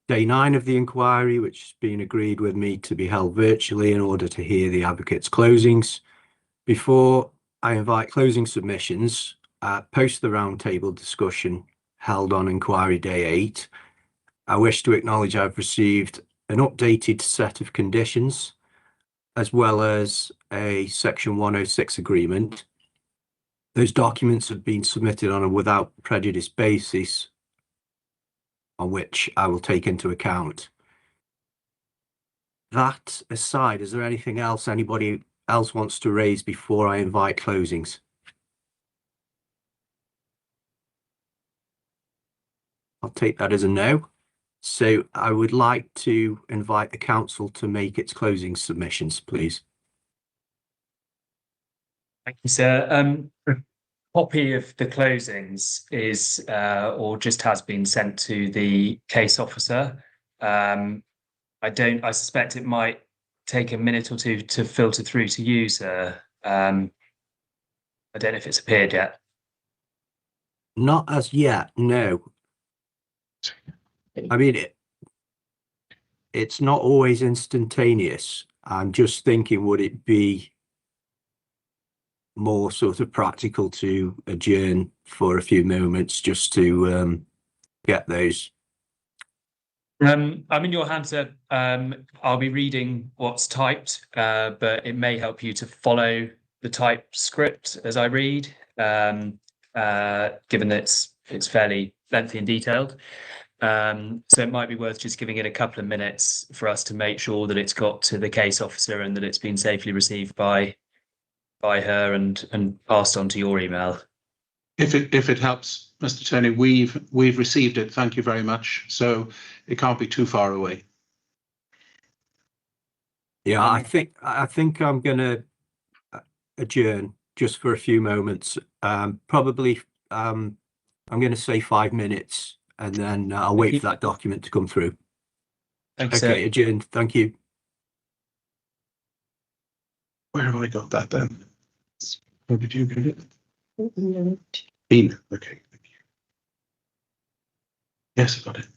day 9 of the inquiry, which has been agreed with me to be held virtually in order to hear the advocate's closings. Before I invite closing submissions, post the roundtable discussion held on inquiry day 8, I wish to acknowledge I've received an updated set of conditions as well as a Section 106 agreement. Those documents have been submitted on a without prejudice basis, on which I will take into account. That aside, is there anything else anybody else wants to raise before I invite closings? I'll take that as a no. So I would like to invite the council to make its closing submissions, please. Thank you, sir. A copy of the closings is or just has been sent to the case officer. I suspect it might take a minute or two to filter through to you, sir. I don't know if it's appeared yet. Not as yet, no. I mean, it's not always instantaneous. I'm just thinking, would it be more sort of practical to adjourn for a few moments just to get those? I'm in your hands, sir. I'll be reading what's typed, but it may help you to follow the typed script as I read, given that it's fairly lengthy and detailed. So it might be worth just giving it a couple of minutes for us to make sure that it's got to the case officer and that it's been safely received by her and passed on to your email. If it helps, Mr. Turney, we've received it. Thank you very much. So it can't be too far away. Yeah, I think I'm gonna adjourn just for a few moments. Probably I'm gonna say 5 minutes, and then I'll wait for that document to come through. Thanks, Okay, sir. adjourned. Thank you. Where have I got that then? Where did you get it? Ian. Okay. Thank you. Yes, I got it.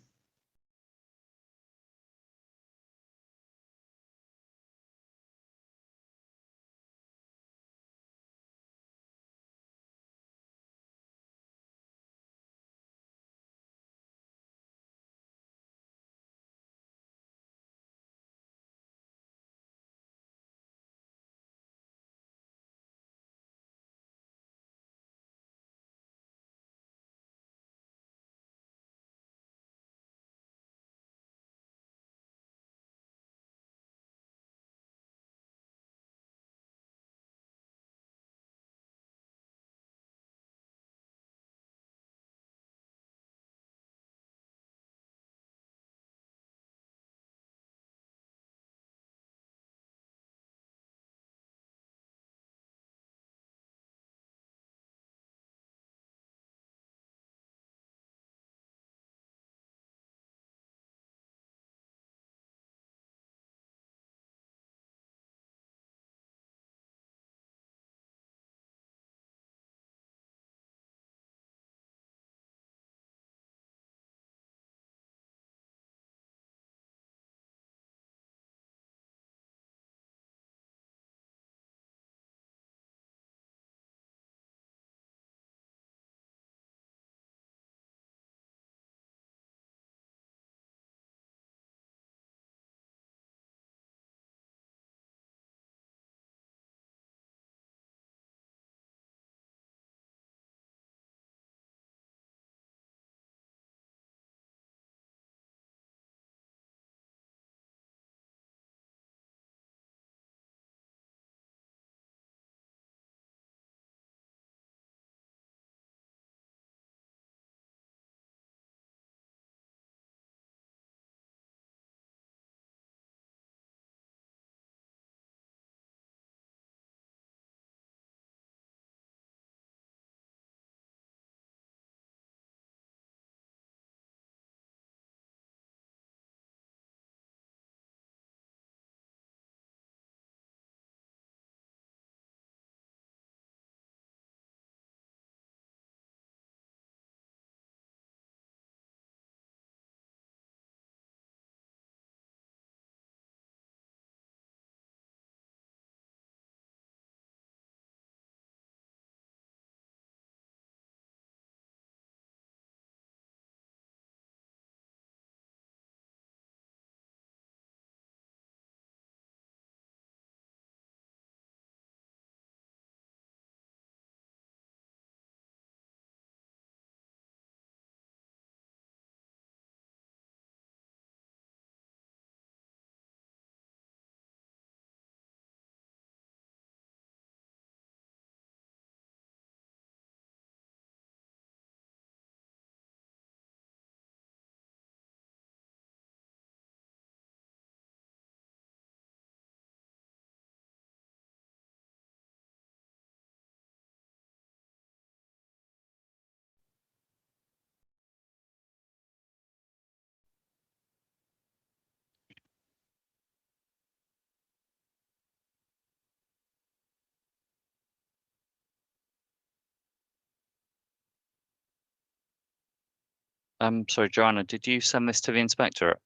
Sorry, Joanna, did you send this to the inspectorate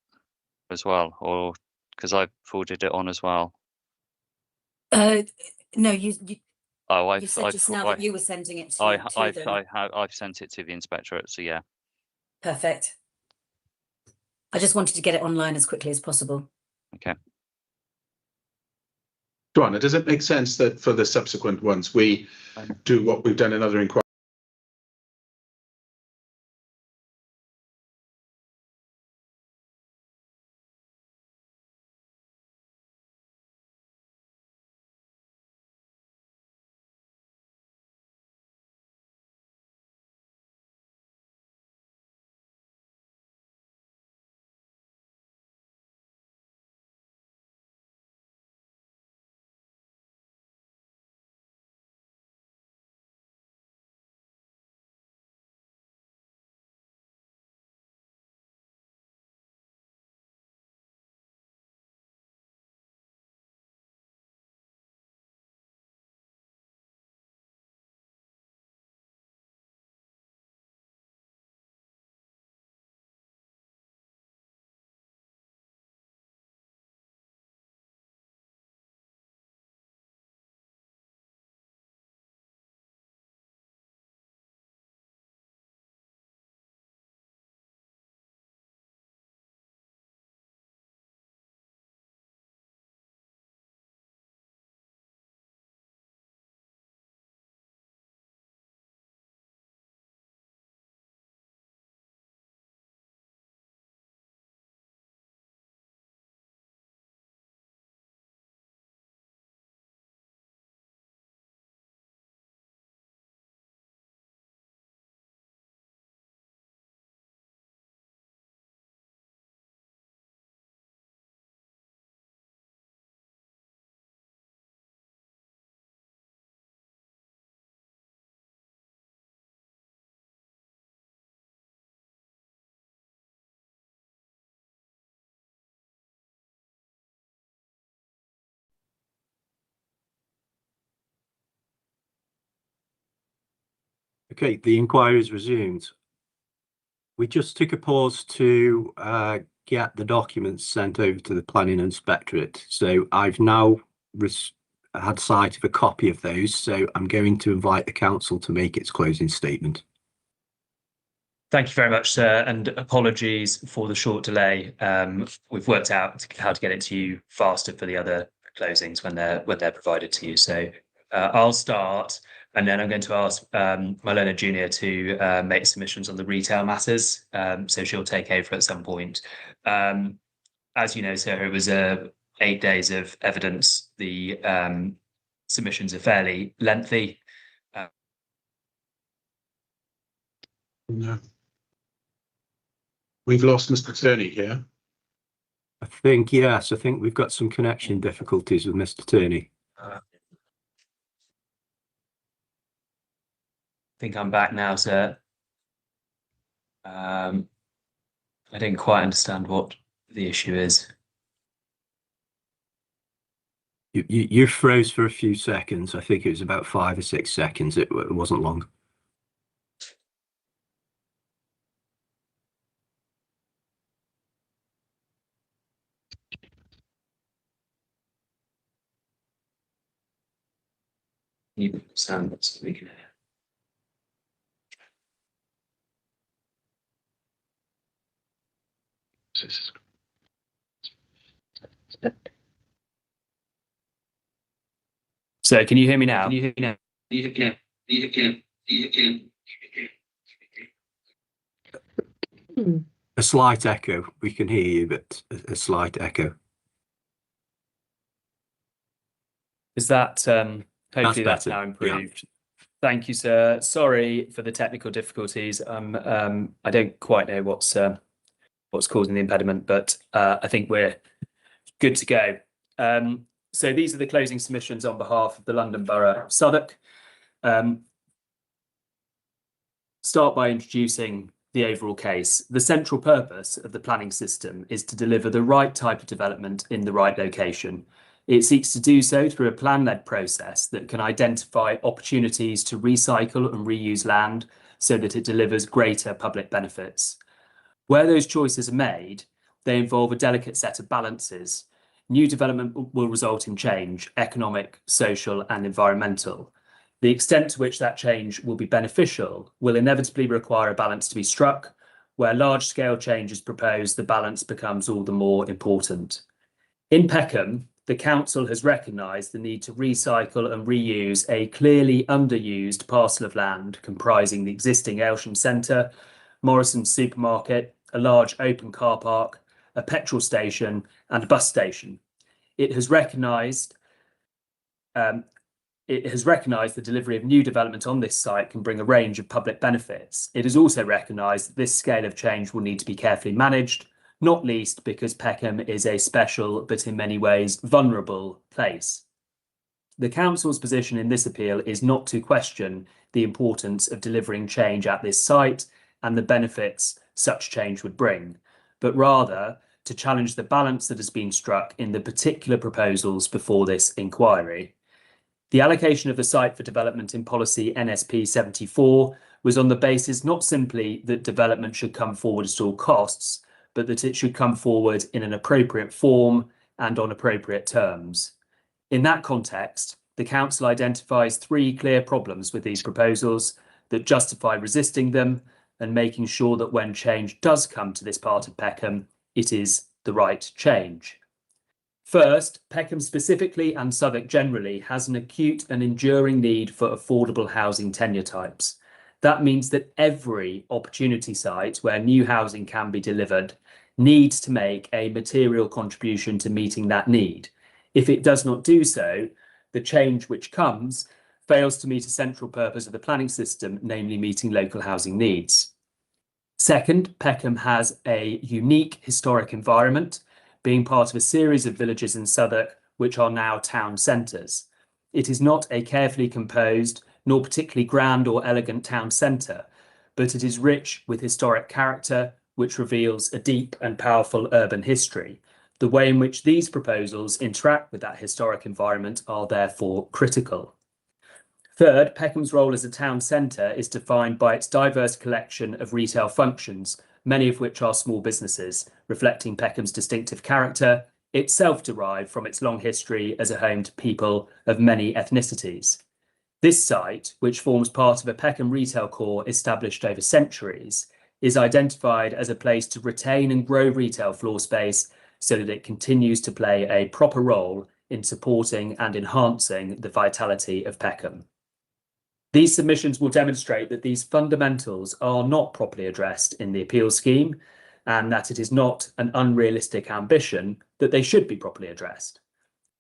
as well, or because I forwarded it on as well? No, you Oh, you said just now that you were sending it to them. I've sent it to the inspectorate, so yeah. Perfect. I just wanted to get it online as quickly as possible. Okay. Joanna, does it make sense that for the subsequent ones we do what we've done in other inquiries? Okay, the inquiry is resumed. We just took a pause to get the documents sent over to the planning inspectorate. So I've now had sight of a copy of those. So I'm going to invite the council to make its closing statement. Thank you very much, sir, and apologies for the short delay. We've worked out how to get it to you faster for the other closings when they're provided to you. So I'll start, and then I'm going to ask Marlena Junior to make submissions on the retail matters. So she'll take over at some point. As you know, sir, it was 8 days of evidence. The submissions are fairly lengthy. No. We've lost Mr. Turney here. I think, yes, I think we've got some connection difficulties with Mr. Turney. I think I'm back now, sir. I didn't quite understand what the issue is. You froze for a few seconds. I think it was about 5 or 6 seconds. It wasn't long. You sound so we can hear. So can you hear me now? A slight echo. We can hear you, but a slight echo. Is that hopefully that's better. now improved? Yeah. Thank you, sir. Sorry for the technical difficulties. I don't quite know what's causing the impediment, but I think we're good to go. So these are the closing submissions on behalf of the London Borough of Southwark. Start by introducing the overall case. The central purpose of the planning system is to deliver the right type of development in the right location. It seeks to do so through a plan-led process that can identify opportunities to recycle and reuse land so that it delivers greater public benefits. Where those choices are made, they involve a delicate set of balances. New development will result in change, economic, social, and environmental. The extent to which that change will be beneficial will inevitably require a balance to be struck. Where large-scale change is proposed, the balance becomes all the more important. In Peckham, the council has recognised the need to recycle and reuse a clearly underused parcel of land comprising the existing Aylesham Centre, Morrison's supermarket, a large open car park, a petrol station, and a bus station. It has recognised the delivery of new development on this site can bring a range of public benefits. It has also recognised that this scale of change will need to be carefully managed, not least because Peckham is a special but in many ways vulnerable place. The council's position in this appeal is not to question the importance of delivering change at this site and the benefits such change would bring, but rather to challenge the balance that has been struck in the particular proposals before this inquiry. The allocation of the site for development in policy NSP 74 was on the basis not simply that development should come forward at all costs, but that it should come forward in an appropriate form and on appropriate terms. In that context, the council identifies 3 clear problems with these proposals that justify resisting them and making sure that when change does come to this part of Peckham, it is the right change. First, Peckham specifically and Southwark generally has an acute and enduring need for affordable housing tenure types. That means that every opportunity site where new housing can be delivered needs to make a material contribution to meeting that need. If it does not do so, the change which comes fails to meet a central purpose of the planning system, namely meeting local housing needs. Second, Peckham has a unique historic environment, being part of a series of villages in Southwark which are now town centres. It is not a carefully composed nor particularly grand or elegant town centre, but it is rich with historic character which reveals a deep and powerful urban history. The way in which these proposals interact with that historic environment are therefore critical. Third, Peckham's role as a town centre is defined by its diverse collection of retail functions, many of which are small businesses, reflecting Peckham's distinctive character, itself derived from its long history as a home to people of many ethnicities. This site, which forms part of a Peckham retail core established over centuries, is identified as a place to retain and grow retail floor space so that it continues to play a proper role in supporting and enhancing the vitality of Peckham. These submissions will demonstrate that these fundamentals are not properly addressed in the appeal scheme and that it is not an unrealistic ambition that they should be properly addressed.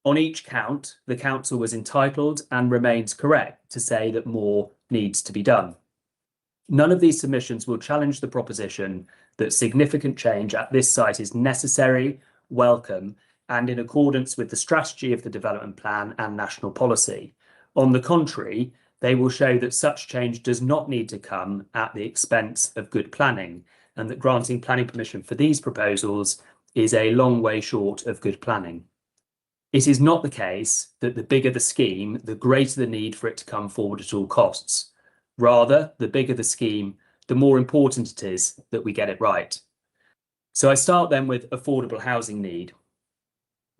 On each count, the council was entitled and remains correct to say that more needs to be done. None of these submissions will challenge the proposition that significant change at this site is necessary, welcome, and in accordance with the strategy of the development plan and national policy. On the contrary, they will show that such change does not need to come at the expense of good planning, and that granting planning permission for these proposals is a long way short of good planning. It is not the case that the bigger the scheme, the greater the need for it to come forward at all costs. Rather, the bigger the scheme, the more important it is that we get it right. So I start then with affordable housing need.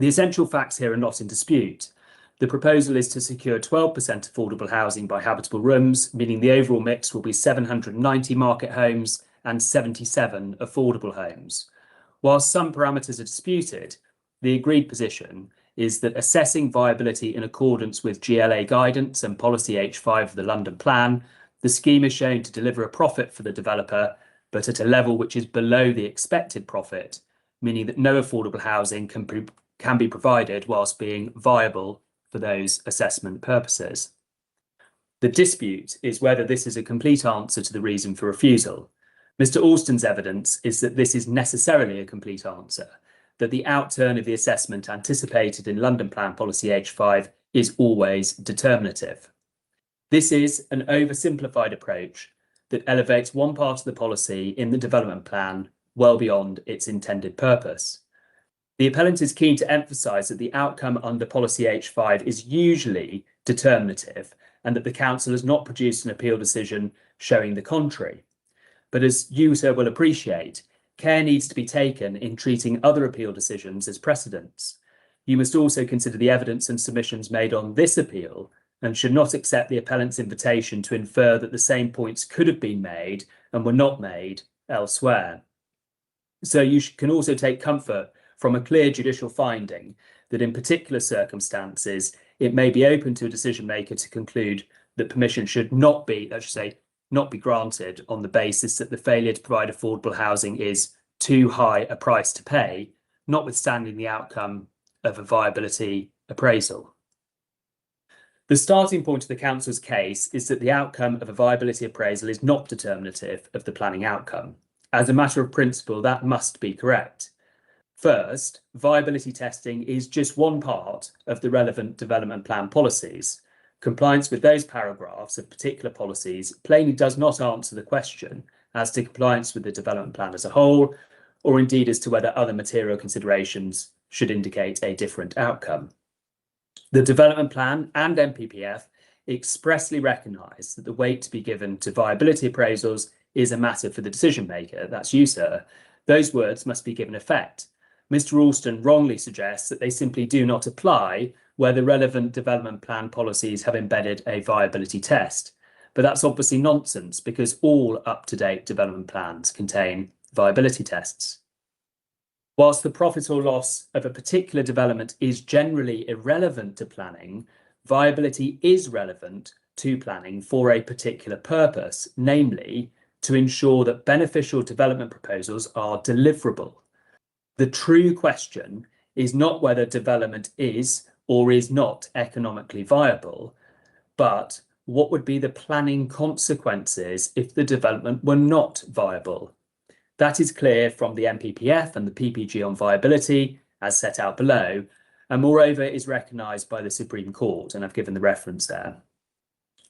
The essential facts here are not in dispute. The proposal is to secure 12% affordable housing by habitable rooms, meaning the overall mix will be 790 market homes and 77 affordable homes. Whilst some parameters are disputed, the agreed position is that assessing viability in accordance with GLA guidance and policy H5 of the London Plan, the scheme is shown to deliver a profit for the developer, but at a level which is below the expected profit, meaning that no affordable housing can be provided whilst being viable for those assessment purposes. The dispute is whether this is a complete answer to the reason for refusal. Mr. Alston's evidence is that this is necessarily a complete answer, that the outturn of the assessment anticipated in London Plan Policy H5 is always determinative. This is an oversimplified approach that elevates one part of the policy in the development plan well beyond its intended purpose. The appellant is keen to emphasise that the outcome under Policy H5 is usually determinative and that the council has not produced an appeal decision showing the contrary. But as you, sir, will appreciate, care needs to be taken in treating other appeal decisions as precedents. You must also consider the evidence and submissions made on this appeal and should not accept the appellant's invitation to infer that the same points could have been made and were not made elsewhere. So you can also take comfort from a clear judicial finding that in particular circumstances, it may be open to a decision maker to conclude that permission should not be, not be granted on the basis that the failure to provide affordable housing is too high a price to pay, notwithstanding the outcome of a viability appraisal. The starting point of the council's case is that the outcome of a viability appraisal is not determinative of the planning outcome. As a matter of principle, that must be correct. First, viability testing is just one part of the relevant development plan policies. Compliance with those paragraphs of particular policies plainly does not answer the question as to compliance with the development plan as a whole, or indeed as to whether other material considerations should indicate a different outcome. The development plan and NPPF expressly recognise that the weight to be given to viability appraisals is a matter for the decision maker, that's you, sir. Those words must be given effect. Mr. Alston wrongly suggests that they simply do not apply where the relevant development plan policies have embedded a viability test. But that's obviously nonsense because all up-to-date development plans contain viability tests. Whilst the profit or loss of a particular development is generally irrelevant to planning, viability is relevant to planning for a particular purpose, namely to ensure that beneficial development proposals are deliverable. The true question is not whether development is or is not economically viable, but what would be the planning consequences if the development were not viable. That is clear from the NPPF and the PPG on viability, as set out below, and moreover is recognised by the Supreme Court, and I've given the reference there.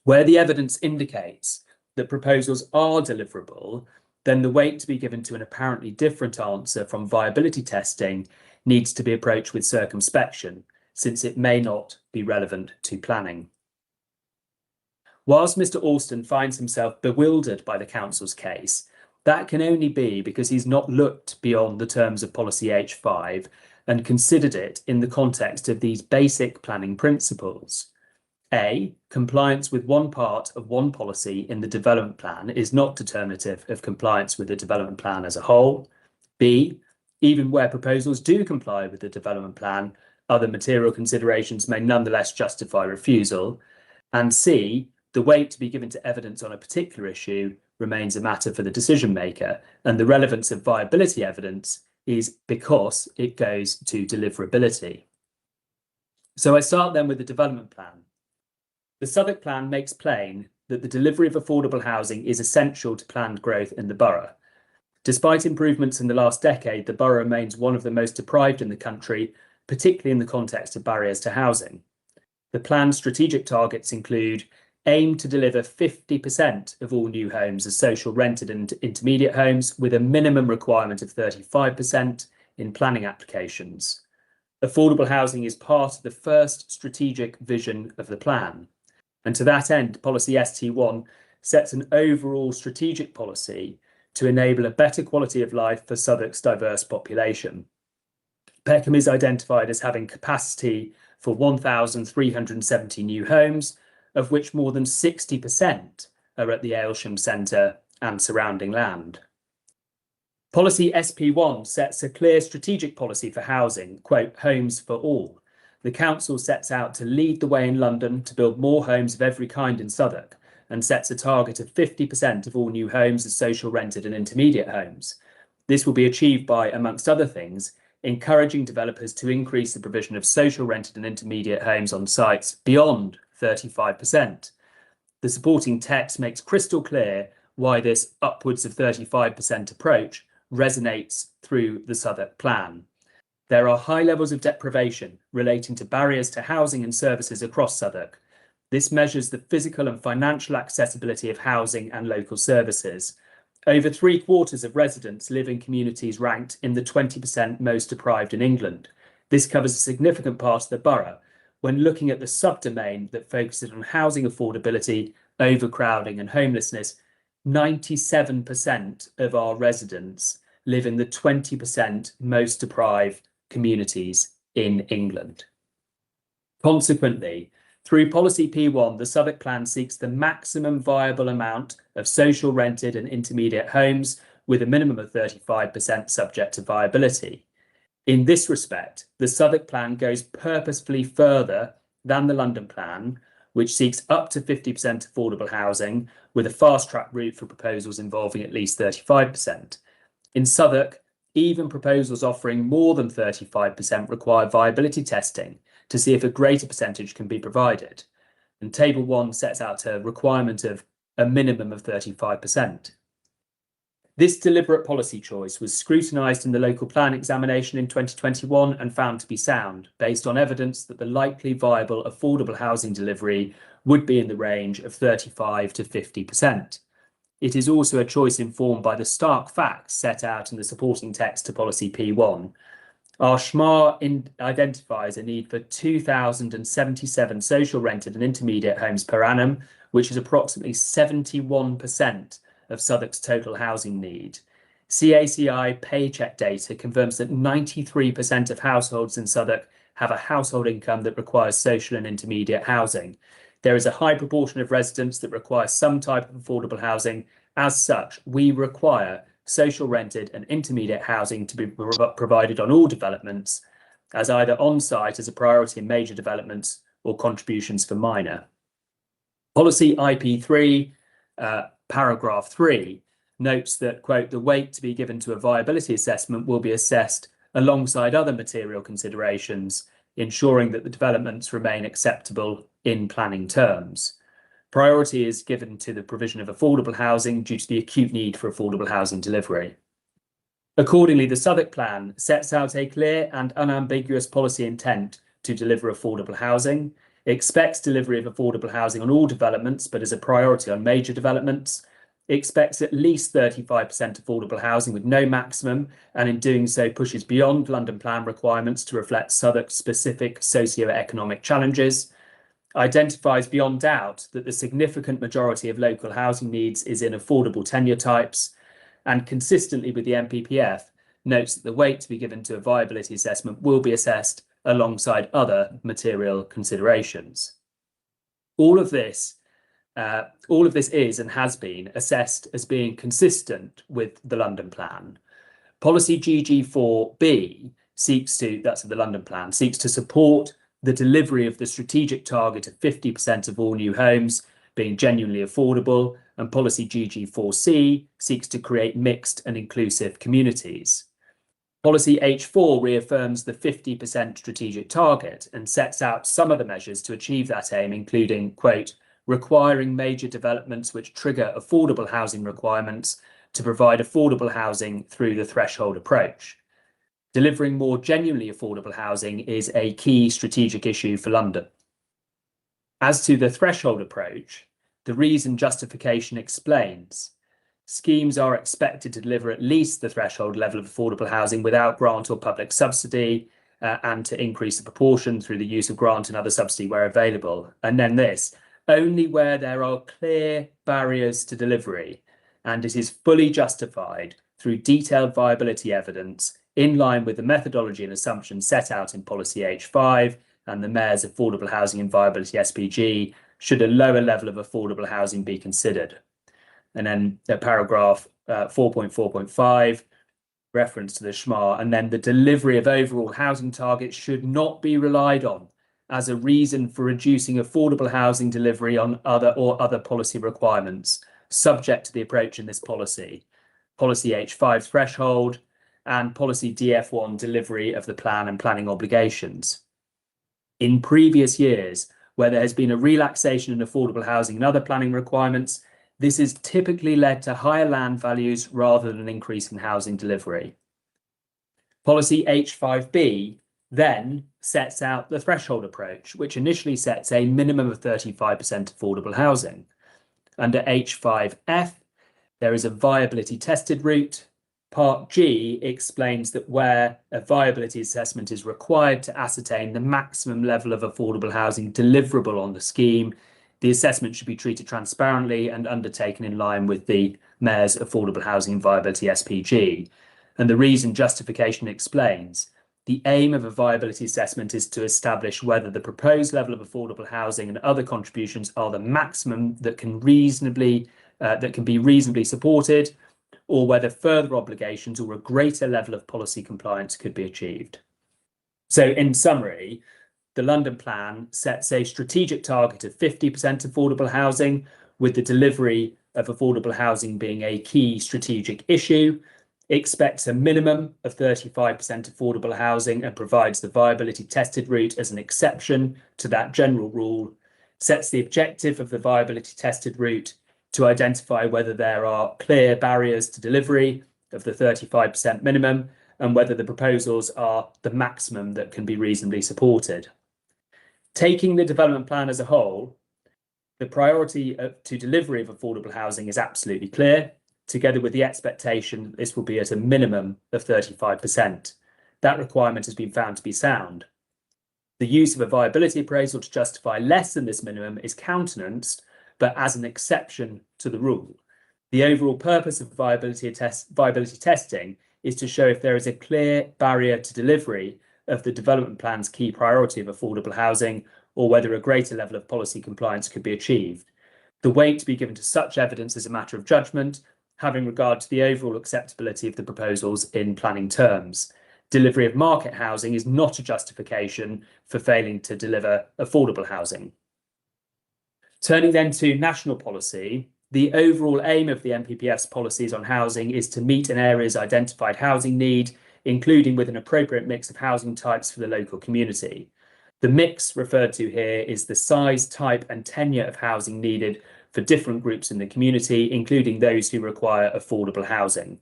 Where the evidence indicates that proposals are deliverable, then the weight to be given to an apparently different answer from viability testing needs to be approached with circumspection, since it may not be relevant to planning. Whilst Mr. Alston finds himself bewildered by the council's case, that can only be because he's not looked beyond the terms of policy H5 and considered it in the context of these basic planning principles. A, compliance with one part of one policy in the development plan is not determinative of compliance with the development plan as a whole. B, even where proposals do comply with the development plan, other material considerations may nonetheless justify refusal. And C, the weight to be given to evidence on a particular issue remains a matter for the decision maker, and the relevance of viability evidence is because it goes to deliverability. So I start then with the development plan. The Southwark Plan makes plain that the delivery of affordable housing is essential to planned growth in the borough. Despite improvements in the last decade, the borough remains one of the most deprived in the country, particularly in the context of barriers to housing. The plan's strategic targets include aim to deliver 50% of all new homes as social rented and intermediate homes, with a minimum requirement of 35% in planning applications. Affordable housing is part of the first strategic vision of the plan. And to that end, policy ST1 sets an overall strategic policy to enable a better quality of life for Southwark's diverse population. Peckham is identified as having capacity for 1,370 new homes, of which more than 60% are at the Aylesham Centre and surrounding land. Policy SP1 sets a clear strategic policy for housing, quote, homes for all. The council sets out to lead the way in London to build more homes of every kind in Southwark, and sets a target of 50% of all new homes as social rented and intermediate homes. This will be achieved by, amongst other things, encouraging developers to increase the provision of social rented and intermediate homes on sites beyond 35%. The supporting text makes crystal clear why this upwards of 35% approach resonates through the Southwark Plan. There are high levels of deprivation relating to barriers to housing and services across Southwark. This measures the physical and financial accessibility of housing and local services. Over 3/4 of residents live in communities ranked in the 20% most deprived in England. This covers a significant part of the borough. When looking at the subdomain that focuses on housing affordability, overcrowding and homelessness, 97% of our residents live in the 20% most deprived communities in England. Consequently, through Policy P1, the Southwark Plan seeks the maximum viable amount of social rented and intermediate homes with a minimum of 35% subject to viability. In this respect, the Southwark Plan goes purposefully further than the London Plan, which seeks up to 50% affordable housing with a fast-track route for proposals involving at least 35%. In Southwark, even proposals offering more than 35% require viability testing to see if a greater percentage can be provided. And Table 1 sets out a requirement of a minimum of 35%. This deliberate policy choice was scrutinised in the local plan examination in 2021 and found to be sound, based on evidence that the likely viable affordable housing delivery would be in the range of 35 to 50%. It is also a choice informed by the stark facts set out in the supporting text to Policy P1. Our SHMA identifies a need for 2,077 social rented and intermediate homes per annum, which is approximately 71% of Southwark's total housing need. CACI paycheck data confirms that 93% of households in Southwark have a household income that requires social and intermediate housing. There is a high proportion of residents that require some type of affordable housing. As such, we require social rented and intermediate housing to be provided on all developments as either on-site as a priority in major developments or contributions for minor. Policy IP3, paragraph 3, notes that, quote, the weight to be given to a viability assessment will be assessed alongside other material considerations, ensuring that the developments remain acceptable in planning terms. Priority is given to the provision of affordable housing due to the acute need for affordable housing delivery. Accordingly, the Southwark Plan sets out a clear and unambiguous policy intent to deliver affordable housing, expects delivery of affordable housing on all developments, but as a priority on major developments, expects at least 35% affordable housing with no maximum, and in doing so pushes beyond London Plan requirements to reflect Southwark's specific socio-economic challenges, identifies beyond doubt that the significant majority of local housing needs is in affordable tenure types, and consistently with the NPPF, notes that the weight to be given to a viability assessment will be assessed alongside other material considerations. All of this is and has been assessed as being consistent with the London Plan. Policy GG4B seeks to, that's the London Plan, seeks to support the delivery of the strategic target of 50% of all new homes being genuinely affordable, and policy GG4C seeks to create mixed and inclusive communities. Policy H4 reaffirms the 50% strategic target and sets out some of the measures to achieve that aim, including, quote, requiring major developments which trigger affordable housing requirements to provide affordable housing through the threshold approach. Delivering more genuinely affordable housing is a key strategic issue for London. As to the threshold approach, the reason justification explains schemes are expected to deliver at least the threshold level of affordable housing without grant or public subsidy, and to increase the proportion through the use of grant and other subsidy where available. And then this, only where there are clear barriers to delivery, and it is fully justified through detailed viability evidence in line with the methodology and assumptions set out in Policy H5 and the Mayor's Affordable Housing and Viability SPG, should a lower level of affordable housing be considered. And then paragraph 4.4.5, reference to the SHMA, and then the delivery of overall housing targets should not be relied on as a reason for reducing affordable housing delivery on other policy requirements, subject to the approach in this policy. Policy H5 threshold, and policy DF1 delivery of the plan and planning obligations. In previous years, where there has been a relaxation in affordable housing and other planning requirements, this has typically led to higher land values rather than an increase in housing delivery. Policy H5B then sets out the threshold approach, which initially sets a minimum of 35% affordable housing. Under H5F, there is a viability tested route. Part G explains that where a viability assessment is required to ascertain the maximum level of affordable housing deliverable on the scheme, the assessment should be treated transparently and undertaken in line with the Mayor's Affordable Housing and Viability SPG. And the reason justification explains, the aim of a viability assessment is to establish whether the proposed level of affordable housing and other contributions are the maximum that can be reasonably supported, or whether further obligations or a greater level of policy compliance could be achieved. So in summary, the London Plan sets a strategic target of 50% affordable housing, with the delivery of affordable housing being a key strategic issue, expects a minimum of 35% affordable housing and provides the viability tested route as an exception to that general rule, sets the objective of the viability tested route to identify whether there are clear barriers to delivery of the 35% minimum and whether the proposals are the maximum that can be reasonably supported. Taking the development plan as a whole, the priority to delivery of affordable housing is absolutely clear, together with the expectation that this will be at a minimum of 35%. That requirement has been found to be sound. The use of a viability appraisal to justify less than this minimum is countenanced, but as an exception to the rule. The overall purpose of viability testing is to show if there is a clear barrier to delivery of the development plan's key priority of affordable housing, or whether a greater level of policy compliance could be achieved. The weight to be given to such evidence is a matter of judgment, having regard to the overall acceptability of the proposals in planning terms. Delivery of market housing is not a justification for failing to deliver affordable housing. Turning then to national policy, the overall aim of the NPPF's policies on housing is to meet an area's identified housing need, including with an appropriate mix of housing types for the local community. The mix referred to here is the size, type, and tenure of housing needed for different groups in the community, including those who require affordable housing.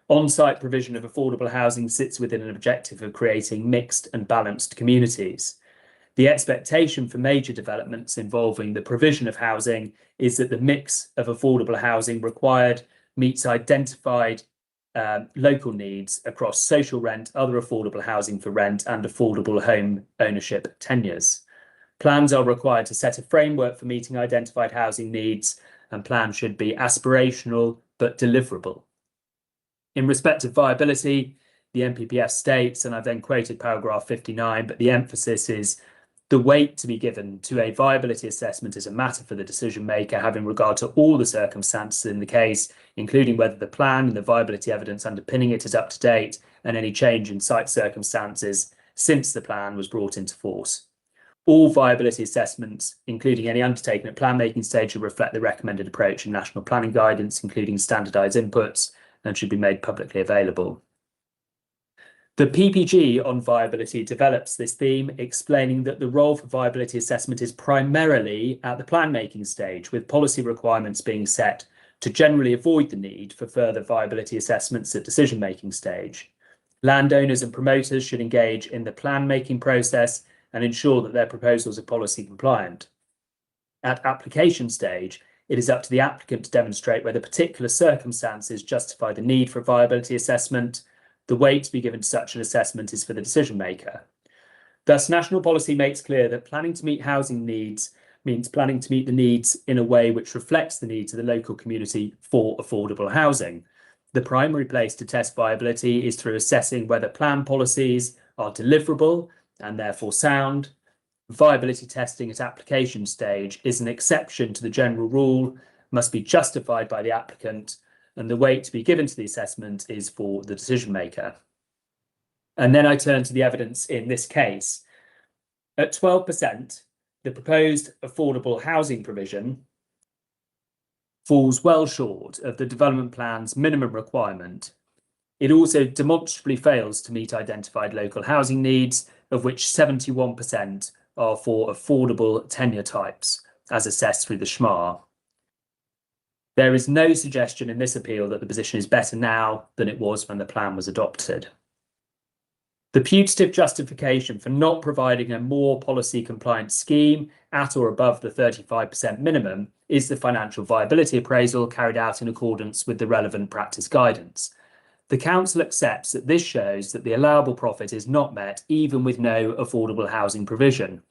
On-site provision of affordable housing sits within an objective of creating mixed and balanced communities. The expectation for major developments involving the provision of housing is that the mix of affordable housing required meets identified local needs across social rent, other affordable housing for rent, and affordable home ownership tenures. Plans are required to set a framework for meeting identified housing needs, and plans should be aspirational but deliverable. In respect of viability, the NPPF states, and I've then quoted paragraph 59, but the emphasis is the weight to be given to a viability assessment is a matter for the decision maker, having regard to all the circumstances in the case, including whether the plan and the viability evidence underpinning it is up to date and any change in site circumstances since the plan was brought into force. All viability assessments, including any undertaken at plan making stage, should reflect the recommended approach in national planning guidance, including standardised inputs, and should be made publicly available. The PPG on viability develops this theme, explaining that the role for viability assessment is primarily at the plan making stage, with policy requirements being set to generally avoid the need for further viability assessments at decision making stage. Landowners and promoters should engage in the plan making process and ensure that their proposals are policy compliant. At application stage, it is up to the applicant to demonstrate whether particular circumstances justify the need for a viability assessment. The weight to be given to such an assessment is for the decision maker. Thus, national policy makes clear that planning to meet housing needs means planning to meet the needs in a way which reflects the needs of the local community for affordable housing. The primary place to test viability is through assessing whether plan policies are deliverable and therefore sound. Viability testing at application stage is an exception to the general rule, must be justified by the applicant, and the weight to be given to the assessment is for the decision maker. And then I turn to the evidence in this case. At 12%, the proposed affordable housing provision falls well short of the development plan's minimum requirement. It also demonstrably fails to meet identified local housing needs, of which 71% are for affordable tenure types, as assessed through the SHMAR. There is no suggestion in this appeal that the position is better now than it was when the plan was adopted. The putative justification for not providing a more policy compliant scheme at or above the 35% minimum is the financial viability appraisal carried out in accordance with the relevant practice guidance. The Council accepts that this shows that the allowable profit is not met even with no affordable housing provision.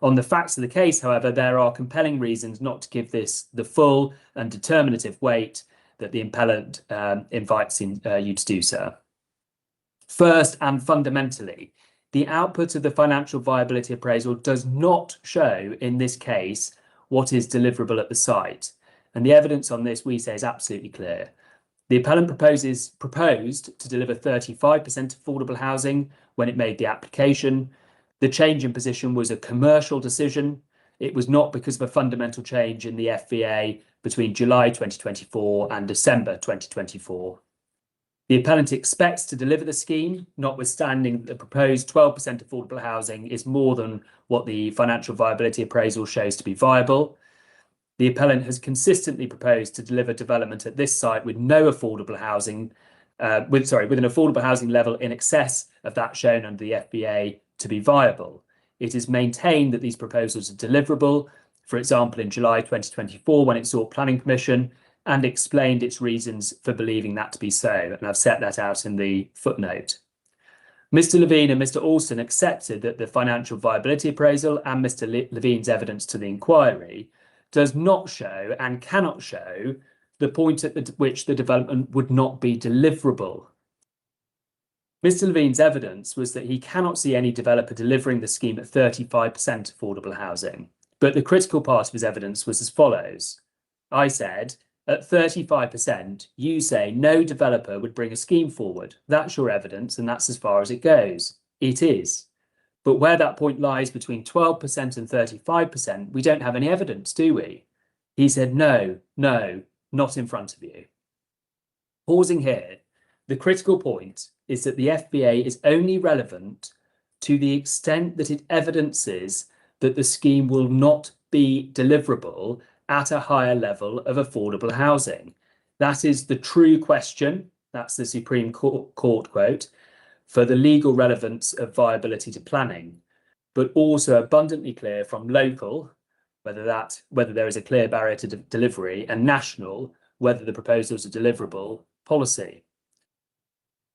On the facts of the case, however, there are compelling reasons not to give this the full and determinative weight that the appellant invites you to do so. First and fundamentally, the output of the financial viability appraisal does not show, in this case, what is deliverable at the site. And the evidence on this, we say, is absolutely clear. The appellant proposed to deliver 35% affordable housing when it made the application. The change in position was a commercial decision. It was not because of a fundamental change in the FVA between July 2024 and December 2024. The appellant expects to deliver the scheme, notwithstanding that the proposed 12% affordable housing is more than what the financial viability appraisal shows to be viable. The appellant has consistently proposed to deliver development at this site with no affordable housing, with an affordable housing level in excess of that shown under the FBA to be viable. It is maintained that these proposals are deliverable, for example, in July 2024 when it sought planning permission, and explained its reasons for believing that to be so. And I've set that out in the footnote. Mr. Levine and Mr. Alston accepted that the financial viability appraisal and Mr. Levine's evidence to the inquiry does not show and cannot show the point at which the development would not be deliverable. Mr. Levine's evidence was that he cannot see any developer delivering the scheme at 35% affordable housing. But the critical part of his evidence was as follows. I said, at 35%, you say no developer would bring a scheme forward. That's your evidence, and that's as far as it goes. It is. But where that point lies between 12% and 35%, we don't have any evidence, do we? He said, no, not in front of you. Pausing here, the critical point is that the FBA is only relevant to the extent that it evidences that the scheme will not be deliverable at a higher level of affordable housing. That is the true question, that's the Supreme Court quote, for the legal relevance of viability to planning, but also abundantly clear from local, whether there is a clear barrier to delivery, and national, whether the proposals are deliverable, policy.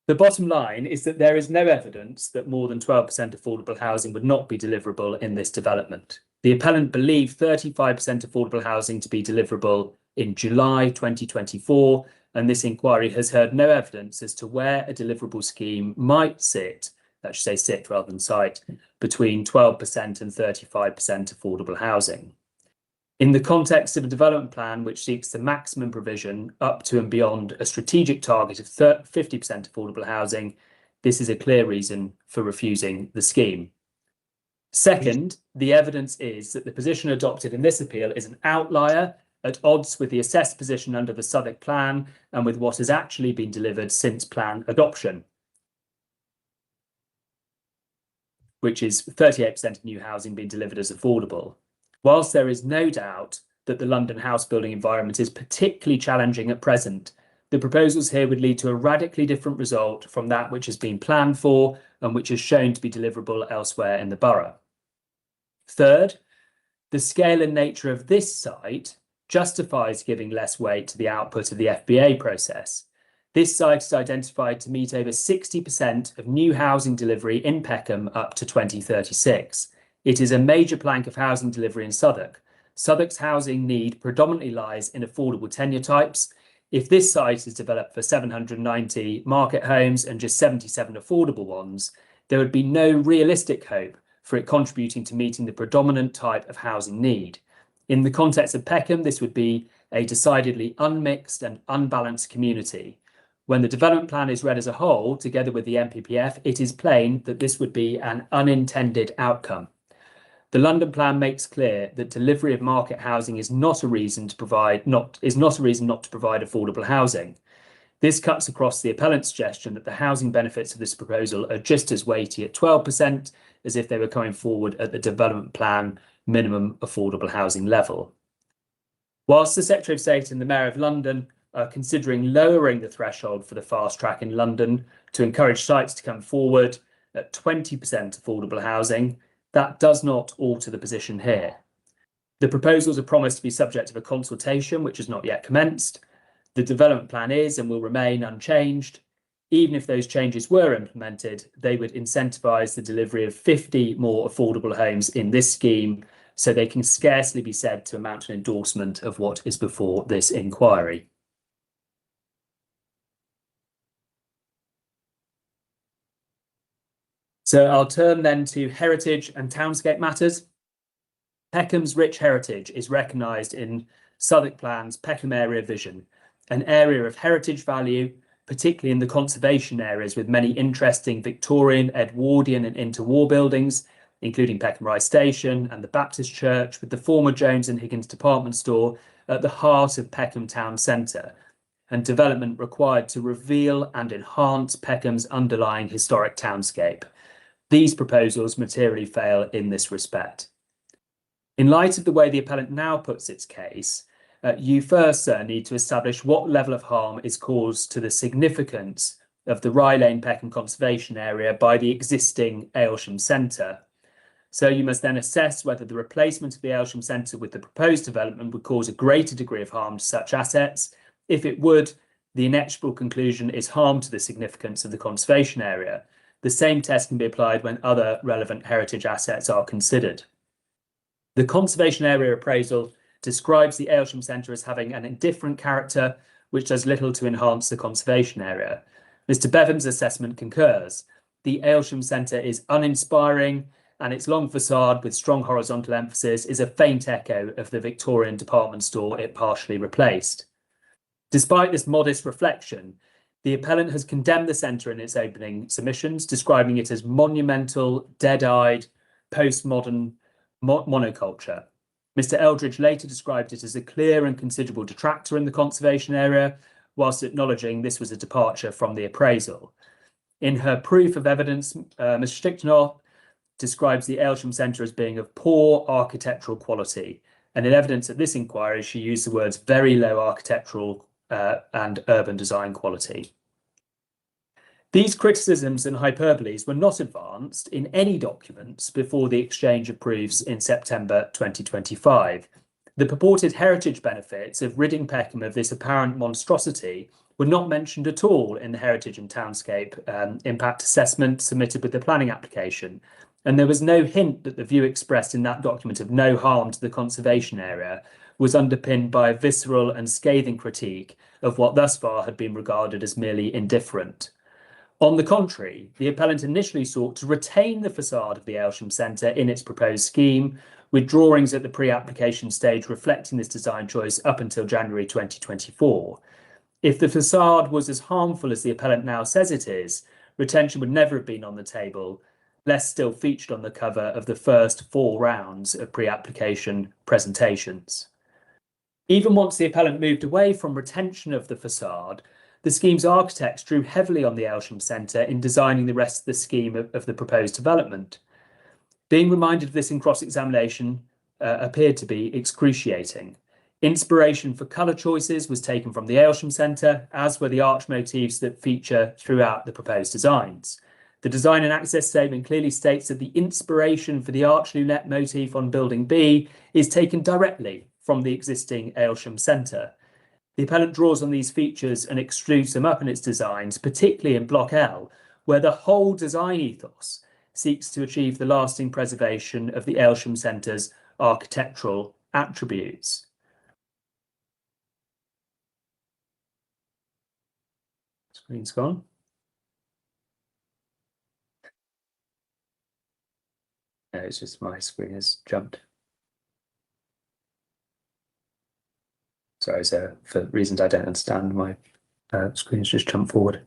The bottom line is that there is no evidence that more than 12% affordable housing would not be deliverable in this development. The appellant believed 35% affordable housing to be deliverable in July 2024, and this inquiry has heard no evidence as to where a deliverable scheme might sit, that should say sit rather than cite, between 12% and 35% affordable housing. In the context of a development plan which seeks the maximum provision up to and beyond a strategic target of 50% affordable housing, this is a clear reason for refusing the scheme. Second, the evidence is that the position adopted in this appeal is an outlier at odds with the assessed position under the Southwark plan and with what has actually been delivered since plan adoption, which is 38% of new housing being delivered as affordable. Whilst there is no doubt that the London house building environment is particularly challenging at present, the proposals here would lead to a radically different result from that which has been planned for and which is shown to be deliverable elsewhere in the borough. Third, the scale and nature of this site justifies giving less weight to the output of the FBA process. This site is identified to meet over 60% of new housing delivery in Peckham up to 2036. It is a major plank of housing delivery in Southwark. Southwark's housing need predominantly lies in affordable tenure types. If this site is developed for 790 market homes and just 77 affordable ones, there would be no realistic hope for it contributing to meeting the predominant type of housing need. In the context of Peckham, this would be a decidedly unmixed and unbalanced community. When the development plan is read as a whole, together with the NPPF, it is plain that this would be an unintended outcome. The London plan makes clear that delivery of market housing is not a reason not to provide affordable housing. This cuts across the appellant's suggestion that the housing benefits of this proposal are just as weighty at 12% as if they were coming forward at the development plan minimum affordable housing level. Whilst the Secretary of State and the Mayor of London are considering lowering the threshold for the fast track in London to encourage sites to come forward at 20% affordable housing, that does not alter the position here. The proposals are promised to be subject to a consultation which has not yet commenced. The development plan is and will remain unchanged. Even if those changes were implemented, they would incentivise the delivery of 50 more affordable homes in this scheme, so they can scarcely be said to amount to an endorsement of what is before this inquiry. So I'll turn then to heritage and townscape matters. Peckham's rich heritage is recognised in Southwark Plan's Peckham Area Vision, an area of heritage value, particularly in the conservation areas with many interesting Victorian, Edwardian and interwar buildings, including Peckham Rise Station and the Baptist Church, with the former Jones and Higgins department store at the heart of Peckham town centre, and development required to reveal and enhance Peckham's underlying historic townscape. These proposals materially fail in this respect. In light of the way the appellant now puts its case, you first, sir, need to establish what level of harm is caused to the significance of the Rye Lane Peckham Conservation Area by the existing Aylesham Centre. So you must then assess whether the replacement of the Aylesham Centre with the proposed development would cause a greater degree of harm to such assets. If it would, the inexorable conclusion is harm to the significance of the conservation area. The same test can be applied when other relevant heritage assets are considered. The conservation area appraisal describes the Aylesham Centre as having an indifferent character, which does little to enhance the conservation area. Mr. Bevan's assessment concurs. The Aylesham Centre is uninspiring, and its long facade with strong horizontal emphasis is a faint echo of the Victorian department store it partially replaced. Despite this modest reflection, the appellant has condemned the centre in its opening submissions, describing it as monumental, dead-eyed, postmodern monoculture. Mr. Eldridge later described it as a clear and considerable detractor in the conservation area, whilst acknowledging this was a departure from the appraisal. In her proof of evidence, Ms. Sticknor describes the Aylesham Centre as being of poor architectural quality, and in evidence at this inquiry, she used the words very low architectural and urban design quality. These criticisms and hyperboles were not advanced in any documents before the exchange of proofs in September 2025. The purported heritage benefits of ridding Peckham of this apparent monstrosity were not mentioned at all in the Heritage and Townscape impact assessment submitted with the planning application, and there was no hint that the view expressed in that document of no harm to the conservation area was underpinned by a visceral and scathing critique of what thus far had been regarded as merely indifferent. On the contrary, the appellant initially sought to retain the facade of the Aylesham Centre in its proposed scheme, with drawings at the pre-application stage reflecting this design choice up until January 2024. If the facade was as harmful as the appellant now says it is, retention would never have been on the table, less still featured on the cover of the first 4 rounds of pre-application presentations. Even once the appellant moved away from retention of the facade, the scheme's architects drew heavily on the Aylesham Centre in designing the rest of the scheme of the proposed development. Being reminded of this in cross-examination appeared to be excruciating. Inspiration for colour choices was taken from the Aylesham Centre, as were the arch motifs that feature throughout the proposed designs. The design and access statement clearly states that the inspiration for the arch lunette motif on Building B is taken directly from the existing Aylesham Centre. The appellant draws on these features and extrudes them up in its designs, particularly in Block L, where the whole design ethos seeks to achieve the lasting preservation of the Aylesham Centre's architectural attributes. Screen's gone. No, it's just my screen has jumped. Sorry, so for reasons I don't understand, my screen's just jumped forward.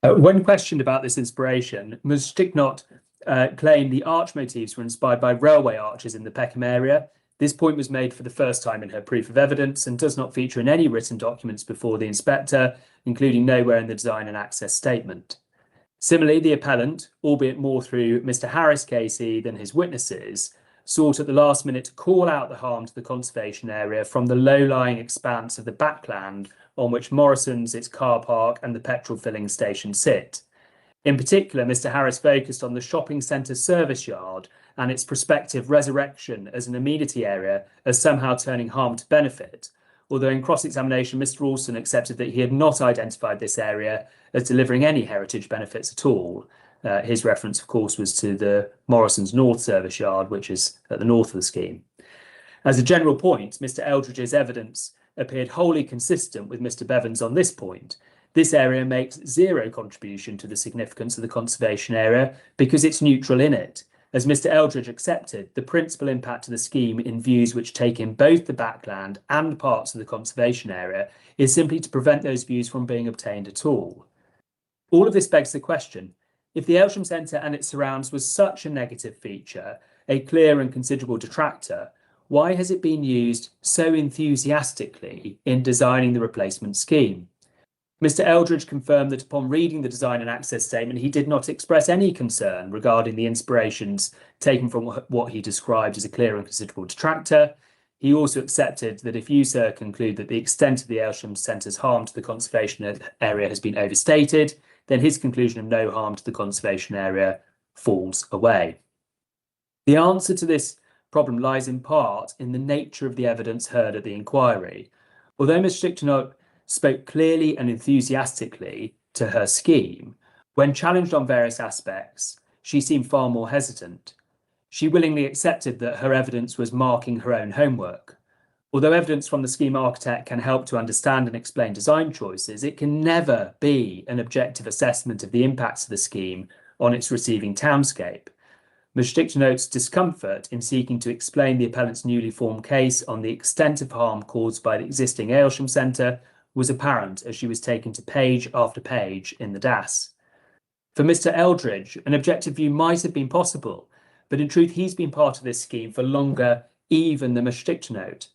When questioned about this inspiration, Ms. Sticknor claimed the arch motifs were inspired by railway arches in the Peckham area. This point was made for the first time in her proof of evidence and does not feature in any written documents before the inspector, including nowhere in the design and access statement. Similarly, the appellant, albeit more through Mr. Harris Casey than his witnesses, sought at the last minute to call out the harm to the conservation area from the low-lying expanse of the backland on which Morrison's, its car park and the petrol filling station sit. In particular, Mr. Harris focused on the shopping centre service yard and its prospective resurrection as an amenity area as somehow turning harm to benefit, although in cross-examination Mr. Alston accepted that he had not identified this area as delivering any heritage benefits at all. His reference, of course, was to the Morrison's North Service Yard, which is at the north of the scheme. As a general point, Mr. Eldridge's evidence appeared wholly consistent with Mr. Bevan's on this point. This area makes zero contribution to the significance of the conservation area because it's neutral in it. As Mr. Eldridge accepted, the principal impact of the scheme in views which take in both the backland and parts of the conservation area is simply to prevent those views from being obtained at all. All of this begs the question, if the Aylesham Centre and its surrounds was such a negative feature, a clear and considerable detractor, why has it been used so enthusiastically in designing the replacement scheme? Mr. Eldridge confirmed that upon reading the design and access statement, he did not express any concern regarding the inspirations taken from what he described as a clear and considerable detractor. He also accepted that if you, sir, conclude that the extent of the Aylesham Centre's harm to the conservation area has been overstated, then his conclusion of no harm to the conservation area falls away. The answer to this problem lies in part in the nature of the evidence heard at the inquiry. Although Ms. Stickton spoke clearly and enthusiastically to her scheme, when challenged on various aspects, she seemed far more hesitant. She willingly accepted that her evidence was marking her own homework. Although evidence from the scheme architect can help to understand and explain design choices, it can never be an objective assessment of the impacts of the scheme on its receiving townscape. Ms. Stickton notes discomfort in seeking to explain the appellant's newly formed case on the extent of harm caused by the existing Aylesham Centre was apparent as she was taken to page after page in the DAS. For Mr. Eldridge, an objective view might have been possible, but in truth, he's been part of this scheme for longer even than Ms. Stickton note.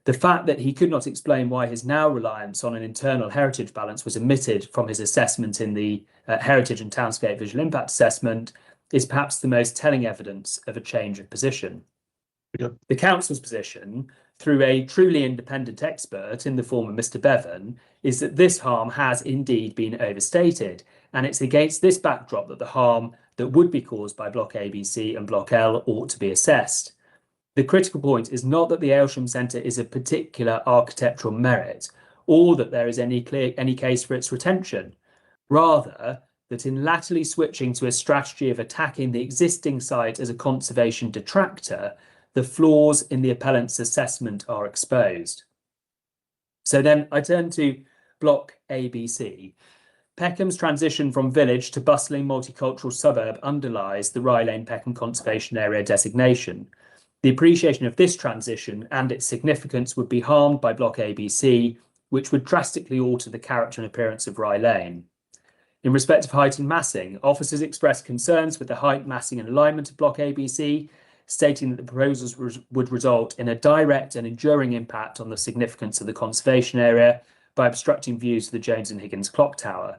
The fact that he could not explain why his now reliance on an internal heritage balance was omitted from his assessment in the Heritage and Townscape Visual Impact Assessment is perhaps the most telling evidence of a change of position. Yep. The council's position, through a truly independent expert in the form of Mr. Bevan, is that this harm has indeed been overstated, and it's against this backdrop that the harm that would be caused by Block ABC and Block L ought to be assessed. The critical point is not that the Aylesham Centre is of particular architectural merit, or that there is any case for its retention. Rather, that in latterly switching to a strategy of attacking the existing site as a conservation detractor, the flaws in the appellant's assessment are exposed. So then I turn to Block ABC. Peckham's transition from village to bustling multicultural suburb underlies the Rye Lane Peckham Conservation Area designation. The appreciation of this transition and its significance would be harmed by Block ABC, which would drastically alter the character and appearance of Rye Lane. In respect of height and massing, officers expressed concerns with the height, massing and alignment of Block ABC, stating that the proposals would result in a direct and enduring impact on the significance of the conservation area by obstructing views of the Jones and Higgins clock tower.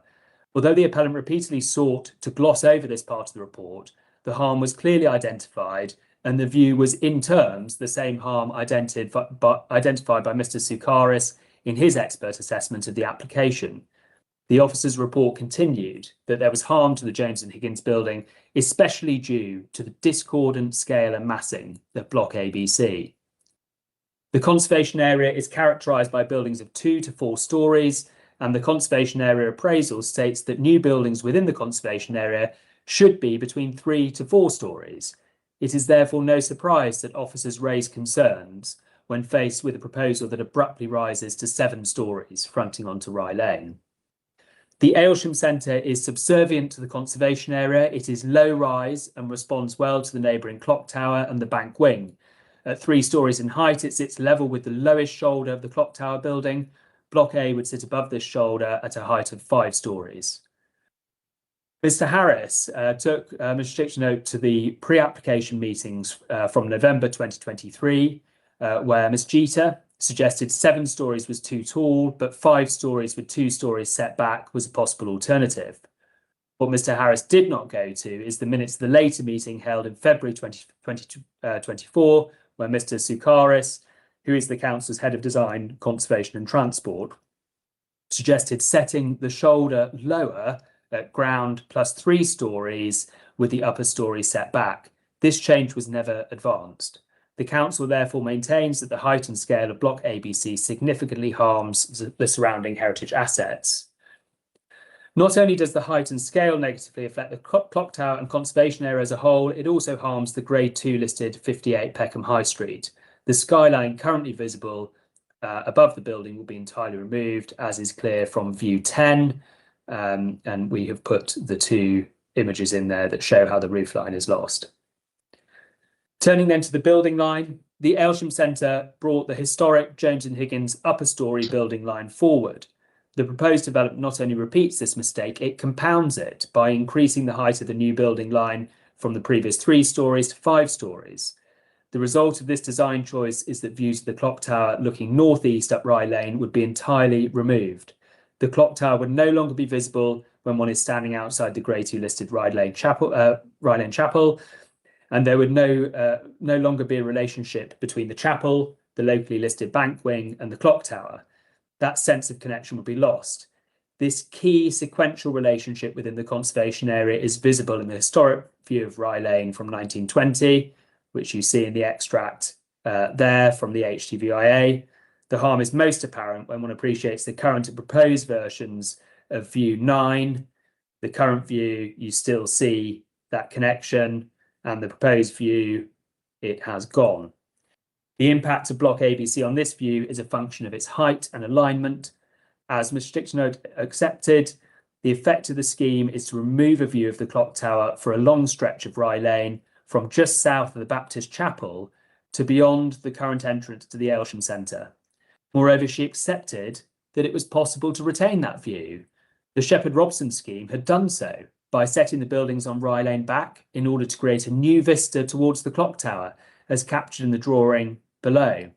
Although the appellant repeatedly sought to gloss over this part of the report, the harm was clearly identified, and the view was in terms the same harm identified by Mr. Soukaris in his expert assessment of the application. The officer's report continued that there was harm to the Jones and Higgins building, especially due to the discordant scale and massing of Block ABC. The conservation area is characterised by buildings of 2 to 4 stories, and the conservation area appraisal states that new buildings within the conservation area should be between 3 to 4 stories. It is therefore no surprise that officers raise concerns when faced with a proposal that abruptly rises to 7 stories fronting onto Rye Lane. The Aylesham Centre is subservient to the conservation area. It is low rise and responds well to the neighbouring clock tower and the bank wing. At 3 stories in height, it sits level with the lowest shoulder of the clock tower building. Block A would sit above this shoulder at a height of 5 stories. Mr. Harris took Mr. Stick's note to the pre-application meetings from November 2023, where Ms. Jeter suggested 7 stories was too tall, but 5 stories with 2 stories set back was a possible alternative. What Mr. Harris did not go to is the minutes of the later meeting held in February 2024, where Mr. Soukaris, who is the council's head of design, conservation and transport, suggested setting the shoulder lower at ground plus 3 stories with the upper story set back. This change was never advanced. The council therefore maintains that the height and scale of Block ABC significantly harms the surrounding heritage assets. Not only does the height and scale negatively affect the clock tower and conservation area as a whole, it also harms the Grade 2 listed 58 Peckham High Street. The skyline currently visible above the building will be entirely removed, as is clear from view 10. And we have put the two images in there that show how the roofline is lost. Turning then to the building line, the Aylesham Centre brought the historic Jones and Higgins upper storey building line forward. The proposed development not only repeats this mistake, it compounds it by increasing the height of the new building line from the previous 3 stories to 5 stories. The result of this design choice is that views of the clock tower looking northeast up Rye Lane would be entirely removed. The clock tower would no longer be visible when one is standing outside the Grade 2 listed Rye Lane Chapel, and there would no longer be a relationship between the chapel, the locally listed bank wing, and the clock tower. That sense of connection would be lost. This key sequential relationship within the conservation area is visible in the historic view of Rye Lane from 1920, which you see in the extract there from the HTVIA. The harm is most apparent when one appreciates the current and proposed versions of view 9. The current view, you still see that connection, and the proposed view, it has gone. The impact of block ABC on this view is a function of its height and alignment. As Mr. Stickton accepted, the effect of the scheme is to remove a view of the clock tower for a long stretch of Rye Lane from just south of the Baptist Chapel to beyond the current entrance to the Aylesham Centre. Moreover, she accepted that it was possible to retain that view. The Shepherd-Robson scheme had done so by setting the buildings on Rye Lane back in order to create a new vista towards the clock tower, as captured in the drawing below.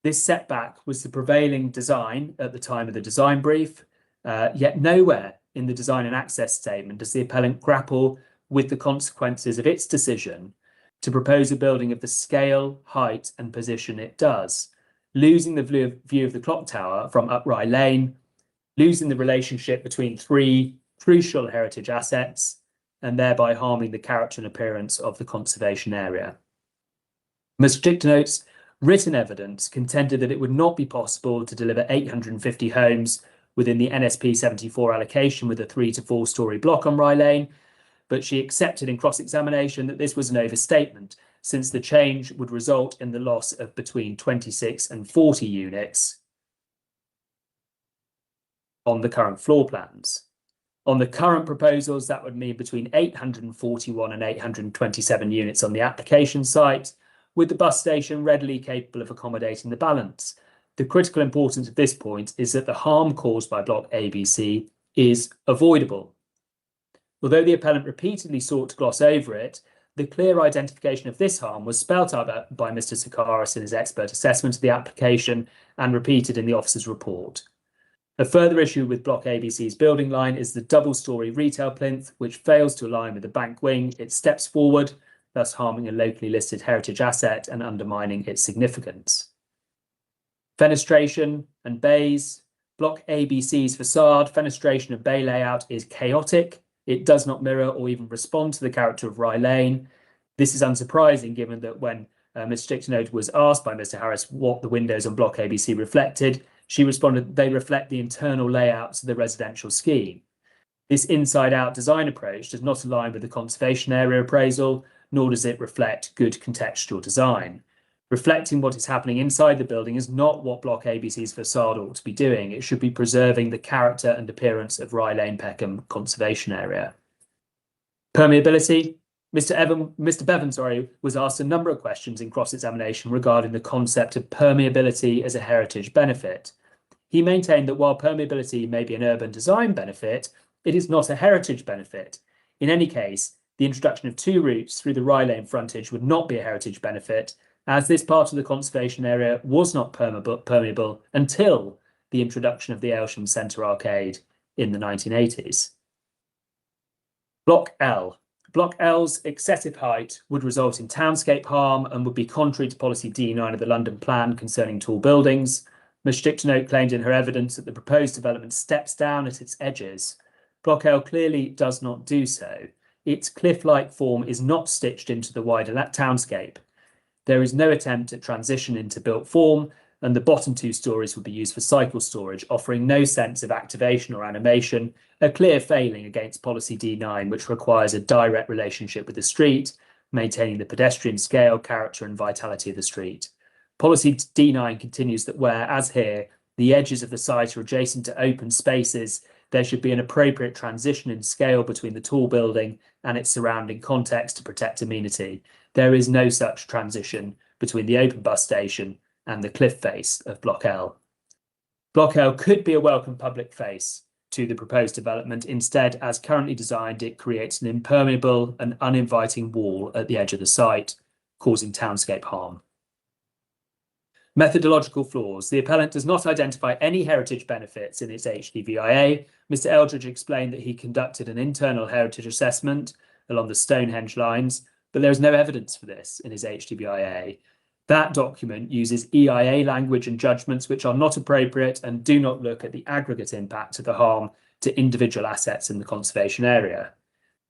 This setback was the prevailing design at the time of the design brief, yet nowhere in the design and access statement does the appellant grapple with the consequences of its decision to propose a building of the scale, height and position it does, losing the view of the clock tower from up Rye Lane, losing the relationship between 3 crucial heritage assets, and thereby harming the character and appearance of the conservation area. Mr. Stickton's written evidence contended that it would not be possible to deliver 850 homes within the NSP 74 allocation with a 3 to 4 storey block on Rye Lane, but she accepted in cross-examination that this was an overstatement, since the change would result in the loss of between 26 and 40 units on the current floor plans. On the current proposals, that would mean between 841 and 827 units on the application site, with the bus station readily capable of accommodating the balance. The critical importance of this point is that the harm caused by block ABC is avoidable. Although the appellant repeatedly sought to gloss over it, the clear identification of this harm was spelt out by Mr. Sakaris in his expert assessment of the application and repeated in the officer's report. A further issue with block ABC's building line is the double-storey retail plinth, which fails to align with the bank wing. It steps forward, thus harming a locally listed heritage asset and undermining its significance. Fenestration and bays. Block ABC's facade, fenestration and bay layout is chaotic. It does not mirror or even respond to the character of Rye Lane. This is unsurprising given that when Mr. Stickton was asked by Mr. Harris what the windows on block ABC reflected, she responded they reflect the internal layouts of the residential scheme. This inside-out design approach does not align with the conservation area appraisal, nor does it reflect good contextual design. Reflecting what is happening inside the building is not what block ABC's facade ought to be doing. It should be preserving the character and appearance of Rye Lane Peckham conservation area. Permeability. Mr. Bevan was asked a number of questions in cross-examination regarding the concept of permeability as a heritage benefit. He maintained that while permeability may be an urban design benefit, it is not a heritage benefit. In any case, the introduction of 2 routes through the Rye Lane frontage would not be a heritage benefit, as this part of the conservation area was not permeable until the introduction of the Aylesham Centre Arcade in the 1980s. Block L. Block L's excessive height would result in townscape harm and would be contrary to policy D9 of the London Plan concerning tall buildings. Ms. Stickton claimed in her evidence that the proposed development steps down at its edges. Block L clearly does not do so. Its cliff-like form is not stitched into the wider townscape. There is no attempt at transition into built form, and the bottom 2 stories would be used for cycle storage, offering no sense of activation or animation, a clear failing against policy D9, which requires a direct relationship with the street, maintaining the pedestrian scale, character and vitality of the street. Policy D9 continues that where, as here, the edges of the site are adjacent to open spaces, there should be an appropriate transition in scale between the tall building and its surrounding context to protect amenity. There is no such transition between the open bus station and the cliff face of Block L. Block L could be a welcome public face to the proposed development. Instead, as currently designed, it creates an impermeable and uninviting wall at the edge of the site, causing townscape harm. Methodological flaws. The appellant does not identify any heritage benefits in its HDVIA. Mr. Eldridge explained that he conducted an internal heritage assessment along the Stonehenge lines, but there is no evidence for this in his HDVIA. That document uses EIA language and judgments which are not appropriate and do not look at the aggregate impact of the harm to individual assets in the conservation area.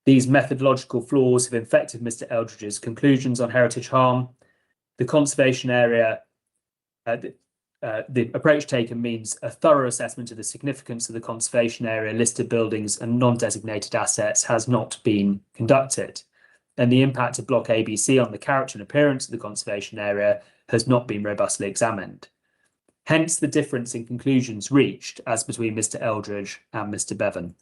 These methodological flaws have infected Mr. Eldridge's conclusions on heritage harm. The conservation area the approach taken means a thorough assessment of the significance of the conservation area, listed buildings and non-designated assets has not been conducted. And the impact of Block ABC on the character and appearance of the conservation area has not been robustly examined. Hence the difference in conclusions reached as between Mr. Eldridge and Mr. Bevan.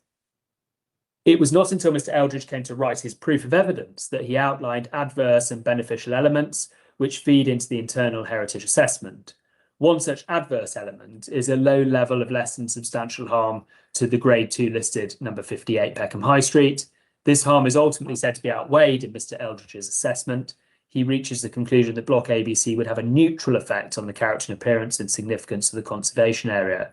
It was not until Mr. Eldridge came to write his proof of evidence that he outlined adverse and beneficial elements which feed into the internal heritage assessment. One such adverse element is a low level of less than substantial harm to the Grade 2 listed number 58 Peckham High Street. This harm is ultimately said to be outweighed in Mr. Eldridge's assessment. He reaches the conclusion that Block ABC would have a neutral effect on the character and appearance and significance of the conservation area.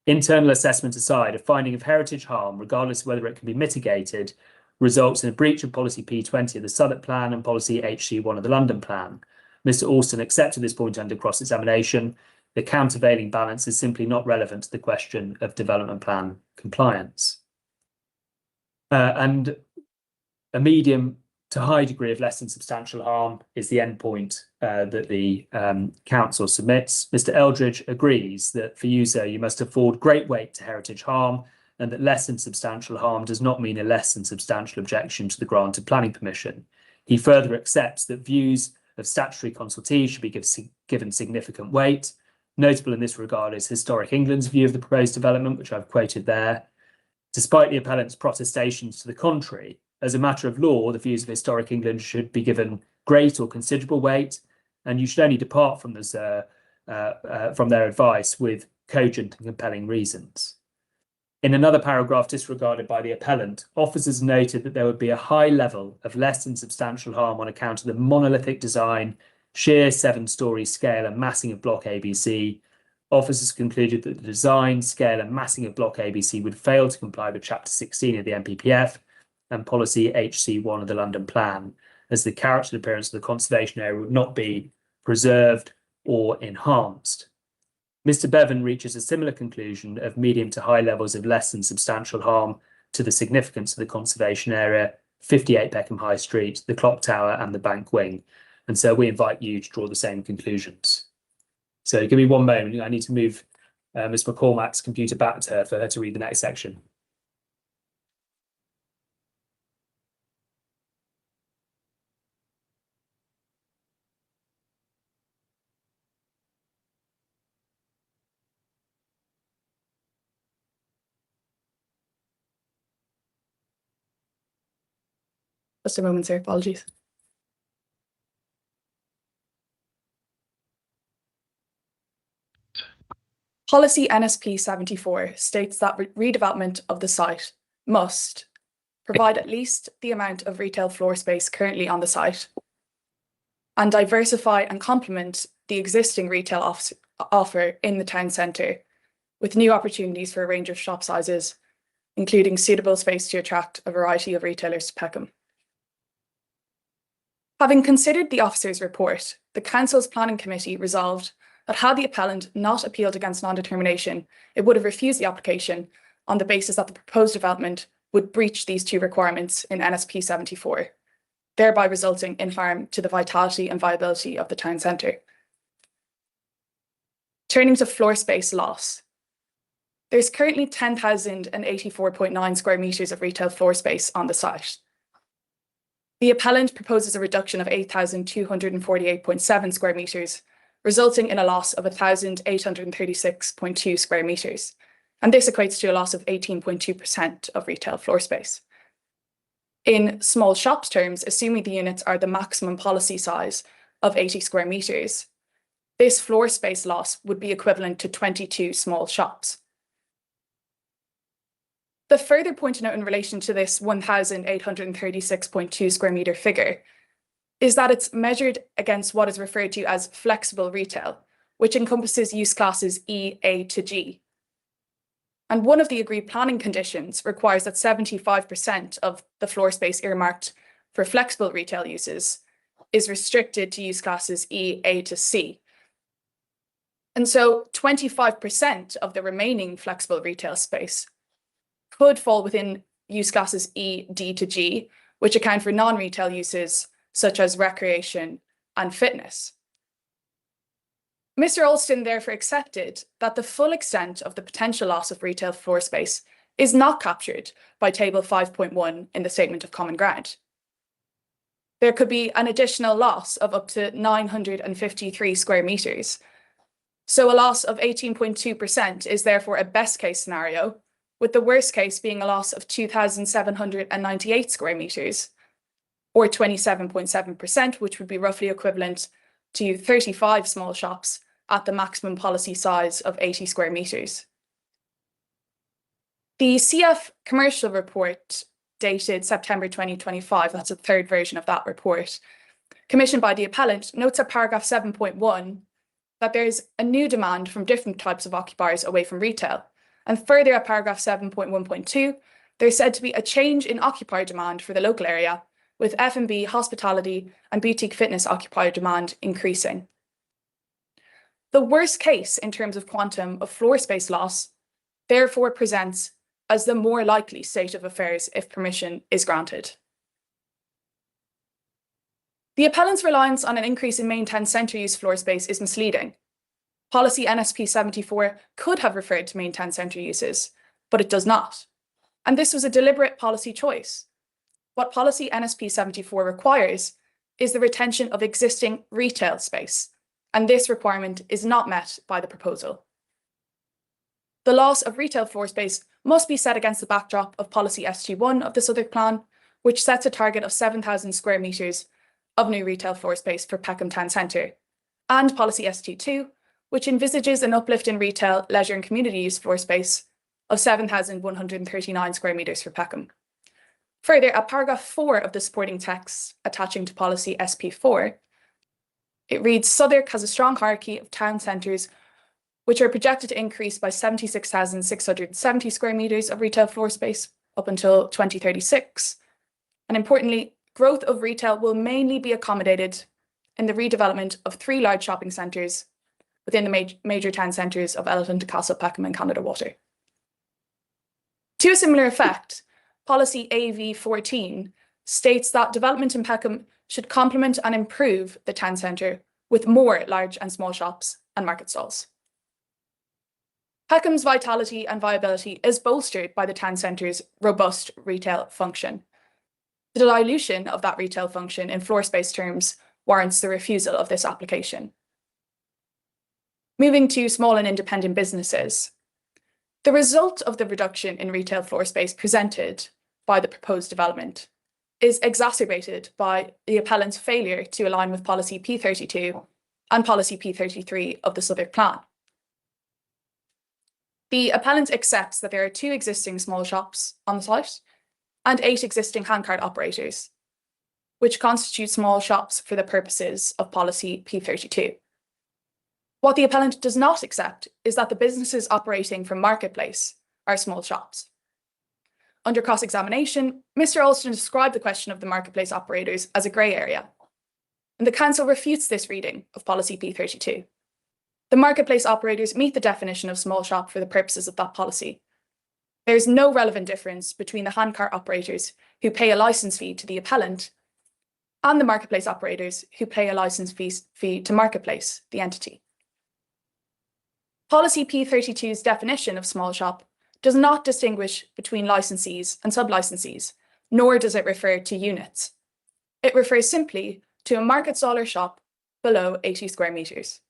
Internal assessment aside, a finding of heritage harm, regardless of whether it can be mitigated, results in a breach of policy P20 of the Southwark Plan and policy HC1 of the London Plan. Mr. Alston accepted this point under cross-examination. The countervailing balance is simply not relevant to the question of development plan compliance. And a medium to high degree of less than substantial harm is the endpoint that the council submits. Mr. Eldridge agrees that for you, sir, you must afford great weight to heritage harm, and that less than substantial harm does not mean a less than substantial objection to the grant of planning permission. He further accepts that views of statutory consultees should be given significant weight. Notable in this regard is Historic England's view of the proposed development, which I've quoted there. Despite the appellant's protestations to the contrary, as a matter of law, the views of Historic England should be given great or considerable weight, and you should only depart from their advice with cogent and compelling reasons. In another paragraph disregarded by the appellant, officers noted that there would be a high level of less than substantial harm on account of the monolithic design, sheer 7-storey scale and massing of Block ABC. Officers concluded that the design, scale and massing of Block ABC would fail to comply with Chapter 16 of the NPPF and Policy HC1 of the London Plan, as the character and appearance of the conservation area would not be preserved or enhanced. Mr. Bevan reaches a similar conclusion of medium to high levels of less than substantial harm to the significance of the conservation area, 58 Peckham High Street, the clock tower and the bank wing. And so we invite you to draw the same conclusions. So give me one moment. I need to move Ms. McCormack's computer back to her for her to read the next section. Just a moment, sir. Apologies. Policy NSP 74 states that redevelopment of the site must provide at least the amount of retail floor space currently on the site and diversify and complement the existing retail offer in the town centre with new opportunities for a range of shop sizes, including suitable space to attract a variety of retailers to Peckham. Having considered the officer's report, the Council's Planning Committee resolved that had the appellant not appealed against non-determination, it would have refused the application on the basis that the proposed development would breach these 2 requirements in NSP 74, thereby resulting in harm to the vitality and viability of the town centre. Turning to floor space loss. There's currently 10,084.9 square metres of retail floor space on the site. The appellant proposes a reduction of 8,248.7 square metres, resulting in a loss of 1,836.2 square metres, and this equates to a loss of 18.2% of retail floor space. In small shops terms, assuming the units are the maximum policy size of 80 square metres, this floor space loss would be equivalent to 22 small shops. The further point to note in relation to this 1,836.2 square metre figure is that it's measured against what is referred to as flexible retail, which encompasses use classes E, A to G. And one of the agreed planning conditions requires that 75% of the floor space earmarked for flexible retail uses is restricted to use classes E, A to C. And so 25% of the remaining flexible retail space could fall within use classes E, D to G, which account for non-retail uses such as recreation and fitness. Mr. Alston therefore accepted that the full extent of the potential loss of retail floor space is not captured by Table 5.1 in the Statement of Common Ground. There could be an additional loss of up to 953 square metres. So a loss of 18.2% is therefore a best case scenario, with the worst case being a loss of 2,798 square metres, or 27.7%, which would be roughly equivalent to 35 small shops at the maximum policy size of 80 square metres. The CF commercial report dated September 2025, that's the third version of that report, commissioned by the appellant, notes at paragraph 7.1 that there is a new demand from different types of occupiers away from retail. And further at paragraph 7.1.2, there's said to be a change in occupier demand for the local area, with F&B, hospitality and boutique fitness occupier demand increasing. The worst case in terms of quantum of floor space loss therefore presents as the more likely state of affairs if permission is granted. The appellant's reliance on an increase in main town centre use floor space is misleading. Policy NSP 74 could have referred to main town centre uses, but it does not. And this was a deliberate policy choice. What Policy NSP 74 requires is the retention of existing retail space, and this requirement is not met by the proposal. The loss of retail floor space must be set against the backdrop of Policy SG1 of the Southwark Plan, which sets a target of 7,000 square metres of new retail floor space for Peckham Town Centre, and Policy SG2, which envisages an uplift in retail, leisure and community use floor space of 7,139 square metres for Peckham. Further, at paragraph 4 of the supporting text attaching to Policy SP4, it reads, Southwark has a strong hierarchy of town centres which are projected to increase by 76,670 square metres of retail floor space up until 2036. And importantly, growth of retail will mainly be accommodated in the redevelopment of 3 large shopping centres within the major town centres of Aylesham, Castle, Peckham and Canada Water. To a similar effect, Policy AV14 states that development in Peckham should complement and improve the town centre with more large and small shops and market stalls. Peckham's vitality and viability is bolstered by the town centre's robust retail function. The dilution of that retail function in floor space terms warrants the refusal of this application. Moving to small and independent businesses. The result of the reduction in retail floor space presented by the proposed development is exacerbated by the appellant's failure to align with Policy P32 and Policy P33 of the Southwark Plan. The appellant accepts that there are 2 existing small shops on the site and 8 existing handcart operators, which constitute small shops for the purposes of Policy P32. What the appellant does not accept is that the businesses operating from Marketplace are small shops. Under cross-examination, Mr. Alston described the question of the Marketplace operators as a grey area, and the Council refutes this reading of Policy P32. The Marketplace operators meet the definition of small shop for the purposes of that policy. There is no relevant difference between the handcart operators who pay a licence fee to the appellant and the Marketplace operators who pay a licence fee to Marketplace, the entity. Policy P32's definition of small shop does not distinguish between licensees and sub-licensees, nor does it refer to units. It refers simply to a market stall or shop below 80 square metres.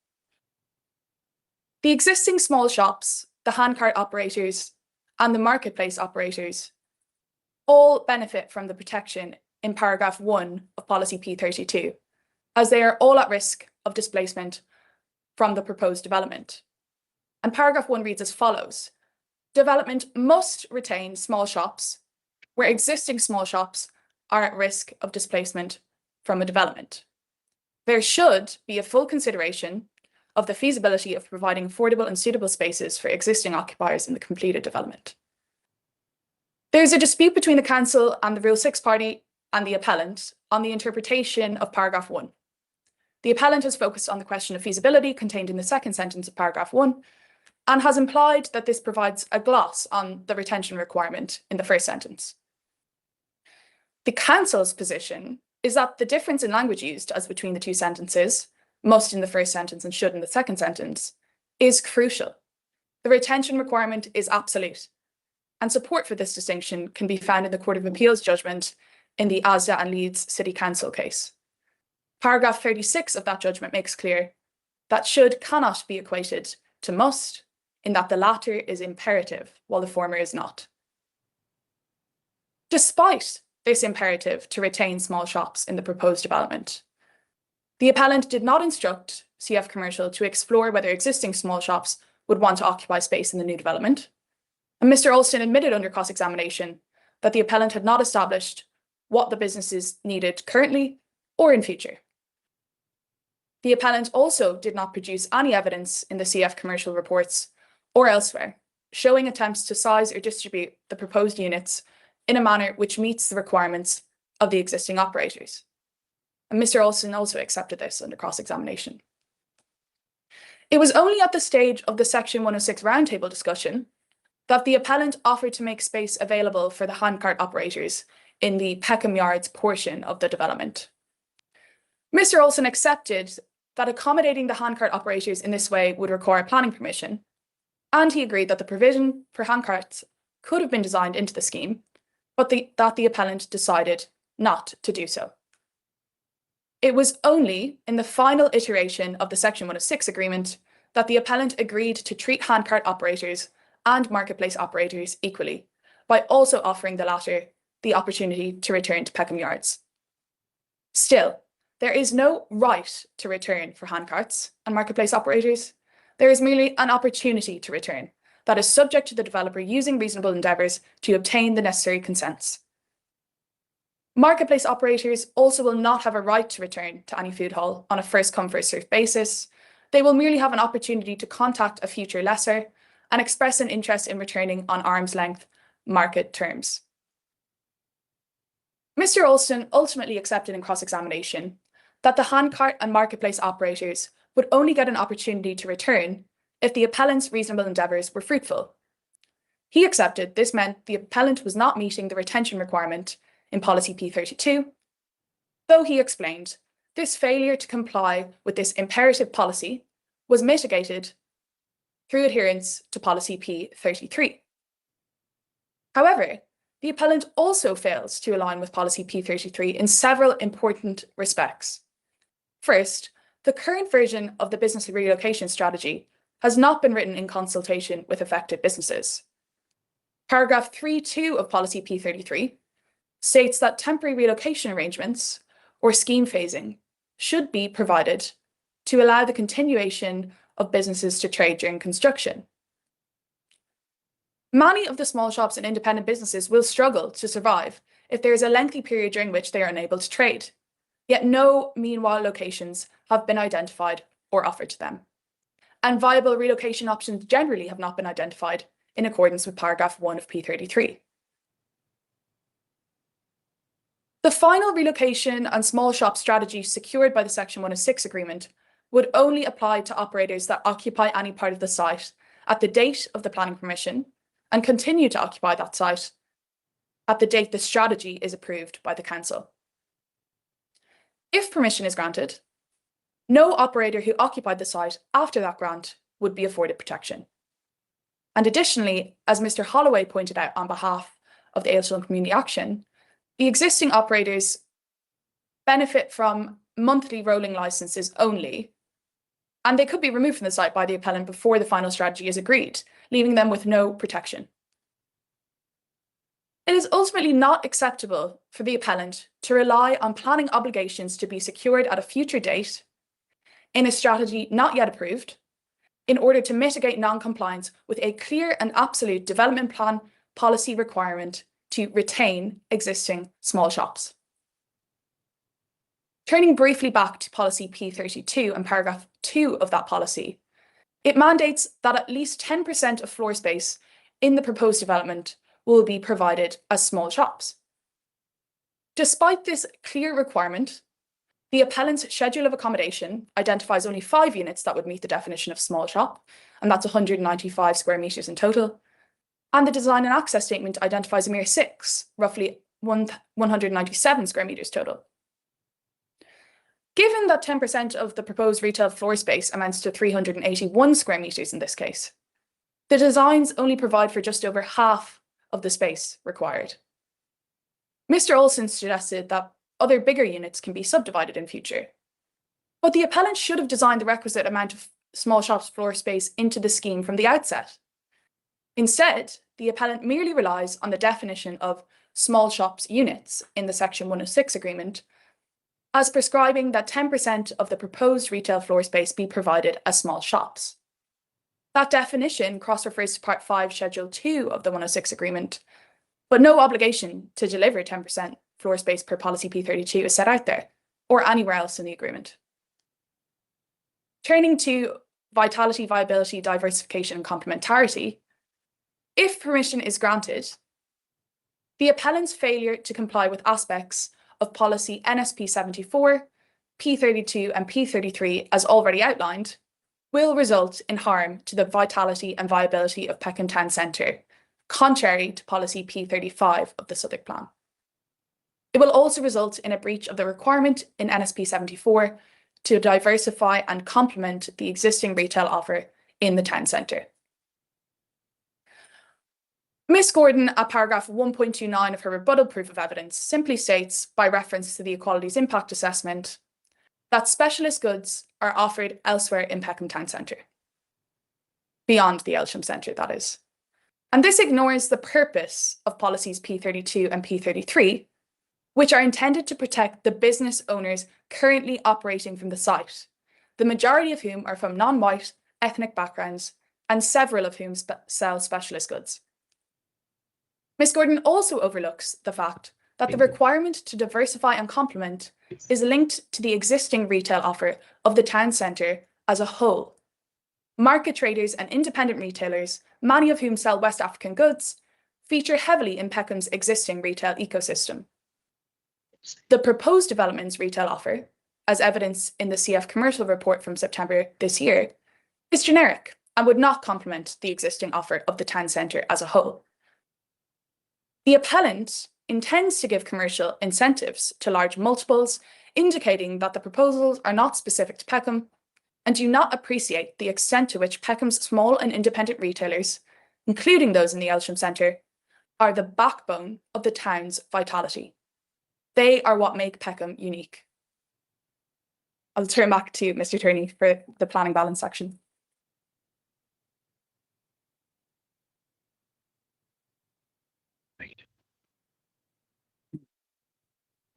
The existing small shops, the handcart operators, and the marketplace operators all benefit from the protection in paragraph 1 of Policy P32, as they are all at risk of displacement from the proposed development. And paragraph 1 reads as follows: development must retain small shops where existing small shops are at risk of displacement from a development. There should be a full consideration of the feasibility of providing affordable and suitable spaces for existing occupiers in the completed development. There's a dispute between the council and the Rule 6 party and the appellant on the interpretation of paragraph 1. The appellant has focused on the question of feasibility contained in the second sentence of paragraph 1 and has implied that this provides a gloss on the retention requirement in the first sentence. The council's position is that the difference in language used as between the two sentences, must in the first sentence and should in the second sentence, is crucial. The retention requirement is absolute, and support for this distinction can be found in the Court of Appeal's judgment in the Asda and Leeds City Council case. Paragraph 36 of that judgment makes clear that should cannot be equated to must, in that the latter is imperative while the former is not. Despite this imperative to retain small shops in the proposed development, the appellant did not instruct CF Commercial to explore whether existing small shops would want to occupy space in the new development, and Mr. Alston admitted under cross-examination that the appellant had not established what the businesses needed currently or in future. The appellant also did not produce any evidence in the CF Commercial reports or elsewhere showing attempts to size or distribute the proposed units in a manner which meets the requirements of the existing operators. And Mr. Alston also accepted this under cross-examination. It was only at the stage of the Section 106 roundtable discussion that the appellant offered to make space available for the handcart operators in the Peckham Yards portion of the development. Mr. Alston accepted that accommodating the handcart operators in this way would require planning permission, and he agreed that the provision for handcarts could have been designed into the scheme, but that the appellant decided not to do so. It was only in the final iteration of the Section 106 agreement that the appellant agreed to treat handcart operators and marketplace operators equally, by also offering the latter the opportunity to return to Peckham Yards. Still, there is no right to return for handcarts and marketplace operators. There is merely an opportunity to return that is subject to the developer using reasonable endeavours to obtain the necessary consents. Marketplace operators also will not have a right to return to any food hall on a first-come, first-served basis. They will merely have an opportunity to contact a future lessor and express an interest in returning on arm's length market terms. Mr. Alston ultimately accepted in cross-examination that the handcart and marketplace operators would only get an opportunity to return if the appellant's reasonable endeavours were fruitful. He accepted this meant the appellant was not meeting the retention requirement in Policy P32, though he explained this failure to comply with this imperative policy was mitigated through adherence to Policy P33. However, the appellant also fails to align with Policy P33 in several important respects. First, the current version of the business relocation strategy has not been written in consultation with affected businesses. Paragraph 3.2 of Policy P33 states that temporary relocation arrangements or scheme phasing should be provided to allow the continuation of businesses to trade during construction. Many of the small shops and independent businesses will struggle to survive if there is a lengthy period during which they are unable to trade, yet no meanwhile locations have been identified or offered to them, and viable relocation options generally have not been identified in accordance with paragraph 1 of P33. The final relocation and small shop strategy secured by the Section 106 agreement would only apply to operators that occupy any part of the site at the date of the planning permission and continue to occupy that site at the date the strategy is approved by the council. If permission is granted, no operator who occupied the site after that grant would be afforded protection. And additionally, as Mr. Holloway pointed out on behalf of the Aylesham Community Action, the existing operators benefit from monthly rolling licenses only, and they could be removed from the site by the appellant before the final strategy is agreed, leaving them with no protection. It is ultimately not acceptable for the appellant to rely on planning obligations to be secured at a future date in a strategy not yet approved in order to mitigate non-compliance with a clear and absolute development plan policy requirement to retain existing small shops. Turning briefly back to policy P32 and paragraph 2 of that policy, it mandates that at least 10% of floor space in the proposed development will be provided as small shops. Despite this clear requirement, the appellant's schedule of accommodation identifies only 5 units that would meet the definition of small shop, and that's 195 square metres in total. And the design and access statement identifies a mere 6, roughly 197 square metres total. Given that 10% of the proposed retail floor space amounts to 381 square metres in this case, the designs only provide for just over half of the space required. Mr. Olsen suggested that other bigger units can be subdivided in future, but the appellant should have designed the requisite amount of small shops floor space into the scheme from the outset. Instead, the appellant merely relies on the definition of small shops units in the Section 106 agreement as prescribing that 10% of the proposed retail floor space be provided as small shops. That definition cross-refers to Part 5, Schedule 2 of the 106 agreement, but no obligation to deliver 10% floor space per policy P32 is set out there, or anywhere else in the agreement. Turning to vitality, viability, diversification, and complementarity, if permission is granted, the appellant's failure to comply with aspects of policy NSP 74, P32, and P33, as already outlined, will result in harm to the vitality and viability of Peckham Town Centre, contrary to policy P35 of the Southwark Plan. It will also result in a breach of the requirement in NSP 74 to diversify and complement the existing retail offer in the town centre. Ms. Gordon, at paragraph 1.29 of her rebuttal proof of evidence, simply states, by reference to the Equalities Impact Assessment, that specialist goods are offered elsewhere in Peckham Town Centre, beyond the Aylesham Centre, that is. And this ignores the purpose of policies P32 and P33, which are intended to protect the business owners currently operating from the site, the majority of whom are from non-white ethnic backgrounds, and several of whom sell specialist goods. Ms. Gordon also overlooks the fact that the requirement to diversify and complement is linked to the existing retail offer of the town centre as a whole. Market traders and independent retailers, many of whom sell West African goods, feature heavily in Peckham's existing retail ecosystem. The proposed development's retail offer, as evidenced in the CF Commercial Report from September this year, is generic and would not complement the existing offer of the town centre as a whole. The appellant intends to give commercial incentives to large multiples, indicating that the proposals are not specific to Peckham and do not appreciate the extent to which Peckham's small and independent retailers, including those in the Aylesham Centre, are the backbone of the town's vitality. They are what make Peckham unique. I'll turn back to Mr. Turney for the planning balance section.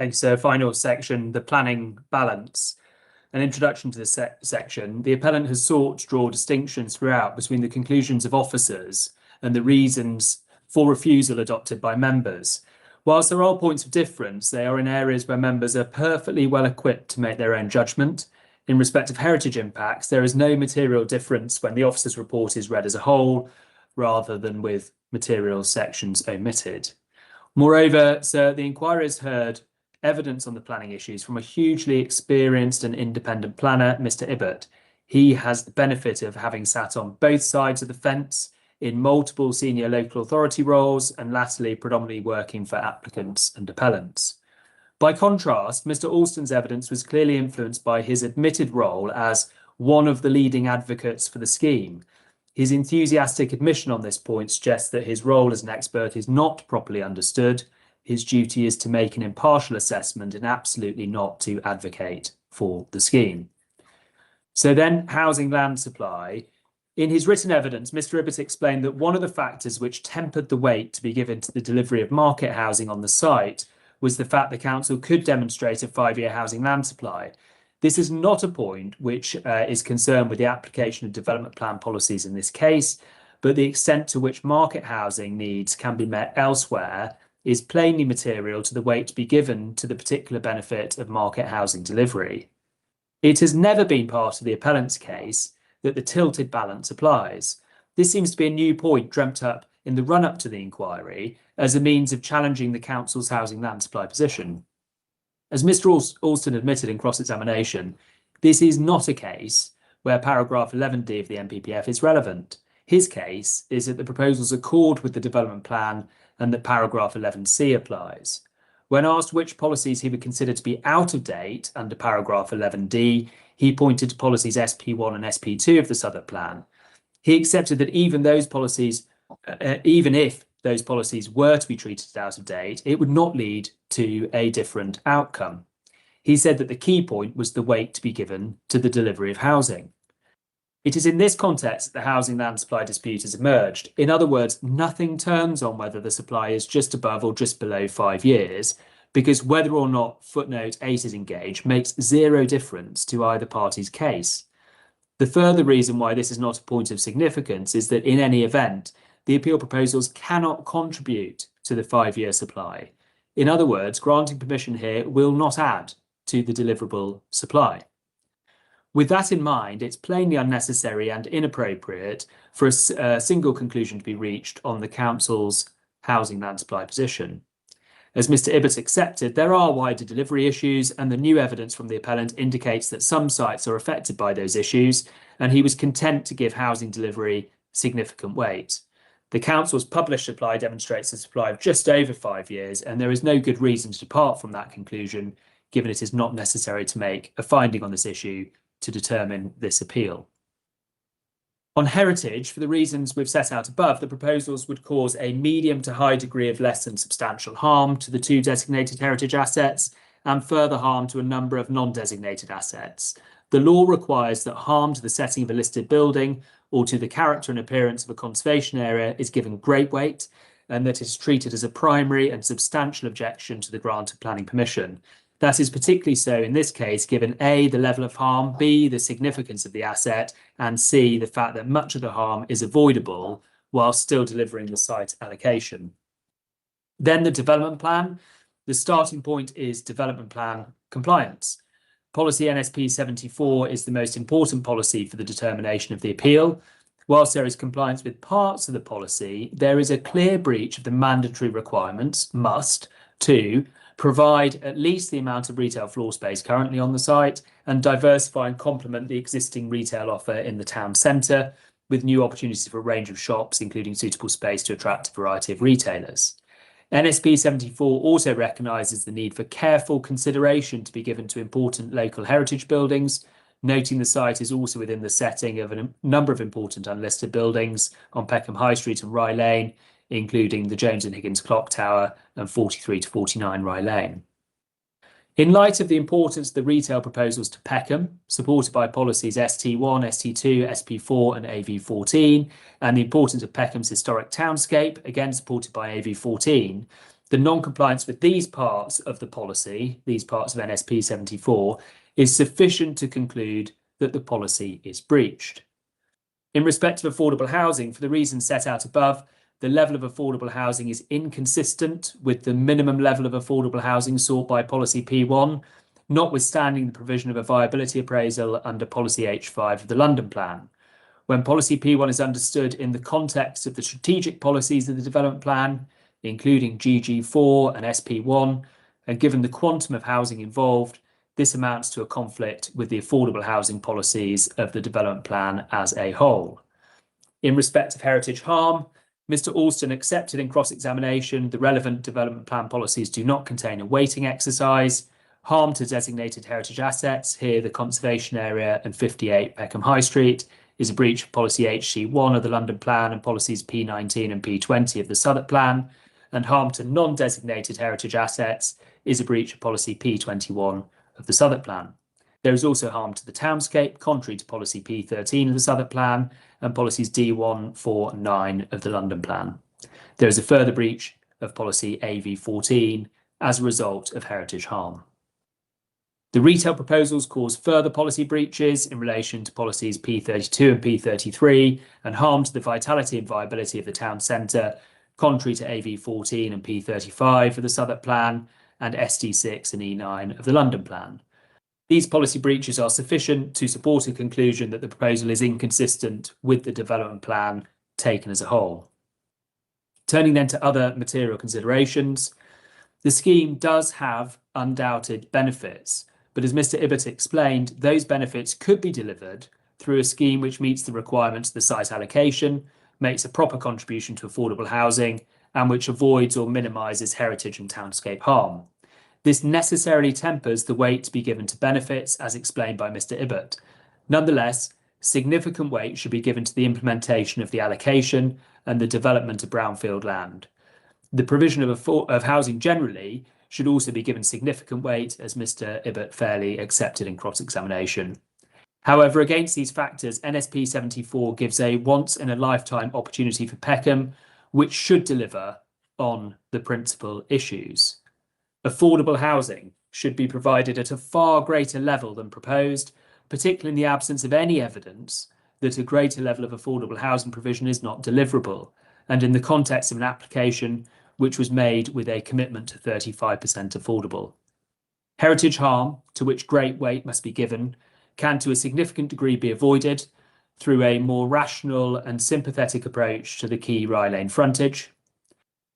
Okay, so final section, the planning balance. An introduction to this section, the appellant has sought to draw distinctions throughout between the conclusions of officers and the reasons for refusal adopted by members. Whilst there are points of difference, they are in areas where members are perfectly well equipped to make their own judgment. In respect of heritage impacts, there is no material difference when the officer's report is read as a whole, rather than with material sections omitted. Moreover, sir, the inquiry has heard evidence on the planning issues from a hugely experienced and independent planner, Mr. Ibbott. He has the benefit of having sat on both sides of the fence in multiple senior local authority roles and latterly predominantly working for applicants and appellants. By contrast, Mr. Alston's evidence was clearly influenced by his admitted role as one of the leading advocates for the scheme. His enthusiastic admission on this point suggests that his role as an expert is not properly understood. His duty is to make an impartial assessment and absolutely not to advocate for the scheme. So then, housing land supply. In his written evidence, Mr. Ibbott explained that one of the factors which tempered the weight to be given to the delivery of market housing on the site was the fact the council could demonstrate a 5-year housing land supply. This is not a point which is concerned with the application of development plan policies in this case, but the extent to which market housing needs can be met elsewhere is plainly material to the weight to be given to the particular benefit of market housing delivery. It has never been part of the appellant's case that the tilted balance applies. This seems to be a new point dreamt up in the run-up to the inquiry as a means of challenging the council's housing land supply position. As Mr. Alston admitted in cross-examination, this is not a case where paragraph 11D of the NPPF is relevant. His case is that the proposals accord with the development plan and that paragraph 11C applies. When asked which policies he would consider to be out of date under paragraph 11D, he pointed to policies SP1 and SP2 of the Southwark Plan. He accepted that even if those policies were to be treated as out of date, it would not lead to a different outcome. He said that the key point was the weight to be given to the delivery of housing. It is in this context that the housing land supply dispute has emerged. In other words, nothing turns on whether the supply is just above or just below 5 years, because whether or not footnote 8 is engaged makes zero difference to either party's case. The further reason why this is not a point of significance is that in any event, the appeal proposals cannot contribute to the 5-year supply. In other words, granting permission here will not add to the deliverable supply. With that in mind, it's plainly unnecessary and inappropriate for a single conclusion to be reached on the council's housing land supply position. As Mr. Ibbott accepted, there are wider delivery issues, and the new evidence from the appellant indicates that some sites are affected by those issues, and he was content to give housing delivery significant weight. The council's published supply demonstrates a supply of just over 5 years, and there is no good reason to depart from that conclusion, given it is not necessary to make a finding on this issue to determine this appeal. On heritage, for the reasons we've set out above, the proposals would cause a medium to high degree of less than substantial harm to the 2 designated heritage assets and further harm to a number of non-designated assets. The law requires that harm to the setting of a listed building or to the character and appearance of a conservation area is given great weight and that is treated as a primary and substantial objection to the grant of planning permission. That is particularly so in this case, given A, the level of harm, B, the significance of the asset, and C, the fact that much of the harm is avoidable while still delivering the site allocation. Then the development plan. The starting point is development plan compliance. Policy NSP 74 is the most important policy for the determination of the appeal. Whilst there is compliance with parts of the policy, there is a clear breach of the mandatory requirements, to provide at least the amount of retail floor space currently on the site and diversify and complement the existing retail offer in the town centre with new opportunities for a range of shops, including suitable space to attract a variety of retailers. NSP 74 also recognises the need for careful consideration to be given to important local heritage buildings, noting the site is also within the setting of a number of important unlisted buildings on Peckham High Street and Rye Lane, including the James and Higgins Clock Tower and 43 to 49 Rye Lane. In light of the importance of the retail proposals to Peckham, supported by policies ST1, ST2, SP4 and AV14, and the importance of Peckham's historic townscape, again supported by AV14, the non-compliance with these parts of the policy, these parts of NSP 74, is sufficient to conclude that the policy is breached. In respect of affordable housing, for the reasons set out above, the level of affordable housing is inconsistent with the minimum level of affordable housing sought by policy P1, notwithstanding the provision of a viability appraisal under policy H5 of the London Plan. When policy P1 is understood in the context of the strategic policies of the development plan, including GG4 and SP1, and given the quantum of housing involved, this amounts to a conflict with the affordable housing policies of the development plan as a whole. In respect of heritage harm, Mr. Alston accepted in cross-examination the relevant development plan policies do not contain a weighting exercise. harm to designated heritage assets, here the conservation area and 58 Peckham High Street, is a breach of policy HC1 of the London Plan and policies P19 and P20 of the Southwark Plan, and harm to non-designated heritage assets is a breach of policy P21 of the Southwark Plan. There is also harm to the townscape, contrary to policy P13 of the Southwark Plan and policies D1, 4 and 9 of the London Plan. There is a further breach of policy AV14 as a result of heritage harm. The retail proposals cause further policy breaches in relation to policies P32 and P33 and harm to the vitality and viability of the town centre, contrary to AV14 and P35 of the Southwark Plan and SD6 and E9 of the London Plan. These policy breaches are sufficient to support a conclusion that the proposal is inconsistent with the development plan taken as a whole. Turning then to other material considerations, the scheme does have undoubted benefits, but as Mr. Ibbott explained, those benefits could be delivered through a scheme which meets the requirements of the site allocation, makes a proper contribution to affordable housing, and which avoids or minimises heritage and townscape harm. This necessarily tempers the weight to be given to benefits, as explained by Mr. Ibbott. Nonetheless, significant weight should be given to the implementation of the allocation and the development of brownfield land. The provision of housing generally should also be given significant weight, as Mr. Ibbott fairly accepted in cross-examination. However, against these factors, NSP 74 gives a once-in-a-lifetime opportunity for Peckham, which should deliver on the principal issues. Affordable housing should be provided at a far greater level than proposed, particularly in the absence of any evidence that a greater level of affordable housing provision is not deliverable, and in the context of an application which was made with a commitment to 35% affordable. Heritage harm, to which great weight must be given, can to a significant degree be avoided through a more rational and sympathetic approach to the key Rye Lane frontage.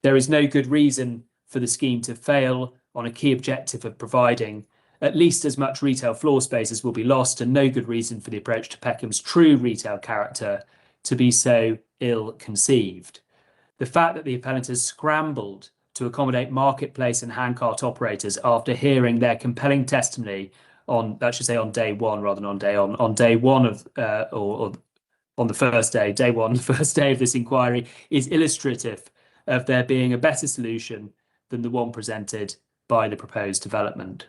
There is no good reason for the scheme to fail on a key objective of providing at least as much retail floor space as will be lost, and no good reason for the approach to Peckham's true retail character to be so ill-conceived. The fact that the appellant has scrambled to accommodate marketplace and handcart operators after hearing their compelling testimony on, that should say on day one rather than on day one of, or on the first day, first day of this inquiry, is illustrative of there being a better solution than the one presented by the proposed development.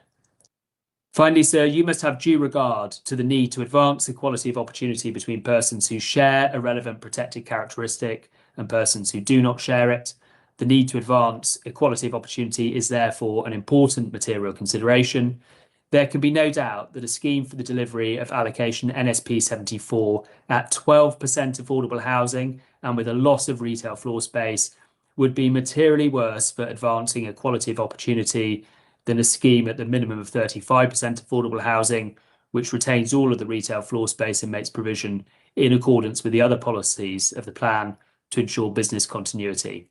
Finally, sir, you must have due regard to the need to advance equality of opportunity between persons who share a relevant protected characteristic and persons who do not share it. The need to advance equality of opportunity is therefore an important material consideration. There can be no doubt that a scheme for the delivery of allocation NSP 74 at 12% affordable housing and with a loss of retail floor space would be materially worse for advancing equality of opportunity than a scheme at the minimum of 35% affordable housing, which retains all of the retail floor space and makes provision in accordance with the other policies of the plan to ensure business continuity.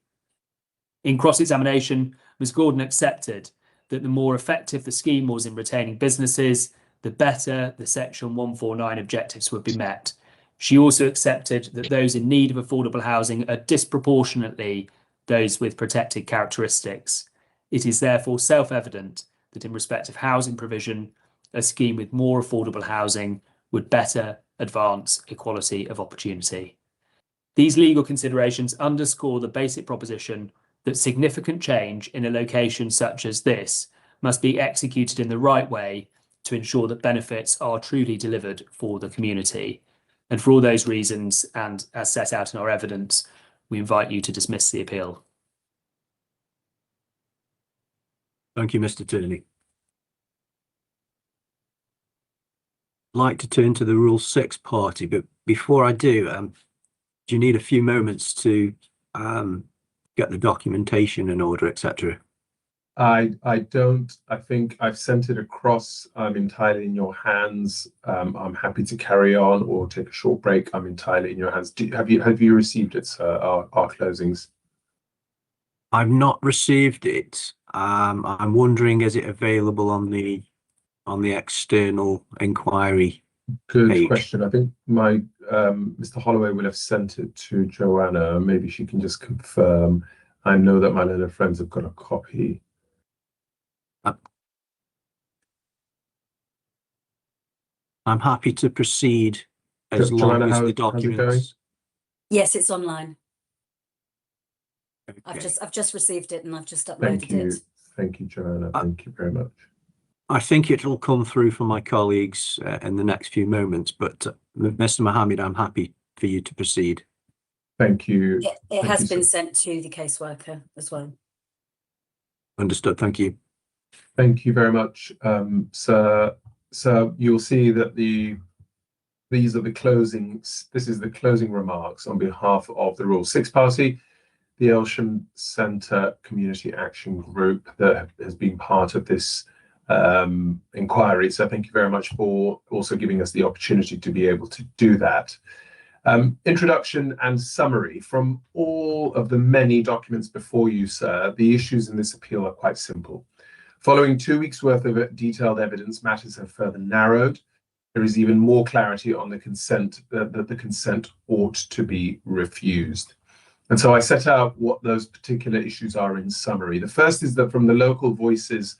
In cross-examination, Ms. Gordon accepted that the more effective the scheme was in retaining businesses, the better the Section 149 objectives would be met. She also accepted that those in need of affordable housing are disproportionately those with protected characteristics. It is therefore self-evident that in respect of housing provision, a scheme with more affordable housing would better advance equality of opportunity. These legal considerations underscore the basic proposition that significant change in a location such as this must be executed in the right way to ensure that benefits are truly delivered for the community. And for all those reasons, and as set out in our evidence, we invite you to dismiss the appeal. Thank you, Mr. Turney. I'd like to turn to the Rule 6 party, but before I do you need a few moments to get the documentation in order, etc.? I don't. I think I've sent it across. I'm entirely in your hands. I'm happy to carry on or take a short break. I'm entirely in your hands. Have you received it, sir? Our closings. I've not received it. I'm wondering, is it available on the external inquiry Good page? question. I think my Mr. Holloway will have sent it to Joanna. Maybe she can just confirm. I know that my learned friends have got a copy. I'm happy to proceed as Joanna, long as how's the it going? documents. Yes, it's online. Okay. I've just received it and I've just Thank uploaded you. it. Thank you, Joanna. Thank you very much. I think it'll come through from my colleagues in the next few moments, but Mr. Mohammed, I'm happy for you to proceed. Thank you. It Thank has you, been sir. sent to the caseworker as well. Understood. Thank you. Thank you very much, sir. So you'll see that these are the closing. This is the closing remarks on behalf of the Rule 6 Party, the Aylesham Centre Community Action Group that has been part of this inquiry. So thank you very much for also giving us the opportunity to be able to do that. Introduction and summary. From all of the many documents before you, sir, the issues in this appeal are quite simple. Following 2 weeks' worth of detailed evidence, matters have further narrowed. There is even more clarity on the consent, that the consent ought to be refused. And so I set out what those particular issues are in summary. The first is that from the local voices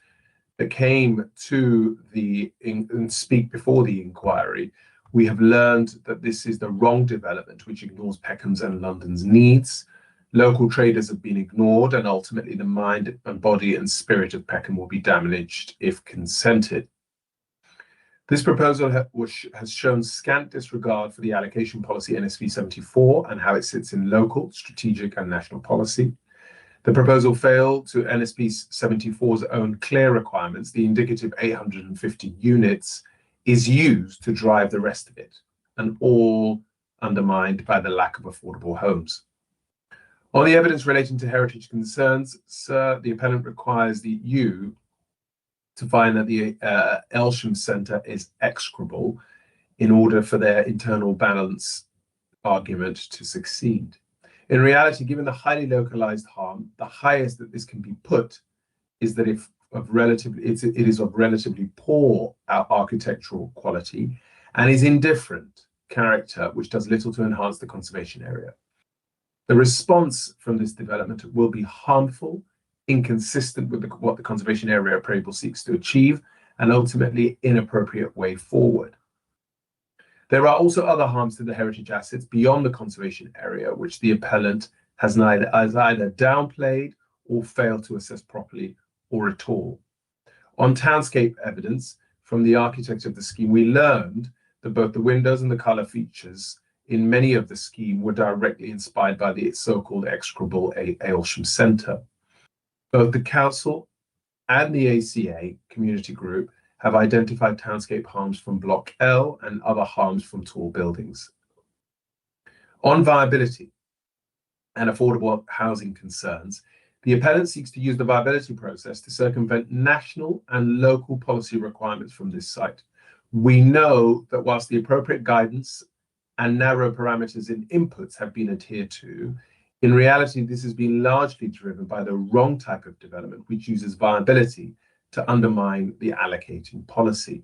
that came to and speak before the inquiry, we have learned that this is the wrong development which ignores Peckham's and London's needs. Local traders have been ignored, and ultimately the mind and body and spirit of Peckham will be damaged if consented. This proposal has shown scant disregard for the allocation policy NSV 74 and how it sits in local, strategic and national policy. The proposal failed to NSP 74's own clear requirements. The indicative 850 units is used to drive the rest of it, and all undermined by the lack of affordable homes. On the evidence relating to heritage concerns, sir, the appellant requires you to find that the Aylesham Centre is execrable in order for their internal balance argument to succeed. In reality, given the highly localized harm, the highest that this can be put is that it is of relatively poor architectural quality and is indifferent character, which does little to enhance the conservation area. The response from this development will be harmful, inconsistent with what the conservation area appraisal seeks to achieve, and ultimately inappropriate way forward. There are also other harms to the heritage assets beyond the conservation area, which the appellant has either downplayed or failed to assess properly or at all. On townscape evidence from the architect of the scheme, we learned that both the windows and the colour features in many of the scheme were directly inspired by the so-called execrable Aylesham Centre. Both the council and the ACA community group have identified townscape harms from Block L and other harms from tall buildings. On viability and affordable housing concerns, the appellant seeks to use the viability process to circumvent national and local policy requirements from this site. We know that whilst the appropriate guidance and narrow parameters in inputs have been adhered to, in reality, this has been largely driven by the wrong type of development, which uses viability to undermine the allocating policy.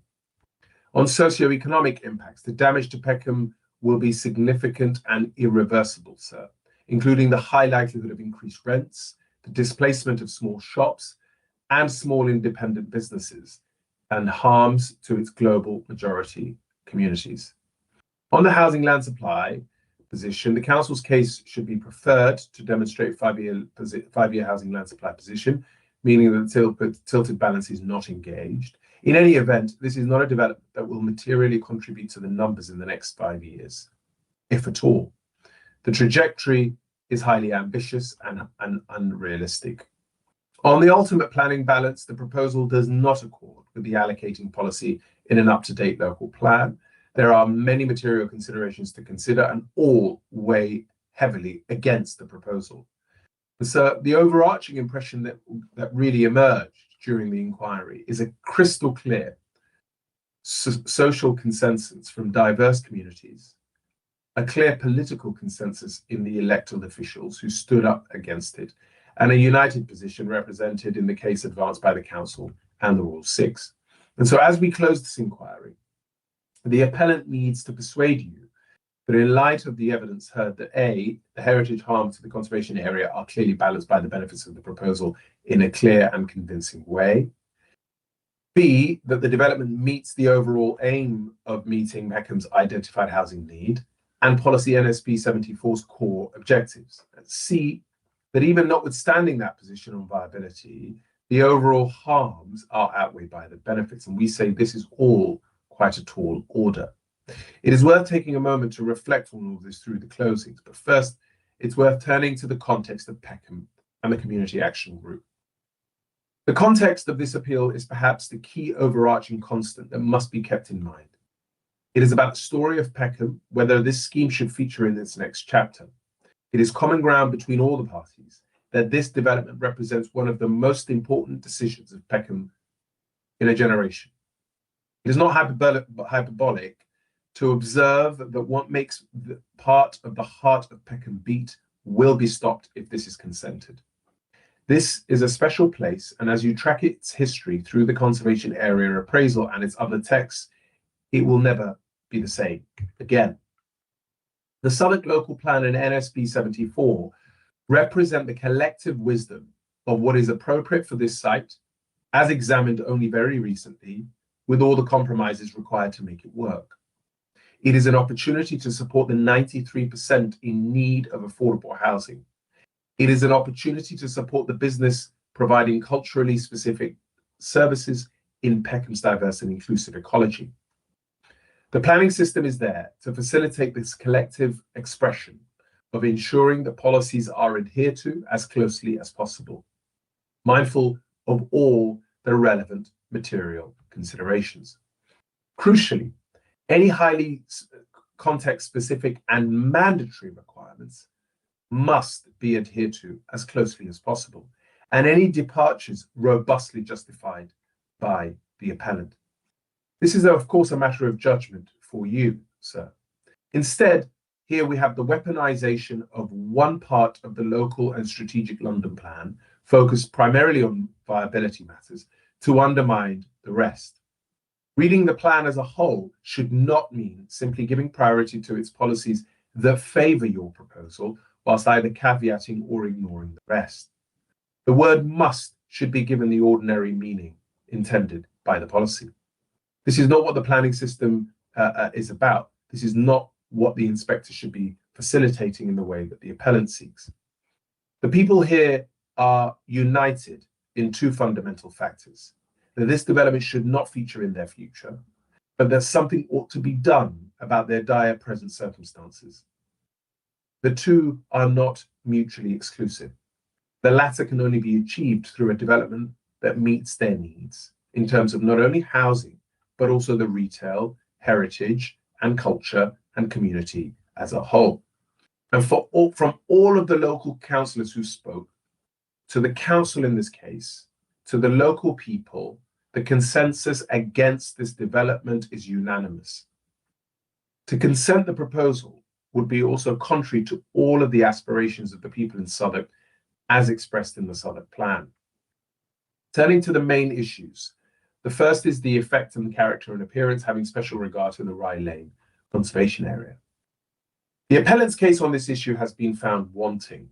On socioeconomic impacts, the damage to Peckham will be significant and irreversible, sir, including the high likelihood of increased rents, the displacement of small shops and small independent businesses, and harms to its global majority communities. On the housing land supply position, the council's case should be preferred to demonstrate five-year housing land supply position, meaning that the tilted balance is not engaged. In any event, this is not a development that will materially contribute to the numbers in the next 5 years, if at all. The trajectory is highly ambitious and unrealistic. On the ultimate planning balance, the proposal does not accord with the allocating policy in an up-to-date local plan. There are many material considerations to consider and all weigh heavily against the proposal. So the overarching impression that really emerged during the inquiry is a crystal clear social consensus from diverse communities, a clear political consensus in the elected officials who stood up against it, and a united position represented in the case advanced by the council and the Rule 6. And so as we close this inquiry, the appellant needs to persuade you that in light of the evidence heard that A, the heritage harms to the conservation area are clearly balanced by the benefits of the proposal in a clear and convincing way. B, that the development meets the overall aim of meeting Peckham's identified housing need and policy NSP 74's core objectives. And C, that even notwithstanding that position on viability, the overall harms are outweighed by the benefits. And we say this is all quite a tall order. It is worth taking a moment to reflect on all of this through the closings. But first, it's worth turning to the context of Peckham and the Community Action Group. The context of this appeal is perhaps the key overarching constant that must be kept in mind. It is about the story of Peckham, whether this scheme should feature in its next chapter. It is common ground between all the parties that this development represents one of the most important decisions of Peckham in a generation. It is not hyperbolic to observe that what makes the part of the heart of Peckham beat will be stopped if this is consented. This is a special place, and as you track its history through the conservation area appraisal and its other texts, it will never be the same again. The Southwark Local Plan and NSP 74 represent the collective wisdom of what is appropriate for this site, as examined only very recently, with all the compromises required to make it work. It is an opportunity to support the 93% in need of affordable housing. It is an opportunity to support the business providing culturally specific services in Peckham's diverse and inclusive ecology. The planning system is there to facilitate this collective expression of ensuring that policies are adhered to as closely as possible, mindful of all the relevant material considerations. Crucially, any highly context-specific and mandatory requirements must be adhered to as closely as possible, and any departures robustly justified by the appellant. This is, of course, a matter of judgment for you, sir. Instead, here we have the weaponization of one part of the local and strategic London plan, focused primarily on viability matters, to undermine the rest. Reading the plan as a whole should not mean simply giving priority to its policies that favour your proposal, whilst either caveating or ignoring the rest. The word must should be given the ordinary meaning intended by the policy. This is not what the planning system is about. This is not what the inspector should be facilitating in the way that the appellant seeks. The people here are united in two fundamental factors: that this development should not feature in their future, but that something ought to be done about their dire present circumstances. The two are not mutually exclusive. The latter can only be achieved through a development that meets their needs in terms of not only housing, but also the retail, heritage, and culture and community as a whole. And from all of the local councillors who spoke, to the council in this case, to the local people, the consensus against this development is unanimous. To consent the proposal would be also contrary to all of the aspirations of the people in Southwark as expressed in the Southwark Plan. Turning to the main issues, the first is the effect and character and appearance, having special regard to the Rye Lane conservation area. The appellant's case on this issue has been found wanting.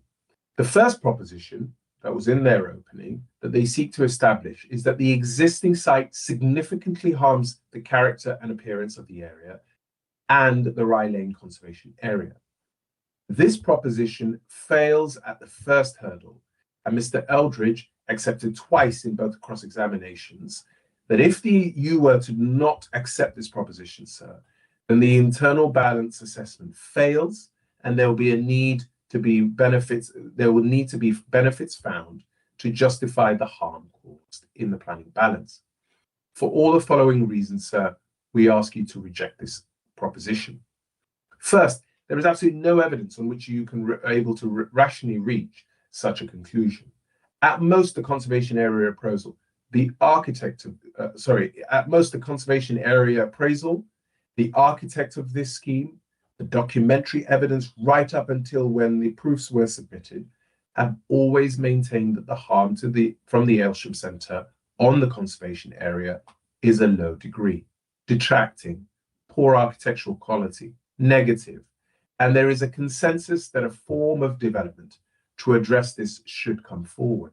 The first proposition that was in their opening that they seek to establish is that the existing site significantly harms the character and appearance of the area and the Rye Lane conservation area. This proposition fails at the first hurdle, and Mr. Eldridge accepted twice in both cross-examinations that if you were to not accept this proposition, sir, then the internal balance assessment fails, and there will need to be benefits found to justify the harm caused in the planning balance. For all the following reasons, sir, we ask you to reject this proposition. First, there is absolutely no evidence on which you can able to rationally reach such a conclusion. At most, the conservation area appraisal, the architect of the conservation area appraisal, the architect of this scheme, the documentary evidence right up until when the proofs were submitted, have always maintained that the harm from the Aylesham Centre on the conservation area is a low degree, detracting, poor architectural quality, negative, and there is a consensus that a form of development to address this should come forward.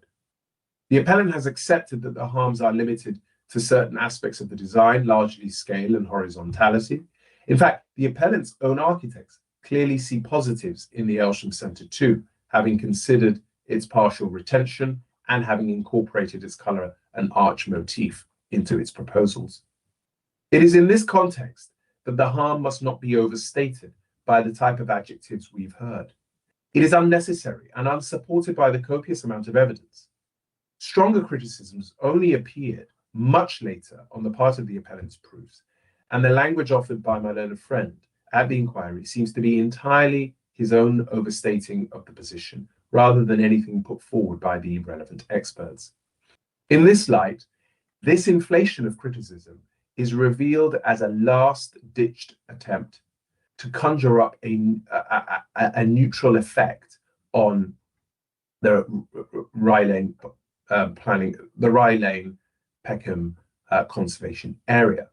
The appellant has accepted that the harms are limited to certain aspects of the design, largely scale and horizontality. In fact, the appellant's own architects clearly see positives in the Aylesham Centre too, having considered its partial retention and having incorporated its colour and arch motif into its proposals. It is in this context that the harm must not be overstated by the type of adjectives we've heard. It is unnecessary and unsupported by the copious amount of evidence. Stronger criticisms only appeared much later on the part of the appellant's proofs, and the language offered by my learned friend at the inquiry seems to be entirely his own overstating of the position, rather than anything put forward by the relevant experts. In this light, this inflation of criticism is revealed as a last-ditched attempt to conjure up a neutral effect on the Rye Lane planning, the Rye Lane Peckham conservation area.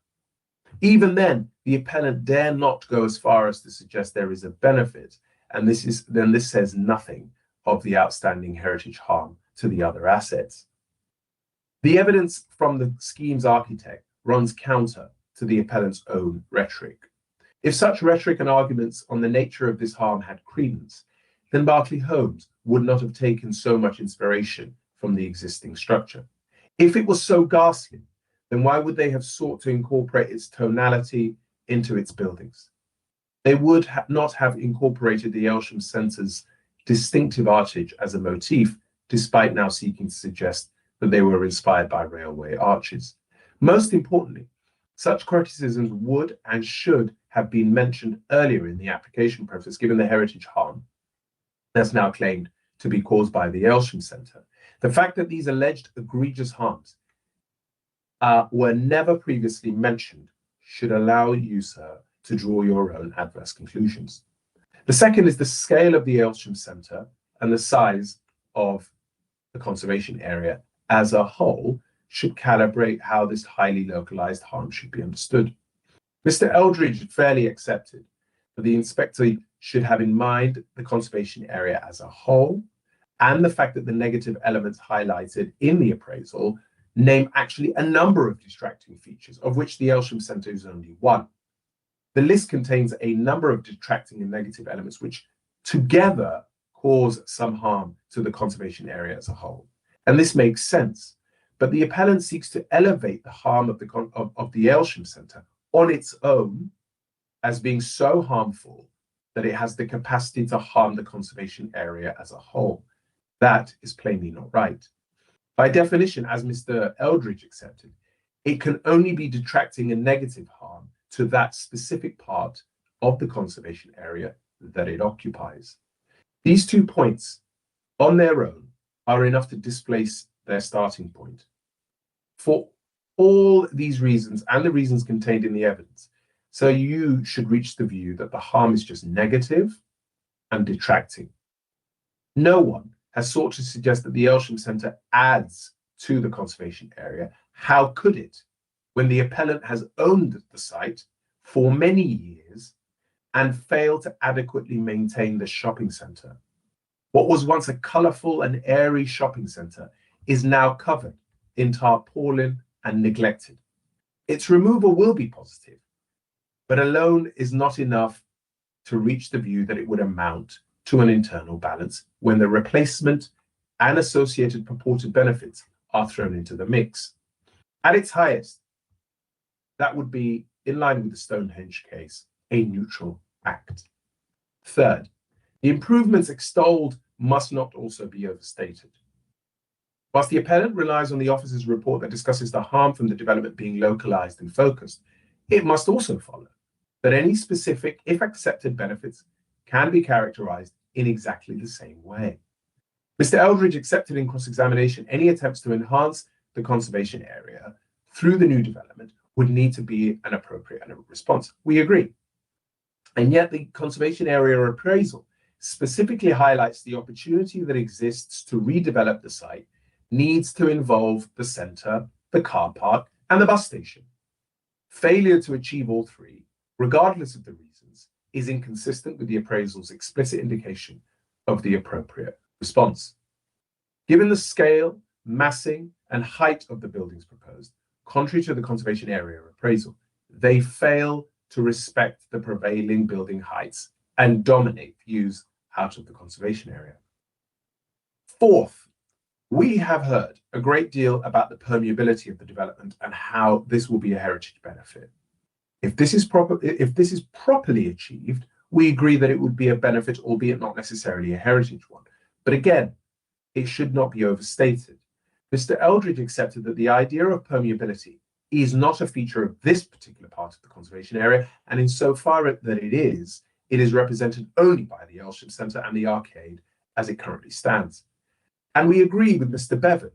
Even then, the appellant dare not go as far as to suggest there is a benefit, and this says nothing of the outstanding heritage harm to the other assets. The evidence from the scheme's architect runs counter to the appellant's own rhetoric. If such rhetoric and arguments on the nature of this harm had credence, then Berkeley Homes would not have taken so much inspiration from the existing structure. If it was so ghastly, then why would they have sought to incorporate its tonality into its buildings? They would not have incorporated the Aylesham Centre's distinctive archage as a motif, despite now seeking to suggest that they were inspired by railway arches. Most importantly, such criticisms would and should have been mentioned earlier in the application process, given the heritage harm that's now claimed to be caused by the Aylesham Centre. The fact that these alleged egregious harms were never previously mentioned should allow you, sir, to draw your own adverse conclusions. The second is the scale of the Aylesham Centre and the size of the conservation area as a whole should calibrate how this highly localized harm should be understood. Mr. Eldridge fairly accepted that the inspector should have in mind the conservation area as a whole and the fact that the negative elements highlighted in the appraisal name actually a number of distracting features, of which the Aylesham Centre is only one. The list contains a number of detracting and negative elements which together cause some harm to the conservation area as a whole. And this makes sense, but the appellant seeks to elevate the harm of the Aylesham Centre on its own as being so harmful that it has the capacity to harm the conservation area as a whole. That is plainly not right. By definition, as Mr. Eldridge accepted, it can only be detracting and negative harm to that specific part of the conservation area that it occupies. These 2 points on their own are enough to displace their starting point. For all these reasons and the reasons contained in the evidence, so you should reach the view that the harm is just negative and detracting. No one has sought to suggest that the Aylesham Centre adds to the conservation area. How could it, when the appellant has owned the site for many years and failed to adequately maintain the shopping centre? What was once a colourful and airy shopping centre is now covered in tarpaulin and neglected. Its removal will be positive, but alone is not enough to reach the view that it would amount to an internal balance when the replacement and associated purported benefits are thrown into the mix. At its highest, that would be, in line with the Stonehenge case, a neutral act. Third, the improvements extolled must not also be overstated. Whilst the appellant relies on the officer's report that discusses the harm from the development being localized and focused, it must also follow that any specific, if accepted, benefits can be characterized in exactly the same way. Mr. Eldridge accepted in cross-examination any attempts to enhance the conservation area through the new development would need to be an appropriate response. We agree. And yet the conservation area appraisal specifically highlights the opportunity that exists to redevelop the site needs to involve the centre, the car park, and the bus station. Failure to achieve all three, regardless of the reasons, is inconsistent with the appraisal's explicit indication of the appropriate response. Given the scale, massing, and height of the buildings proposed, contrary to the conservation area appraisal, they fail to respect the prevailing building heights and dominate views out of the conservation area. Fourth, we have heard a great deal about the permeability of the development and how this will be a heritage benefit. If this is properly achieved, we agree that it would be a benefit, albeit not necessarily a heritage one. But again, it should not be overstated. Mr. Eldridge accepted that the idea of permeability is not a feature of this particular part of the conservation area, and insofar that it is represented only by the Aylesham Centre and the arcade as it currently stands. And we agree with Mr. Bevan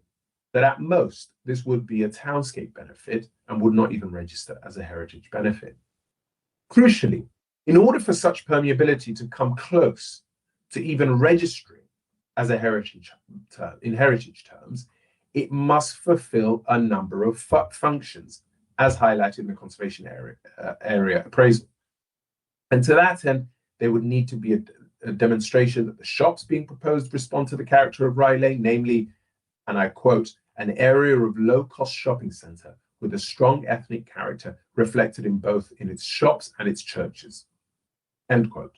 that at most this would be a townscape benefit and would not even register as a heritage benefit. Crucially, in order for such permeability to come close to even registering as a heritage term, in heritage terms, it must fulfill a number of functions as highlighted in the conservation area appraisal. And to that end, there would need to be a demonstration that the shops being proposed respond to the character of Rye Lane, namely, and I quote, an area of low-cost shopping centre with a strong ethnic character reflected in both in its shops and its churches. End quote.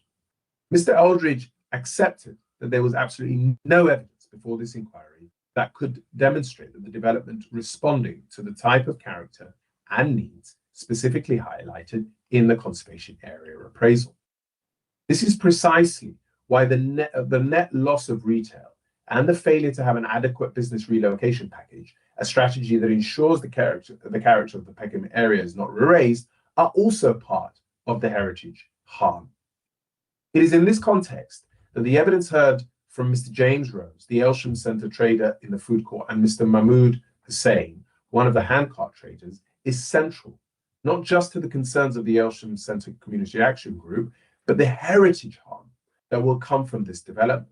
Mr. Eldridge accepted that there was absolutely no evidence before this inquiry that could demonstrate that the development responding to the type of character and needs specifically highlighted in the conservation area appraisal. This is precisely why the net loss of retail and the failure to have an adequate business relocation package, a strategy that ensures the character of the Peckham area is not erased, are also part of the heritage harm. It is in this context that the evidence heard from Mr. James Rose, the Aylesham Centre trader in the food court, and Mr. Mahmood Hussain, one of the handcart traders, is central, not just to the concerns of the Aylesham Centre Community Action Group, but the heritage harm that will come from this development.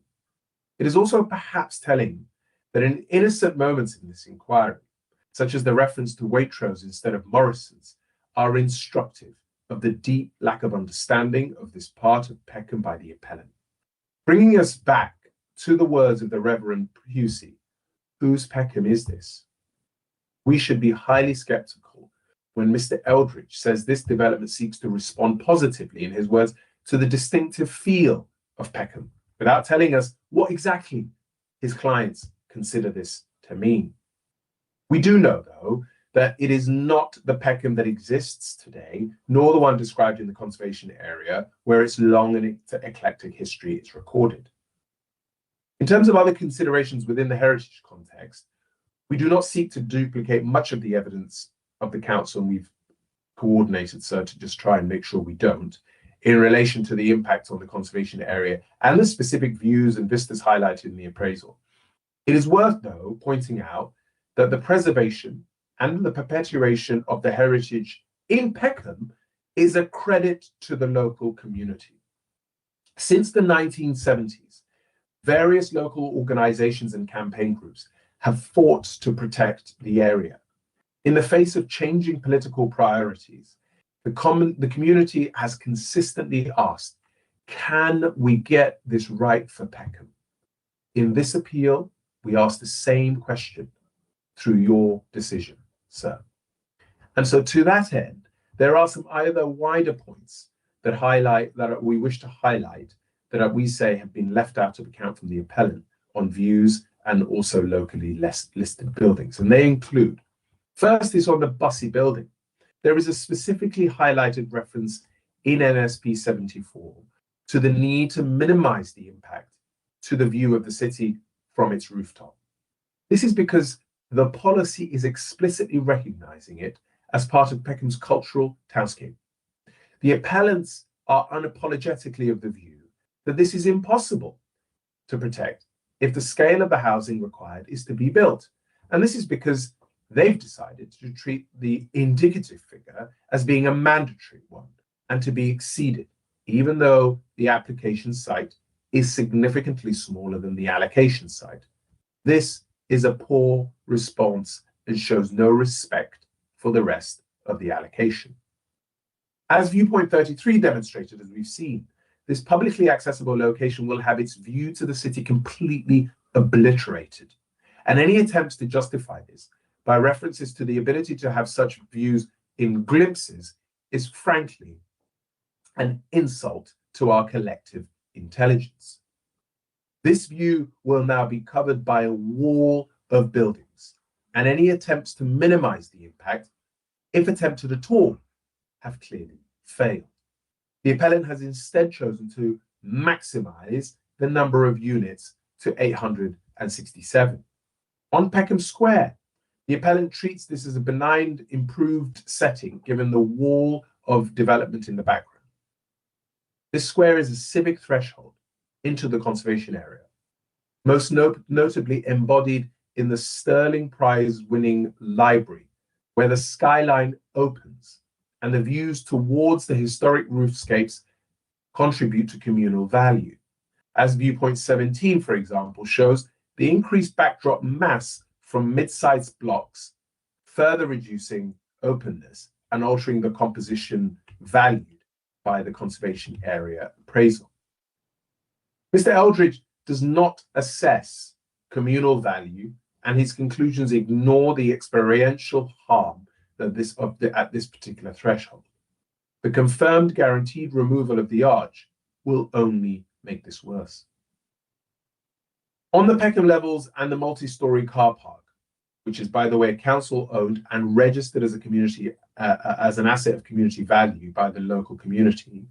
It is also perhaps telling that in innocent moments in this inquiry, such as the reference to Waitrose instead of Morrison's, are instructive of the deep lack of understanding of this part of Peckham by the appellant. Bringing us back to the words of the Reverend Pusey, whose Peckham is this? We should be highly sceptical when Mr. Eldridge says this development seeks to respond positively, in his words, to the distinctive feel of Peckham, without telling us what exactly his clients consider this to mean. We do know, though, that it is not the Peckham that exists today, nor the one described in the conservation area, where its long and eclectic history is recorded. In terms of other considerations within the heritage context, we do not seek to duplicate much of the evidence of the council, and we've coordinated so to just try and make sure we don't, in relation to the impact on the conservation area and the specific views and vistas highlighted in the appraisal. It is worth, though, pointing out that the preservation and the perpetuation of the heritage in Peckham is a credit to the local community. Since the 1970s, various local organizations and campaign groups have fought to protect the area. In the face of changing political priorities, the community has consistently asked, can we get this right for Peckham? In this appeal, we ask the same question through your decision, sir. And so to that end, there are some either wider points that we wish to highlight that we say have been left out of account from the appellant on views and also locally listed buildings. And they include, first is on the Bussey building. There is a specifically highlighted reference in NSP 74 to the need to minimize the impact to the view of the city from its rooftop. This is because the policy is explicitly recognizing it as part of Peckham's cultural townscape. The appellants are unapologetically of the view that this is impossible to protect if the scale of the housing required is to be built. And this is because they've decided to treat the indicative figure as being a mandatory one and to be exceeded, even though the application site is significantly smaller than the allocation site. This is a poor response and shows no respect for the rest of the allocation. As viewpoint 33 demonstrated, as we've seen, this publicly accessible location will have its view to the city completely obliterated. And any attempts to justify this by references to the ability to have such views in glimpses is frankly an insult to our collective intelligence. This view will now be covered by a wall of buildings, and any attempts to minimize the impact, if attempted at all, have clearly failed. The appellant has instead chosen to maximize the number of units to 867. On Peckham Square, the appellant treats this as a benign, improved setting given the wall of development in the background. This square is a civic threshold into the conservation area, most notably embodied in the Sterling Prize-winning library, where the skyline opens and the views towards the historic roofscapes contribute to communal value. As viewpoint 17, for example, shows, the increased backdrop mass from mid-sized blocks, further reducing openness and altering the composition valued by the conservation area appraisal. Mr. Eldridge does not assess communal value, and his conclusions ignore the experiential harm that at this particular threshold. The confirmed guaranteed removal of the arch will only make this worse. On the Peckham levels and the multi-storey car park, which is, by the way, council-owned and registered as a community, as an asset of community value by the local community,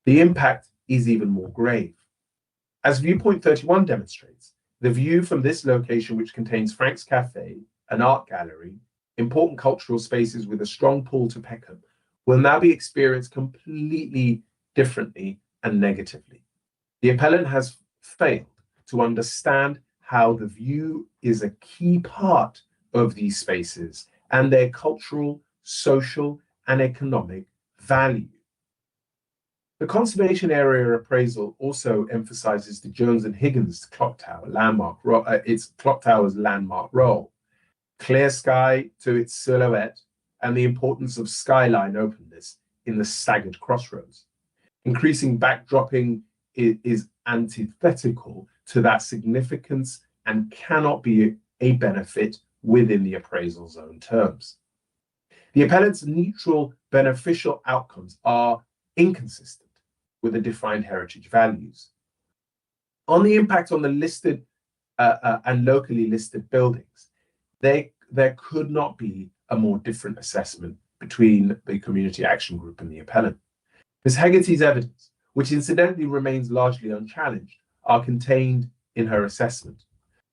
the impact is even more grave. As viewpoint 31 demonstrates, the view from this location, which contains Frank's Cafe, an art gallery, important cultural spaces with a strong pull to Peckham, will now be experienced completely differently and negatively. The appellant has failed to understand how the view is a key part of these spaces and their cultural, social, and economic value. The conservation area appraisal also emphasizes the Jones and Higgins clock tower its clock tower's landmark role, clear sky to its silhouette, and the importance of skyline openness in the staggered crossroads. Increasing backdropping is antithetical to that significance and cannot be a benefit within the appraisal zone terms. The appellant's neutral beneficial outcomes are inconsistent with the defined heritage values. On the impact on the listed and locally listed buildings, there could not be a more different assessment between the Community Action Group and the appellant. Ms. Hegarty's evidence, which incidentally remains largely unchallenged, are contained in her assessment.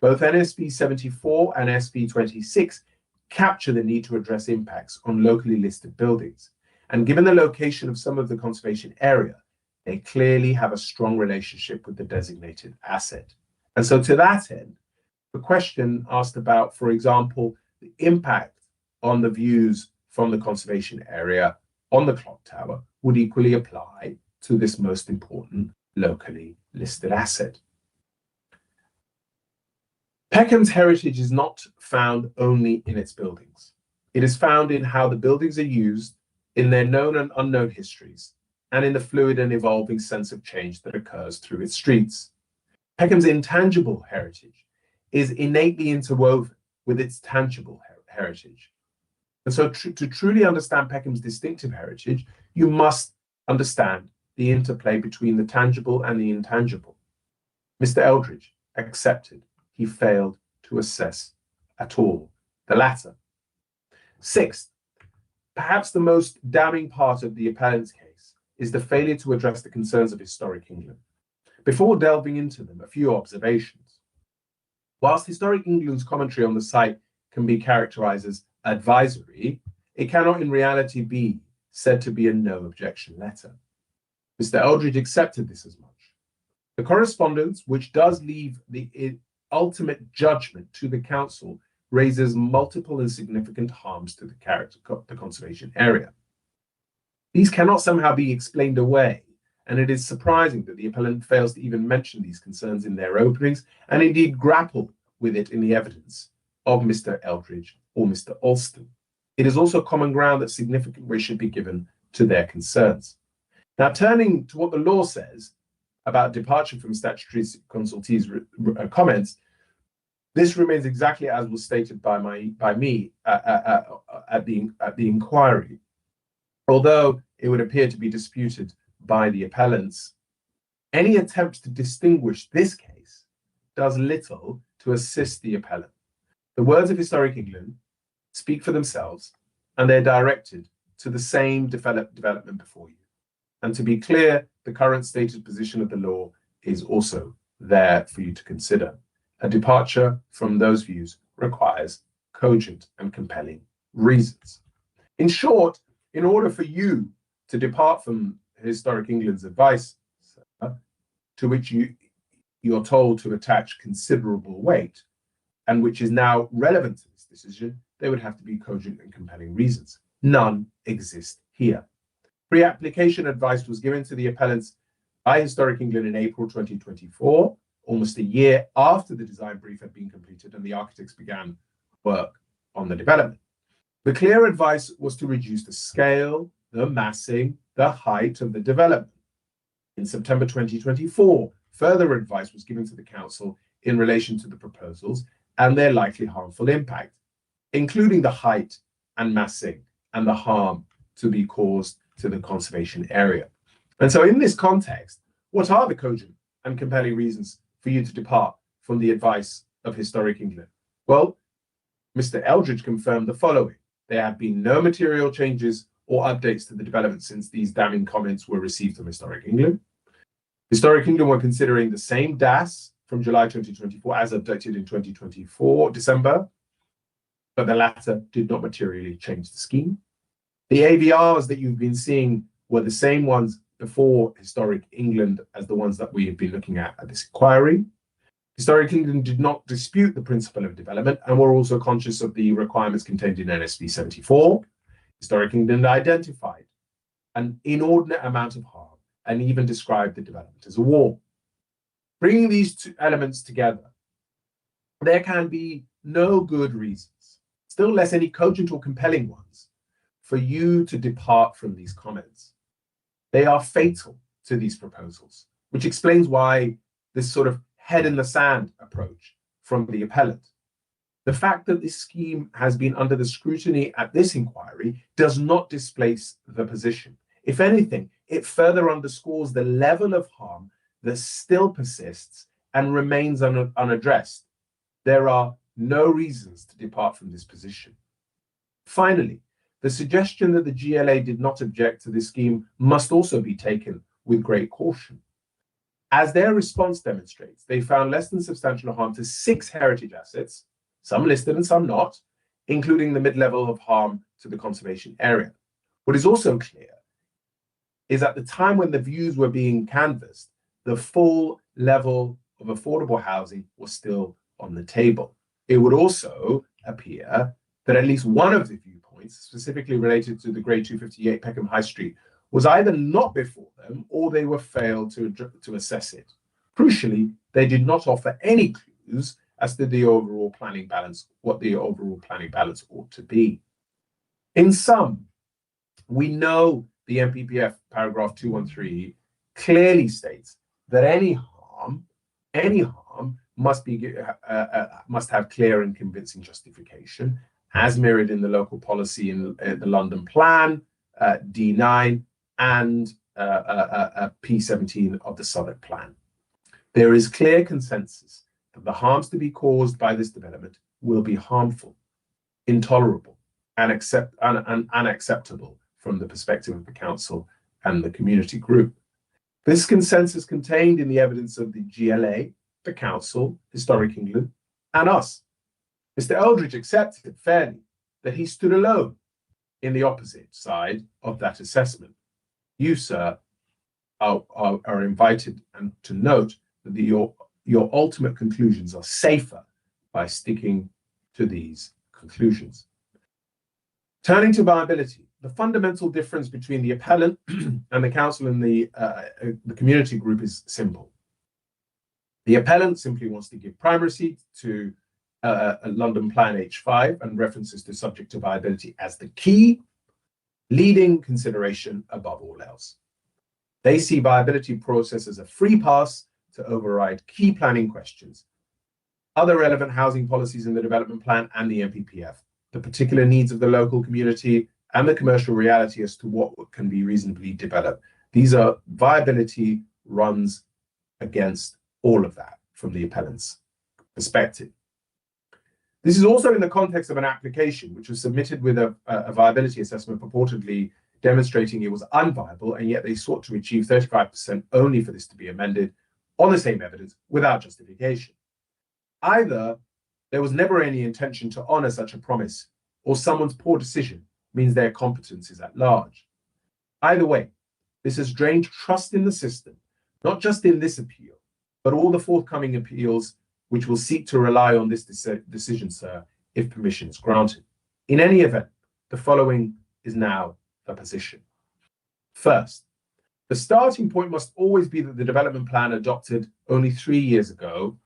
Both NSP 74 and SP 26 capture the need to address impacts on locally listed buildings. And given the location of some of the conservation area, they clearly have a strong relationship with the designated asset. And so to that end, the question asked about, for example, the impact on the views from the conservation area on the clock tower would equally apply to this most important locally listed asset. Peckham's heritage is not found only in its buildings. It is found in how the buildings are used, in their known and unknown histories, and in the fluid and evolving sense of change that occurs through its streets. Peckham's intangible heritage is innately interwoven with its tangible heritage. And so to truly understand Peckham's distinctive heritage, you must understand the interplay between the tangible and the intangible. Mr. Eldridge accepted he failed to assess at all the latter. Sixth, perhaps the most damning part of the appellant's case is the failure to address the concerns of historic England. Before delving into them, a few observations. Whilst Historic England's commentary on the site can be characterized as advisory, it cannot in reality be said to be a no objection letter. Mr. Eldridge accepted this as much. The correspondence, which does leave the ultimate judgment to the council, raises multiple and significant harms to the conservation area. These cannot somehow be explained away, and it is surprising that the appellant fails to even mention these concerns in their openings, and indeed grapple with it in the evidence of Mr. Eldridge or Mr. Alston. It is also common ground that significant weight should be given to their concerns. Now, turning to what the law says about departure from statutory consultees' comments, This remains exactly as was stated by me at the inquiry, although it would appear to be disputed by the appellants. Any attempt to distinguish this case does little to assist the appellant. The words of Historic England speak for themselves, and they're directed to the same development before you. And to be clear, the current stated position of the law is also there for you to consider. A departure from those views requires cogent and compelling reasons. In short, in order for you to depart from Historic England's advice, to which you're told to attach considerable weight, and which is now relevant to this decision, there would have to be cogent and compelling reasons. None exist here. Pre-application advice was given to the appellants by Historic England in April 2024, almost a year after the design brief had been completed and the architects began work on the development. The clear advice was to reduce the scale, the massing, the height of the development. In September 2024, further advice was given to the council in relation to the proposals and their likely harmful impact, including the height and massing and the harm to be caused to the conservation area. And so in this context, what are the cogent and compelling reasons for you to depart from the advice of Historic England? Well, Mr. Eldridge confirmed the following. There have been no material changes or updates to the development since these damning comments were received from Historic England. Historic England were considering the same DAS from July 2024 as updated in 2024 December, but the latter did not materially change the scheme. The AVRs that you've been seeing were the same ones before Historic England as the ones that we have been looking at this inquiry. Historic England did not dispute the principle of development and were also conscious of the requirements contained in NSP 74. Historic England identified an inordinate amount of harm and even described the development as a war. Bringing these two elements together, there can be no good reasons, still less any cogent or compelling ones, for you to depart from these comments. They are fatal to these proposals, which explains why this sort of head in the sand approach from the appellant. The fact that this scheme has been under the scrutiny at this inquiry does not displace the position. If anything, it further underscores the level of harm that still persists and remains unaddressed. There are no reasons to depart from this position. Finally, the suggestion that the GLA did not object to this scheme must also be taken with great caution. As their response demonstrates, they found less than substantial harm to 6 heritage assets, some listed and some not, including the mid-level of harm to the conservation area. What is also clear is at the time when the views were being canvassed, the full level of affordable housing was still on the table. It would also appear that at least one of the viewpoints, specifically related to the Grade 258 Peckham High Street, was either not before them or they were failed to assess it. Crucially, they did not offer any clues as to the overall planning balance, what the overall planning balance ought to be. In sum, we know the MPPF paragraph 213 clearly states that any harm must have clear and convincing justification, as mirrored in the local policy in the London Plan, D9, and P17 of the Southwark Plan. There is clear consensus that the harms to be caused by this development will be harmful, intolerable, and unacceptable from the perspective of the council and the community group. This consensus contained in the evidence of the GLA, the council, Historic England, and us. Mr. Eldridge accepted fairly that he stood alone in the opposite side of that assessment. You, sir, are invited to note that your ultimate conclusions are safer by sticking to these conclusions. Turning to viability, the fundamental difference between the appellant and the council and the community group is simple. The appellant simply wants to give primacy to a London Plan H5 and references to subject to viability as the key leading consideration above all else. They see viability process as a free pass to override key planning questions. other relevant housing policies in the development plan and the NPPF, the particular needs of the local community and the commercial reality as to what can be reasonably developed. These are viability runs against all of that from the appellant's perspective. This is also in the context of an application which was submitted with a viability assessment purportedly demonstrating it was unviable, and yet they sought to achieve 35% only for this to be amended on the same evidence without justification. Either there was never any intention to honour such a promise, or someone's poor decision means their competence is at large. Either way, this has drained trust in the system, not just in this appeal, but all the forthcoming appeals which will seek to rely on this decision, sir, if permission is granted. In any event, the following is now the position. First, the starting point must always be that the development plan adopted only 3 years ago,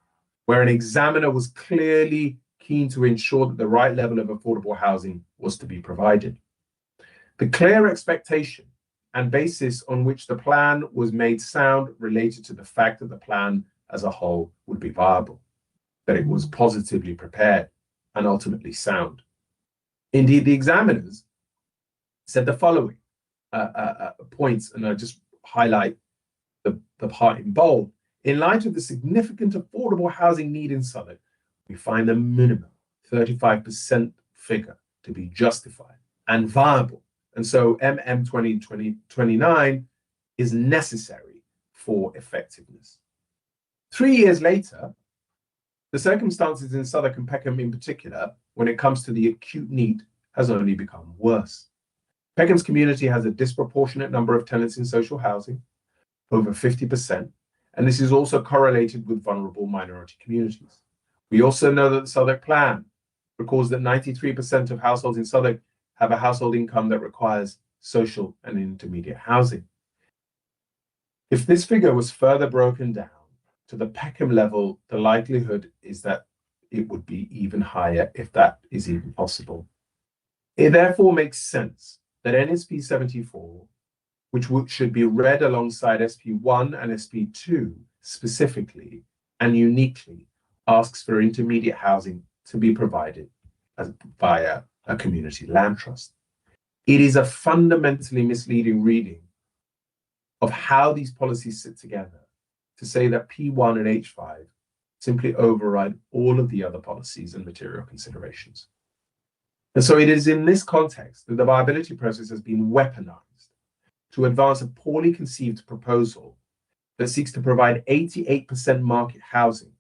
where an examiner was clearly keen to ensure that the right level of affordable housing was to be provided. The clear expectation and basis on which the plan was made sound related to the fact that the plan as a whole would be viable, that it was positively prepared and ultimately sound. Indeed, the examiners said the following points, and I just highlight the part in bold. In light of the significant affordable housing need in Southwark, we find the minimum 35% figure to be justified and viable. And so MM 2029 is necessary for effectiveness. 3 years later, the circumstances in Southwark and Peckham in particular, when it comes to the acute need, has only become worse. Peckham's community has a disproportionate number of tenants in social housing, over 50%, and this is also correlated with vulnerable minority communities. We also know that the Southwark Plan records that 93% of households in Southwark have a household income that requires social and intermediate housing. If this figure was further broken down to the Peckham level, the likelihood is that it would be even higher, if that is even possible. It therefore makes sense that NSP 74, which should be read alongside SP1 and SP2 specifically and uniquely, asks for intermediate housing to be provided via a community land trust. It is a fundamentally misleading reading of how these policies sit together to say that P1 and H5 simply override all of the other policies and material considerations. And so it is in this context that the viability process has been weaponized to advance a poorly conceived proposal that seeks to provide 88% market housing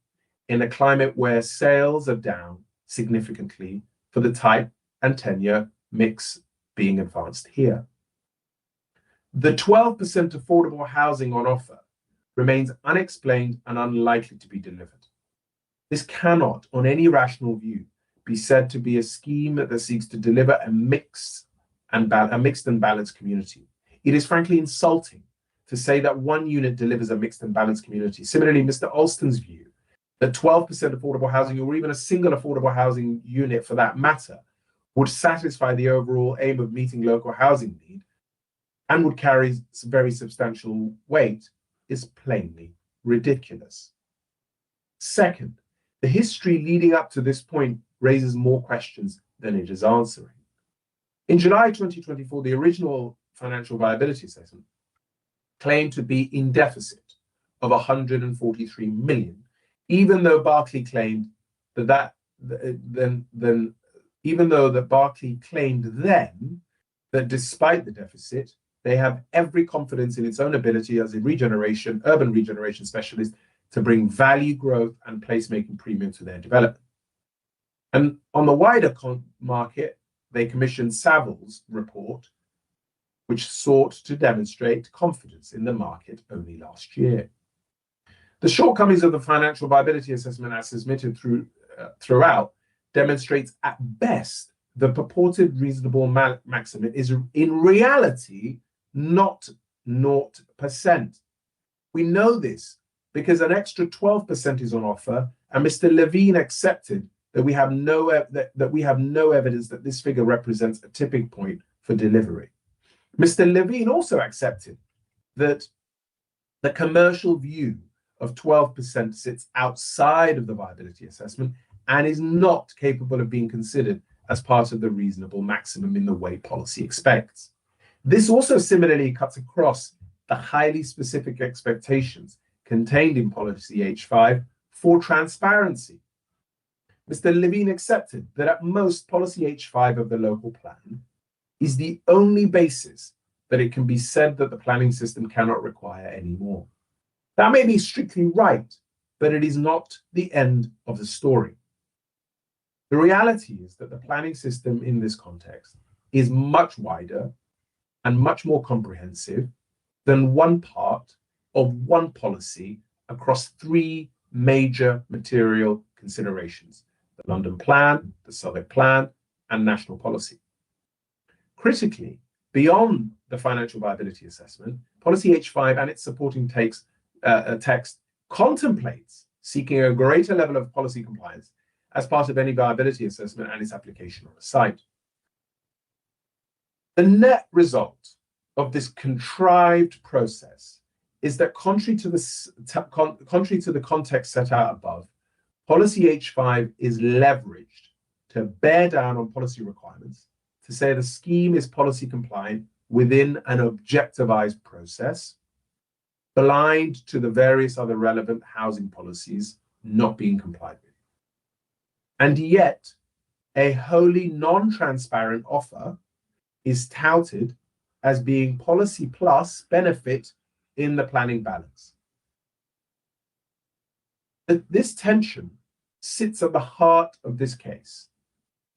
in a climate where sales are down significantly for the type and tenure mix being advanced here. The 12% affordable housing on offer remains unexplained and unlikely to be delivered. This cannot, on any rational view, be said to be a scheme that seeks to deliver a mixed and balanced community. It is frankly insulting to say that one unit delivers a mixed and balanced community. Similarly, Mr. Alston's view that 12% affordable housing, or even a single affordable housing unit for that matter, would satisfy the overall aim of meeting local housing need and would carry very substantial weight, is plainly ridiculous. Second, the history leading up to this point raises more questions than it is answering. In July 2024, the original financial viability assessment claimed to be in deficit of 143 million, even though Barclay claimed that despite the deficit, they have every confidence in its own ability as a urban regeneration specialist to bring value growth and placemaking premium to their development. And on the wider market, they commissioned Savills report, which sought to demonstrate confidence in the market only last year. The shortcomings of the financial viability assessment as submitted throughout demonstrates at best the purported reasonable maximum is in reality not 0%. We know this because an extra 12% is on offer, and Mr. Levine accepted that we have no evidence that this figure represents a tipping point for delivery. Mr. Levine also accepted that the commercial view of 12% sits outside of the viability assessment and is not capable of being considered as part of the reasonable maximum in the way policy expects. This also similarly cuts across the highly specific expectations contained in policy H5 for transparency. Mr. Levine accepted that at most policy H5 of the local plan is the only basis that it can be said that the planning system cannot require any more. That may be strictly right, but it is not the end of the story. The reality is that the planning system in this context is much wider and much more comprehensive than one part of one policy across three major material considerations: the London Plan, the Southwark Plan, and national policy. Critically, beyond the financial viability assessment, policy H5 and its supporting text contemplates seeking a greater level of policy compliance as part of any viability assessment and its application on the site. The net result of this contrived process is that contrary to the context set out above, policy H5 is leveraged to bear down on policy requirements, to say the scheme is policy compliant within an objectivized process, blind to the various other relevant housing policies not being complied with. And yet, a wholly non-transparent offer is touted as being policy plus benefit in the planning balance. This tension sits at the heart of this case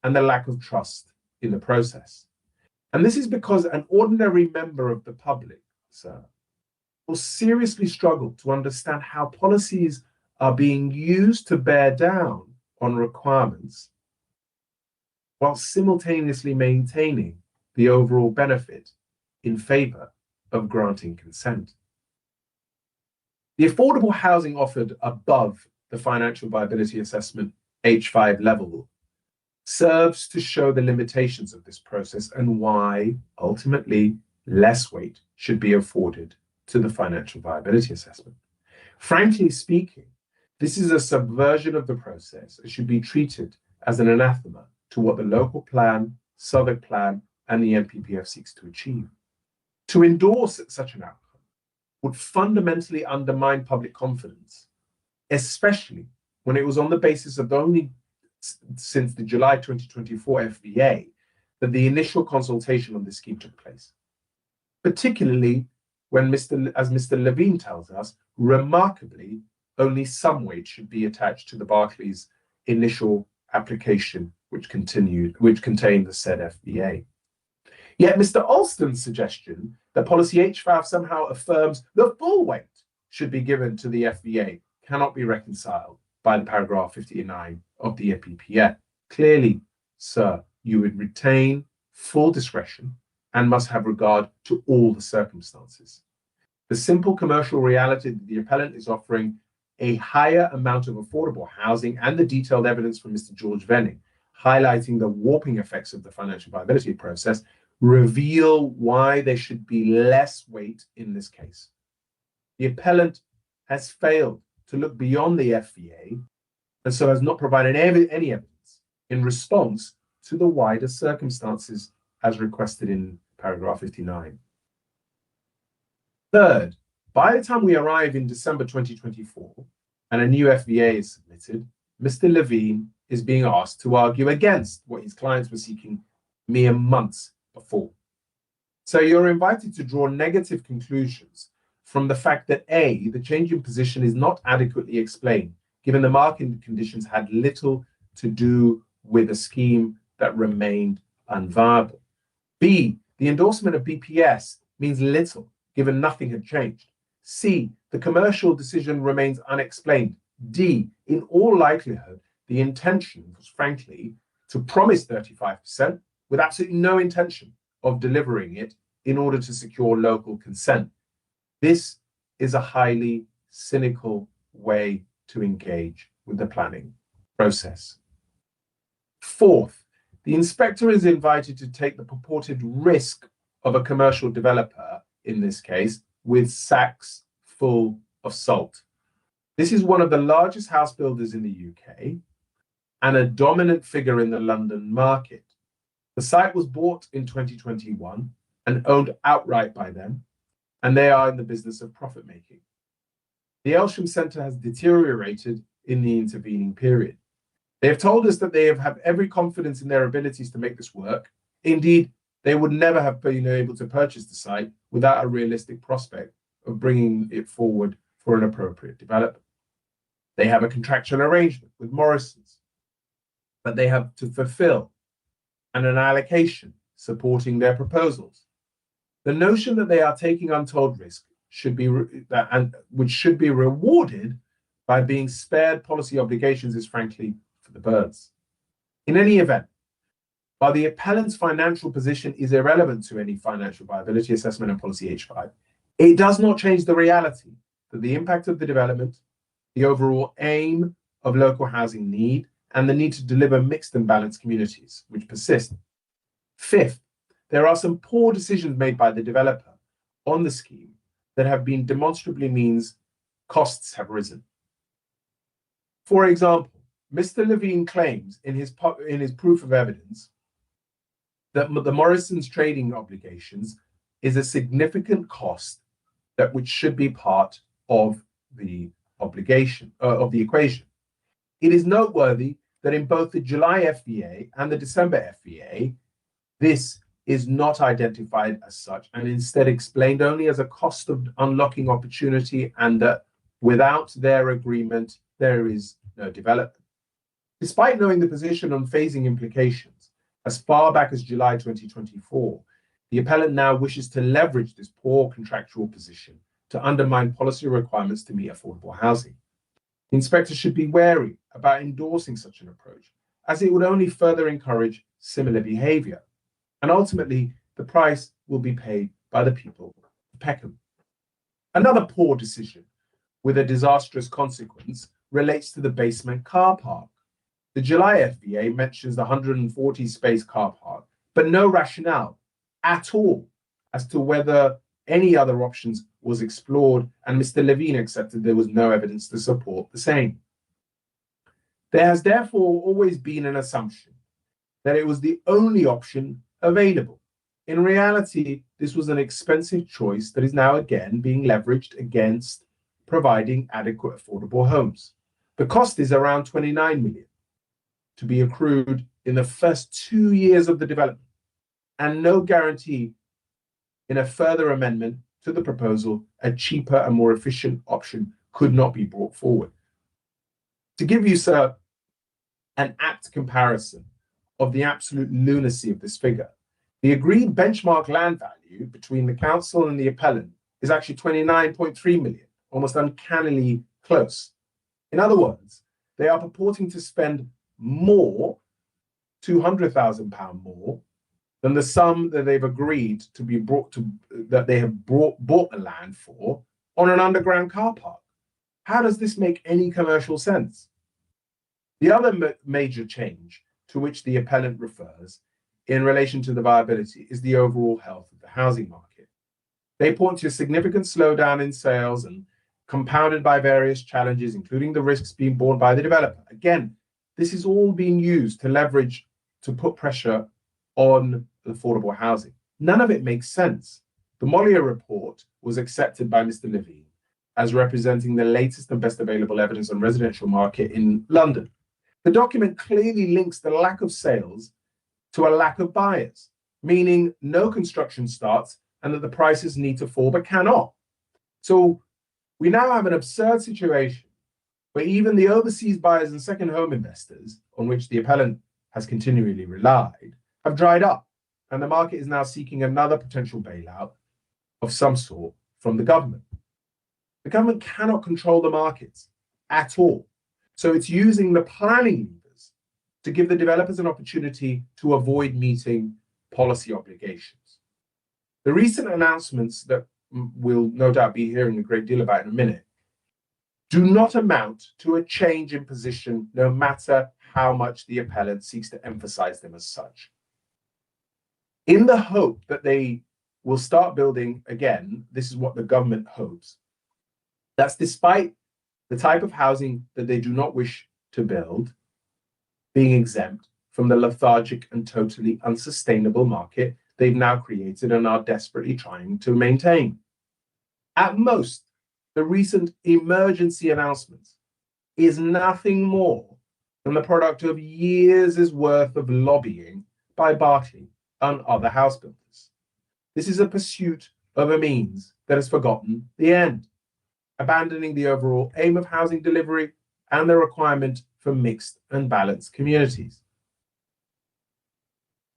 and the lack of trust in the process. And this is because an ordinary member of the public, sir, will seriously struggle to understand how policies are being used to bear down on requirements while simultaneously maintaining the overall benefit in favour of granting consent. The affordable housing offered above the financial viability assessment H5 level serves to show the limitations of this process and why, ultimately, less weight should be afforded to the financial viability assessment. Frankly speaking, this is a subversion of the process and should be treated as an anathema to what the local plan, Southwark Plan, and the NPPF seeks to achieve. To endorse such an outcome would fundamentally undermine public confidence, especially when it was on the basis of only since the July 2024 FVA that the initial consultation on this scheme took place. Particularly when, as Mr. Levine tells us, remarkably, only some weight should be attached to the Barclays initial application, which contained the said FVA. Yet Mr. Alston's suggestion that policy H5 somehow affirms the full weight should be given to the FVA cannot be reconciled by the paragraph 59 of the NPPF. Clearly, sir, you would retain full discretion and must have regard to all the circumstances. The simple commercial reality that the appellant is offering a higher amount of affordable housing and the detailed evidence from Mr. George Venning, highlighting the warping effects of the financial viability process, reveal why there should be less weight in this case. The appellant has failed to look beyond the FVA and so has not provided any evidence in response to the wider circumstances as requested in paragraph 59. Third, by the time we arrive in December 2024 and a new FVA is submitted, Mr. Levine is being asked to argue against what his clients were seeking mere months before. So you're invited to draw negative conclusions from the fact that A, the change in position is not adequately explained, given the market conditions had little to do with a scheme that remained unviable. B, the endorsement of BPS means little, given nothing had changed. C, the commercial decision remains unexplained. D, in all likelihood, the intention was frankly to promise 35% with absolutely no intention of delivering it in order to secure local consent. This is a highly cynical way to engage with the planning process. Fourth, the inspector is invited to take the purported risk of a commercial developer, in this case, with sacks full of salt. This is one of the largest house builders in the UK and a dominant figure in the London market. The site was bought in 2021 and owned outright by them, and they are in the business of profit making. The Aylesham Centre has deteriorated in the intervening period. They have told us that they have every confidence in their abilities to make this work. Indeed, they would never have been able to purchase the site without a realistic prospect of bringing it forward for an appropriate development. They have a contractual arrangement with Morrisons, but they have to fulfill and an allocation supporting their proposals. The notion that they are taking untold risk which should be rewarded by being spared policy obligations is frankly for the birds. In any event, while the appellant's financial position is irrelevant to any financial viability assessment and policy H5, it does not change the reality that the impact of the development, the overall aim of local housing need, and the need to deliver mixed and balanced communities, which persist. Fifth, there are some poor decisions made by the developer on the scheme that have been demonstrably means costs have risen. For example, Mr. Levine claims in his proof of evidence that the Morrisons trading obligations is a significant cost which should be part of the obligation of the equation. It is noteworthy that in both the July FVA and the December FVA, this is not identified as such and instead explained only as a cost of unlocking opportunity, and that without their agreement, there is no development. Despite knowing the position on phasing implications as far back as July 2024, the appellant now wishes to leverage this poor contractual position to undermine policy requirements to meet affordable housing. The inspector should be wary about endorsing such an approach, as it would only further encourage similar behaviour, and ultimately the price will be paid by the people of Peckham. Another poor decision with a disastrous consequence relates to the basement car park. The July FVA mentions the 140 space car park, but no rationale at all as to whether any other options was explored, and Mr. Levine accepted there was no evidence to support the same. There has therefore always been an assumption that it was the only option available. In reality, this was an expensive choice that is now again being leveraged against providing adequate affordable homes. The cost is around 29 million to be accrued in the first 2 years of the development, and no guarantee in a further amendment to the proposal a cheaper and more efficient option could not be brought forward. To give you, sir, an apt comparison of the absolute lunacy of this figure, the agreed benchmark land value between the council and the appellant is actually 29.3 million, almost uncannily close. In other words, they are purporting to spend more, £200,000 more, than the sum that they've agreed to be brought to, that they have bought the land for on an underground car park. How does this make any commercial sense? The other major change to which the appellant refers in relation to the viability is the overall health of the housing market. They point to a significant slowdown in sales and compounded by various challenges, including the risks being borne by the developer. Again, this is all being used to leverage, to put pressure on affordable housing. None of it makes sense. The Mollier report was accepted by Mr. Levine as representing the latest and best available evidence on residential market in London. The document clearly links the lack of sales to a lack of buyers, meaning no construction starts and that the prices need to fall but cannot. So we now have an absurd situation where even the overseas buyers and second home investors, on which the appellant has continually relied, have dried up, and the market is now seeking another potential bailout of some sort from the government. The government cannot control the markets at all, so it's using the planning levers to give the developers an opportunity to avoid meeting policy obligations. The recent announcements that we'll no doubt be hearing a great deal about in a minute do not amount to a change in position, no matter how much the appellant seeks to emphasize them as such. In the hope that they will start building again, this is what the government hopes. That's despite the type of housing that they do not wish to build being exempt from the lethargic and totally unsustainable market they've now created and are desperately trying to maintain. At most, the recent emergency announcements is nothing more than the product of years' worth of lobbying by Berkeley and other house builders. This is a pursuit of a means that has forgotten the end, abandoning the overall aim of housing delivery and the requirement for mixed and balanced communities.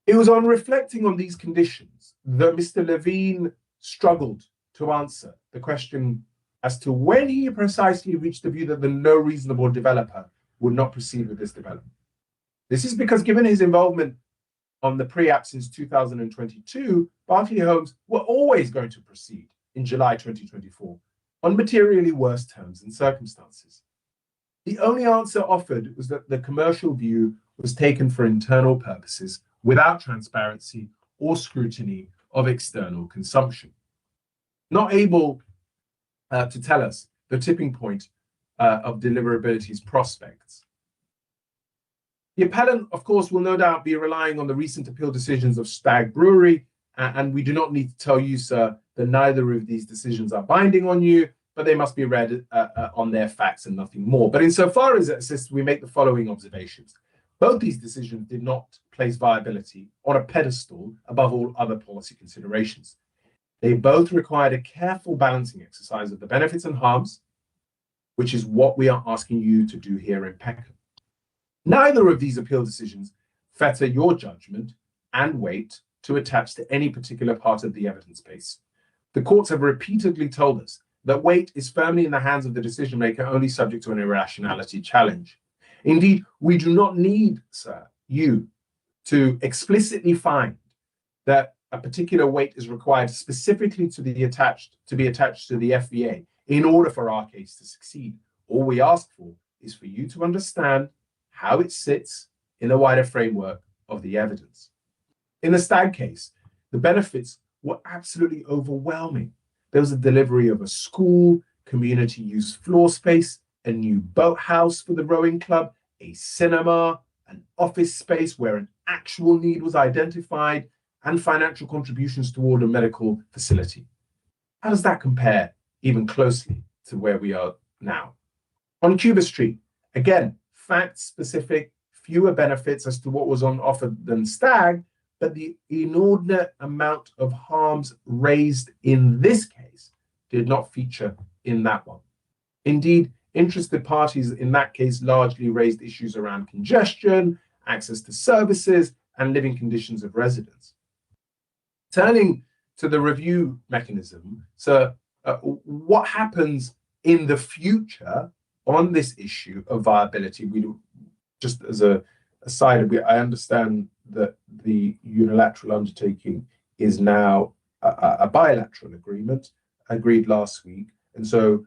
It was on reflecting on these conditions that Mr. Levine struggled to answer the question as to when he precisely reached the view that no reasonable developer would not proceed with this development. This is because, given his involvement on the pre-app since 2022, Berkeley Homes were always going to proceed in July 2024 on materially worse terms and circumstances. The only answer offered was that the commercial view was taken for internal purposes without transparency or scrutiny of external consumption. Not able to tell us the tipping point of deliverability's prospects. The appellant, of course, will no doubt be relying on the recent appeal decisions of Stag Brewery, and we do not need to tell you, sir, that neither of these decisions are binding on you, but they must be read on their facts and nothing more. But insofar as it assists, we make the following observations. Both these decisions did not place viability on a pedestal above all other policy considerations. They both required a careful balancing exercise of the benefits and harms, which is what we are asking you to do here in Peckham. Neither of these appeal decisions fetter your judgment and weight to attach to any particular part of the evidence base. The courts have repeatedly told us that weight is firmly in the hands of the decision maker, only subject to an irrationality challenge. Indeed, we do not need, sir, you to explicitly find that a particular weight is required specifically to be attached to the FVA in order for our case to succeed. All we ask for is for you to understand how it sits in the wider framework of the evidence. In the Stag case, the benefits were absolutely overwhelming. There was a delivery of a school, community use floor space, a new boathouse for the rowing club, a cinema, an office space where an actual need was identified, and financial contributions toward a medical facility. How does that compare even closely to where we are now? On Cuba Street, again, fact-specific, fewer benefits as to what was on offer than Stag, but the inordinate amount of harms raised in this case did not feature in that one. Indeed, interested parties in that case largely raised issues around congestion, access to services, and living conditions of residents. Turning to the review mechanism, so what happens in the future on this issue of viability? We just as a aside, I understand that the unilateral undertaking is now a bilateral agreement agreed last week, and so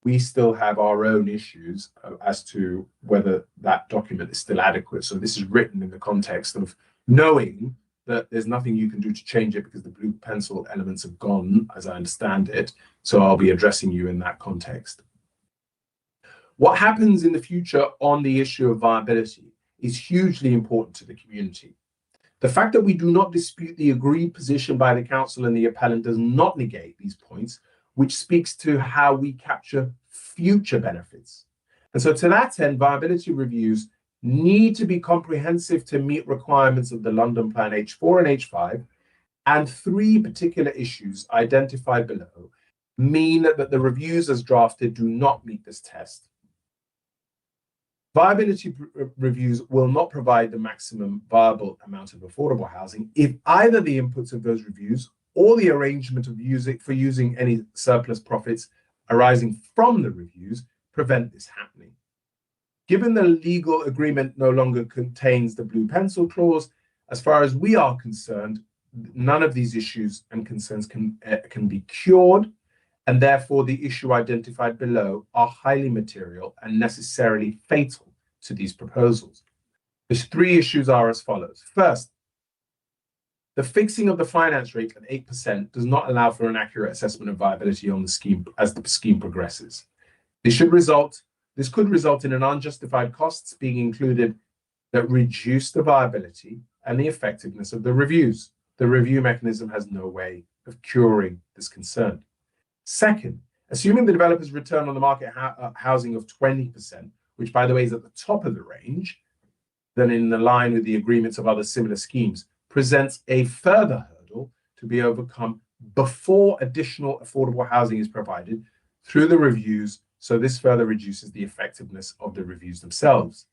we still have our own issues as to whether that document is still adequate. So this is written in the context of knowing that there's nothing you can do to change it because the blue pencil elements have gone, as I understand it. So I'll be addressing you in that context. What happens in the future on the issue of viability is hugely important to the community. The fact that we do not dispute the agreed position by the council and the appellant does not negate these points, which speaks to how we capture future benefits. And so to that end, viability reviews need to be comprehensive to meet requirements of the London Plan H4 and H5, and three particular issues identified below mean that the reviews as drafted do not meet this test. Viability reviews will not provide the maximum viable amount of affordable housing if either the inputs of those reviews or the arrangement of using any surplus profits arising from the reviews prevent this happening. Given the legal agreement no longer contains the blue pencil clause, as far as we are concerned, none of these issues and concerns can be cured, and therefore the issue identified below are highly material and necessarily fatal to these proposals. The three issues are as follows. First, the fixing of the finance rate at 8% does not allow for an accurate assessment of viability on the scheme as the scheme progresses. This could result in an unjustified costs being included that reduce the viability and the effectiveness of the reviews. The review mechanism has no way of curing this concern. Second, assuming the developer's return on the market housing of 20%, which by the way is at the top of the range, then in the line with the agreements of other similar schemes, presents a further hurdle to be overcome before additional affordable housing is provided through the reviews, so this further reduces the effectiveness of the reviews themselves.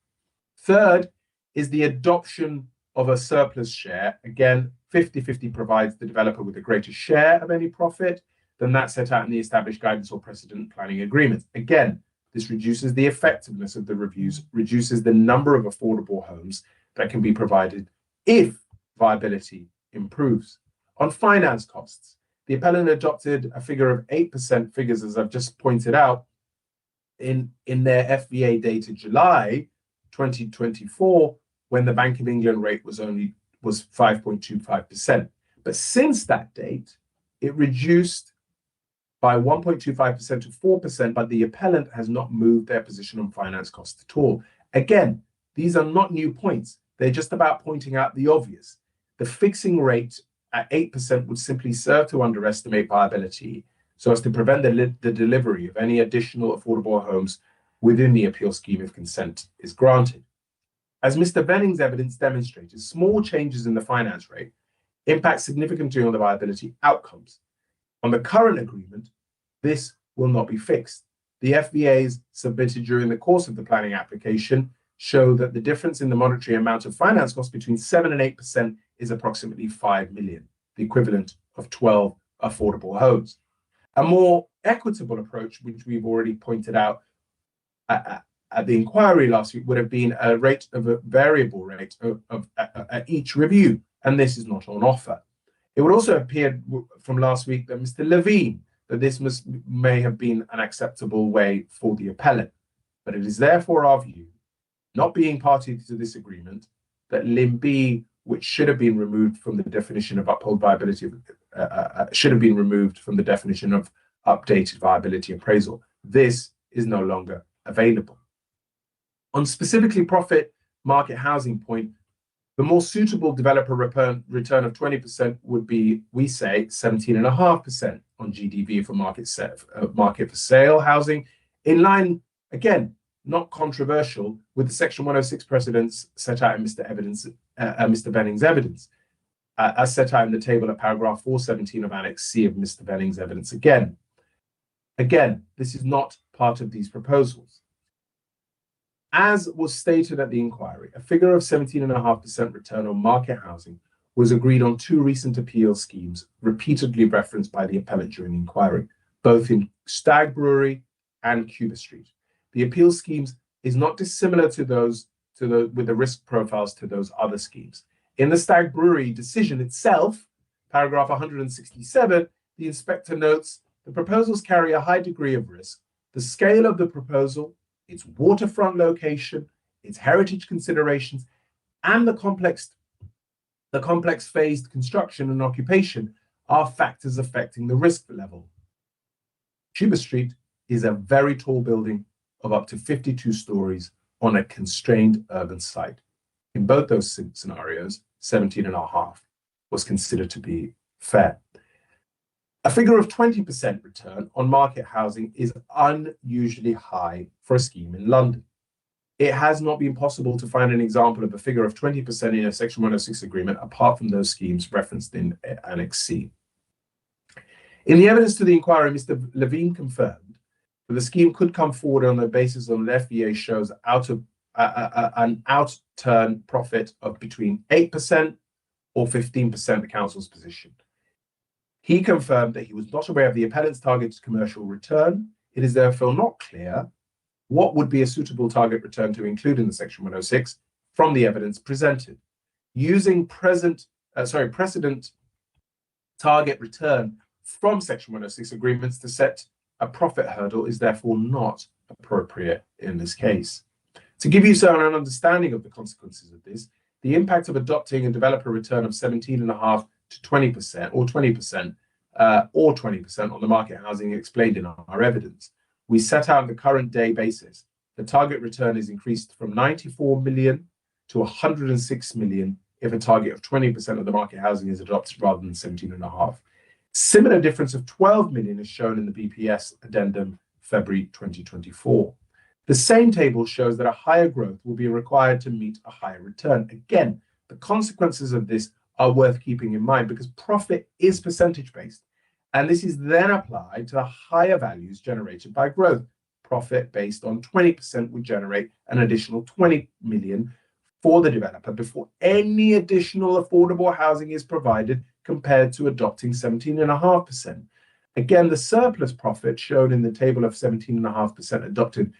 Third is the adoption of a surplus share. Again, 50-50 provides the developer with a greater share of any profit than that set out in the established guidance or precedent planning agreement. Again, this reduces the effectiveness of the reviews, reduces the number of affordable homes that can be provided if viability improves. On finance costs, the appellant adopted a figure of 8% figures, as I've just pointed out, in their FVA dated July 2024, when the Bank of England rate was 5.25%. But since that date, it reduced by 1.25% to 4%, but the appellant has not moved their position on finance costs at all. Again, these are not new points. They're just about pointing out the obvious. The fixing rate at 8% would simply serve to underestimate viability so as to prevent the delivery of any additional affordable homes within the appeal scheme if consent is granted. As Mr. Benning's evidence demonstrated, small changes in the finance rate impact significantly on the viability outcomes. On the current agreement, this will not be fixed. The FVAs submitted during the course of the planning application show that the difference in the monetary amount of finance costs between 7 and 8% is approximately 5 million, the equivalent of 12 affordable homes. A more equitable approach, which we've already pointed out at the inquiry last week, would have been a variable rate at each review, and this is not on offer. It would also appear from last week that Mr. Levine, that this may have been an acceptable way for the appellant, but it is therefore our view, not being party to this agreement, that Lim B, which should have been removed from the definition of uphold viability, should have been removed from the definition of updated viability appraisal. This is no longer available. On specifically profit market housing point, the more suitable developer return of 20% would be, we say, 17.5% on GDV for market for sale housing, in line, again, not controversial with the Section 106 precedents set out in Mr. Benning's evidence, as set out in the table at paragraph 417 of Annex C of Mr. Benning's evidence. Again, this is not part of these proposals. As was stated at the inquiry, a figure of 17.5% return on market housing was agreed on two recent appeal schemes repeatedly referenced by the appellant during the inquiry, both in Stag Brewery and Cuba Street. The appeal schemes is not dissimilar to those with the risk profiles to those other schemes. In the Stag Brewery decision itself, paragraph 167, the inspector notes the proposals carry a high degree of risk. The scale of the proposal, its waterfront location, its heritage considerations, and the complex phased construction and occupation are factors affecting the risk level. Cuba Street is a very tall building of up to 52 stories on a constrained urban site. In both those scenarios, 17.5 was considered to be fair. A figure of 20% return on market housing is unusually high for a scheme in London. It has not been possible to find an example of a figure of 20% in a Section 106 agreement apart from those schemes referenced in Annex C. In the evidence to the inquiry, Mr. Levine confirmed that the scheme could come forward on the basis of an FVA shows an outturn profit of between 8% or 15%, the council's position. He confirmed that he was not aware of the appellant's targeted commercial return. It is therefore not clear what would be a suitable target return to include in the Section 106 from the evidence presented. Using precedent target return from Section 106 agreements to set a profit hurdle is therefore not appropriate in this case. To give you an understanding of the consequences of this, the impact of adopting a developer return of 17.5 to 20% or 20% on the market housing explained in our evidence. we set out the current day basis. The target return is increased from 94 million to 106 million if a target of 20% of the market housing is adopted rather than 17.5. Similar difference of 12 million is shown in the BPS addendum February 2024. The same table shows that a higher growth will be required to meet a higher return. Again, the consequences of this are worth keeping in mind because profit is percentage-based, and this is then applied to the higher values generated by growth. Profit based on 20% would generate an additional 20 million for the developer before any additional affordable housing is provided compared to adopting 17.5%. Again, the surplus profit shown in the table of 17.5% adopted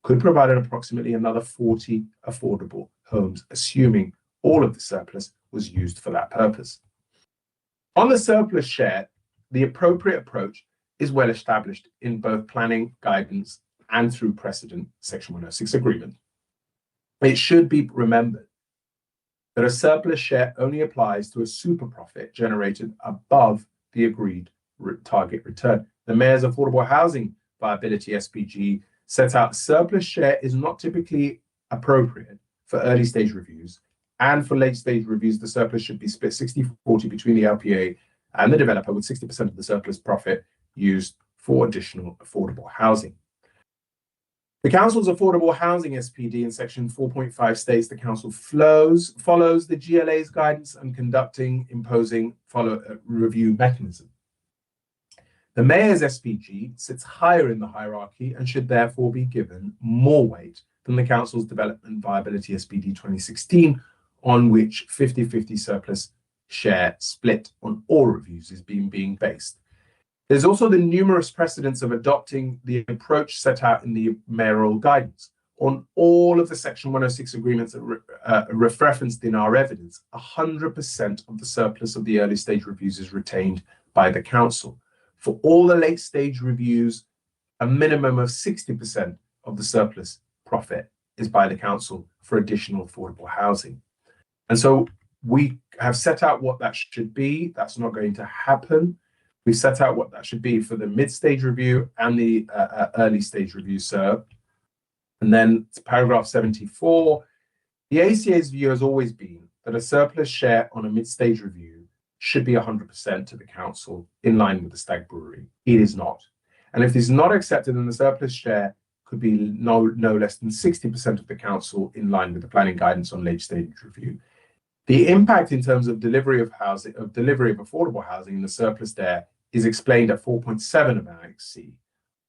could provide approximately another 40 affordable homes, assuming all of the surplus was used for that purpose. On the surplus share, the appropriate approach is well established in both planning guidance and through precedent Section 106 agreement. It should be remembered that a surplus share only applies to a super profit generated above the agreed target return. The Mayor's Affordable Housing Viability SPG sets out surplus share is not typically appropriate for early stage reviews, and for late stage reviews, the surplus should be split 60-40 between the LPA and the developer, with 60% of the surplus profit used for additional affordable housing. The Council's Affordable Housing SPD in Section 4.5 states the Council follows the GLA's guidance and imposing review mechanism. The Mayor's SPG sits higher in the hierarchy and should therefore be given more weight than the Council's Development Viability SPD 2016, on which 50-50 surplus share split on all reviews is being based. There's also the numerous precedents of adopting the approach set out in the mayoral guidance. On all of the Section 106 agreements that referenced in our evidence, 100% of the surplus of the early stage reviews is retained by the Council. For all the late stage reviews, a minimum of 60% of the surplus profit is by the Council for additional affordable housing. And so we have set out what that should be. That's not going to happen. We've set out what that should be for the mid-stage review and the early stage review, sir. And then to paragraph 74, the ACA's view has always been that a surplus share on a mid-stage review should be 100% to the Council in line with the Stag Brewery. It is not. And if this is not accepted, then the surplus share could be no less than 60% of the Council in line with the planning guidance on late stage review. The impact in terms of delivery of affordable housing in the surplus there is explained at 4.7 of Annex C.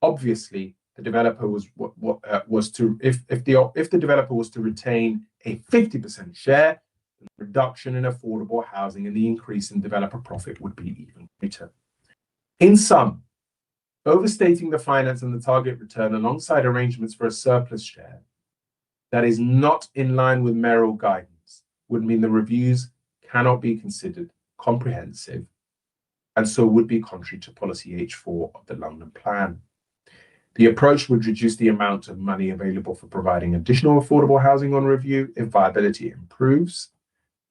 Obviously, the developer if the developer was to retain a 50% share, the reduction in affordable housing and the increase in developer profit would be even greater. In sum, overstating the finance and the target return alongside arrangements for a surplus share that is not in line with mayoral guidance would mean the reviews cannot be considered comprehensive, and so would be contrary to policy H4 of the London Plan. The approach would reduce the amount of money available for providing additional affordable housing on review if viability improves,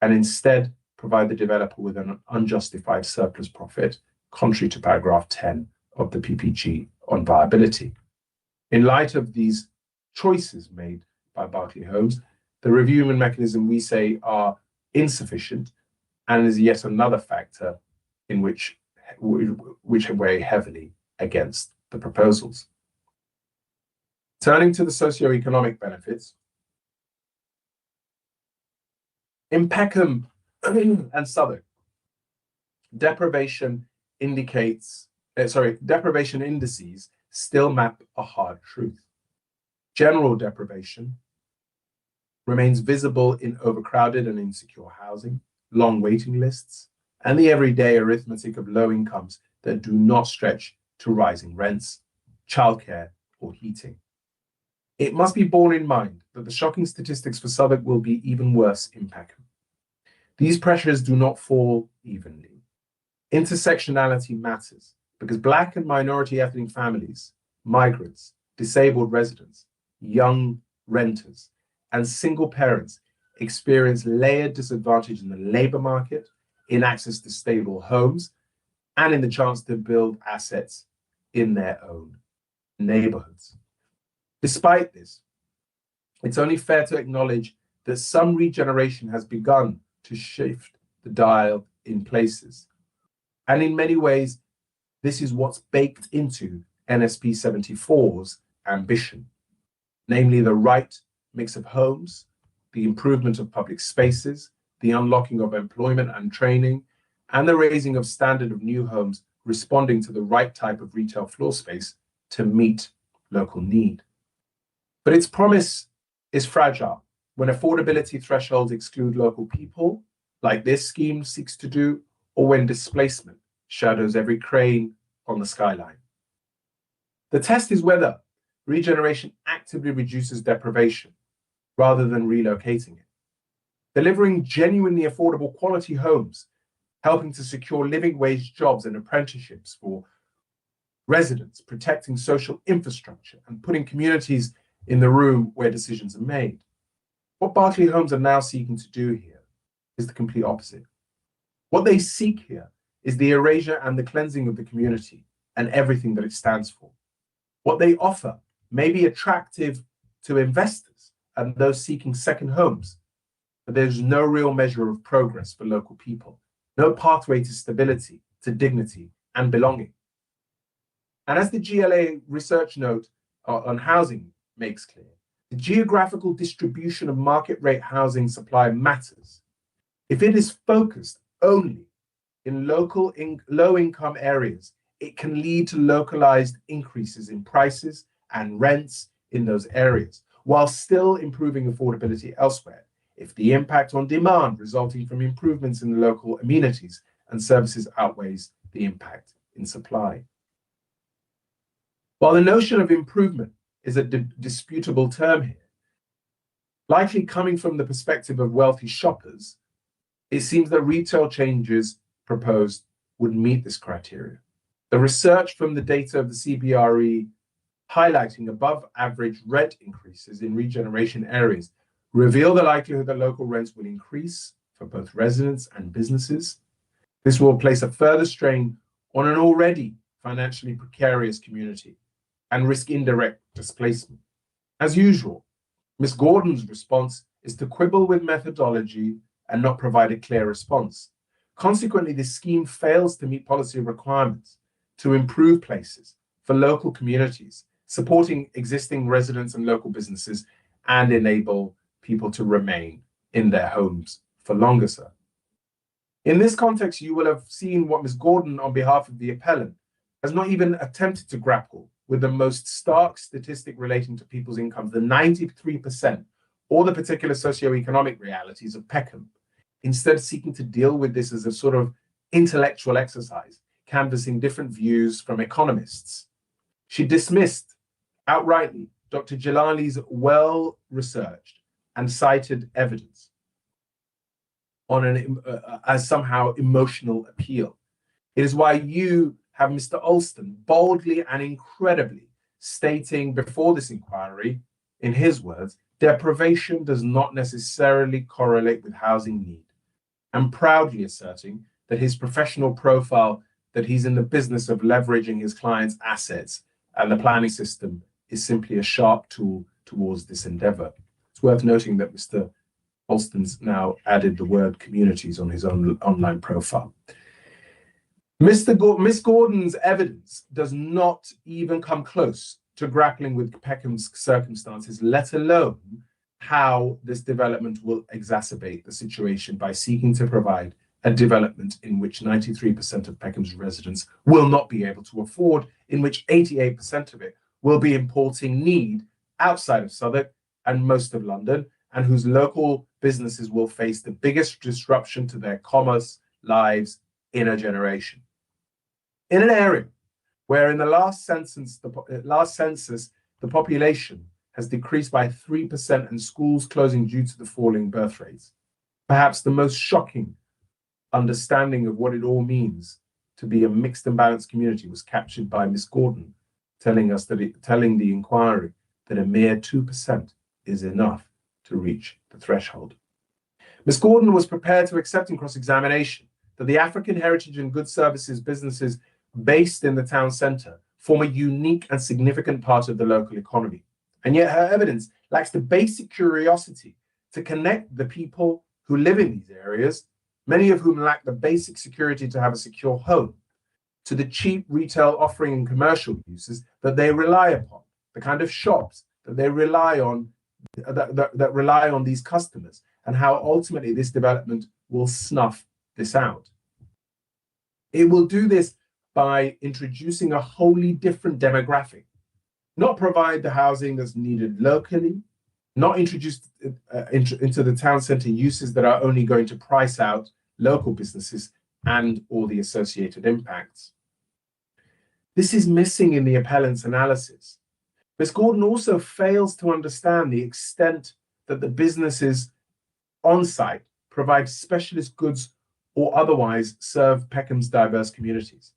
and instead provide the developer with an unjustified surplus profit, contrary to paragraph 10 of the PPG on viability. In light of these choices made by Berkeley Homes, the review mechanism, we say, are insufficient and is yet another factor in which weigh heavily against the proposals. Turning to the socio-economic benefits, in Peckham and Southwark, deprivation indices still map a hard truth. General deprivation remains visible in overcrowded and insecure housing, long waiting lists, and the everyday arithmetic of low incomes that do not stretch to rising rents, childcare, or heating. It must be borne in mind that the shocking statistics for Southwark will be even worse in Peckham. These pressures do not fall evenly. Intersectionality matters because Black and minority ethnic families, migrants, disabled residents, young renters, and single parents experience layered disadvantage in the labour market, in access to stable homes, and in the chance to build assets in their own neighbourhoods. Despite this, it's only fair to acknowledge that some regeneration has begun to shift the dial in places. And in many ways, this is what's baked into NSP 74's ambition, namely the right mix of homes, the improvement of public spaces, the unlocking of employment and training, and the raising of standard of new homes responding to the right type of retail floor space to meet local need. But its promise is fragile when affordability thresholds exclude local people, like this scheme seeks to do, or when displacement shadows every crane on the skyline. The test is whether regeneration actively reduces deprivation rather than relocating it, delivering genuinely affordable quality homes, helping to secure living wage jobs and apprenticeships for residents, protecting social infrastructure, and putting communities in the room where decisions are made. What Berkeley Homes are now seeking to do here is the complete opposite. What they seek here is the erasure and the cleansing of the community and everything that it stands for. What they offer may be attractive to investors and those seeking second homes, but there's no real measure of progress for local people, no pathway to stability, to dignity, and belonging. And as the GLA research note on housing makes clear, the geographical distribution of market rate housing supply matters. If it is focused only in low-income areas, it can lead to localized increases in prices and rents in those areas, while still improving affordability elsewhere, if the impact on demand resulting from improvements in the local amenities and services outweighs the impact in supply. While the notion of improvement is a disputable term here, likely coming from the perspective of wealthy shoppers, it seems that retail changes proposed would meet this criteria. The research from the data of the CBRE highlighting above average rent increases in regeneration areas reveal the likelihood that local rents will increase for both residents and businesses. This will place a further strain on an already financially precarious community and risk indirect displacement. As usual, Ms. Gordon's response is to quibble with methodology and not provide a clear response. Consequently, this scheme fails to meet policy requirements to improve places for local communities, supporting existing residents and local businesses, and enable people to remain in their homes for longer, sir. In this context, you will have seen what Ms. Gordon, on behalf of the appellant, has not even attempted to grapple with the most stark statistic relating to people's incomes, the 93%, or the particular socioeconomic realities of Peckham, instead seeking to deal with this as a sort of intellectual exercise, canvassing different views from economists. She dismissed outrightly Dr. Jalali's well-researched and cited evidence on as somehow emotional appeal. It is why you have Mr. Alston boldly and incredibly stating before this inquiry, in his words, deprivation does not necessarily correlate with housing need, and proudly asserting that his professional profile, that he's in the business of leveraging his clients' assets, and the planning system is simply a sharp tool towards this endeavor. It's worth noting that Mr. Alston's now added the word communities on his own online profile. Miss Gordon's evidence does not even come close to grappling with Peckham's circumstances, let alone how this development will exacerbate the situation by seeking to provide a development in which 93% of Peckham's residents will not be able to afford, in which 88% of it will be importing need outside of Southwark and most of London, and whose local businesses will face the biggest disruption to their commerce lives in a generation. In an area where in the last census, the population has decreased by 3% and schools closing due to the falling birth rates, perhaps the most shocking understanding of what it all means to be a mixed and balanced community was captured by Miss Gordon, telling the inquiry that a mere 2% is enough to reach the threshold. Miss Gordon was prepared to accept in cross-examination that the African heritage and goods services businesses based in the town centre form a unique and significant part of the local economy. And yet her evidence lacks the basic curiosity to connect the people who live in these areas, many of whom lack the basic security to have a secure home, to the cheap retail offering and commercial uses that they rely upon, the kind of shops that they rely on, that rely on these customers, and how ultimately this development will snuff this out. It will do this by introducing a wholly different demographic, not provide the housing that's needed locally, not introduce into the town centre uses that are only going to price out local businesses and all the associated impacts. This is missing in the appellant's analysis. Ms. Gordon also fails to understand the extent that the businesses on site provide specialist goods or otherwise serve Peckham's diverse communities.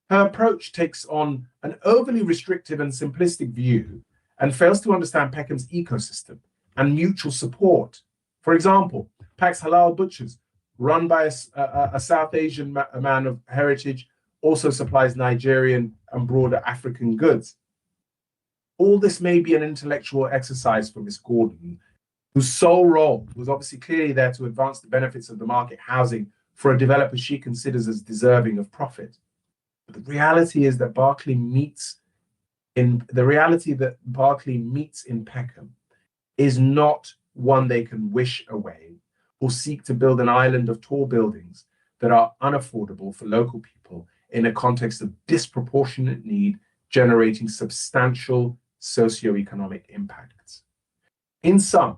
Her approach takes on an overly restrictive and simplistic view and fails to understand Peckham's ecosystem and mutual support. For example, Pax Halal Butchers, run by a South Asian man of heritage, also supplies Nigerian and broader African goods. All this may be an intellectual exercise for Ms. Gordon, whose sole role was obviously clearly there to advance the benefits of the market housing for a developer she considers as deserving of profit. But the reality is that Berkeley meets in Peckham is not one they can wish away or seek to build an island of tall buildings that are unaffordable for local people in a context of disproportionate need, generating substantial socioeconomic impacts. In sum,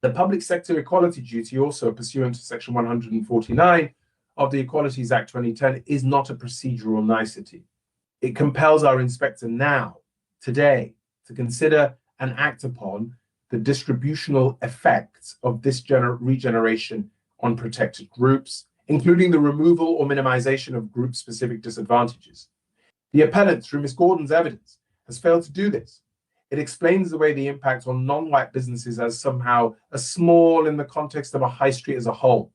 the public sector equality duty, also pursuant to Section 149 of the Equalities Act 2010, is not a procedural nicety. It compels our inspector now, today, to consider and act upon the distributional effects of this regeneration on protected groups, including the removal or minimization of group-specific disadvantages. The appellant, through Ms. Gordon's evidence, has failed to do this. It explains away the impact on non-white businesses as somehow a small in the context of a high street as a whole.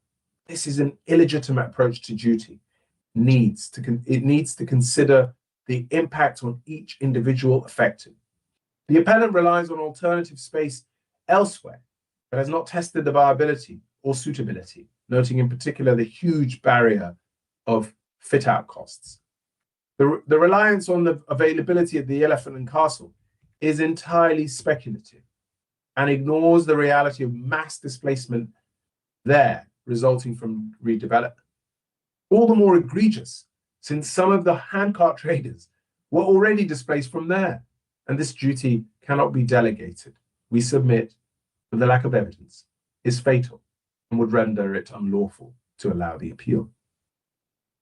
This is an illegitimate approach to duty. It needs to consider the impact on each individual affected. The appellant relies on alternative space elsewhere, but has not tested the viability or suitability, noting in particular the huge barrier of fit-out costs. The reliance on the availability of the Elephant and Castle is entirely speculative and ignores the reality of mass displacement there resulting from redevelopment. All the more egregious since some of the handcart traders were already displaced from there, and this duty cannot be delegated. We submit that the lack of evidence is fatal and would render it unlawful to allow the appeal.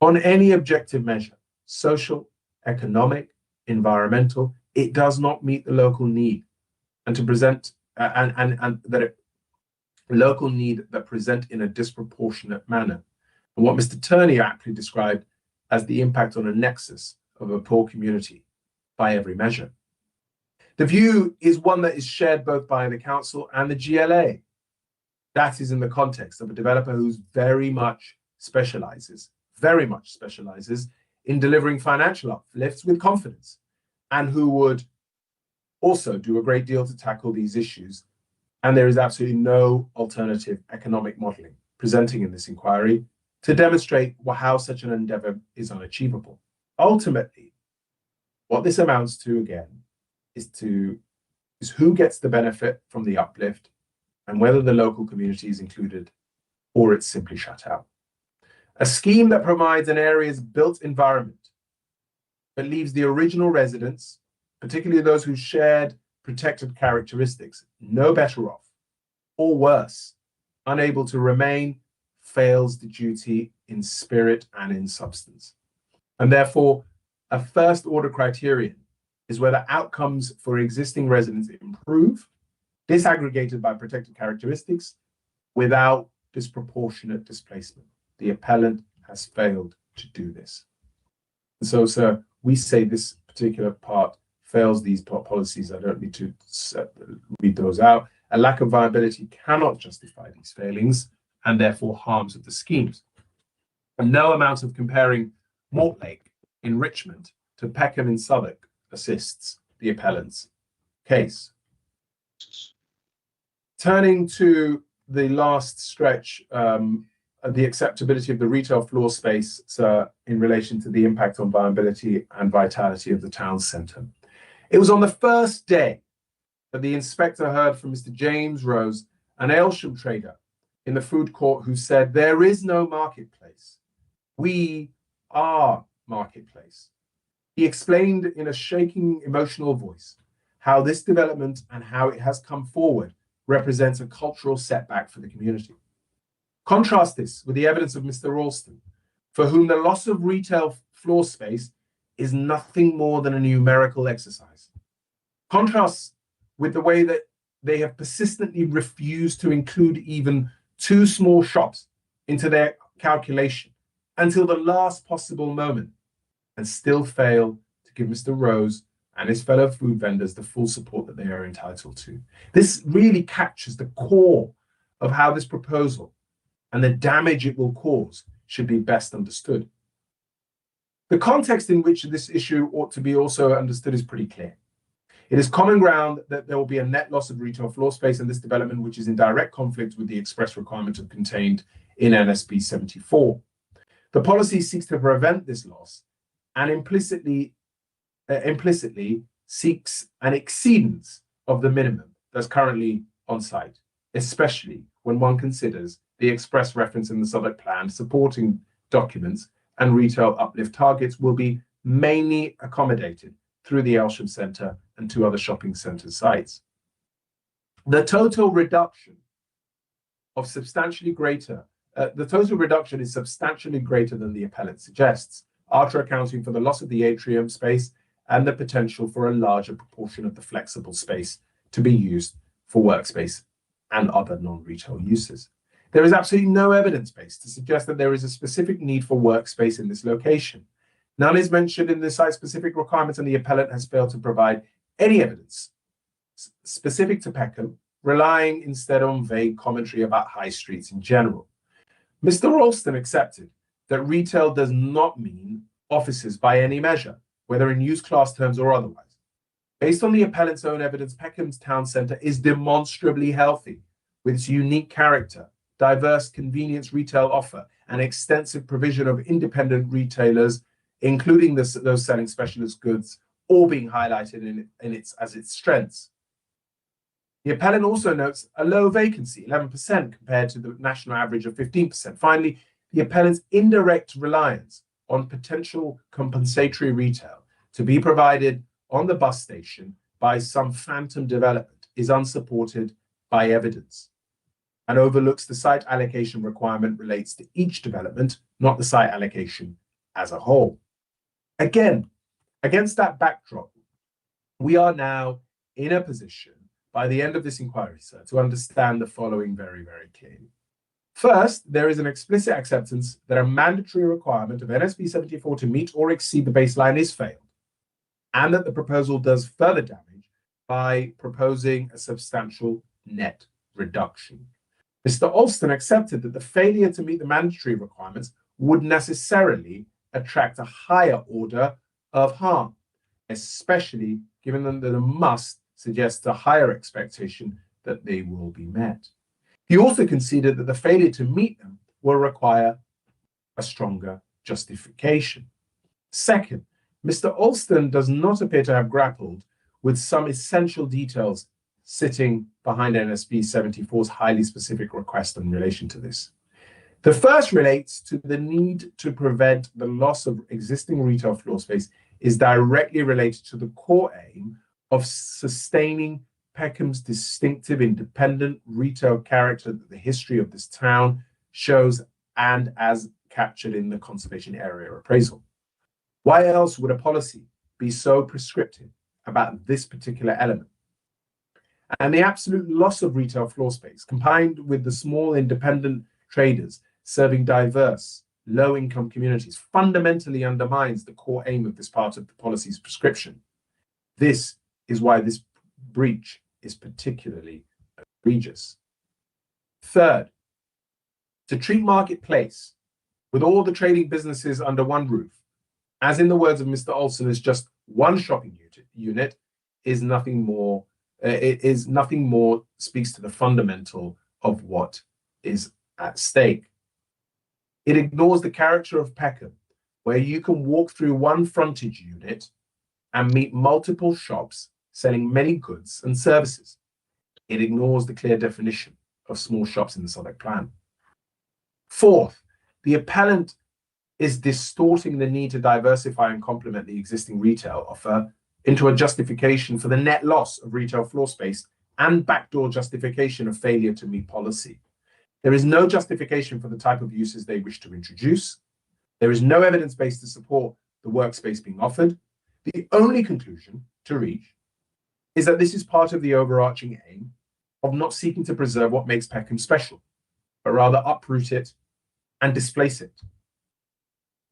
On any objective measure, social, economic, environmental, it does not meet the local need, and to present local need that present in a disproportionate manner, and what Mr. Turney aptly described as the impact on a nexus of a poor community by every measure. The view is one that is shared both by the council and the GLA. That is in the context of a developer who's very much specializes in delivering financial uplifts with confidence, and who would also do a great deal to tackle these issues. And there is absolutely no alternative economic modelling presenting in this inquiry to demonstrate how such an endeavour is unachievable. Ultimately, what this amounts to, again, is who gets the benefit from the uplift and whether the local community is included or it's simply shut out. A scheme that provides an area's built environment but leaves the original residents, particularly those who shared protected characteristics, no better off or worse, unable to remain, fails the duty in spirit and in substance. And therefore, a first order criterion is whether outcomes for existing residents improve, disaggregated by protected characteristics, without disproportionate displacement. The appellant has failed to do this. And so, sir, we say this particular part fails these policies. I don't need to read those out. A lack of viability cannot justify these failings and therefore harms of the schemes. And no amount of comparing Mortlake in Richmond to Peckham in Southwark assists the appellant's case. Turning to the last stretch, the acceptability of the retail floor space in relation to the impact on viability and vitality of the town centre. It was on the first day that the inspector heard from Mr. James Rose, an Aylesham trader in the food court, who said, "There is no marketplace. We are marketplace." He explained in a shaking, emotional voice how this development and how it has come forward represents a cultural setback for the community. Contrast this with the evidence of Mr. Ralston, for whom the loss of retail floor space is nothing more than a numerical exercise. Contrast with the way that they have persistently refused to include even 2 small shops into their calculation until the last possible moment, and still fail to give Mr. Rose and his fellow food vendors the full support that they are entitled to. This really captures the core of how this proposal and the damage it will cause should be best understood. The context in which this issue ought to be also understood is pretty clear. It is common ground that there will be a net loss of retail floor space in this development, which is in direct conflict with the express requirement contained in NSP 74. The policy seeks to prevent this loss and implicitly seeks an exceedance of the minimum that's currently on site, especially when one considers the express reference in the Southwark Plan supporting documents and retail uplift targets will be mainly accommodated through the Aylesham Centre and 2 other shopping centre sites. The total reduction is substantially greater than the appellant suggests, after accounting for the loss of the atrium space and the potential for a larger proportion of the flexible space to be used for workspace and other non-retail uses. There is absolutely no evidence base to suggest that there is a specific need for workspace in this location. None is mentioned in the site-specific requirements, and the appellant has failed to provide any evidence specific to Peckham, relying instead on vague commentary about high streets in general. Mr. Ralston accepted that retail does not mean offices by any measure, whether in use class terms or otherwise. Based on the appellant's own evidence, Peckham's town centre is demonstrably healthy, with its unique character, diverse convenience retail offer, and extensive provision of independent retailers, including those selling specialist goods, all being highlighted as its strengths. The appellant also notes a low vacancy, 11%, compared to the national average of 15%. Finally, the appellant's indirect reliance on potential compensatory retail to be provided on the bus station by some phantom development is unsupported by evidence and overlooks the site allocation requirement relates to each development, not the site allocation as a whole. Again, against that backdrop, we are now in a position by the end of this inquiry, sir, to understand the following very, very clearly. First, there is an explicit acceptance that a mandatory requirement of NSP 74 to meet or exceed the baseline is failed, and that the proposal does further damage by proposing a substantial net reduction. Mr. Alston accepted that the failure to meet the mandatory requirements would necessarily attract a higher order of harm, especially given that the must suggests a higher expectation that they will be met. He also conceded that the failure to meet them will require a stronger justification. Second, Mr. Alston does not appear to have grappled with some essential details sitting behind NSP 74's highly specific request in relation to this. The first relates to the need to prevent the loss of existing retail floor space is directly related to the core aim of sustaining Peckham's distinctive independent retail character that the history of this town shows and as captured in the conservation area appraisal. Why else would a policy be so prescriptive about this particular element? And the absolute loss of retail floor space, combined with the small independent traders serving diverse, low-income communities, fundamentally undermines the core aim of this part of the policy's prescription. This is why this breach is particularly egregious. Third, to treat marketplace with all the trading businesses under one roof as in the words of Mr. Olson, is just one shopping unit is nothing more. It is nothing more, speaks to the fundamental of what is at stake. It ignores the character of Peckham, where you can walk through one frontage unit and meet multiple shops selling many goods and services. It ignores the clear definition of small shops in the Southwark Plan. Fourth, the appellant is distorting the need to diversify and complement the existing retail offer into a justification for the net loss of retail floor space and backdoor justification of failure to meet policy. There is no justification for the type of uses they wish to introduce. There is no evidence base to support the workspace being offered. The only conclusion to reach is that this is part of the overarching aim of not seeking to preserve what makes Peckham special, but rather uproot it and displace it.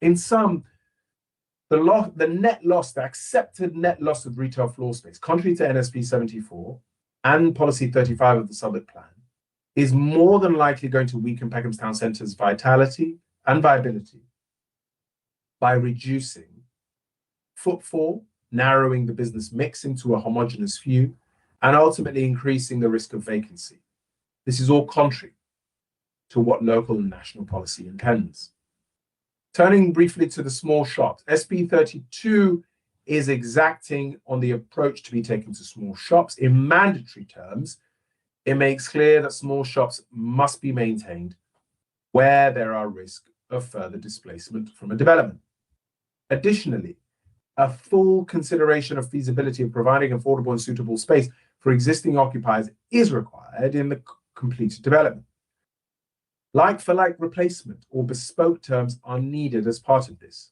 In sum, the net loss, the accepted net loss of retail floor space, contrary to NSP 74 and policy 35 of the Southwark Plan, is more than likely going to weaken Peckham's town centre's vitality and viability by reducing footfall, narrowing the business mix into a homogeneous few, and ultimately increasing the risk of vacancy. This is all contrary to what local and national policy intends. Turning briefly to the small shops, SB 32 is exacting on the approach to be taken to small shops. In mandatory terms, it makes clear that small shops must be maintained where there are risks of further displacement from a development. Additionally, a full consideration of feasibility of providing affordable and suitable space for existing occupiers is required in the completed development. Like-for-like replacement or bespoke terms are needed as part of this.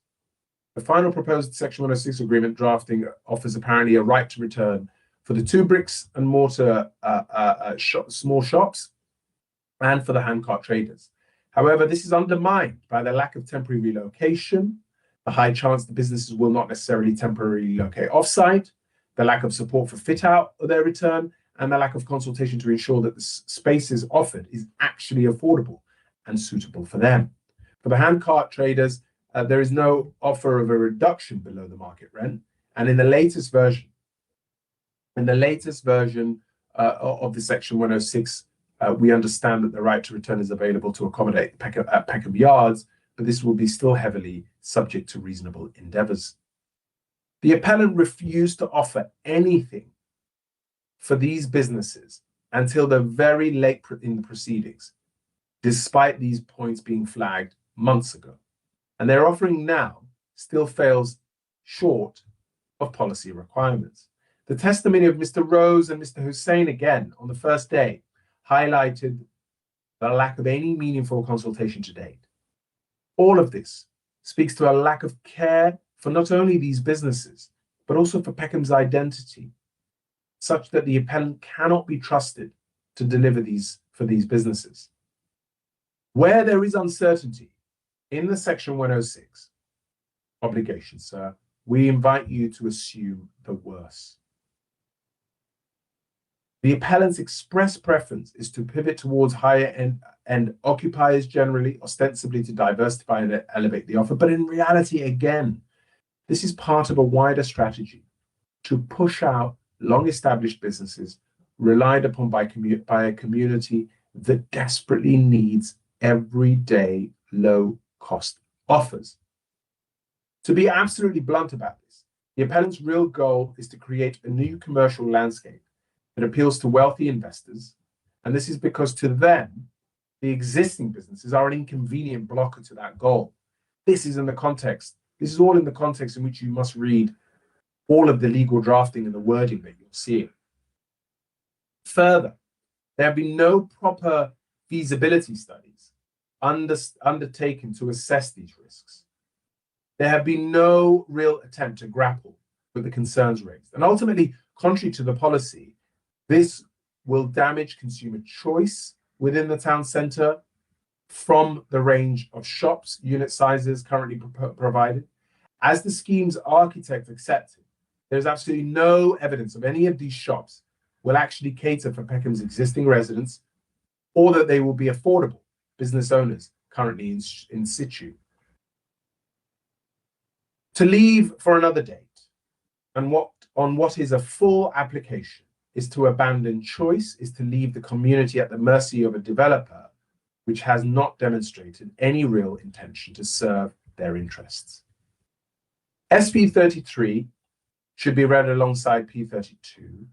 The final proposed Section 106 agreement drafting offers apparently a right to return for the 2 bricks and mortar small shops and for the handcart traders. However, this is undermined by the lack of temporary relocation, the high chance the businesses will not necessarily temporarily locate offsite, the lack of support for fit out of their return, and the lack of consultation to ensure that the spaces offered is actually affordable and suitable for them. For the handcart traders, there is no offer of a reduction below the market rent, and in the latest version of the Section 106, we understand that the right to return is available to accommodate Peckham Yards, but this will be still heavily subject to reasonable endeavours. The appellant refused to offer anything for these businesses until the very late in the proceedings, despite these points being flagged months ago. And their offering now still fails short of policy requirements. The testimony of Mr. Rose and Mr. Hussain again on the first day highlighted the lack of any meaningful consultation to date. All of this speaks to a lack of care for not only these businesses, but also for Peckham's identity, such that the appellant cannot be trusted to deliver these for these businesses. Where there is uncertainty in the Section 106 obligation, sir, we invite you to assume the worst. The appellant's express preference is to pivot towards higher end occupiers generally, ostensibly to diversify and elevate the offer. But in reality, again, this is part of a wider strategy to push out long-established businesses relied upon by a community that desperately needs everyday low-cost offers. To be absolutely blunt about this, the appellant's real goal is to create a new commercial landscape that appeals to wealthy investors, and this is because to them, the existing businesses are an inconvenient blocker to that goal. This is all in the context in which you must read all of the legal drafting and the wording that you'll see. Further, there have been no proper feasibility studies undertaken to assess these risks. There have been no real attempt to grapple with the concerns raised. And ultimately, contrary to the policy, this will damage consumer choice within the town centre from the range of shops, unit sizes currently provided. As the scheme's architect accepted, there's absolutely no evidence of any of these shops will actually cater for Peckham's existing residents, or that they will be affordable business owners currently in situ. To leave for another date and what is a full application is to abandon choice, is to leave the community at the mercy of a developer which has not demonstrated any real intention to serve their interests. SP33 should be read alongside P32,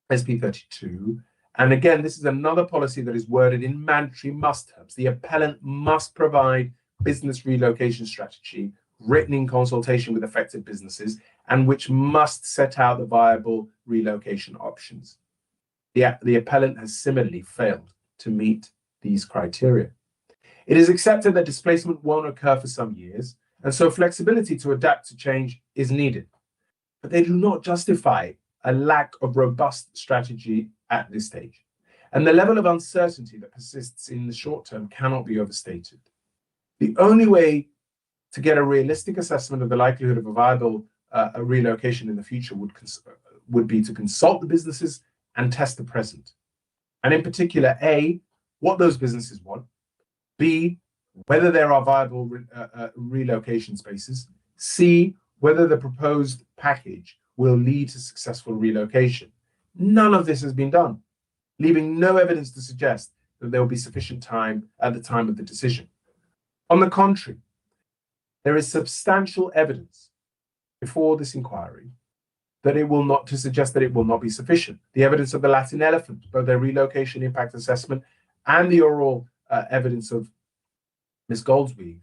SP32. And again, this is another policy that is worded in mandatory must-haves. The appellant must provide business relocation strategy written in consultation with affected businesses and which must set out the viable relocation options. The appellant has similarly failed to meet these criteria. It is accepted that displacement won't occur for some years, and so flexibility to adapt to change is needed. But they do not justify a lack of robust strategy at this stage. And the level of uncertainty that persists in the short term cannot be overstated. The only way to get a realistic assessment of the likelihood of a viable relocation in the future would be to consult the businesses and test the present. And in particular, A, what those businesses want, B, whether there are viable relocation spaces, C, whether the proposed package will lead to successful relocation. None of this has been done, leaving no evidence to suggest that there will be sufficient time at the time of the decision. On the contrary, there is substantial evidence before this inquiry that it will not, to suggest that it will not be sufficient. The evidence of the Latin elephant, both their relocation impact assessment and the oral evidence of Ms. Goldsweed,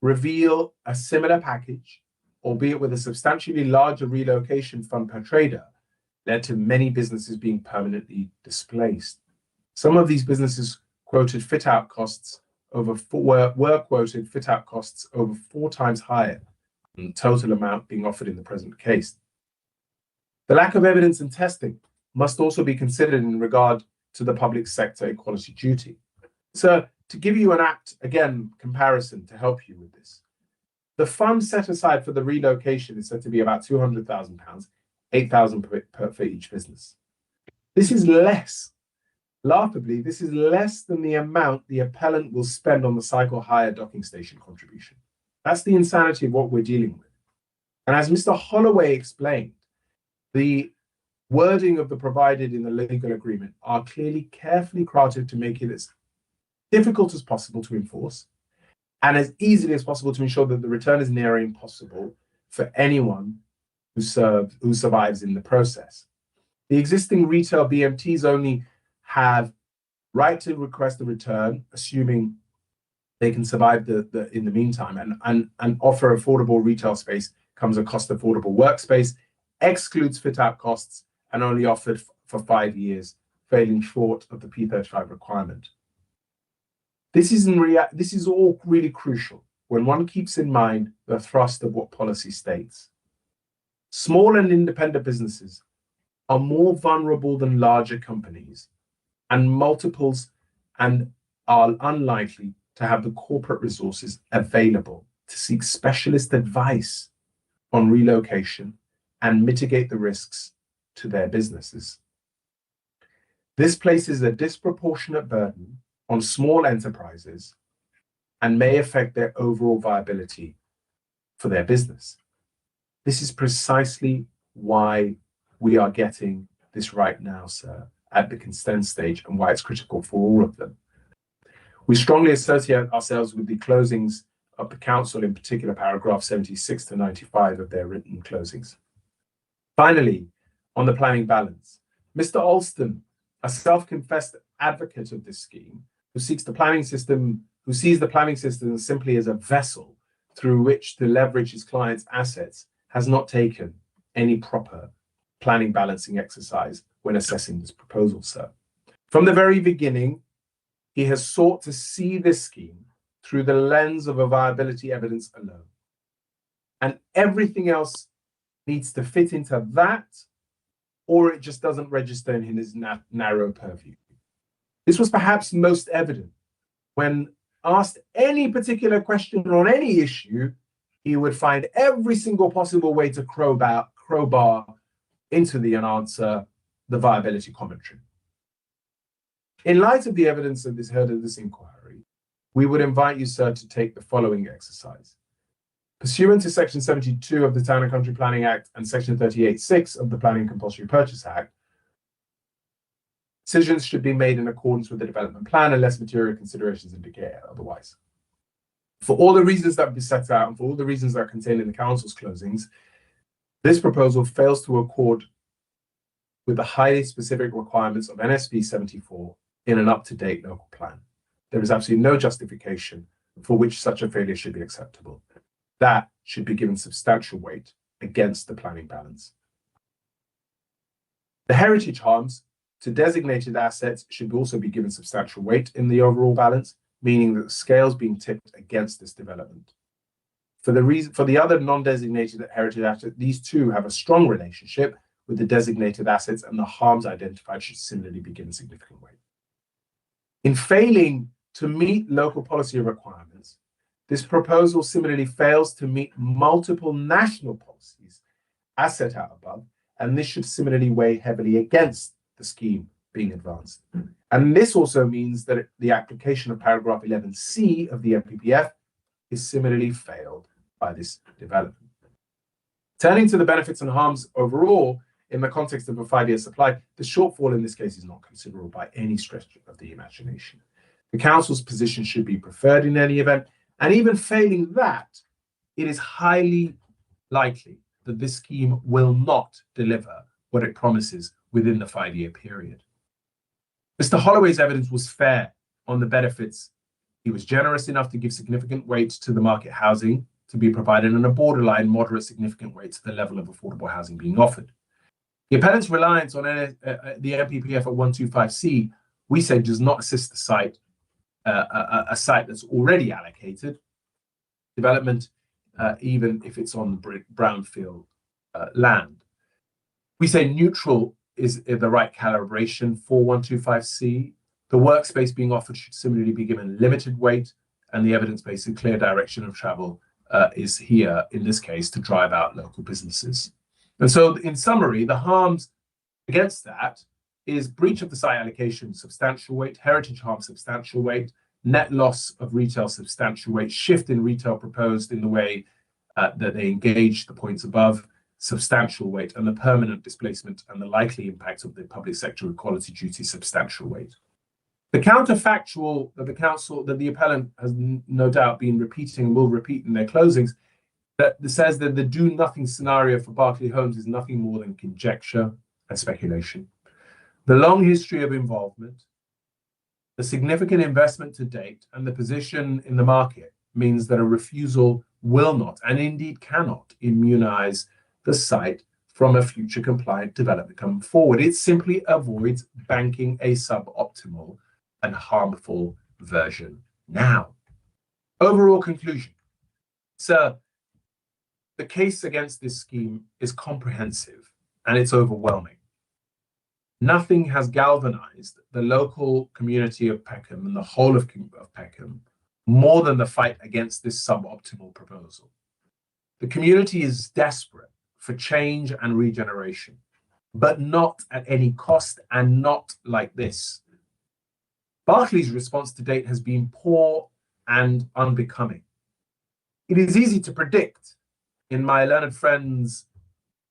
reveal a similar package, albeit with a substantially larger relocation fund per trader, led to many businesses being permanently displaced. Some of these businesses quoted fit-out costs were quoted fit-out costs over 4 times higher than the total amount being offered in the present case. The lack of evidence and testing must also be considered in regard to the public sector equality duty. So to give you an apt, again, comparison to help you with this, the fund set aside for the relocation is said to be about £200,000, £8,000 for each business. This is less, laughably, this is less than the amount the appellant will spend on the cycle hire docking station contribution. That's the insanity of what we're dealing with. And as Mr. Holloway explained, the wording of the provided in the legal agreement are clearly carefully crafted to make it as difficult as possible to enforce and as easily as possible to ensure that the return is near impossible for anyone who survives in the process. The existing retail BMTs only have right to request a return, assuming they can survive in the meantime, and offer affordable retail space comes a cost affordable workspace, excludes fit-out costs, and only offered for 5 years, failing short of the P35 requirement. This is all really crucial when one keeps in mind the thrust of what policy states. Small and independent businesses are more vulnerable than larger companies and multiples and are unlikely to have the corporate resources available to seek specialist advice on relocation and mitigate the risks to their businesses. This places a disproportionate burden on small enterprises and may affect their overall viability for their business. This is precisely why we are getting this right now, sir, at the consent stage, and why it's critical for all of them. We strongly associate ourselves with the closings of the council, in particular paragraph 76 to 95 of their written closings. Finally, on the planning balance, Mr. Alston, a self-confessed advocate of this scheme, who sees the planning system simply as a vessel through which to leverage his client's assets, has not taken any proper planning balancing exercise when assessing this proposal, sir. From the very beginning, he has sought to see this scheme through the lens of a viability evidence alone. And everything else needs to fit into that, or it just doesn't register in his narrow purview. This was perhaps most evident when asked any particular question on any issue, he would find every single possible way to crowbar into the answer the viability commentary. In light of the evidence heard of this inquiry, we would invite you, sir, to take the following exercise. Pursuant to Section 72 of the Town and Country Planning Act and Section 38(6) of the Planning Compulsory Purchase Act, decisions should be made in accordance with the development plan unless material considerations indicate otherwise. For all the reasons that have been set out and for all the reasons that are contained in the council's closings, this proposal fails to accord with the highly specific requirements of NSP 74 in an up-to-date local plan. There is absolutely no justification for which such a failure should be acceptable. That should be given substantial weight against the planning balance. The heritage harms to designated assets should also be given substantial weight in the overall balance, meaning that the scales being tipped against this development. For the other non-designated heritage assets, these two have a strong relationship with the designated assets, and the harms identified should similarly be given significant weight. In failing to meet local policy requirements, this proposal similarly fails to meet multiple national policies as set out above, and this should similarly weigh heavily against the scheme being advanced. And this also means that the application of paragraph 11C of the NPPF is similarly failed by this development. Turning to the benefits and harms overall, in the context of a 5-year supply, the shortfall in this case is not considerable by any stretch of the imagination. The council's position should be preferred in any event, and even failing that, it is highly likely that this scheme will not deliver what it promises within the 5-year period. Mr. Holloway's evidence was fair on the benefits. He was generous enough to give significant weight to the market housing to be provided and a borderline moderate significant weight to the level of affordable housing being offered. The appellant's reliance on the NPPF at 125C, we say, does not assist the site, a site that's already allocated development, even if it's on brownfield land. We say neutral is the right calibration for 125C. The workspace being offered should similarly be given limited weight, and the evidence-based and clear direction of travel is here, in this case, to drive out local businesses. And so, in summary, the harms against that is breach of the site allocation, substantial weight, heritage harm, substantial weight, net loss of retail, substantial weight, shift in retail proposed in the way that they engage the points above, substantial weight, and the permanent displacement and the likely impact of the public sector equality duty, substantial weight. The counterfactual that the council, that the appellant has no doubt been repeating and will repeat in their closings, that says that the do-nothing scenario for Berkeley Homes is nothing more than conjecture and speculation. The long history of involvement, the significant investment to date, and the position in the market means that a refusal will not, and indeed cannot, immunize the site from a future compliant development coming forward. It simply avoids banking a suboptimal and harmful version now. Overall conclusion. Sir, the case against this scheme is comprehensive and it's overwhelming. Nothing has galvanized the local community of Peckham and the whole of Peckham more than the fight against this suboptimal proposal. The community is desperate for change and regeneration, but not at any cost and not like this. Berkeley's response to date has been poor and unbecoming. It is easy to predict in my learned friend's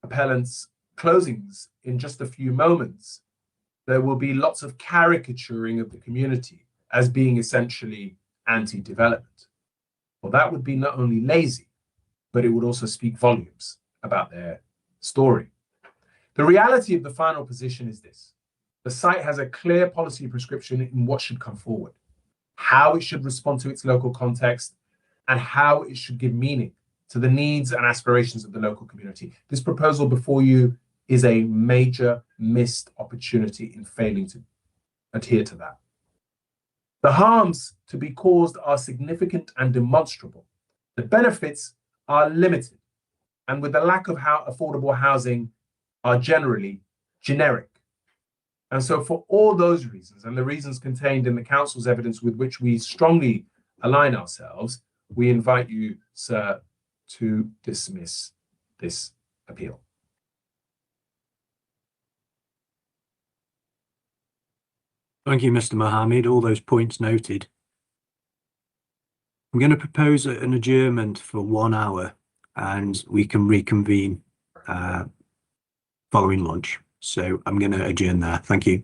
appellant's closings in just a few moments, there will be lots of caricaturing of the community as being essentially anti-development. Well, that would be not only lazy, but it would also speak volumes about their story. The reality of the final position is this. The site has a clear policy prescription in what should come forward, how it should respond to its local context, and how it should give meaning to the needs and aspirations of the local community. This proposal before you is a major missed opportunity in failing to adhere to that. The harms to be caused are significant and demonstrable. The benefits are limited, and with the lack of affordable housing are generally generic. And so for all those reasons and the reasons contained in the council's evidence with which we strongly align ourselves, we invite you, sir, to dismiss this appeal. Thank you, Mr. Mohammed. All those points noted. I'm going to propose an adjournment for 1 hour, and we can reconvene following lunch. So I'm going to adjourn there. Thank you.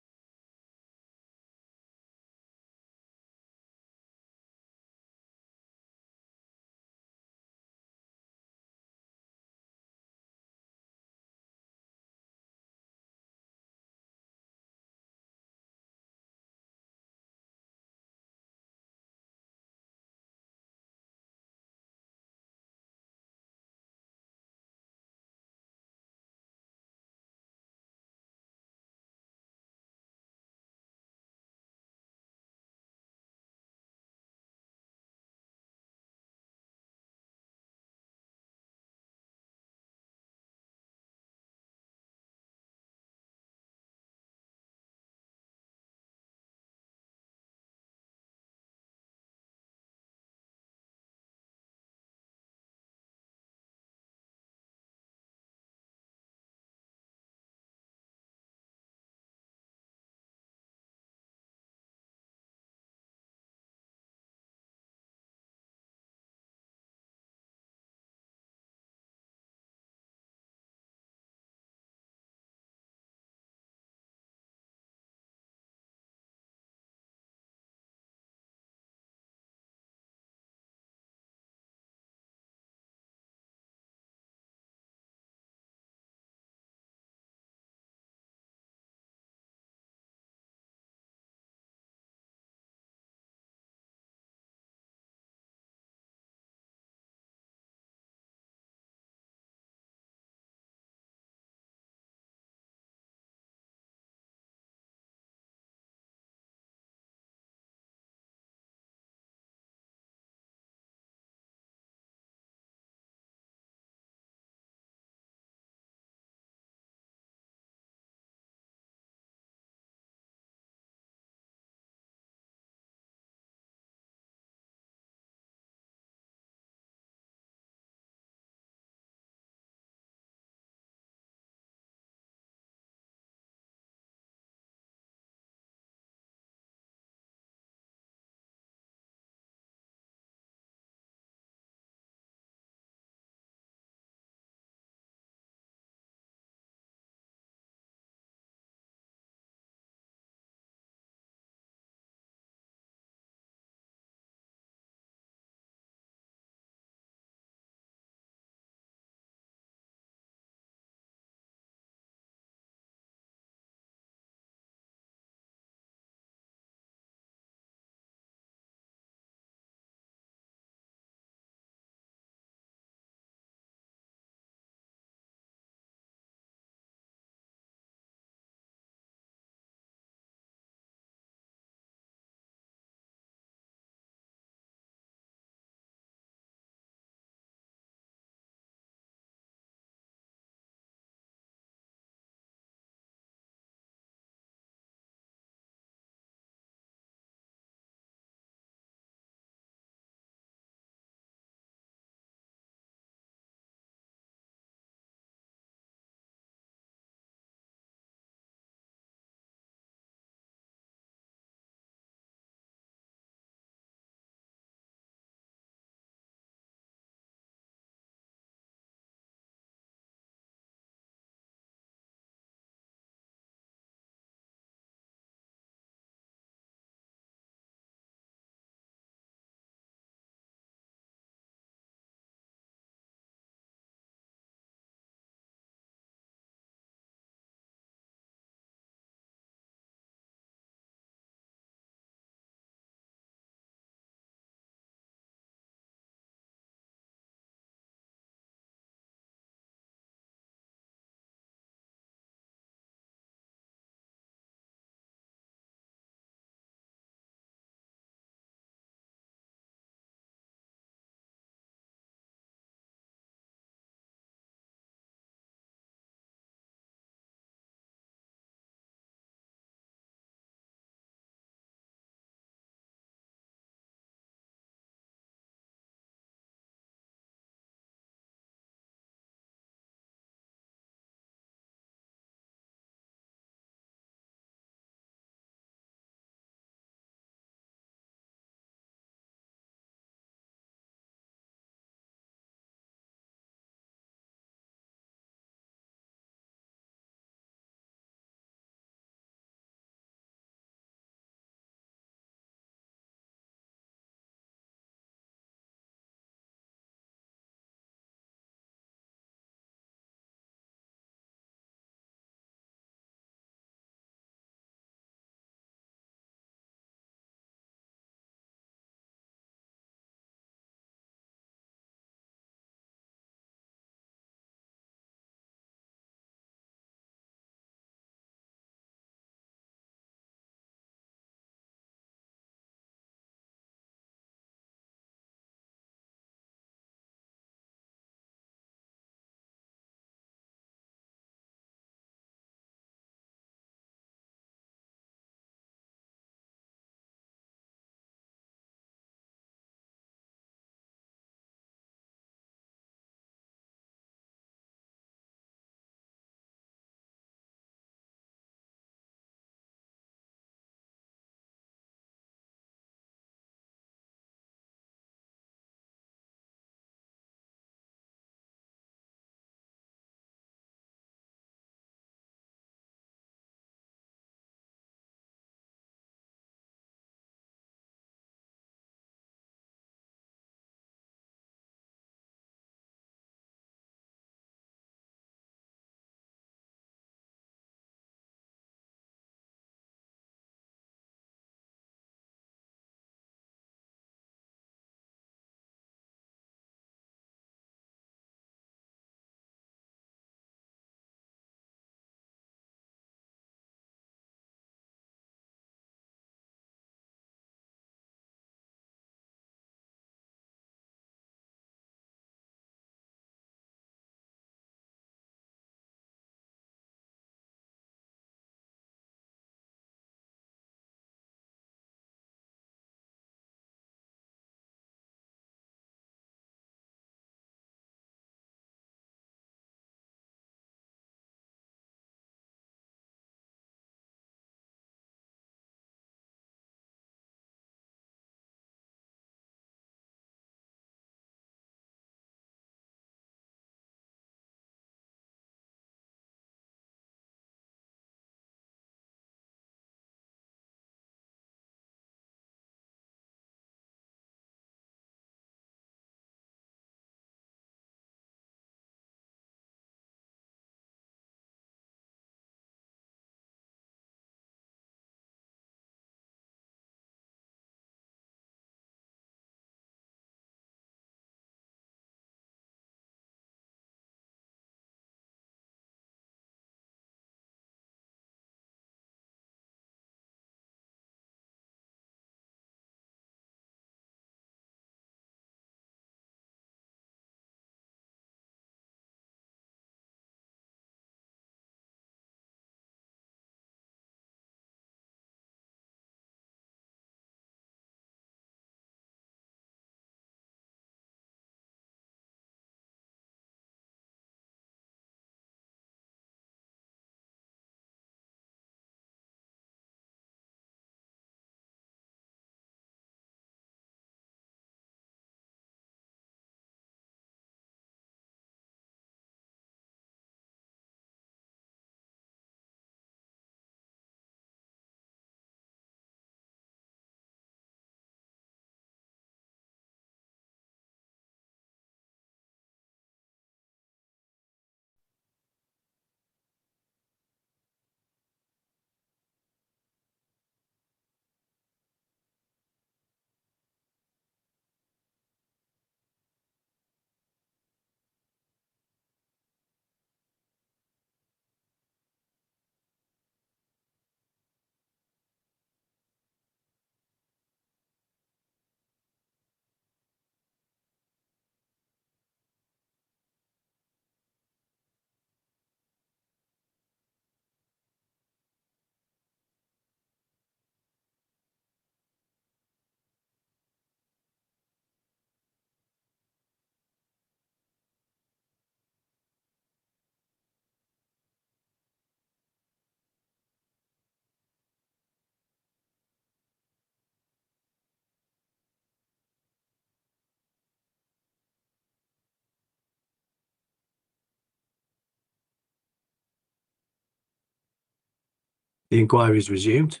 The inquiry is resumed.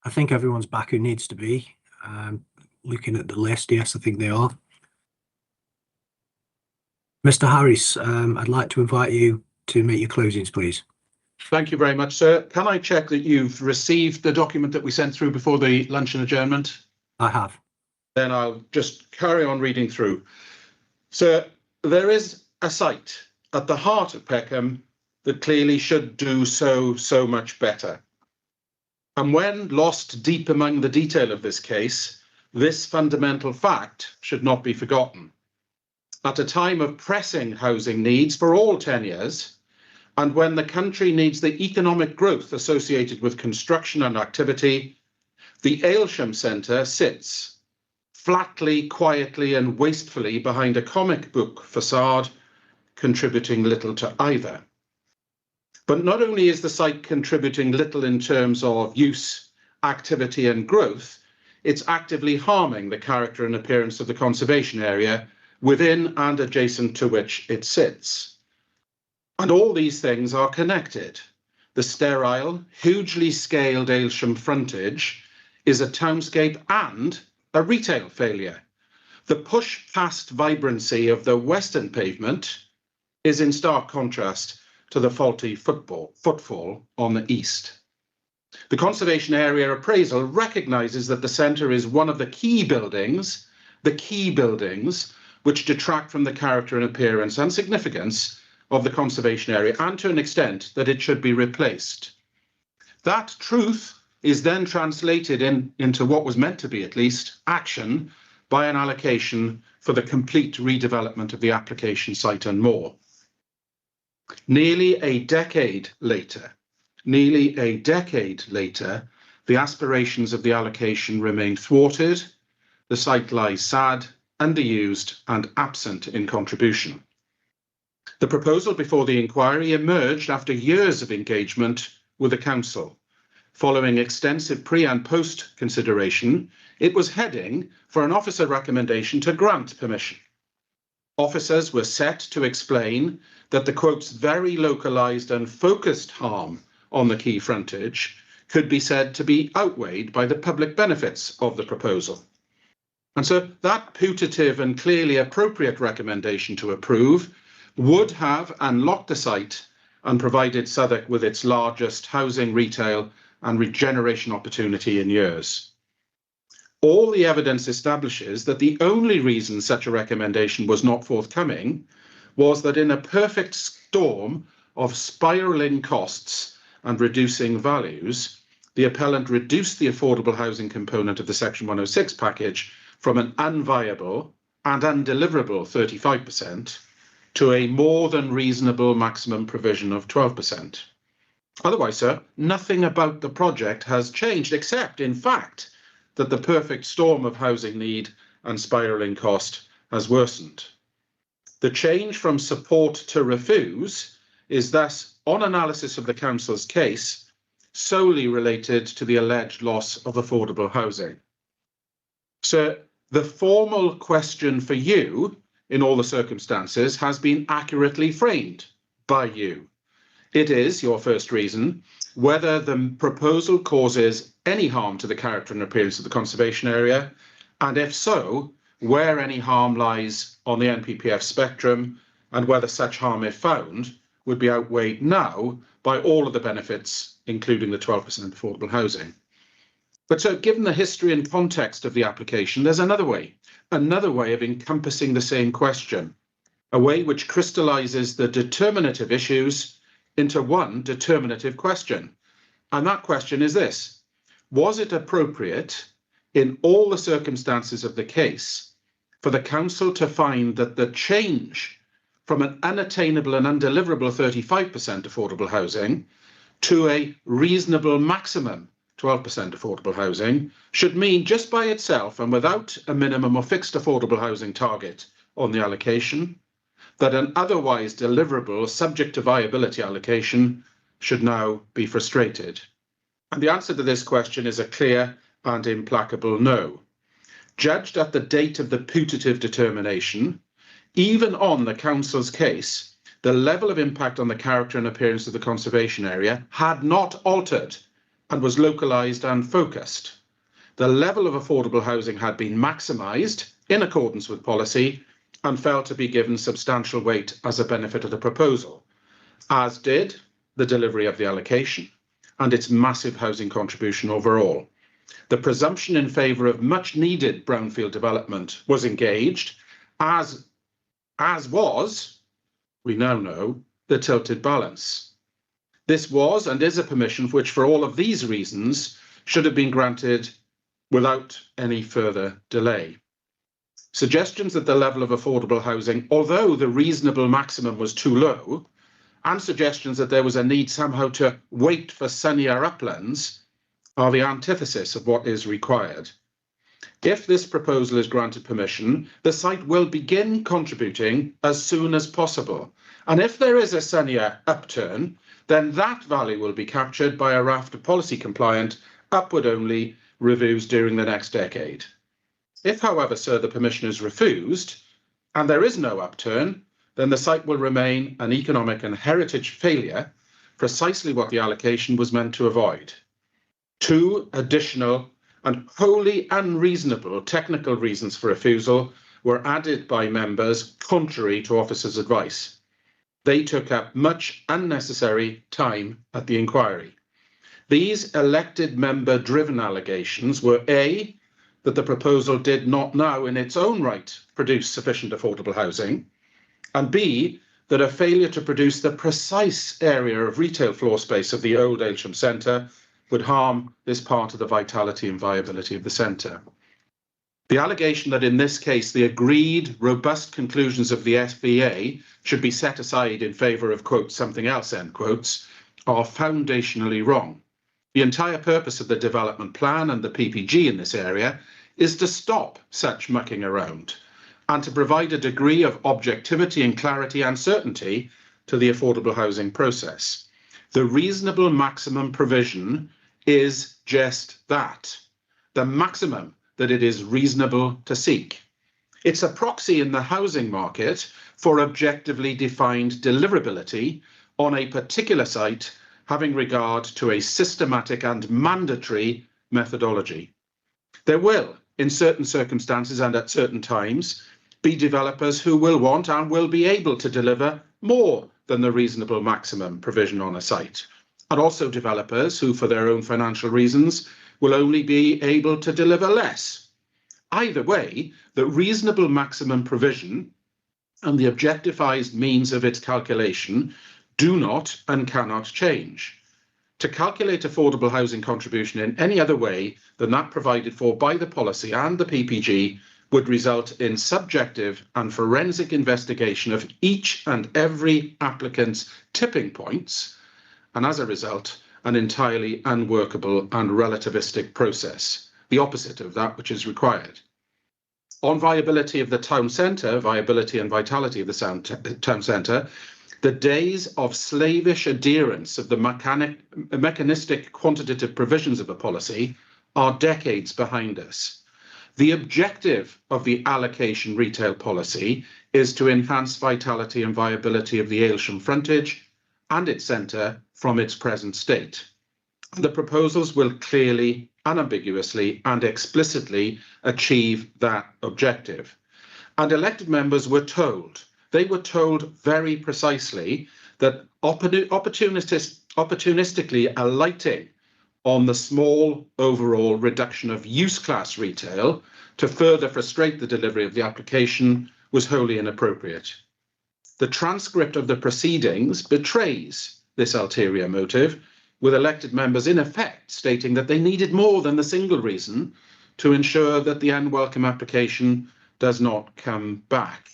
I think everyone's back who needs to be. Looking at the list, yes, I think they are. Mr. Harris, I'd like to invite you to make your closings, please. Thank you very much, sir. Can I check that you've received the document that we sent through before the luncheon adjournment? I have. Then I'll just carry on reading through. Sir, there is a site at the heart of Peckham that clearly should do so much better. And when lost deep among the detail of this case, this fundamental fact should not be forgotten. At a time of pressing housing needs for all tenures, and when the country needs the economic growth associated with construction and activity, the Aylesham Centre sits flatly, quietly and wastefully behind a comic book facade, contributing little to either. But not only is the site contributing little in terms of use, activity and growth, it's actively harming the character and appearance of the conservation area within and adjacent to which it sits. And all these things are connected. The sterile, hugely scaled Aylesham frontage is a townscape and a retail failure. The push past vibrancy of the western pavement is in stark contrast to the faulty footfall on the east. The conservation area appraisal recognises that the centre is one of the key buildings which detract from the character and appearance and significance of the conservation area, and to an extent that it should be replaced. That truth is then translated into what was meant to be, at least, action by an allocation for the complete redevelopment of the application site and more. Nearly a decade later, the aspirations of the allocation remain thwarted, the site lies sad, underused and absent in contribution. The proposal before the inquiry emerged after years of engagement with the council. Following extensive pre and post consideration, it was heading for an officer recommendation to grant permission. Officers were set to explain that the quotes very localised and focused harm on the key frontage could be said to be outweighed by the public benefits of the proposal. And so that putative and clearly appropriate recommendation to approve would have unlocked the site and provided Southwark with its largest housing, retail and regeneration opportunity in years. All the evidence establishes that the only reason such a recommendation was not forthcoming was that in a perfect storm of spiralling costs and reducing values, the appellant reduced the affordable housing component of the Section 106 package from an unviable and undeliverable 35% to a more than reasonable maximum provision of 12%. Otherwise, sir, nothing about the project has changed, except, in fact, that the perfect storm of housing need and spiralling cost has worsened. The change from support to refuse is thus, on analysis of the council's case, solely related to the alleged loss of affordable housing. Sir, the formal question for you, in all the circumstances, has been accurately framed by you. It is, your first reason, whether the proposal causes any harm to the character and appearance of the conservation area, and if so, where any harm lies on the NPPF spectrum, and whether such harm, if found, would be outweighed now by all of the benefits, including the 12% affordable housing. But so, given the history and context of the application, there's another way of encompassing the same question, a way which crystallises the determinative issues into one determinative question. And that question is this: was it appropriate in all the circumstances of the case for the council to find that the change from an unattainable and undeliverable 35% affordable housing to a reasonable maximum 12% affordable housing should mean, just by itself and without a minimum or fixed affordable housing target on the allocation, that an otherwise deliverable subject to viability allocation should now be frustrated? And the answer to this question is a clear and implacable no. Judged at the date of the putative determination, even on the council's case, the level of impact on the character and appearance of the conservation area had not altered and was localised and focused. The level of affordable housing had been maximised in accordance with policy and felt to be given substantial weight as a benefit of the proposal, as did the delivery of the allocation and its massive housing contribution overall. The presumption in favour of much needed brownfield development was engaged, as was, we now know, the tilted balance. This was and is a permission which, for all of these reasons, should have been granted without any further delay. Suggestions that the level of affordable housing, although the reasonable maximum was too low, and suggestions that there was a need somehow to wait for sunnier uplands are the antithesis of what is required. If this proposal is granted permission, the site will begin contributing as soon as possible. And if there is a sunnier upturn, then that value will be captured by a raft of policy compliant, upward only reviews during the next decade. If, however, sir, the permission is refused and there is no upturn, then the site will remain an economic and heritage failure, precisely what the allocation was meant to avoid. Two additional and wholly unreasonable technical reasons for refusal were added by members contrary to officers' advice. They took up much unnecessary time at the inquiry. These elected member-driven allegations were A, that the proposal did not now in its own right produce sufficient affordable housing, and B, that a failure to produce the precise area of retail floor space of the old Aylesham Centre would harm this part of the vitality and viability of the centre. The allegation that in this case the agreed robust conclusions of the SVA should be set aside in favour of, quote, something else, end quotes, are foundationally wrong. The entire purpose of the development plan and the PPG in this area is to stop such mucking around and to provide a degree of objectivity and clarity and certainty to the affordable housing process. The reasonable maximum provision is just that, the maximum that it is reasonable to seek. It's a proxy in the housing market for objectively defined deliverability on a particular site having regard to a systematic and mandatory methodology. There will, in certain circumstances and at certain times, be developers who will want and will be able to deliver more than the reasonable maximum provision on a site, and also developers who, for their own financial reasons, will only be able to deliver less. Either way, the reasonable maximum provision and the objectified means of its calculation do not and cannot change. To calculate affordable housing contribution in any other way than that provided for by the policy and the PPG would result in subjective and forensic investigation of each and every applicant's tipping points, and as a result, an entirely unworkable and relativistic process, the opposite of that which is required. On viability of the town centre, viability and vitality of the town centre, the days of slavish adherence of the mechanistic quantitative provisions of a policy are decades behind us. The objective of the allocation retail policy is to enhance vitality and viability of the Aylesham frontage and its centre from its present state. The proposals will clearly, unambiguously and explicitly achieve that objective. And elected members were told, they were told very precisely that opportunistically alighting on the small overall reduction of use class retail to further frustrate the delivery of the application was wholly inappropriate. The transcript of the proceedings betrays this ulterior motive, with elected members in effect stating that they needed more than the single reason to ensure that the unwelcome application does not come back.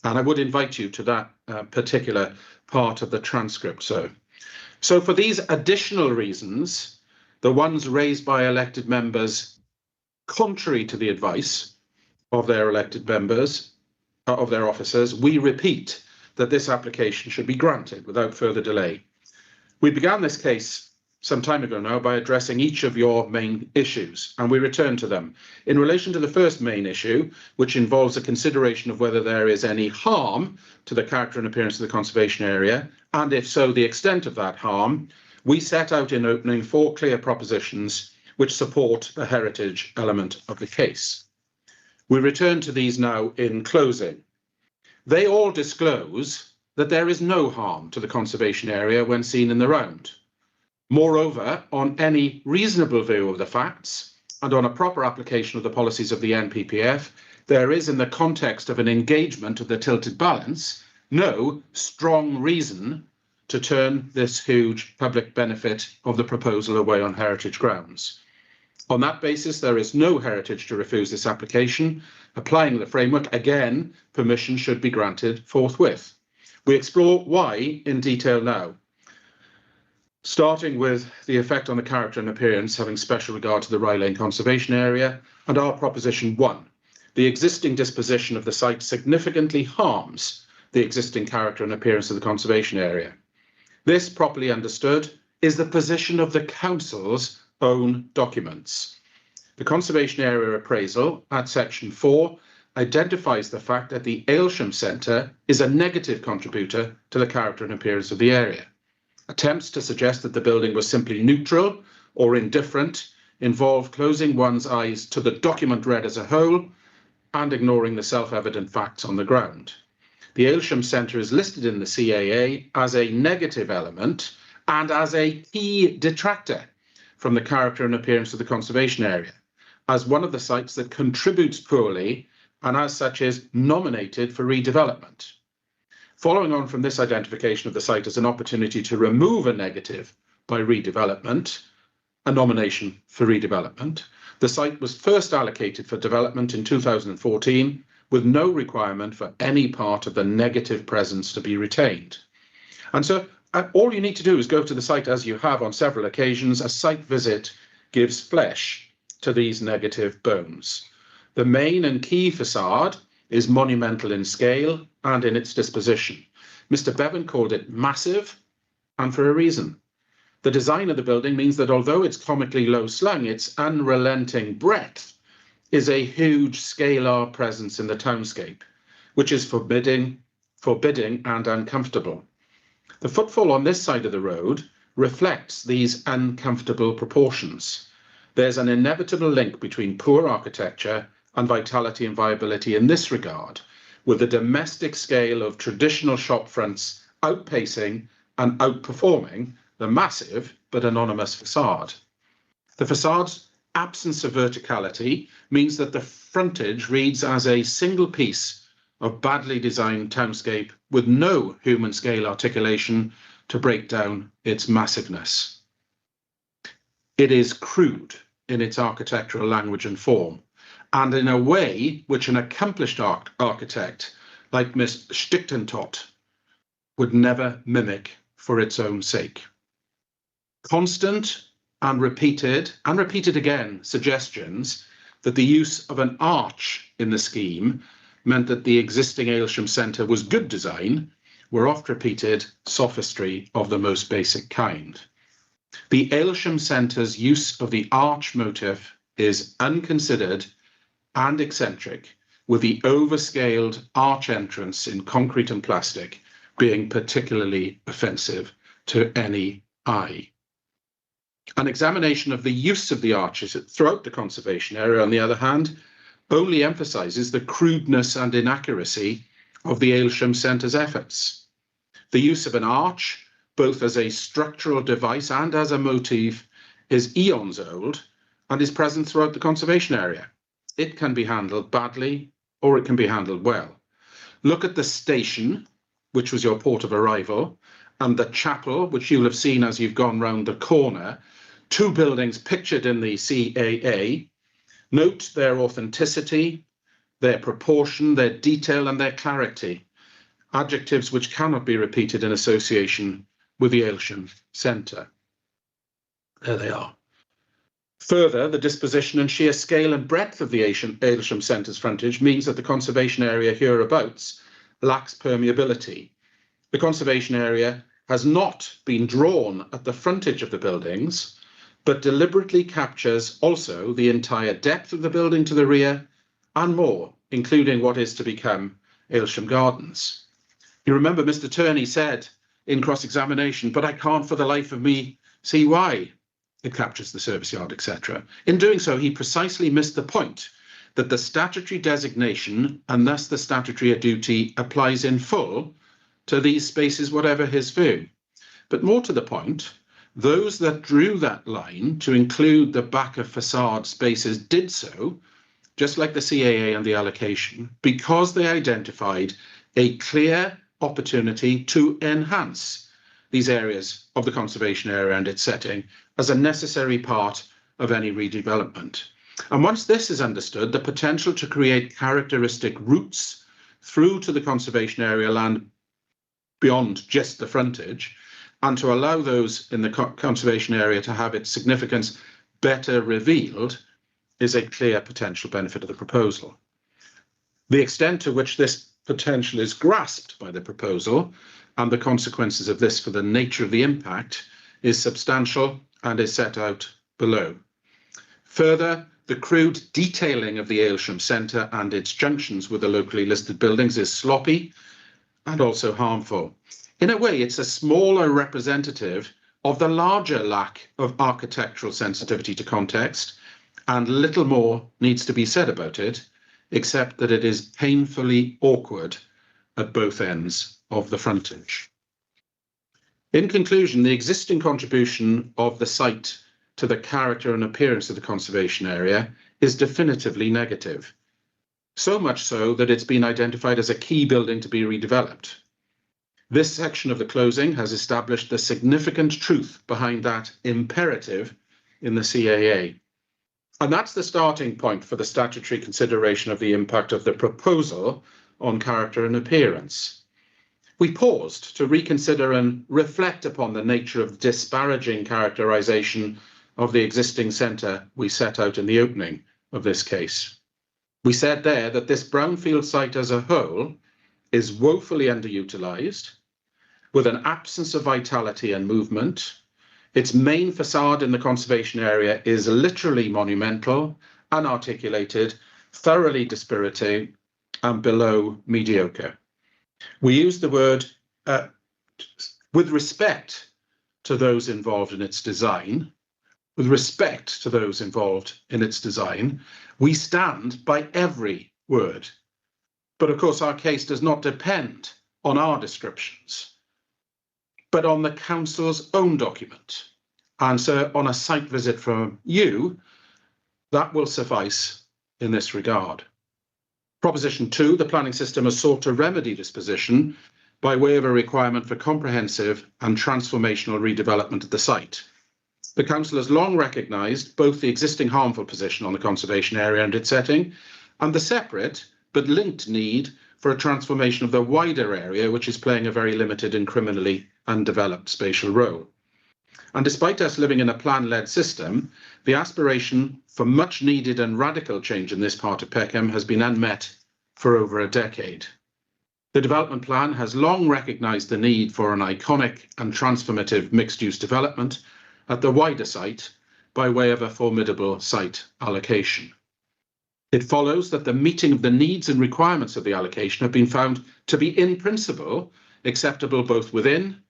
And I would invite you to that particular part of the transcript. So for these additional reasons, the ones raised by elected members contrary to the advice of their elected members, of their officers, we repeat that this application should be granted without further delay. We began this case some time ago now by addressing each of your main issues, and we return to them. In relation to the first main issue, which involves a consideration of whether there is any harm to the character and appearance of the conservation area, and if so, the extent of that harm, we set out in opening 4 clear propositions which support the heritage element of the case. We return to these now in closing. They all disclose that there is no harm to the conservation area when seen in the round. Moreover, on any reasonable view of the facts and on a proper application of the policies of the NPPF, there is, in the context of an engagement of the tilted balance, no strong reason to turn this huge public benefit of the proposal away on heritage grounds. On that basis, there is no heritage to refuse this application. Applying the framework, again, permission should be granted forthwith. We explore why in detail now. Starting with the effect on the character and appearance, having special regard to the Rye Lane Conservation Area, and our proposition 1. The existing disposition of the site significantly harms the existing character and appearance of the conservation area. This, properly understood, is the position of the Council's own documents. The Conservation Area Appraisal at Section 4 identifies the fact that the Aylesham Centre is a negative contributor to the character and appearance of the area. Attempts to suggest that the building was simply neutral or indifferent involve closing one's eyes to the document read as a whole and ignoring the self-evident facts on the ground. The Aylesham Centre is listed in the CAA as a negative element and as a key detractor from the character and appearance of the conservation area, as one of the sites that contributes poorly and as such is nominated for redevelopment. Following on from this identification of the site as an opportunity to remove a negative by redevelopment, a nomination for redevelopment, the site was first allocated for development in 2014 with no requirement for any part of the negative presence to be retained. And so all you need to do is go to the site, as you have on several occasions. A site visit gives flesh to these negative bones. The main and key facade is monumental in scale and in its disposition. Mr. Bevan called it massive, and for a reason. The design of the building means that although it's comically low slung, its unrelenting breadth is a huge scalar presence in the townscape, which is forbidding and uncomfortable. The footfall on this side of the road reflects these uncomfortable proportions. There's an inevitable link between poor architecture and vitality and viability in this regard, with the domestic scale of traditional shop fronts outpacing and outperforming the massive but anonymous facade. The facade's absence of verticality means that the frontage reads as a single piece of badly designed townscape with no human scale articulation to break down its massiveness. It is crude in its architectural language and form, and in a way which an accomplished architect like Miss Stichtentot would never mimic for its own sake. Constant and repeated again suggestions that the use of an arch in the scheme meant that the existing Aylesham Centre was good design were oft repeated sophistry of the most basic kind. The Aylesham Centre's use of the arch motif is unconsidered and eccentric, with the overscaled arch entrance in concrete and plastic being particularly offensive to any eye. An examination of the use of the arches throughout the conservation area, on the other hand, only emphasises the crudeness and inaccuracy of the Aylesham Centre's efforts. The use of an arch, both as a structural device and as a motif, is eons old and is present throughout the conservation area. It can be handled badly or it can be handled well. Look at the station, which was your port of arrival, and the chapel, which you'll have seen as you've gone round the corner, 2 buildings pictured in the CAA. Note their authenticity, their proportion, their detail and their clarity, adjectives which cannot be repeated in association with the Aylesham Centre. There they are. Further, the disposition and sheer scale and breadth of the Aylesham Centre's frontage means that the conservation area hereabouts lacks permeability. The conservation area has not been drawn at the frontage of the buildings, but deliberately captures also the entire depth of the building to the rear and more, including what is to become Aylesham Gardens. You remember Mr. Turney said in cross-examination, but I can't for the life of me see why it captures the service yard, etc. In doing so, he precisely missed the point that the statutory designation and thus the statutory duty applies in full to these spaces, whatever his view. But more to the point, those that drew that line to include the back of facade spaces did so, just like the CAA and the allocation, because they identified a clear opportunity to enhance these areas of the conservation area and its setting as a necessary part of any redevelopment. And once this is understood, the potential to create characteristic routes through to the conservation area land beyond just the frontage, and to allow those in the conservation area to have its significance better revealed, is a clear potential benefit of the proposal. The extent to which this potential is grasped by the proposal and the consequences of this for the nature of the impact is substantial and is set out below. Further, the crude detailing of the Aylesham Centre and its junctions with the locally listed buildings is sloppy and also harmful. In a way, it's a smaller representative of the larger lack of architectural sensitivity to context, and little more needs to be said about it, except that it is painfully awkward at both ends of the frontage. In conclusion, the existing contribution of the site to the character and appearance of the conservation area is definitively negative, so much so that it's been identified as a key building to be redeveloped. This section of the closing has established the significant truth behind that imperative in the CAA. And that's the starting point for the statutory consideration of the impact of the proposal on character and appearance. We paused to reconsider and reflect upon the nature of disparaging characterisation of the existing centre we set out in the opening of this case. We said there that this brownfield site as a whole is woefully underutilised, with an absence of vitality and movement. Its main facade in the conservation area is literally monumental, unarticulated, thoroughly dispiriting, and below mediocre. We use the word with respect to those involved in its design. With respect to those involved in its design, we stand by every word. But of course, our case does not depend on our descriptions, but on the council's own document. And so on a site visit from you, that will suffice in this regard. Proposition 2, the planning system has sought to remedy this position by way of a requirement for comprehensive and transformational redevelopment of the site. The council has long recognised both the existing harmful position on the conservation area and its setting, and the separate but linked need for a transformation of the wider area, which is playing a very limited and criminally undeveloped spatial role. And despite us living in a plan-led system, the aspiration for much needed and radical change in this part of Peckham has been unmet for over a decade. The development plan has long recognised the need for an iconic and transformative mixed-use development at the wider site by way of a formidable site allocation. It follows that the meeting of the needs and requirements of the allocation have been found to be in principle acceptable both within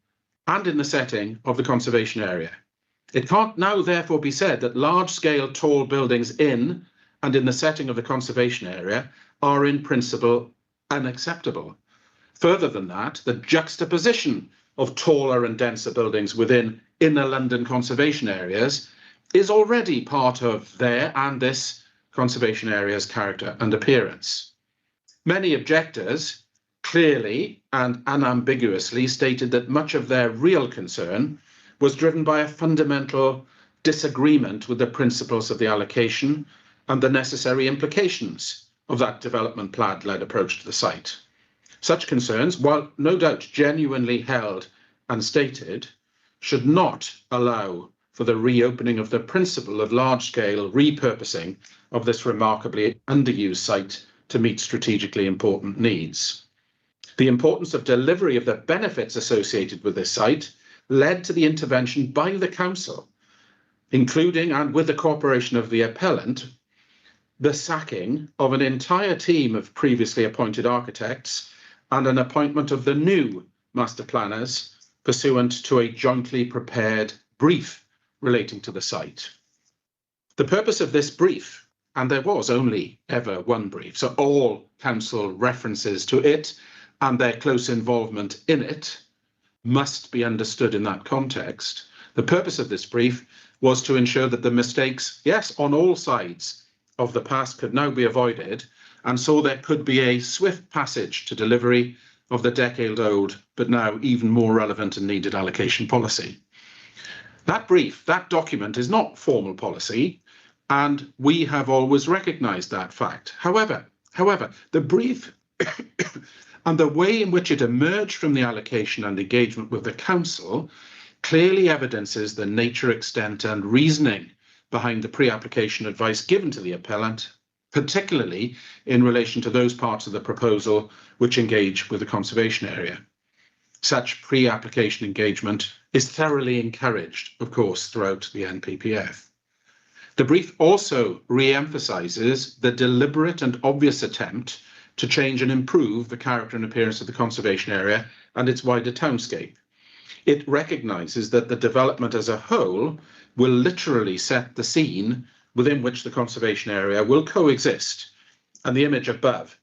and in the setting of the conservation area. It can't now therefore be said that large-scale tall buildings in and in the setting of the conservation area are in principle unacceptable. Further than that, the juxtaposition of taller and denser buildings within inner London conservation areas is already part of their and this conservation area's character and appearance. Many objectors clearly and unambiguously stated that much of their real concern was driven by a fundamental disagreement with the principles of the allocation and the necessary implications of that development plan-led approach to the site. Such concerns, while no doubt genuinely held and stated, should not allow for the reopening of the principle of large-scale repurposing of this remarkably underused site to meet strategically important needs. The importance of delivery of the benefits associated with this site led to the intervention by the council, including, and with the cooperation of the appellant, the sacking of an entire team of previously appointed architects and an appointment of the new master planners pursuant to a jointly prepared brief relating to the site. The purpose of this brief, and there was only ever one brief, so all council references to it and their close involvement in it must be understood in that context. The purpose of this brief was to ensure that the mistakes, yes, on all sides of the past could now be avoided, and so there could be a swift passage to delivery of the decade-old, but now even more relevant and needed allocation policy. That brief, that document is not formal policy, and we have always recognised that fact. However, the brief and the way in which it emerged from the allocation and engagement with the council clearly evidences the nature, extent and reasoning behind the pre-application advice given to the appellant, particularly in relation to those parts of the proposal which engage with the conservation area. Such pre-application engagement is thoroughly encouraged, of course, throughout the NPPF. The brief also re-emphasises the deliberate and obvious attempt to change and improve the character and appearance of the conservation area and its wider townscape. It recognises that the development as a whole will literally set the scene within which the conservation area will coexist, and the image above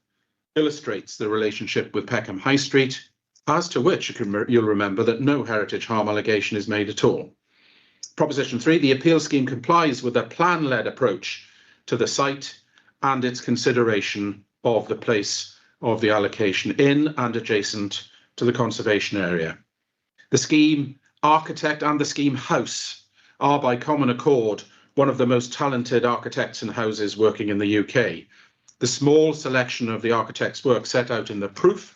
illustrates the relationship with Peckham High Street, as to which you'll remember that no heritage harm allegation is made at all. Proposition 3, the appeal scheme complies with a plan-led approach to the site and its consideration of the place of the allocation in and adjacent to the conservation area. The scheme architect and the scheme house are by common accord one of the most talented architects and houses working in the UK. The small selection of the architect's work set out in the proof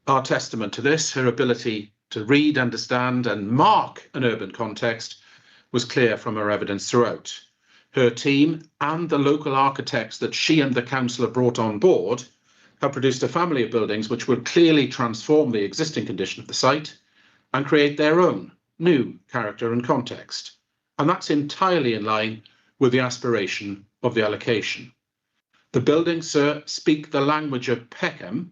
are testament to this. Her ability to read, understand and mark an urban context was clear from her evidence throughout. Her team and the local architects that she and the council have brought on board have produced a family of buildings which will clearly transform the existing condition of the site and create their own new character and context. And that's entirely in line with the aspiration of the allocation. The buildings, sir, speak the language of Peckham,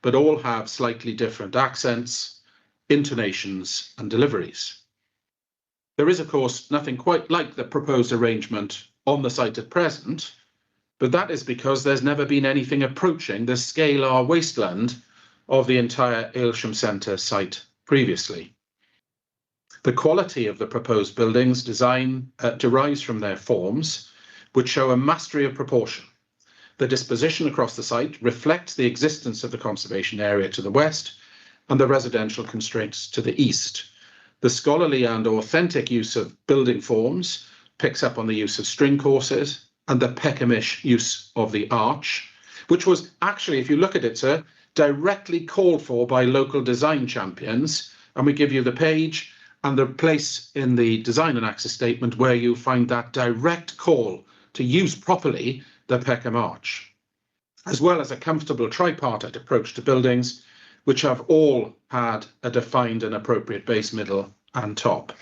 but all have slightly different accents, intonations and deliveries. There is, of course, nothing quite like the proposed arrangement on the site at present, but that is because there's never been anything approaching the scalar wasteland of the entire Aylesham Centre site previously. The quality of the proposed buildings design derives from their forms, which show a mastery of proportion. The disposition across the site reflects the existence of the conservation area to the west and the residential constraints to the east. The scholarly and authentic use of building forms picks up on the use of string courses and the Peckhamish use of the arch, which was actually, if you look at it, sir, directly called for by local design champions. And we give you the page and the place in the design and access statement where you find that direct call to use properly the Peckham arch, as well as a comfortable tripartite approach to buildings, which have all had a defined and appropriate base, middle and top.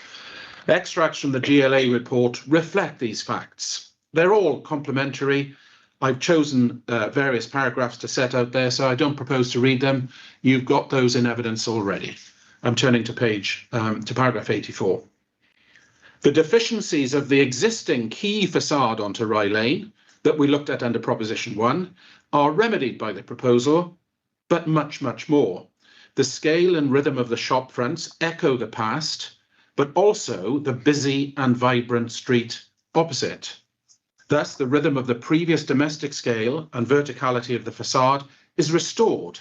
Extracts from the GLA report reflect these facts. They're all complementary. I've chosen various paragraphs to set out there, so I don't propose to read them. You've got those in evidence already. I'm turning to paragraph 84. The deficiencies of the existing quay facade onto Rye Lane that we looked at under Proposition 1 are remedied by the proposal, but much, much more. The scale and rhythm of the shop fronts echo the past, but also the busy and vibrant street opposite. Thus, the rhythm of the previous domestic scale and verticality of the facade is restored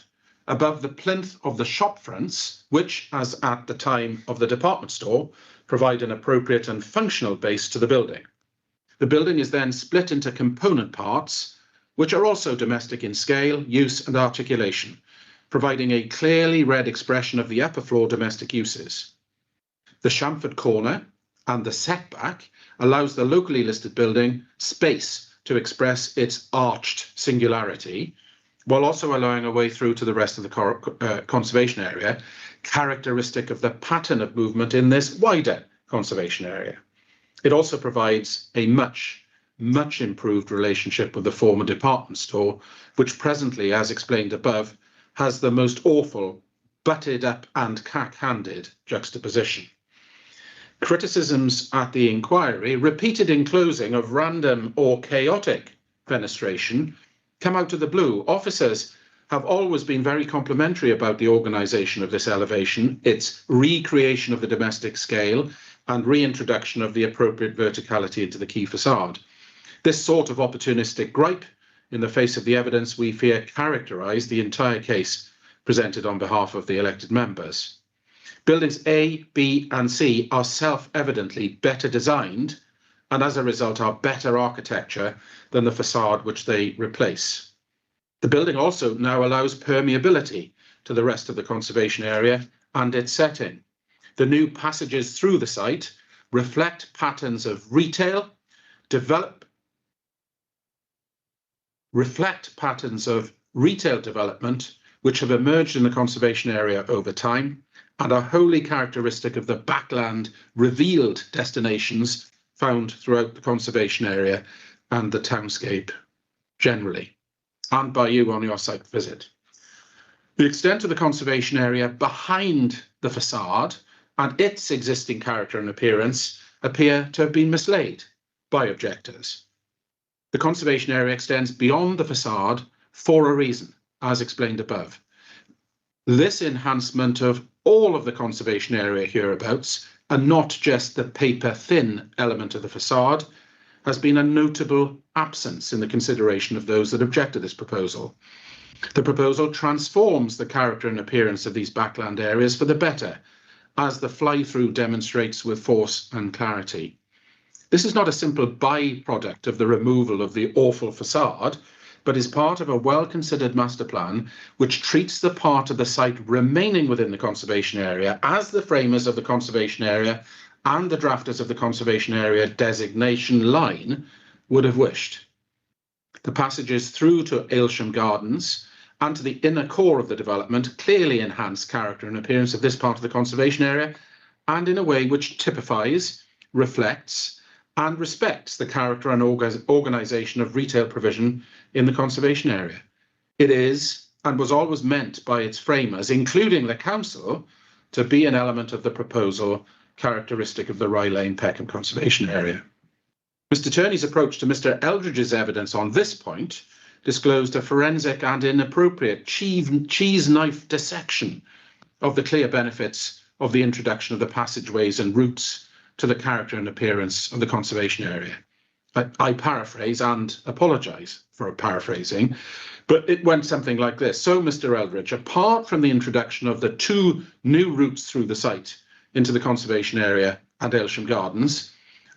above the plinth of the shop fronts, which, as at the time of the department store, provide an appropriate and functional base to the building. The building is then split into component parts, which are also domestic in scale, use and articulation, providing a clearly read expression of the upper floor domestic uses. The chamfered corner and the setback allows the locally listed building space to express its arched singularity, while also allowing a way through to the rest of the conservation area, characteristic of the pattern of movement in this wider conservation area. It also provides a much improved relationship with the former department store, which presently, as explained above, has the most awful butted up and cack-handed juxtaposition. Criticisms at the inquiry, repeated in closing, of random or chaotic fenestration come out of the blue. Officers have always been very complimentary about the organisation of this elevation, its recreation of the domestic scale and reintroduction of the appropriate verticality into the quay facade. This sort of opportunistic gripe, in the face of the evidence, we fear characterised the entire case presented on behalf of the elected members. Buildings A, B and C are self-evidently better designed and as a result are better architecture than the facade which they replace. The building also now allows permeability to the rest of the conservation area and its setting. The new passages through the site reflect patterns of retail development which have emerged in the conservation area over time and are wholly characteristic of the backland revealed destinations found throughout the conservation area and the townscape generally, and by you on your site visit. The extent of the conservation area behind the facade and its existing character and appearance appear to have been mislaid by objectors. The conservation area extends beyond the facade for a reason, as explained above. This enhancement of all of the conservation area hereabouts, and not just the paper-thin element of the facade, has been a notable absence in the consideration of those that object to this proposal. The proposal transforms the character and appearance of these backland areas for the better, as the fly-through demonstrates with force and clarity. This is not a simple byproduct of the removal of the awful facade, but is part of a well-considered master plan which treats the part of the site remaining within the conservation area as the framers of the conservation area and the drafters of the conservation area designation line would have wished. The passages through to Aylesham Gardens and to the inner core of the development clearly enhance character and appearance of this part of the conservation area, and in a way which typifies, reflects, and respects the character and organisation of retail provision in the conservation area. It is, and was always meant by its framers, including the council, to be an element of the proposal characteristic of the Rye Lane Peckham conservation area. Mr. Turney's approach to Mr. Eldridge's evidence on this point disclosed a forensic and inappropriate cheese knife dissection of the clear benefits of the introduction of the passageways and routes to the character and appearance of the conservation area. I paraphrase and apologise for paraphrasing, but it went something like this. So, Mr. Eldridge, apart from the introduction of the two new routes through the site into the conservation area and Aylesham Gardens,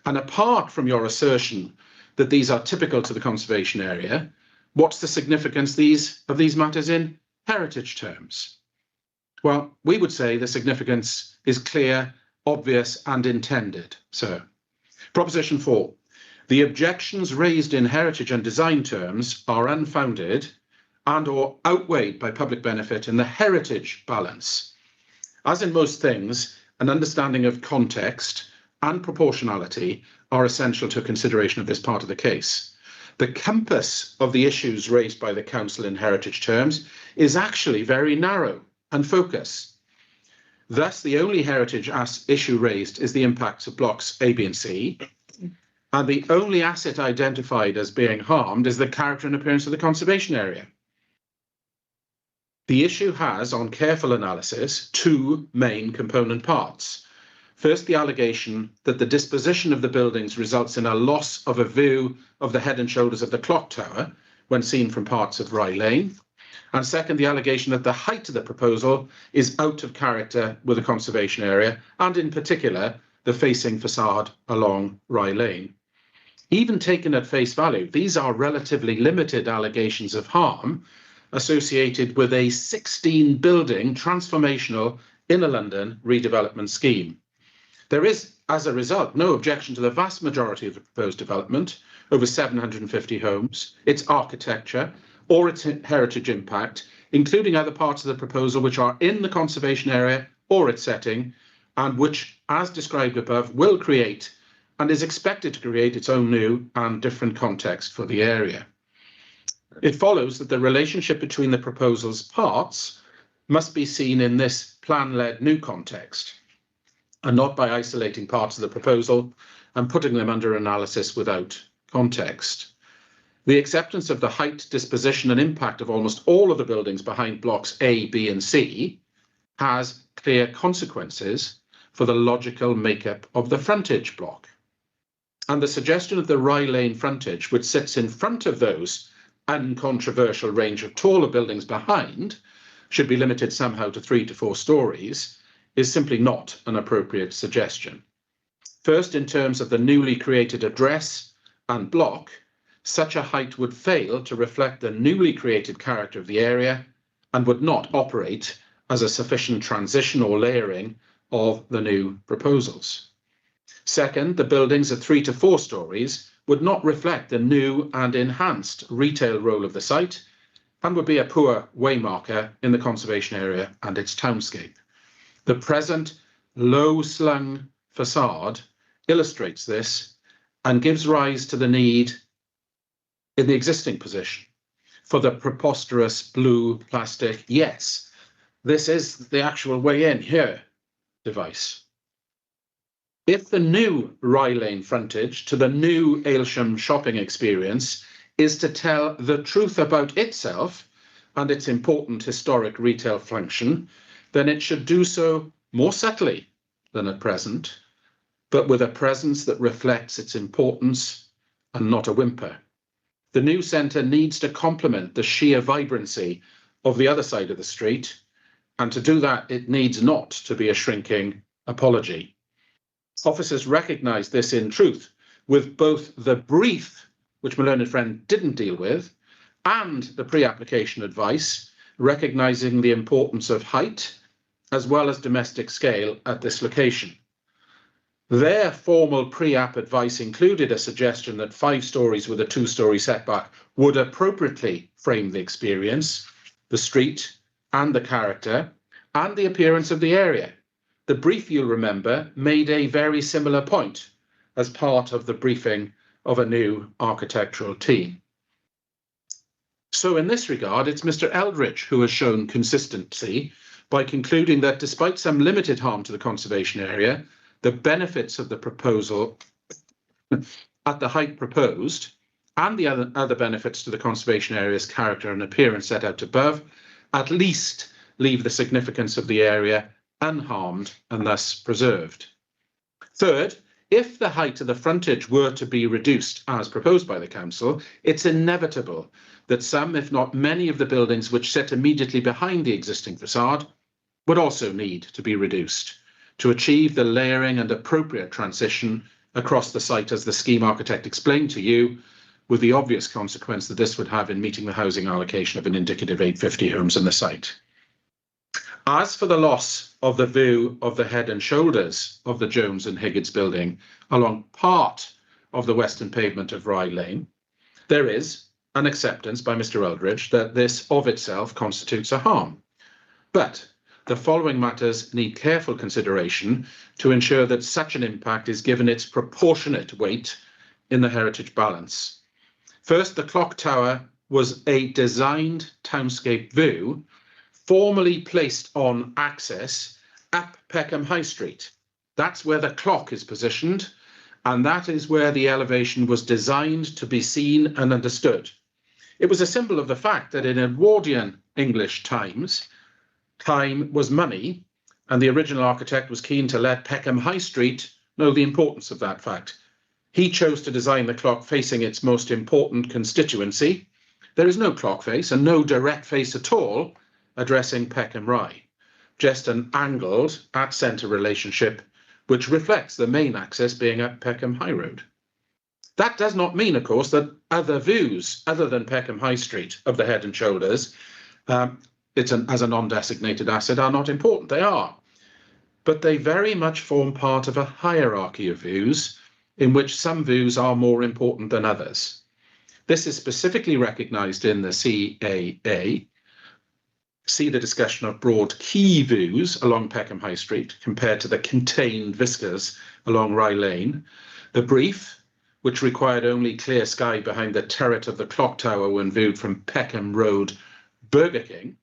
and apart from your assertion that these are typical to the conservation area, what's the significance of these matters in heritage terms? Well, we would say the significance is clear, obvious and intended, sir. Proposition 4. The objections raised in heritage and design terms are unfounded and or outweighed by public benefit in the heritage balance. As in most things, an understanding of context and proportionality are essential to consideration of this part of the case. The compass of the issues raised by the council in heritage terms is actually very narrow and focused. Thus, the only heritage issue raised is the impacts of blocks A, B and C, and the only asset identified as being harmed is the character and appearance of the conservation area. The issue has, on careful analysis, two main component parts. First, the allegation that the disposition of the buildings results in a loss of a view of the head and shoulders of the clock tower when seen from parts of Rye Lane. And second, the allegation that the height of the proposal is out of character with the conservation area, and in particular, the facing facade along Rye Lane. Even taken at face value, these are relatively limited allegations of harm associated with a 16-building transformational inner London redevelopment scheme. There is, as a result, no objection to the vast majority of the proposed development, over 750 homes, its architecture, or its heritage impact, including other parts of the proposal which are in the conservation area or its setting, and which, as described above, will create and is expected to create its own new and different context for the area. It follows that the relationship between the proposal's parts must be seen in this plan-led new context, and not by isolating parts of the proposal and putting them under analysis without context. The acceptance of the height, disposition and impact of almost all of the buildings behind blocks A, B and C has clear consequences for the logical makeup of the frontage block. And the suggestion of the Rye Lane frontage, which sits in front of those uncontroversial range of taller buildings behind, should be limited somehow to 3 to 4 stories, is simply not an appropriate suggestion. First, in terms of the newly created address and block, such a height would fail to reflect the newly created character of the area and would not operate as a sufficient transition or layering of the new proposals. Second, the buildings at 3 to 4 stories would not reflect the new and enhanced retail role of the site and would be a poor waymarker in the conservation area and its townscape. The present low-slung facade illustrates this and gives rise to the need in the existing position for the preposterous blue plastic, yes, this is the actual way in here device. If the new Rye Lane frontage to the new Aylesham shopping experience is to tell the truth about itself and its important historic retail function, then it should do so more subtly than at present, but with a presence that reflects its importance and not a whimper. The new centre needs to complement the sheer vibrancy of the other side of the street, and to do that, it needs not to be a shrinking apology. Officers recognise this in truth with both the brief, which my learned friend didn't deal with, and the pre-application advice, recognising the importance of height as well as domestic scale at this location. Their formal pre-app advice included a suggestion that 5 stories with a 2-storey setback would appropriately frame the experience, the street and the character and the appearance of the area. The brief, you'll remember, made a very similar point as part of the briefing of a new architectural team. So in this regard, it's Mr. Eldridge who has shown consistency by concluding that despite some limited harm to the conservation area, the benefits of the proposal at the height proposed and the other benefits to the conservation area's character and appearance set out above at least leave the significance of the area unharmed and thus preserved. Third, if the height of the frontage were to be reduced as proposed by the council, it's inevitable that some, if not many, of the buildings which sit immediately behind the existing facade would also need to be reduced to achieve the layering and appropriate transition across the site as the scheme architect explained to you, with the obvious consequence that this would have in meeting the housing allocation of an indicative 850 homes on the site. As for the loss of the view of the head and shoulders of the Jones and Higgids building along part of the western pavement of Rye Lane, there is an acceptance by Mr. Eldridge that this of itself constitutes a harm. But the following matters need careful consideration to ensure that such an impact is given its proportionate weight in the heritage balance. First, the clock tower was a designed townscape view formally placed on access up Peckham High Street. That's where the clock is positioned, and that is where the elevation was designed to be seen and understood. It was a symbol of the fact that in Edwardian English times, time was money, and the original architect was keen to let Peckham High Street know the importance of that fact. He chose to design the clock facing its most important constituency. There is no clock face and no direct face at all addressing Peckham Rye, just an angled at-centre relationship which reflects the main access being at Peckham High Road. That does not mean, of course, that other views other than Peckham High Street of the Head and Shoulders as a non-designated asset are not important. They are. But they very much form part of a hierarchy of views in which some views are more important than others. This is specifically recognised in the CAA. See the discussion of broad quay views along Peckham High Street compared to the contained vistas along Rye Lane. The brief, which required only clear sky behind the turret of the clock tower when viewed from Peckham Road, Burger King,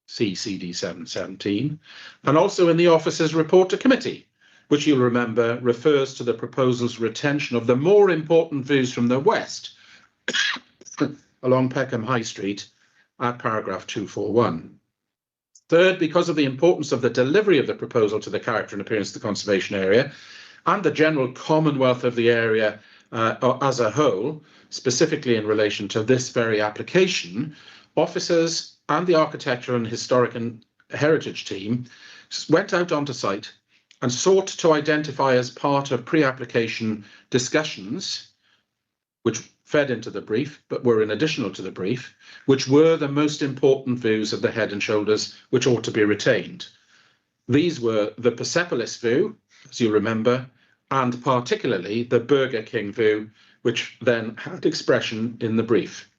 see CD 717, and also in the officer's report to committee, which you'll remember refers to the proposal's retention of the more important views from the west along Peckham High Street at paragraph 241. Third, because of the importance of the delivery of the proposal to the character and appearance of the conservation area and the general commonwealth of the area as a whole, specifically in relation to this very application, officers and the architectural and historic and heritage team went out onto site and sought to identify as part of pre-application discussions, which fed into the brief, but were in additional to the brief, which were the most important views of the Head and Shoulders, which ought to be retained. These were the Persepolis view, as you remember, and particularly the Burger King view, which then had expression in the brief.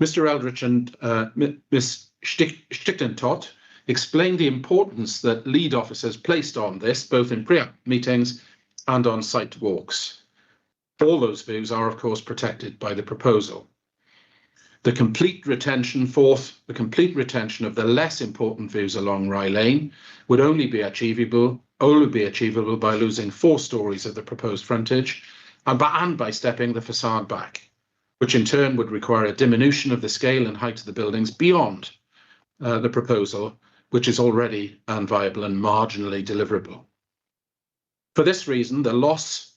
Mr. Eldridge and Ms. Stichtentot explained the importance that lead officers placed on this, both in pre-app meetings and on site walks. All those views are, of course, protected by the proposal. The complete retention of the less important views along Rye Lane would only be achievable by losing 4 stories of the proposed frontage and by stepping the facade back, which in turn would require a diminution of the scale and height of the buildings beyond the proposal, which is already unviable and marginally deliverable. For this reason, the loss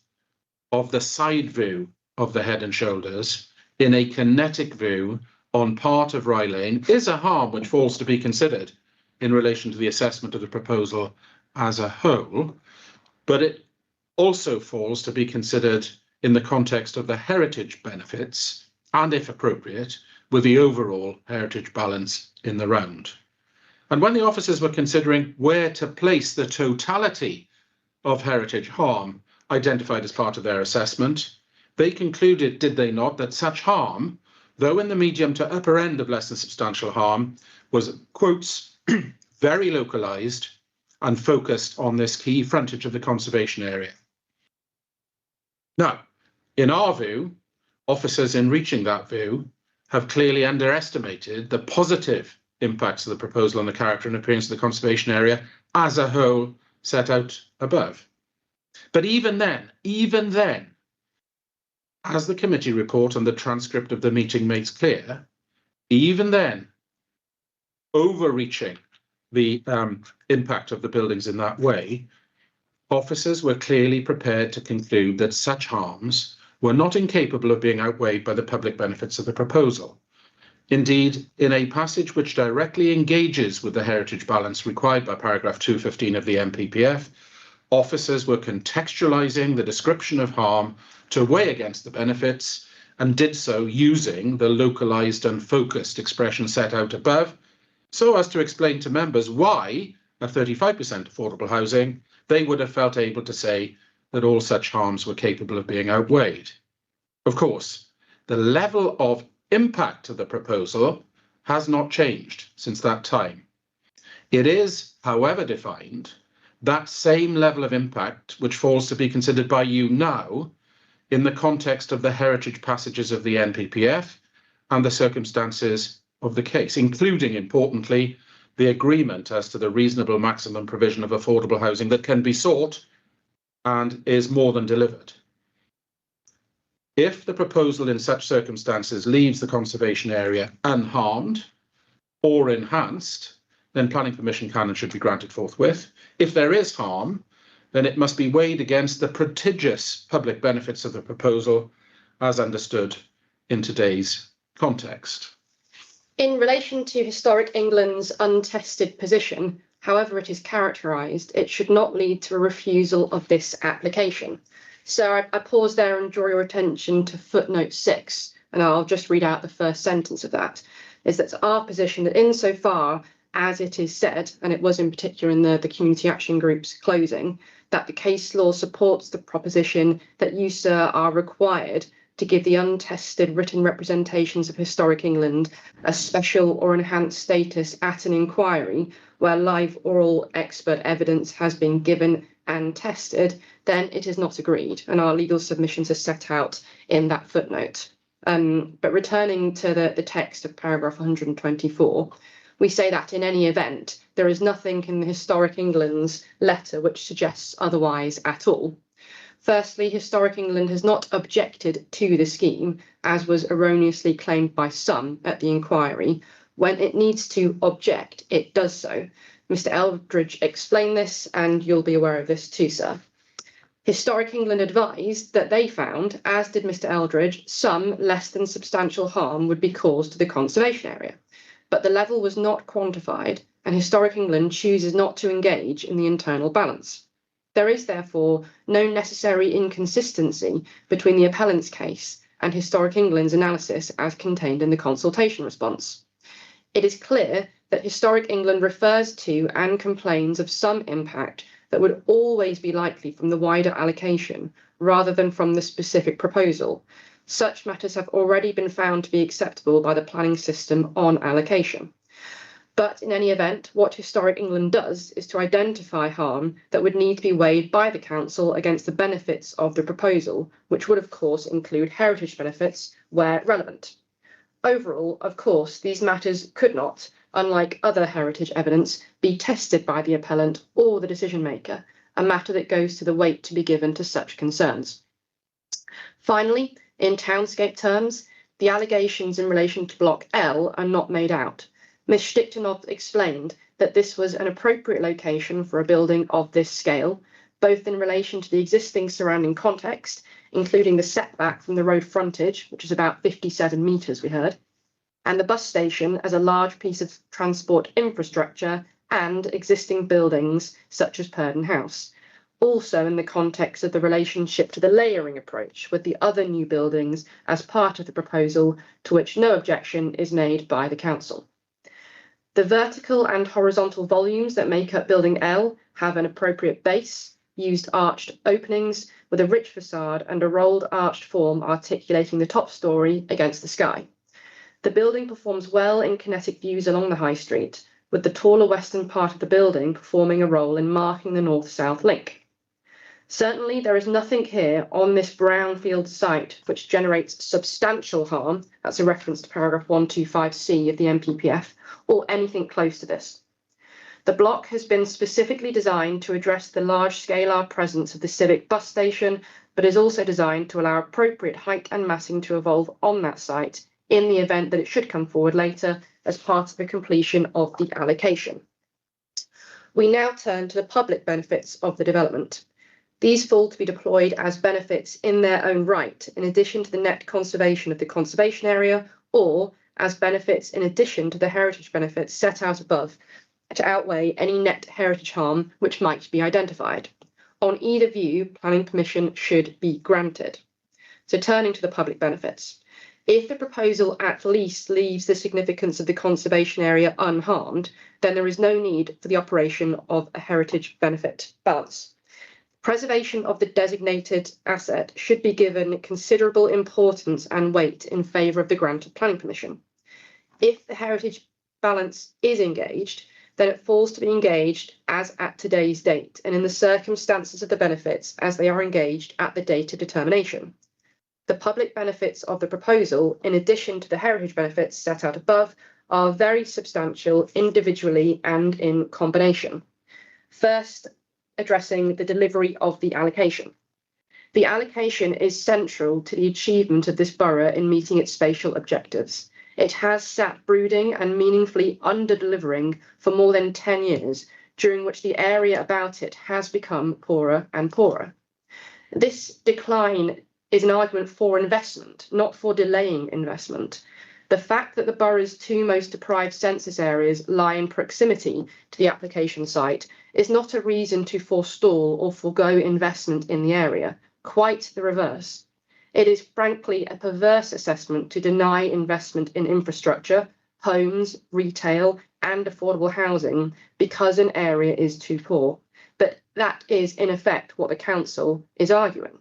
of the side view of the Head and Shoulders in a kinetic view on part of Rye Lane is a harm which falls to be considered in relation to the assessment of the proposal as a whole, but it also falls to be considered in the context of the heritage benefits and, if appropriate, with the overall heritage balance in the round. And when the officers were considering where to place the totality of heritage harm identified as part of their assessment, they concluded, did they not, that such harm, though in the medium to upper end of less than substantial harm, was, quotes, very localised and focused on this key frontage of the conservation area. Now, in our view, officers in reaching that view have clearly underestimated the positive impacts of the proposal on the character and appearance of the conservation area as a whole set out above. But even then, as the committee report and the transcript of the meeting makes clear, even then, overreaching the impact of the buildings in that way, officers were clearly prepared to conclude that such harms were not incapable of being outweighed by the public benefits of the proposal. Indeed, in a passage which directly engages with the heritage balance required by paragraph 215 of the MPPF, officers were contextualising the description of harm to weigh against the benefits and did so using the localised and focused expression set out above, so as to explain to members why, at 35% affordable housing, they would have felt able to say that all such harms were capable of being outweighed. Of course, the level of impact of the proposal has not changed since that time. It is, however, defined that same level of impact which falls to be considered by you now in the context of the heritage passages of the NPPF and the circumstances of the case, including, importantly, the agreement as to the reasonable maximum provision of affordable housing that can be sought and is more than delivered. If the proposal in such circumstances leaves the conservation area unharmed or enhanced, then planning permission can and should be granted forthwith. If there is harm, then it must be weighed against the prodigious public benefits of the proposal as understood in today's context. In relation to historic England's untested position, however it is characterised, it should not lead to a refusal of this application. So I pause there and draw your attention to footnote 6, and I'll just read out the first sentence of that, is that our position that insofar as it is said, and it was in particular in the Community Action Group's closing, that the case law supports the proposition that you, sir, are required to give the untested written representations of historic England a special or enhanced status at an inquiry where live oral expert evidence has been given and tested, then it is not agreed, and our legal submissions are set out in that footnote. But returning to the text of paragraph 124, we say that in any event, there is nothing in the Historic England's letter which suggests otherwise at all. Firstly, Historic England has not objected to the scheme, as was erroneously claimed by some at the inquiry. When it needs to object, it does so. Mr. Eldridge explained this, and you'll be aware of this too, sir. Historic England advised that they found, as did Mr. Eldridge, some less than substantial harm would be caused to the conservation area. But the level was not quantified, and Historic England chooses not to engage in the internal balance. There is therefore no necessary inconsistency between the appellant's case and Historic England's analysis as contained in the consultation response. It is clear that Historic England refers to and complains of some impact that would always be likely from the wider allocation rather than from the specific proposal. Such matters have already been found to be acceptable by the planning system on allocation. But in any event, what Historic England does is to identify harm that would need to be weighed by the council against the benefits of the proposal, which would of course include heritage benefits where relevant. Overall, of course, these matters could not, unlike other heritage evidence, be tested by the appellant or the decision maker, a matter that goes to the weight to be given to such concerns. Finally, in townscape terms, the allegations in relation to Block L are not made out. Ms. Stichtenov explained that this was an appropriate location for a building of this scale, both in relation to the existing surrounding context, including the setback from the road frontage, which is about 57 metres, we heard, and the bus station as a large piece of transport infrastructure and existing buildings such as Purden House. Also in the context of the relationship to the layering approach with the other new buildings as part of the proposal, to which no objection is made by the council. The vertical and horizontal volumes that make up Building L have an appropriate base, used arched openings with a rich facade and a rolled arched form articulating the top story against the sky. The building performs well in kinetic views along the high street, with the taller western part of the building performing a role in marking the north-south link. Certainly, there is nothing here on this brownfield site which generates substantial harm, that's a reference to paragraph 125C of the MPPF, or anything close to this. The block has been specifically designed to address the large-scale presence of the civic bus station, but is also designed to allow appropriate height and massing to evolve on that site in the event that it should come forward later as part of the completion of the allocation. We now turn to the public benefits of the development. These fall to be deployed as benefits in their own right, in addition to the net conservation of the conservation area, or as benefits in addition to the heritage benefits set out above, to outweigh any net heritage harm which might be identified. On either view, planning permission should be granted. So turning to the public benefits. If the proposal at least leaves the significance of the conservation area unharmed, then there is no need for the operation of a heritage benefit balance. Preservation of the designated asset should be given considerable importance and weight in favour of the grant of planning permission. If the heritage balance is engaged, then it falls to be engaged as at today's date and in the circumstances of the benefits as they are engaged at the date of determination. The public benefits of the proposal, in addition to the heritage benefits set out above, are very substantial individually and in combination. First, addressing the delivery of the allocation. The allocation is central to the achievement of this borough in meeting its spatial objectives. It has sat brooding and meaningfully under-delivering for more than 10 years, during which the area about it has become poorer and poorer. This decline is an argument for investment, not for delaying investment. The fact that the borough's two most deprived census areas lie in proximity to the application site is not a reason to forestall or forego investment in the area, quite the reverse. It is frankly a perverse assessment to deny investment in infrastructure, homes, retail, and affordable housing because an area is too poor. But that is in effect what the council is arguing.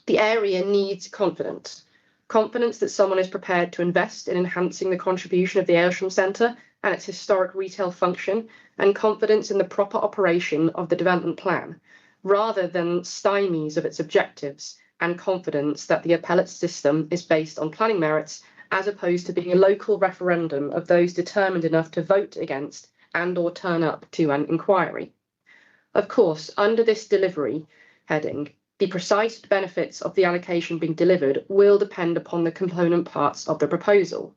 The area needs confidence. confidence that someone is prepared to invest in enhancing the contribution of the Aylesham Centre and its historic retail function, and confidence in the proper operation of the development plan, rather than stymies of its objectives, and confidence that the appellate system is based on planning merits as opposed to being a local referendum of those determined enough to vote against and or turn up to an inquiry. Of course, under this delivery heading, the precise benefits of the allocation being delivered will depend upon the component parts of the proposal.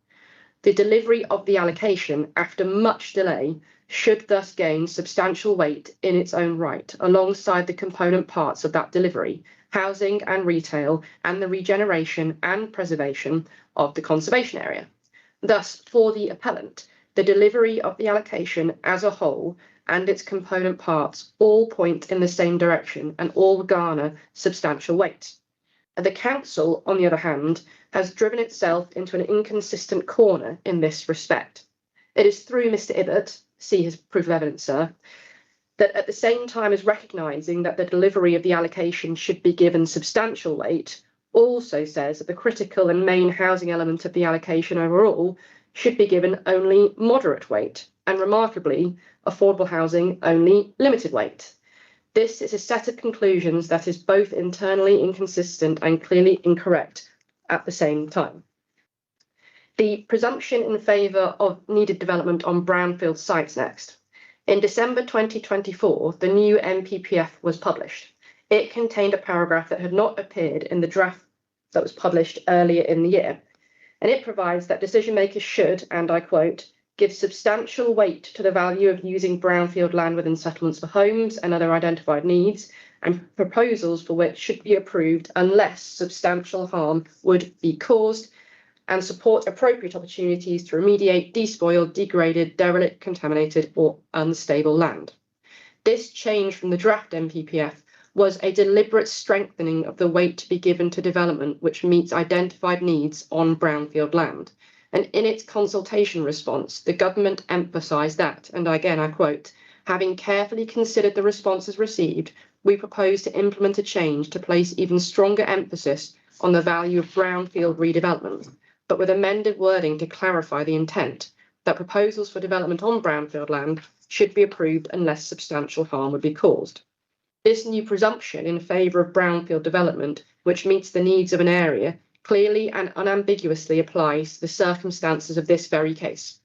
The delivery of the allocation, after much delay, should thus gain substantial weight in its own right, alongside the component parts of that delivery, housing and retail, and the regeneration and preservation of the conservation area. Thus, for the appellant, the delivery of the allocation as a whole and its component parts all point in the same direction and all garner substantial weight. The council, on the other hand, has driven itself into an inconsistent corner in this respect. It is through Mr. Ibbott, see his proof of evidence, sir, that at the same time as recognising that the delivery of the allocation should be given substantial weight, also says that the critical and main housing element of the allocation overall should be given only moderate weight, and remarkably, affordable housing only limited weight. This is a set of conclusions that is both internally inconsistent and clearly incorrect at the same time. The presumption in favour of needed development on brownfield sites next. In December 2024, the new NPPF was published. It contained a paragraph that had not appeared in the draft that was published earlier in the year, and it provides that decision makers should, and I quote, give substantial weight to the value of using brownfield land within settlements for homes and other identified needs, and proposals for which should be approved unless substantial harm would be caused, and support appropriate opportunities to remediate despoiled, degraded, derelict, contaminated, or unstable land. This change from the draft NPPF was a deliberate strengthening of the weight to be given to development which meets identified needs on brownfield land. And in its consultation response, the government emphasised that, and again I quote, having carefully considered the responses received, we propose to implement a change to place even stronger emphasis on the value of brownfield redevelopment, but with amended wording to clarify the intent that proposals for development on brownfield land should be approved unless substantial harm would be caused. This new presumption in favour of brownfield development, which meets the needs of an area, clearly and unambiguously applies to the circumstances of this very case.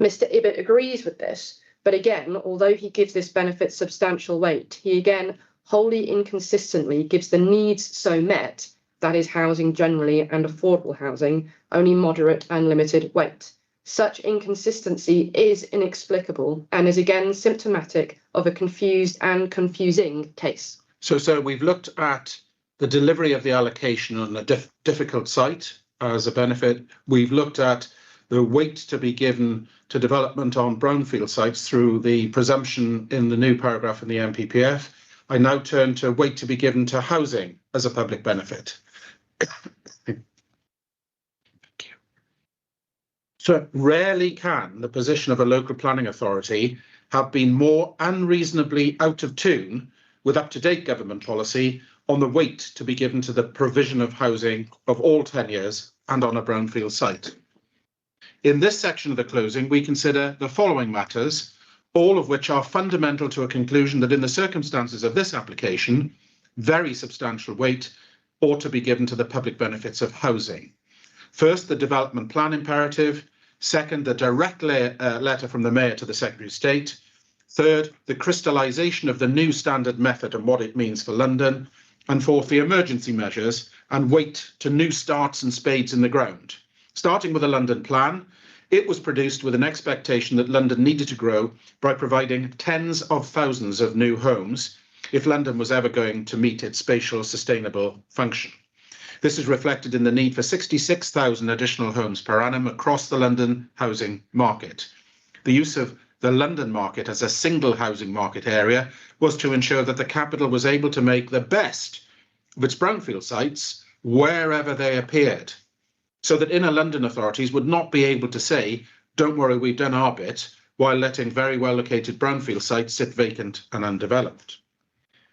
Mr. Ibbott agrees with this, but again, although he gives this benefit substantial weight, he again wholly inconsistently gives the needs so met, that is housing generally and affordable housing, only moderate and limited weight. Such inconsistency is inexplicable and is again symptomatic of a confused and confusing case. So we've looked at the delivery of the allocation on a difficult site as a benefit. We've looked at the weight to be given to development on brownfield sites through the presumption in the new paragraph in the NPPF. I now turn to weight to be given to housing as a public benefit. So rarely can the position of a local planning authority have been more unreasonably out of tune with up-to-date government policy on the weight to be given to the provision of housing of all tenures and on a brownfield site. In this section of the closing, we consider the following matters, all of which are fundamental to a conclusion that in the circumstances of this application, very substantial weight ought to be given to the public benefits of housing. First, the development plan imperative. Second, the direct letter from the Mayor to the Secretary of State. Third, the crystallisation of the new standard method and what it means for London. And fourth, the emergency measures and weight to new starts and spades in the ground. Starting with the London plan, it was produced with an expectation that London needed to grow by providing tens of thousands of new homes if London was ever going to meet its spatial sustainable function. This is reflected in the need for 66,000 additional homes per annum across the London housing market. The use of the London market as a single housing market area was to ensure that the capital was able to make the best of its brownfield sites wherever they appeared, so that inner London authorities would not be able to say, don't worry, we've done our bit, while letting very well located brownfield sites sit vacant and undeveloped.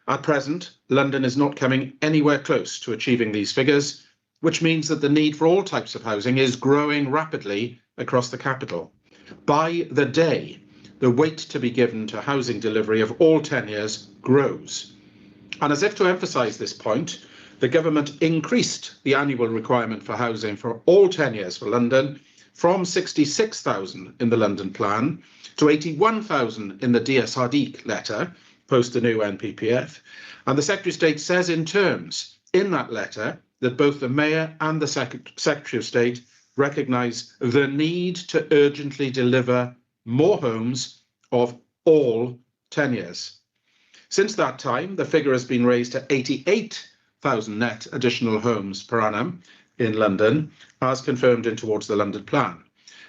At present, London is not coming anywhere close to achieving these figures, which means that the need for all types of housing is growing rapidly across the capital. By the day, the weight to be given to housing delivery of all tenures grows. And as if to emphasise this point, the government increased the annual requirement for housing for all tenures for London from 66,000 in the London plan to 81,000 in the DSRD letter, post the new NPPF. And the Secretary of State says in terms in that letter that both the Mayor and the Secretary of State recognise the need to urgently deliver more homes of all tenures. Since that time, the figure has been raised to 88,000 net additional homes per annum in London, as confirmed in towards the London plan.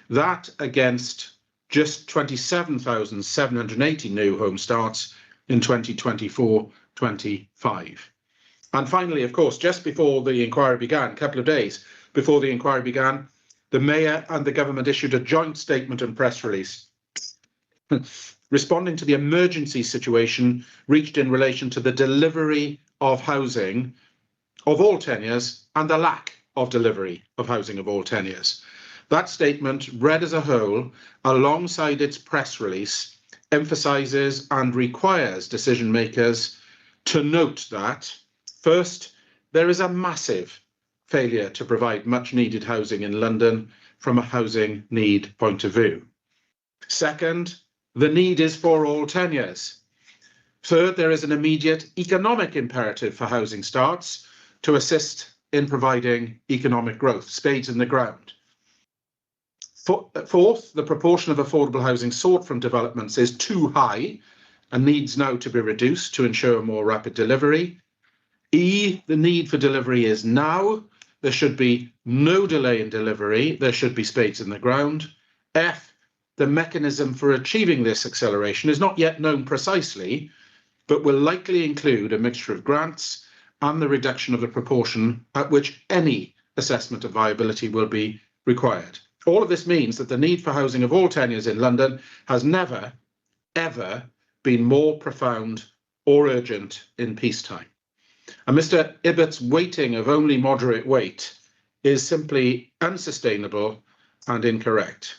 That against just 27,780 new home starts in 2024-25. And finally, of course, just before the inquiry began, a couple of days before the inquiry began, the Mayor and the government issued a joint statement and press release responding to the emergency situation reached in relation to the delivery of housing of all tenures and the lack of delivery of housing of all tenures. That statement, read as a whole, alongside its press release, emphasises and requires decision makers to note that, first, there is a massive failure to provide much needed housing in London from a housing need point of view. Second, the need is for all tenures. Third, there is an immediate economic imperative for housing starts to assist in providing economic growth, spades in the ground. Fourth, the proportion of affordable housing sought from developments is too high and needs now to be reduced to ensure more rapid delivery. E, the need for delivery is now. There should be no delay in delivery. There should be spades in the ground. F, the mechanism for achieving this acceleration is not yet known precisely, but will likely include a mixture of grants and the reduction of the proportion at which any assessment of viability will be required. All of this means that the need for housing of all tenures in London has never, ever been more profound or urgent in peacetime. And Mr. Ibbott's weighting of only moderate weight is simply unsustainable and incorrect.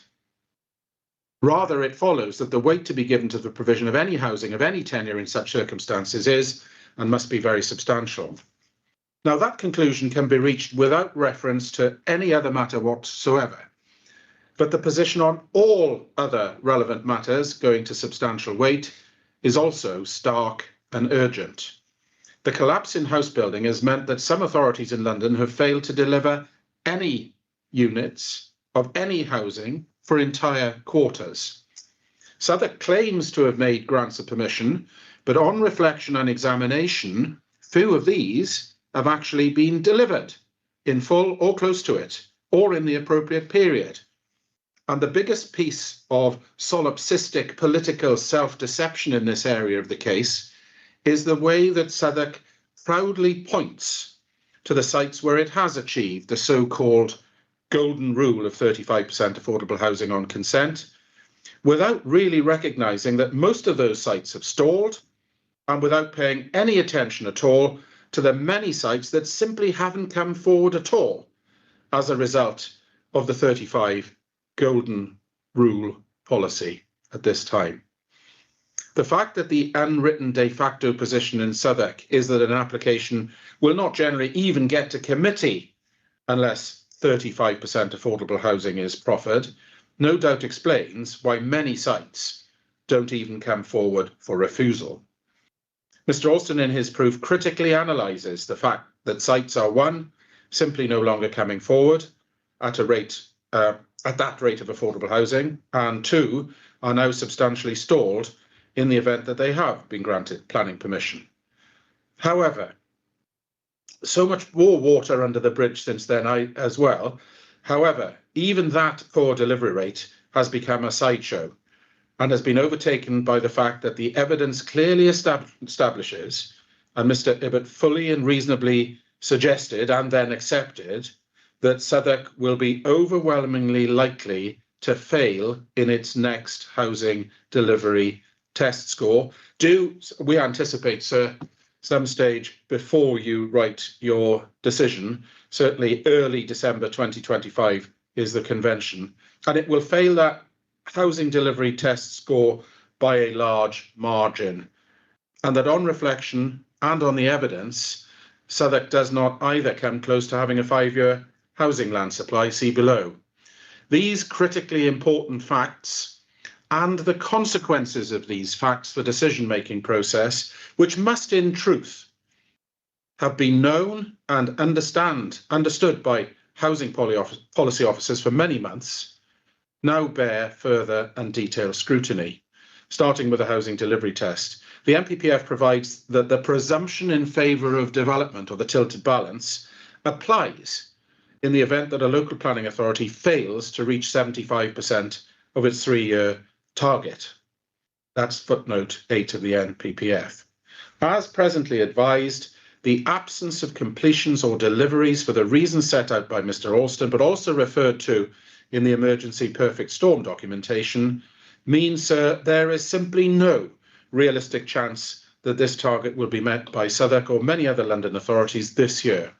Rather, it follows that the weight to be given to the provision of any housing of any tenure in such circumstances is and must be very substantial. Now, that conclusion can be reached without reference to any other matter whatsoever. But the position on all other relevant matters going to substantial weight is also stark and urgent. The collapse in house building has meant that some authorities in London have failed to deliver any units of any housing for entire quarters. Southwark claims to have made grants of permission, but on reflection and examination, few of these have actually been delivered in full or close to it, or in the appropriate period. And the biggest piece of solipsistic political self-deception in this area of the case is the way that Southwark proudly points to the sites where it has achieved the so-called golden rule of 35% affordable housing on consent, without really recognising that most of those sites have stalled and without paying any attention at all to the many sites that simply haven't come forward at all as a result of the 35 golden rule policy at this time. The fact that the unwritten de facto position in Southwark is that an application will not generally even get to committee unless 35% affordable housing is proffered, no doubt explains why many sites don't even come forward for refusal. Mr. Alston, in his proof, critically analyses the fact that sites are, one, simply no longer coming forward at that rate of affordable housing, and two, are now substantially stalled in the event that they have been granted planning permission. However, so much more water under the bridge since then as well. However, even that poor delivery rate has become a sideshow and has been overtaken by the fact that the evidence clearly establishes, and Mr. Ibbott fully and reasonably suggested and then accepted, that Southwark will be overwhelmingly likely to fail in its next housing delivery test score. We anticipate, sir, some stage before you write your decision, certainly early December 2025 is the convention, and it will fail that housing delivery test score by a large margin, and that on reflection and on the evidence, Southwark does not either come close to having a 5-year housing land supply, see below. These critically important facts and the consequences of these facts for decision-making process, which must in truth have been known and understood by housing policy officers for many months, now bear further and detailed scrutiny, starting with the housing delivery test. The NPPF provides that the presumption in favour of development, or the tilted balance, applies in the event that a local planning authority fails to reach 75% of its 3-year target. That's footnote 8 of the NPPF. As presently advised, the absence of completions or deliveries for the reasons set out by Mr. Alston, but also referred to in the emergency perfect storm documentation, means there is simply no realistic chance that this target will be met by Southwark or many other London authorities this year.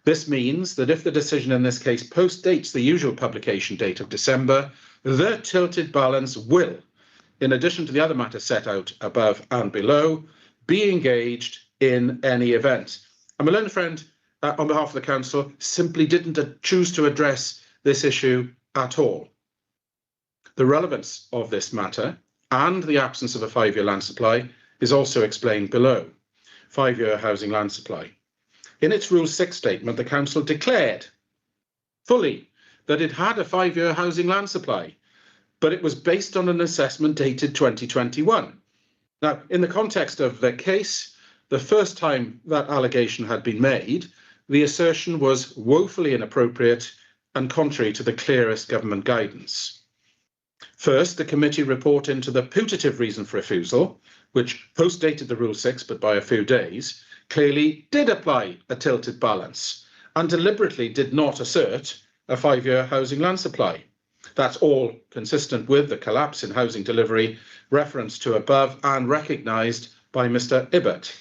This means that if the decision in this case postdates the usual publication date of December, the tilted balance will, in addition to the other matters set out above and below, be engaged in any event. And my learned friend, on behalf of the council, simply didn't choose to address this issue at all. The relevance of this matter and the absence of a 5-year land supply is also explained below. 5-year housing land supply. In its Rule 6 statement, the council declared fully that it had a 5-year housing land supply, but it was based on an assessment dated 2021. Now, in the context of the case, the first time that allegation had been made, the assertion was woefully inappropriate and contrary to the clearest government guidance. First, the committee report into the putative reason for refusal, which postdated the Rule 6 but by a few days, clearly did apply a tilted balance and deliberately did not assert a 5-year housing land supply. That's all consistent with the collapse in housing delivery referenced to above and recognised by Mr. Ibbott.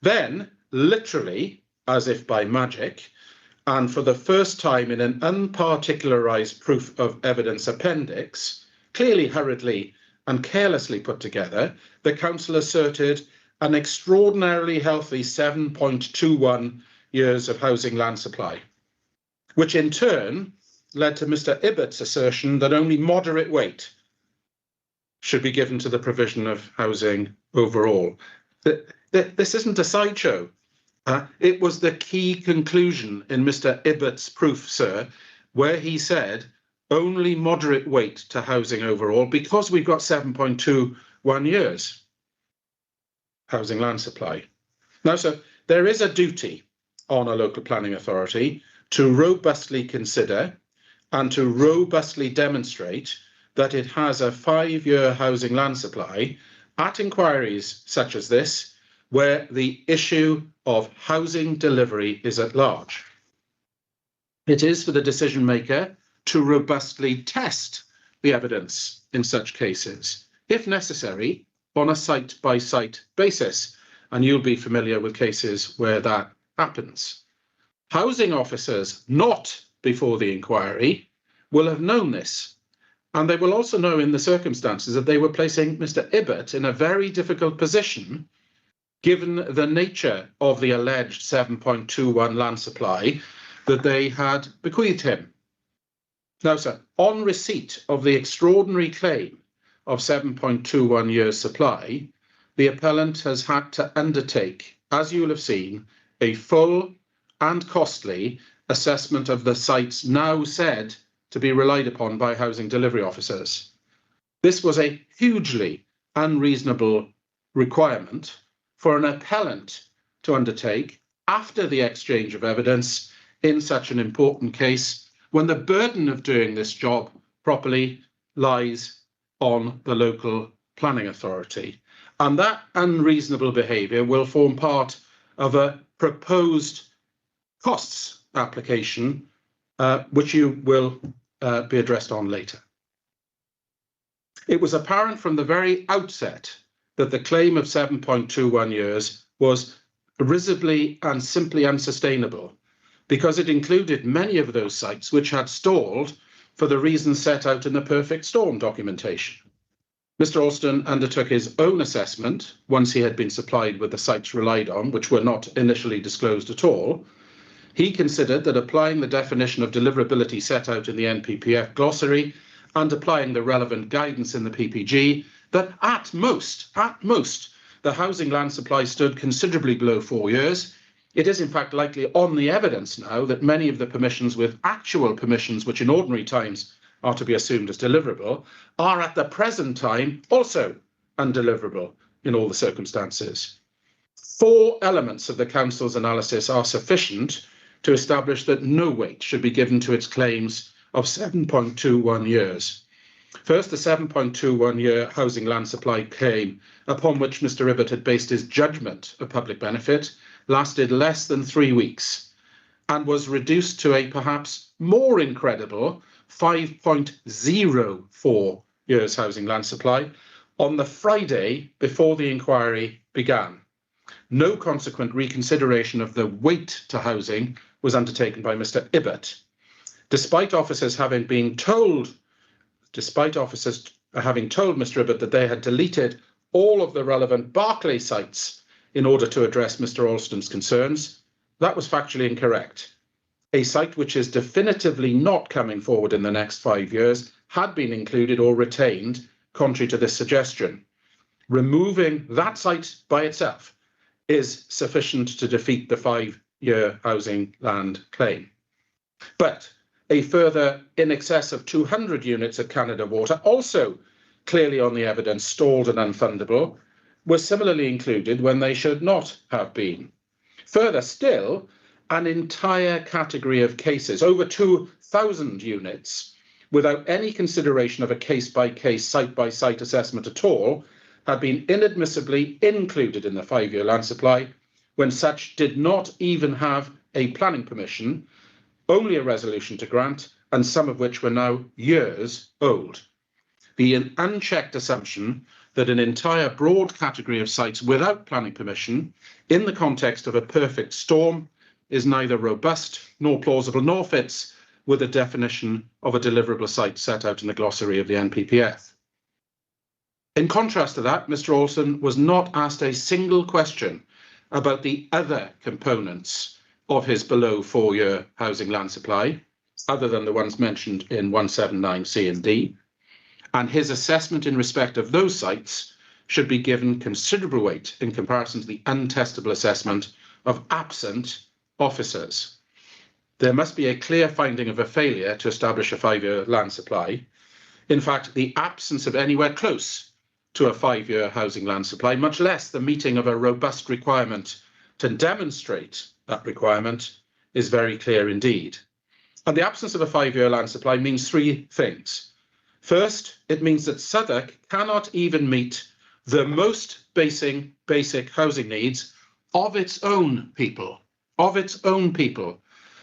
Then, literally, as if by magic, and for the first time in an unparticularised proof of evidence appendix, clearly hurriedly and carelessly put together, the council asserted an extraordinarily healthy 7.21 years of housing land supply, which in turn led to Mr. Ibbott's assertion that only moderate weight should be given to the provision of housing overall. This isn't a sideshow. It was the key conclusion in Mr. Ibbott's proof, sir, where he said only moderate weight to housing overall because we've got 7.21 years housing land supply. Now, sir, there is a duty on a local planning authority to robustly consider and to robustly demonstrate that it has a 5-year housing land supply at inquiries such as this, where the issue of housing delivery is at large. It is for the decision maker to robustly test the evidence in such cases, if necessary, on a site-by-site basis, and you'll be familiar with cases where that happens. Housing officers not before the inquiry will have known this, and they will also know in the circumstances that they were placing Mr. Ibbott in a very difficult position given the nature of the alleged 7.21 land supply that they had bequeathed him. Now, sir, on receipt of the extraordinary claim of 7.21 years supply, the appellant has had to undertake, as you will have seen, a full and costly assessment of the sites now said to be relied upon by housing delivery officers. This was a hugely unreasonable requirement for an appellant to undertake after the exchange of evidence in such an important case, when the burden of doing this job properly lies on the local planning authority. And that unreasonable behaviour will form part of a proposed costs application, which you will be addressed on later. It was apparent from the very outset that the claim of 7.21 years was risibly and simply unsustainable, because it included many of those sites which had stalled for the reasons set out in the perfect storm documentation. Mr. Alston undertook his own assessment once he had been supplied with the sites relied on, which were not initially disclosed at all. He considered that applying the definition of deliverability set out in the NPPF glossary and applying the relevant guidance in the PPG, that at most, the housing land supply stood considerably below 4 years. It is in fact likely on the evidence now that many of the permissions with actual permissions, which in ordinary times are to be assumed as deliverable, are at the present time also undeliverable in all the circumstances. 4 elements of the Council's analysis are sufficient to establish that no weight should be given to its claims of 7.21 years. First, the 7.21 year housing land supply claim, upon which Mr. Ibbott had based his judgment of public benefit, lasted less than 3 weeks and was reduced to a perhaps more incredible 5.04 years housing land supply on the Friday before the inquiry began. No consequent reconsideration of the weight to housing was undertaken by Mr. Ibbott, despite officers having told Mr. Ibbott that they had deleted all of the relevant Barclay sites in order to address Mr. Alston's concerns. That was factually incorrect. A site which is definitively not coming forward in the next 5 years had been included or retained, contrary to this suggestion. Removing that site by itself is sufficient to defeat the 5-year housing land claim. But a further in excess of 200 units at Canada Water, also clearly on the evidence stalled and unfundable, were similarly included when they should not have been. Further still, an entire category of cases, over 2,000 units, without any consideration of a case-by-case, site-by-site assessment at all, had been inadmissibly included in the 5-year land supply when such did not even have a planning permission, only a resolution to grant, and some of which were now years old. The unchecked assumption that an entire broad category of sites without planning permission in the context of a perfect storm is neither robust nor plausible nor fits with the definition of a deliverable site set out in the glossary of the NPPF. In contrast to that, Mr. Alston was not asked a single question about the other components of his below 4-year housing land supply, other than the ones mentioned in 179C and D, and his assessment in respect of those sites should be given considerable weight in comparison to the untestable assessment of absent officers. There must be a clear finding of a failure to establish a 5-year land supply. In fact, the absence of anywhere close to a 5-year housing land supply, much less the meeting of a robust requirement to demonstrate that requirement, is very clear indeed. And the absence of a 5-year land supply means 3 things. First, it means that Southwark cannot even meet the most basic housing needs of its own people,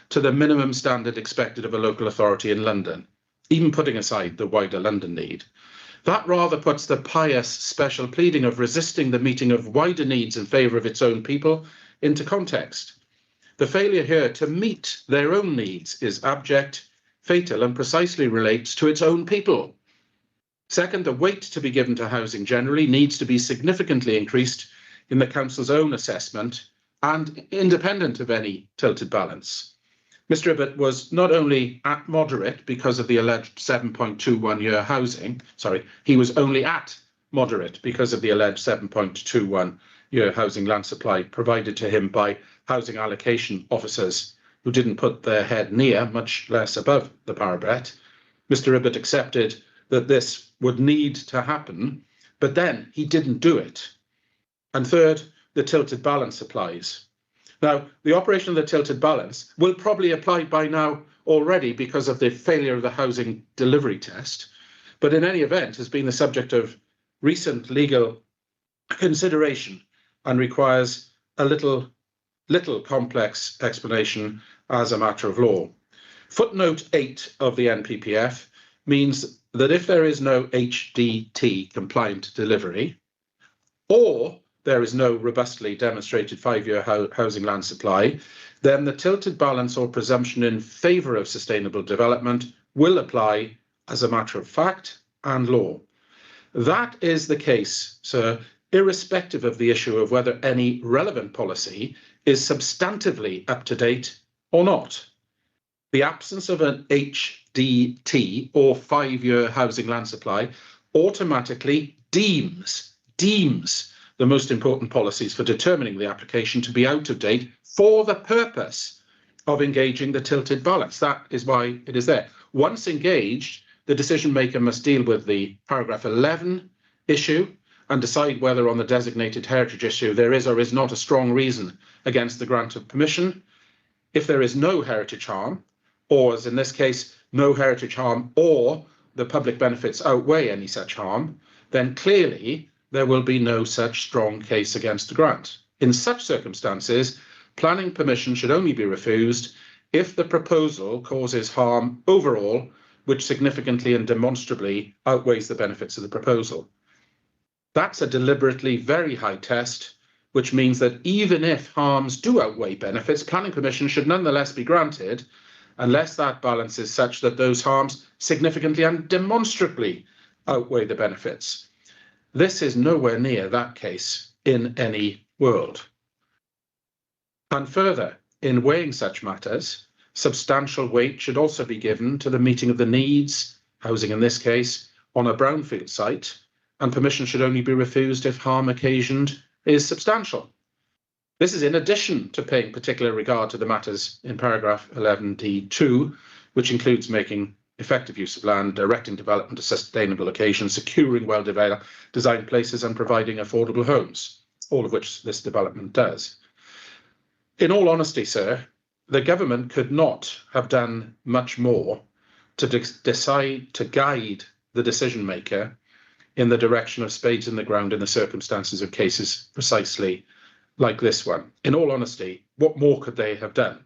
to the minimum standard expected of a local authority in London, even putting aside the wider London need. That rather puts the pious special pleading of resisting the meeting of wider needs in favour of its own people into context. The failure here to meet their own needs is abject, fatal, and precisely relates to its own people. Second, the weight to be given to housing generally needs to be significantly increased in the Council's own assessment and independent of any tilted balance. Mr. Ibbott was not only at moderate because of the alleged 7.21 year housing, he was only at moderate because of the alleged 7.21 year housing land supply provided to him by housing allocation officers who didn't put their head near, much less above, the parapet. Mr. Ibbott accepted that this would need to happen, but then he didn't do it. And third, the tilted balance applies. Now, the operation of the tilted balance will probably apply by now already because of the failure of the housing delivery test, but in any event has been the subject of recent legal consideration and requires a little complex explanation as a matter of law. Footnote 8 of the NPPF means that if there is no HDT compliant delivery, or there is no robustly demonstrated 5-year housing land supply, then the tilted balance or presumption in favour of sustainable development will apply as a matter of fact and law. That is the case, sir, irrespective of the issue of whether any relevant policy is substantively up to date or not. The absence of an HDT or 5-year housing land supply automatically deems the most important policies for determining the application to be out of date for the purpose of engaging the tilted balance. That is why it is there. Once engaged, the decision maker must deal with the paragraph 11 issue and decide whether on the designated heritage issue there is or is not a strong reason against the grant of permission. If there is no heritage harm, or as in this case, no heritage harm or the public benefits outweigh any such harm, then clearly there will be no such strong case against the grant. In such circumstances, planning permission should only be refused if the proposal causes harm overall, which significantly and demonstrably outweighs the benefits of the proposal. That's a deliberately very high test, which means that even if harms do outweigh benefits, planning permission should nonetheless be granted unless that balance is such that those harms significantly and demonstrably outweigh the benefits. This is nowhere near that case in any world. And further, in weighing such matters, substantial weight should also be given to the meeting of the needs, housing in this case, on a brownfield site, and permission should only be refused if harm occasioned is substantial. This is in addition to paying particular regard to the matters in paragraph 11d2, which includes making effective use of land, directing development to sustainable occasions, securing well-designed places and providing affordable homes, all of which this development does. In all honesty, sir, the government could not have done much more to decide to guide the decision maker in the direction of spades in the ground in the circumstances of cases precisely like this one. In all honesty, what more could they have done?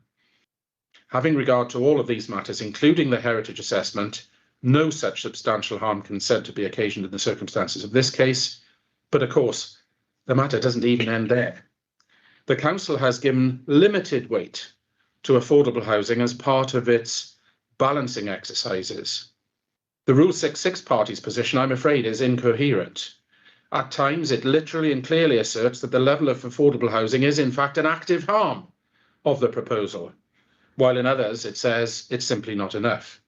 Having regard to all of these matters, including the heritage assessment, no such substantial harm can said to be occasioned in the circumstances of this case. But of course, the matter doesn't even end there. The council has given limited weight to affordable housing as part of its balancing exercises. The Rule 66 party's position, I'm afraid, is incoherent. At times, it literally and clearly asserts that the level of affordable housing is in fact an active harm of the proposal, while in others it says it's simply not enough.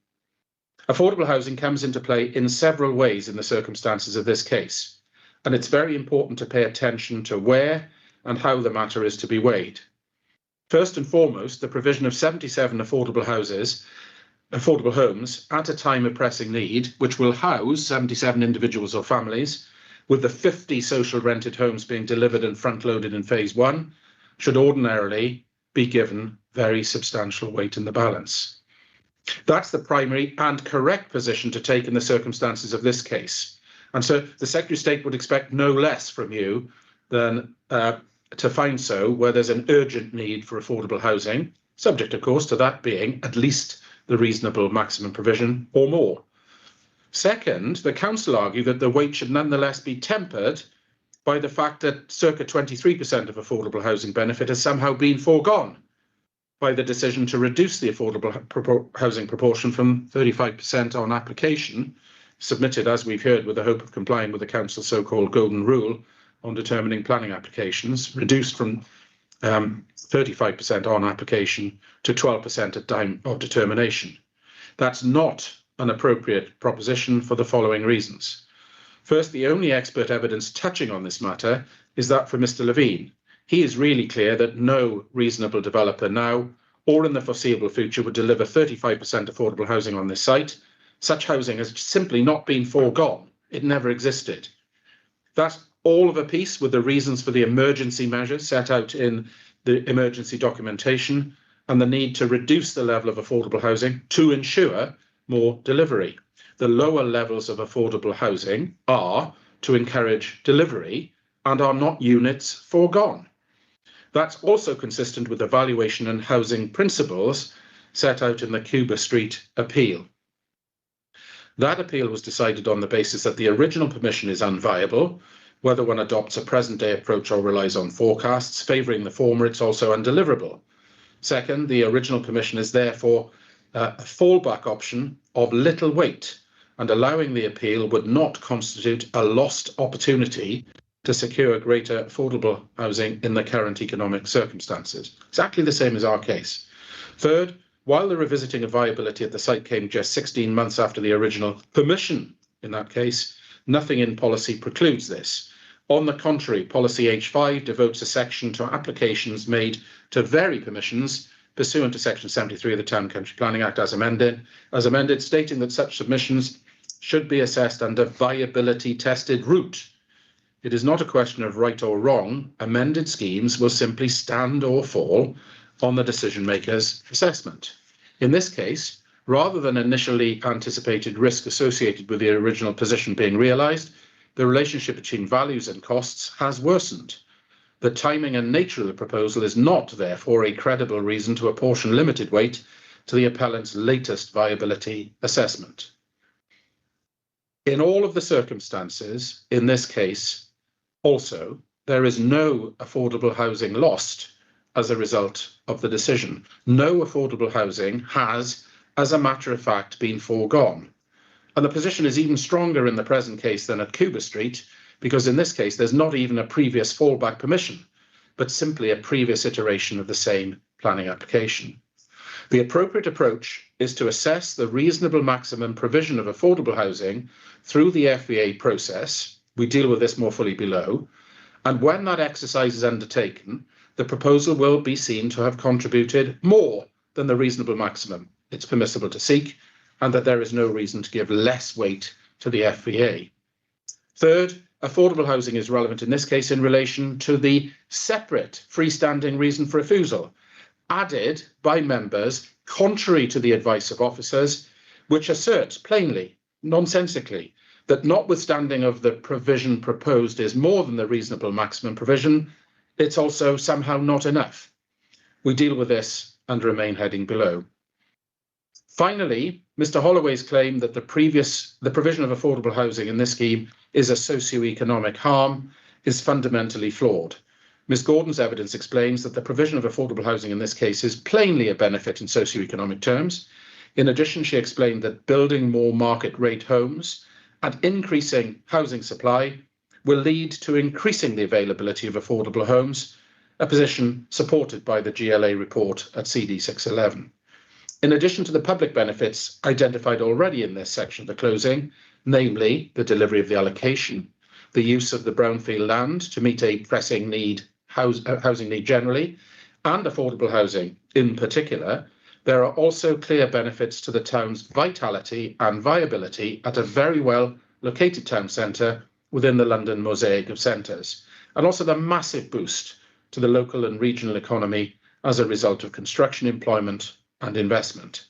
Affordable housing comes into play in several ways in the circumstances of this case, and it's very important to pay attention to where and how the matter is to be weighed. First and foremost, the provision of 77 affordable homes at a time of pressing need, which will house 77 individuals or families, with the 50 social rented homes being delivered and front-loaded in phase 1, should ordinarily be given very substantial weight in the balance. That's the primary and correct position to take in the circumstances of this case. And so the Secretary of State would expect no less from you than to find so where there's an urgent need for affordable housing, subject, of course, to that being at least the reasonable maximum provision or more. Second, the council argue that the weight should nonetheless be tempered by the fact that circa 23% of affordable housing benefit has somehow been foregone by the decision to reduce the affordable housing proportion from 35% on application, submitted, as we've heard, with the hope of complying with the council's so-called golden rule on determining planning applications, reduced from 35% on application to 12% at time of determination. That's not an appropriate proposition for the following reasons. First, the only expert evidence touching on this matter is that for Mr. Levine. He is really clear that no reasonable developer now or in the foreseeable future would deliver 35% affordable housing on this site. Such housing has simply not been foregone. It never existed. That's all of a piece with the reasons for the emergency measures set out in the emergency documentation and the need to reduce the level of affordable housing to ensure more delivery. The lower levels of affordable housing are to encourage delivery and are not units foregone. That's also consistent with the valuation and housing principles set out in the Cuba Street appeal. That appeal was decided on the basis that the original permission is unviable Whether one adopts a present-day approach or relies on forecasts, favouring the former, it's also undeliverable. Second, the original permission is therefore a fallback option of little weight, and allowing the appeal would not constitute a lost opportunity to secure greater affordable housing in the current economic circumstances. Exactly the same as our case. Third, while the revisiting of viability at the site came just 16 months after the original permission, in that case, nothing in policy precludes this. On the contrary, policy H5 devotes a section to applications made to vary permissions pursuant to section 73 of the Town Country Planning Act as amended, stating that such submissions should be assessed under viability tested route. It is not a question of right or wrong. Amended schemes will simply stand or fall on the decision maker's assessment. In this case, rather than initially anticipated risk associated with the original position being realised, the relationship between values and costs has worsened. The timing and nature of the proposal is not, therefore, a credible reason to apportion limited weight to the appellant's latest viability assessment. In all of the circumstances, in this case, also, there is no affordable housing lost as a result of the decision. No affordable housing has, as a matter of fact, been foregone. And the position is even stronger in the present case than at Cuba Street, because in this case, there's not even a previous fallback permission, but simply a previous iteration of the same planning application. The appropriate approach is to assess the reasonable maximum provision of affordable housing through the FVA process. We deal with this more fully below. And when that exercise is undertaken, the proposal will be seen to have contributed more than the reasonable maximum it's permissible to seek, and that there is no reason to give less weight to the FVA. Third, affordable housing is relevant in this case in relation to the separate freestanding reason for refusal, added by members contrary to the advice of officers, which asserts plainly, nonsensically, that notwithstanding of the provision proposed is more than the reasonable maximum provision, it's also somehow not enough. We deal with this under a main heading below. Finally, Mr. Holloway's claim that the provision of affordable housing in this scheme is a socio-economic harm is fundamentally flawed. Ms. Gordon's evidence explains that the provision of affordable housing in this case is plainly a benefit in socio-economic terms. In addition, she explained that building more market rate homes and increasing housing supply will lead to increasing the availability of affordable homes, a position supported by the GLA report at CD 611. In addition to the public benefits identified already in this section of the closing, namely the delivery of the allocation, the use of the brownfield land to meet a pressing need, housing need generally, and affordable housing in particular, there are also clear benefits to the town's vitality and viability at a very well located town centre within the London mosaic of centres, and also the massive boost to the local and regional economy as a result of construction, employment and investment,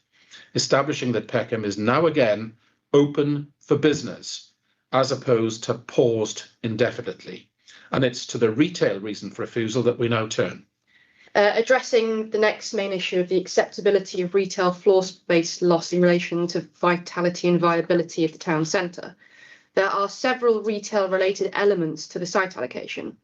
establishing that Peckham is now again open for business as opposed to paused indefinitely. And it's to the retail reason for refusal that we now turn. Addressing the next main issue of the acceptability of retail floor space loss in relation to vitality and viability of the town centre, there are several retail related elements to the site allocation.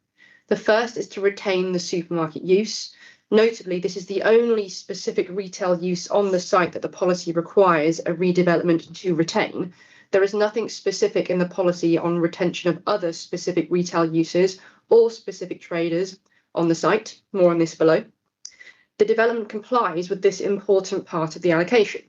The first is to retain the supermarket use. Notably, this is the only specific retail use on the site that the policy requires a redevelopment to retain. There is nothing specific in the policy on retention of other specific retail uses or specific traders on the site. More on this below. The development complies with this important part of the allocation.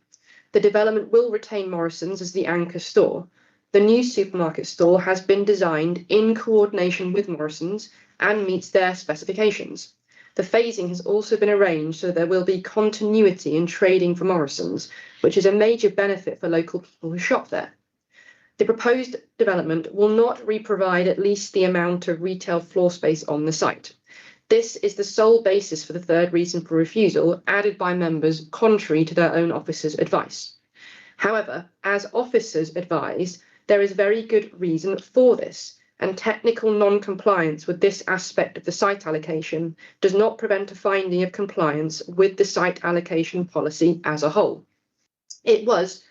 The development will retain Morrison's as the anchor store. The new supermarket store has been designed in coordination with Morrison's and meets their specifications. The phasing has also been arranged so there will be continuity in trading for Morrison's, which is a major benefit for local people who shop there. The proposed development will not re-provide at least the amount of retail floor space on the site. This is the sole basis for the third reason for refusal, added by members contrary to their own officers' advice. However, as officers advise, there is very good reason for this, and technical non-compliance with this aspect of the site allocation does not prevent a finding of compliance with the site allocation policy as a whole. It was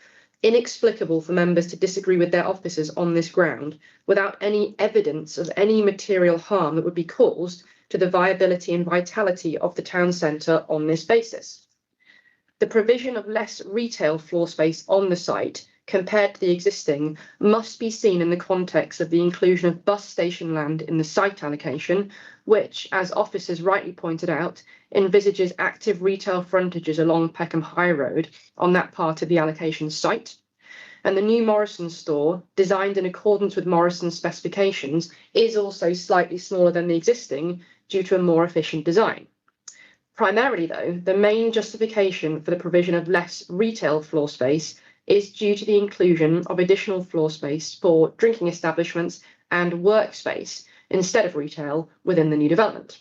inexplicable for members to disagree with their officers on this ground without any evidence of any material harm that would be caused to the viability and vitality of the town centre on this basis. The provision of less retail floor space on the site compared to the existing must be seen in the context of the inclusion of bus station land in the site allocation, which, as officers rightly pointed out, envisages active retail frontages along Peckham High Road on that part of the allocation site. And the new Morrison store, designed in accordance with Morrison's specifications, is also slightly smaller than the existing due to a more efficient design. Primarily, though, the main justification for the provision of less retail floor space is due to the inclusion of additional floor space for drinking establishments and workspace instead of retail within the new development.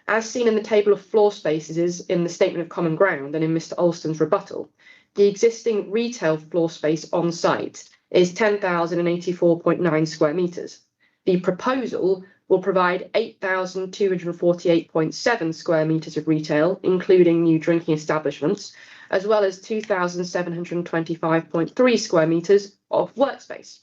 As seen in the table of floor spaces in the Statement of Common Ground and in Mr. Alston's rebuttal, the existing retail floor space on site is 10,084.9 square metres. The proposal will provide 8,248.7 square metres of retail, including new drinking establishments, as well as 2,725.3 square metres of workspace.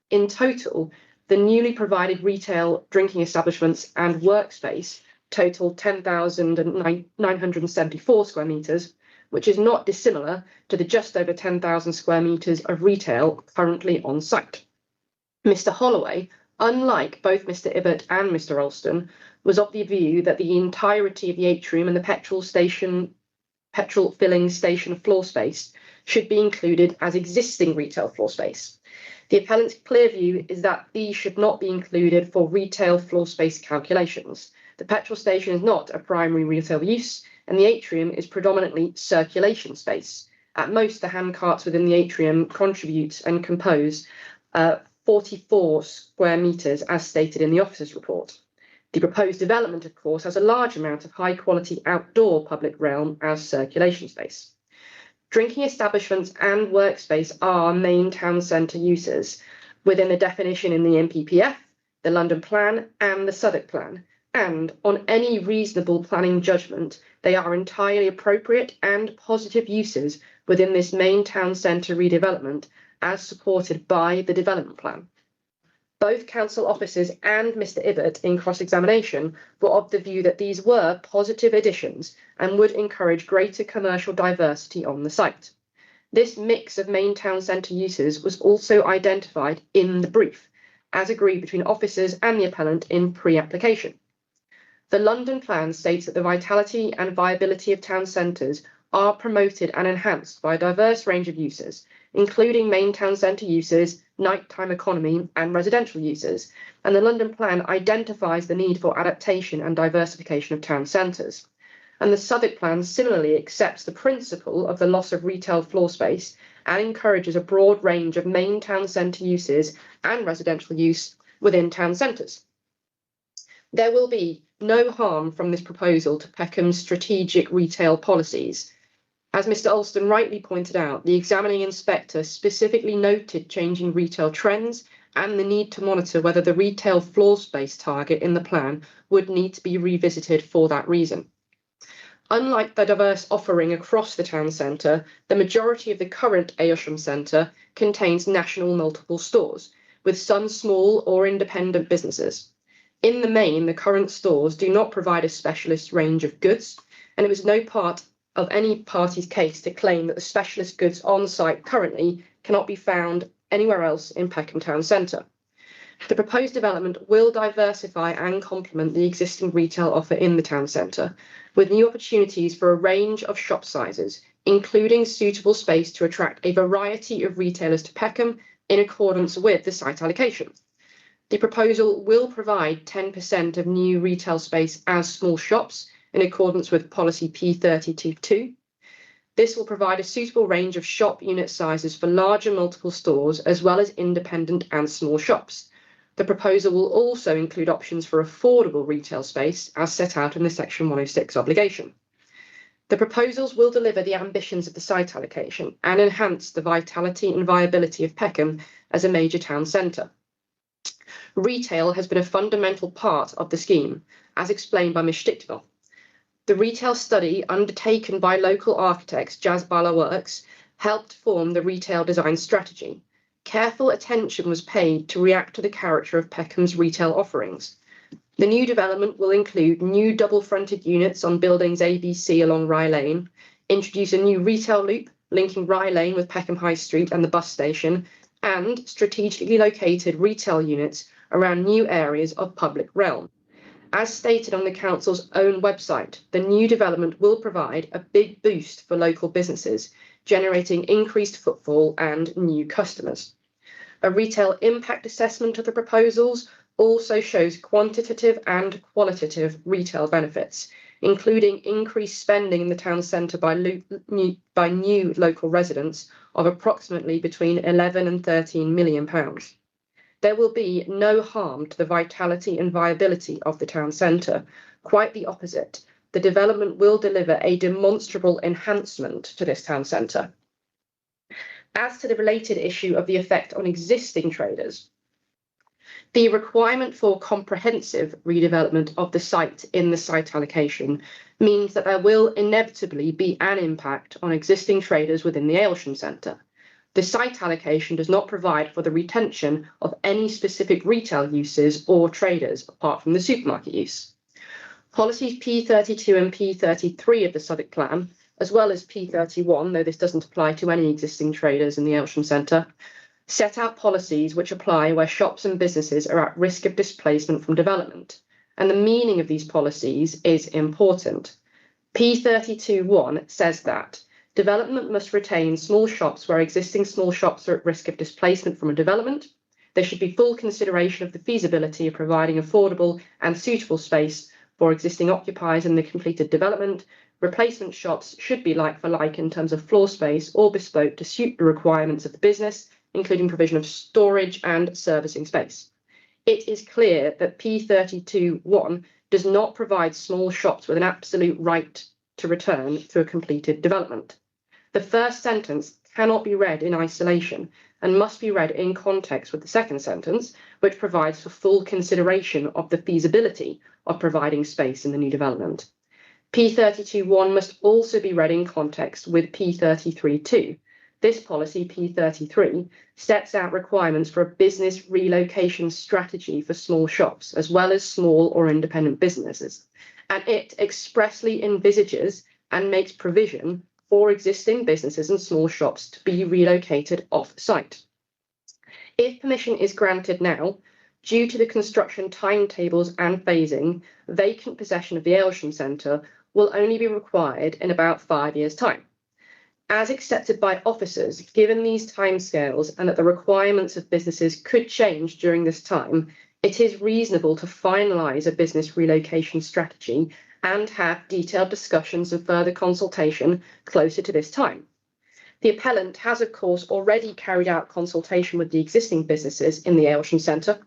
In total, the newly provided retail, drinking establishments and workspace total 10,974 square metres, which is not dissimilar to the just over 10,000 square metres of retail currently on site. Mr. Holloway, unlike both Mr. Ibbott and Mr. Alston, was of the view that the entirety of the atrium and the petrol filling station floor space should be included as existing retail floor space. The appellant's clear view is that these should not be included for retail floor space calculations. The petrol station is not a primary retail use, and the atrium is predominantly circulation space. At most, the hand carts within the atrium contribute and compose 44 square metres as stated in the officer's report. The proposed development, of course, has a large amount of high-quality outdoor public realm as circulation space. Drinking establishments and workspace are main town centre uses within the definition in the NPPF, the London Plan and the Southwark Plan, and on any reasonable planning judgment, they are entirely appropriate and positive uses within this main town centre redevelopment as supported by the development plan. Both council officers and Mr. Ibbott in cross-examination were of the view that these were positive additions and would encourage greater commercial diversity on the site. This mix of main town centre uses was also identified in the brief, as agreed between officers and the appellant in pre-application. The London Plan states that the vitality and viability of town centres are promoted and enhanced by a diverse range of uses, including main town centre uses, nighttime economy and residential uses, and the London Plan identifies the need for adaptation and diversification of town centres. And the Southwark Plan similarly accepts the principle of the loss of retail floor space and encourages a broad range of main town centre uses and residential use within town centres. There will be no harm from this proposal to Peckham's strategic retail policies. As Mr. Alston rightly pointed out, the examining inspector specifically noted changing retail trends and the need to monitor whether the retail floor space target in the plan would need to be revisited for that reason. Unlike the diverse offering across the town centre, the majority of the current Aylesham centre contains national multiple stores, with some small or independent businesses. In the main, the current stores do not provide a specialist range of goods, and it was no part of any party's case to claim that the specialist goods on site currently cannot be found anywhere else in Peckham Town Centre. The proposed development will diversify and complement the existing retail offer in the town centre, with new opportunities for a range of shop sizes, including suitable space to attract a variety of retailers to Peckham in accordance with the site allocation. The proposal will provide 10% of new retail space as small shops in accordance with policy P32.2. This will provide a suitable range of shop unit sizes for larger multiple stores as well as independent and small shops. The proposal will also include options for affordable retail space as set out in the Section 106 obligation. The proposals will deliver the ambitions of the site allocation and enhance the vitality and viability of Peckham as a major town centre. Retail has been a fundamental part of the scheme, as explained by Ms. Stichtel. The retail study undertaken by local architects Jazz Bala Works helped form the retail design strategy. Careful attention was paid to react to the character of Peckham's retail offerings. The new development will include new double-fronted units on buildings A, B, C along Rye Lane, introduce a new retail loop linking Rye Lane with Peckham High Street and the bus station, and strategically located retail units around new areas of public realm. As stated on the council's own website, the new development will provide a big boost for local businesses, generating increased footfall and new customers. A retail impact assessment of the proposals also shows quantitative and qualitative retail benefits, including increased spending in the town centre by new local residents of approximately between 11 and 13 million pounds. There will be no harm to the vitality and viability of the town centre. Quite the opposite. The development will deliver a demonstrable enhancement to this town centre. As to the related issue of the effect on existing traders, the requirement for comprehensive redevelopment of the site in the site allocation means that there will inevitably be an impact on existing traders within the Aylesham centre. The site allocation does not provide for the retention of any specific retail uses or traders apart from the supermarket use. Policies P32 and P33 of the Southwark Plan, as well as P31, though this doesn't apply to any existing traders in the Aylesham centre, set out policies which apply where shops and businesses are at risk of displacement from development. And the meaning of these policies is important. P32(1) says that development must retain small shops where existing small shops are at risk of displacement from a development. There should be full consideration of the feasibility of providing affordable and suitable space for existing occupiers in the completed development. Replacement shops should be like for like in terms of floor space or bespoke to suit the requirements of the business, including provision of storage and servicing space. It is clear that P32(1) does not provide small shops with an absolute right to return to a completed development. The first sentence cannot be read in isolation and must be read in context with the second sentence, which provides for full consideration of the feasibility of providing space in the new development. P32(1) must also be read in context with P33(2). This policy, P33, sets out requirements for a business relocation strategy for small shops, as well as small or independent businesses, and it expressly envisages and makes provision for existing businesses and small shops to be relocated off-site. If permission is granted now, due to the construction timetables and phasing, vacant possession of the Aylesham Centre will only be required in about 5 years' time. As accepted by officers, given these timescales and that the requirements of businesses could change during this time, it is reasonable to finalise a business relocation strategy and have detailed discussions and further consultation closer to this time. The appellant has, of course, already carried out consultation with the existing businesses in the Aylesham Centre.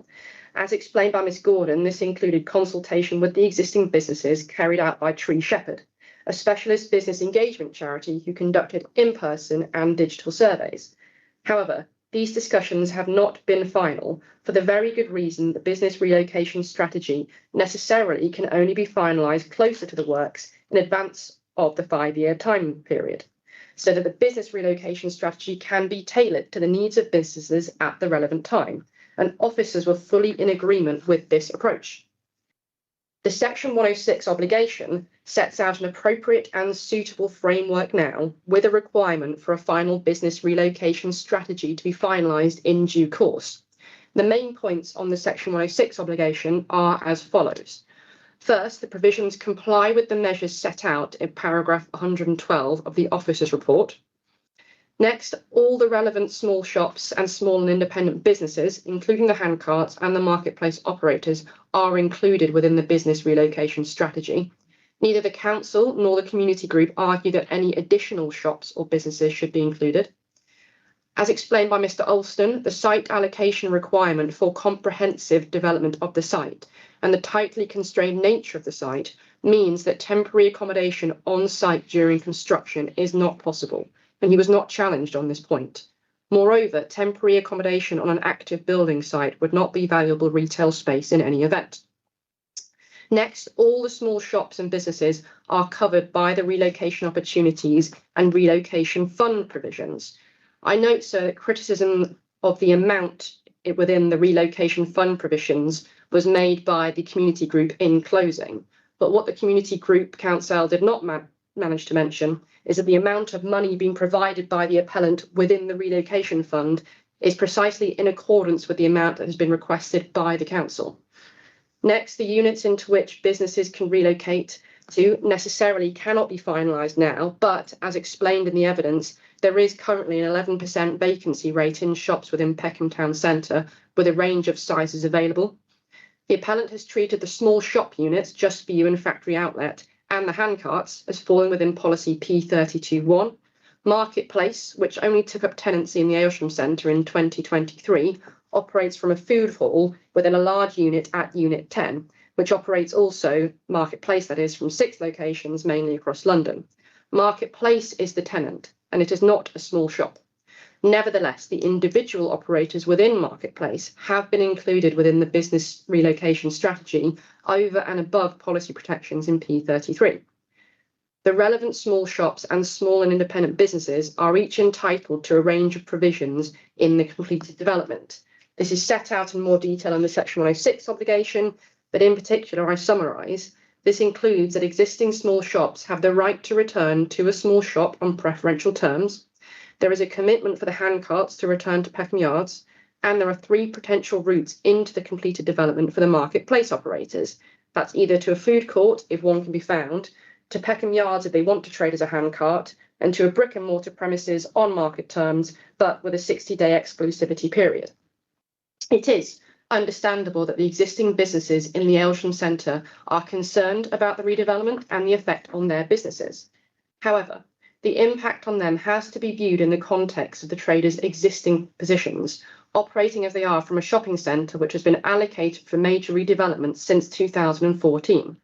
As explained by Ms Gordon, this included consultation with the existing businesses carried out by Tree Shepherd, a specialist business engagement charity who conducted in-person and digital surveys. However, these discussions have not been final for the very good reason the business relocation strategy necessarily can only be finalised closer to the works in advance of the 5-year time period, so that the business relocation strategy can be tailored to the needs of businesses at the relevant time, and officers were fully in agreement with this approach. The Section 106 obligation sets out an appropriate and suitable framework now, with a requirement for a final business relocation strategy to be finalised in due course. The main points on the Section 106 obligation are as follows. First, the provisions comply with the measures set out in paragraph 112 of the Officers' Report. Next, all the relevant small shops and small and independent businesses, including the handcarts and the marketplace operators, are included within the business relocation strategy. Neither the council nor the community group argue that any additional shops or businesses should be included. As explained by Mr Alston, the site allocation requirement for comprehensive development of the site and the tightly constrained nature of the site means that temporary accommodation on site during construction is not possible, and he was not challenged on this point. Moreover, temporary accommodation on an active building site would not be valuable retail space in any event. Next, all the small shops and businesses are covered by the relocation opportunities and relocation fund provisions. I note, sir, that criticism of the amount within the relocation fund provisions was made by the community group in closing. But what the community group council did not manage to mention is that the amount of money being provided by the appellant within the relocation fund is precisely in accordance with the amount that has been requested by the council. Next, the units into which businesses can relocate to necessarily cannot be finalised now, but as explained in the evidence, there is currently an 11% vacancy rate in shops within Peckham Town Centre with a range of sizes available. The appellant has treated the small shop units, Just For You and Factory Outlet, and the handcarts as falling within policy P32.1. Marketplace, which only took up tenancy in the Aylesham Centre in 2023, operates from a food hall within a large unit at Unit 10, which operates also Marketplace, that is, from 6 locations, mainly across London. Marketplace is the tenant, and it is not a small shop. Nevertheless, the individual operators within Marketplace have been included within the business relocation strategy over and above policy protections in P33. The relevant small shops and small and independent businesses are each entitled to a range of provisions in the completed development. This is set out in more detail in the Section 106 obligation, but in particular, I summarise, this includes that existing small shops have the right to return to a small shop on preferential terms. There is a commitment for the handcarts to return to Peckham Yards, and there are 3 potential routes into the completed development for the marketplace operators. That's either to a food court, if one can be found, to Peckham Yards if they want to trade as a handcart, and to a brick and mortar premises on market terms, but with a 60-day exclusivity period. It is understandable that the existing businesses in the Aylesham Centre are concerned about the redevelopment and the effect on their businesses. However, the impact on them has to be viewed in the context of the traders' existing positions, operating as they are from a shopping centre which has been allocated for major redevelopment since 2014.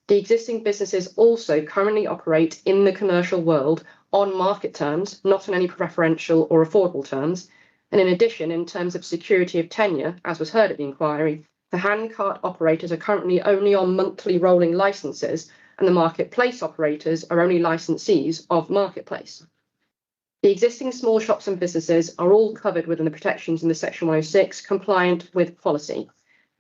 The existing businesses also currently operate in the commercial world on market terms, not on any preferential or affordable terms. And in addition, in terms of security of tenure, as was heard at the inquiry, the handcart operators are currently only on monthly rolling licences, and the marketplace operators are only licensees of Marketplace. The existing small shops and businesses are all covered within the protections in the Section 106, compliant with policy.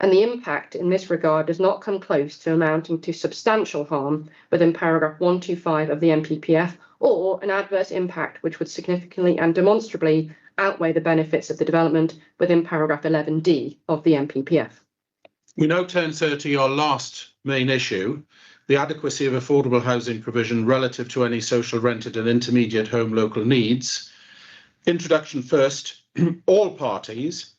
And the impact in this regard does not come close to amounting to substantial harm within paragraph 125 of the NPPF, or an adverse impact which would significantly and demonstrably outweigh the benefits of the development within paragraph 11D of the NPPF. We now turn, sir, to your last main issue, the adequacy of affordable housing provision relative to any social rented and intermediate home local needs. Introduction first. All parties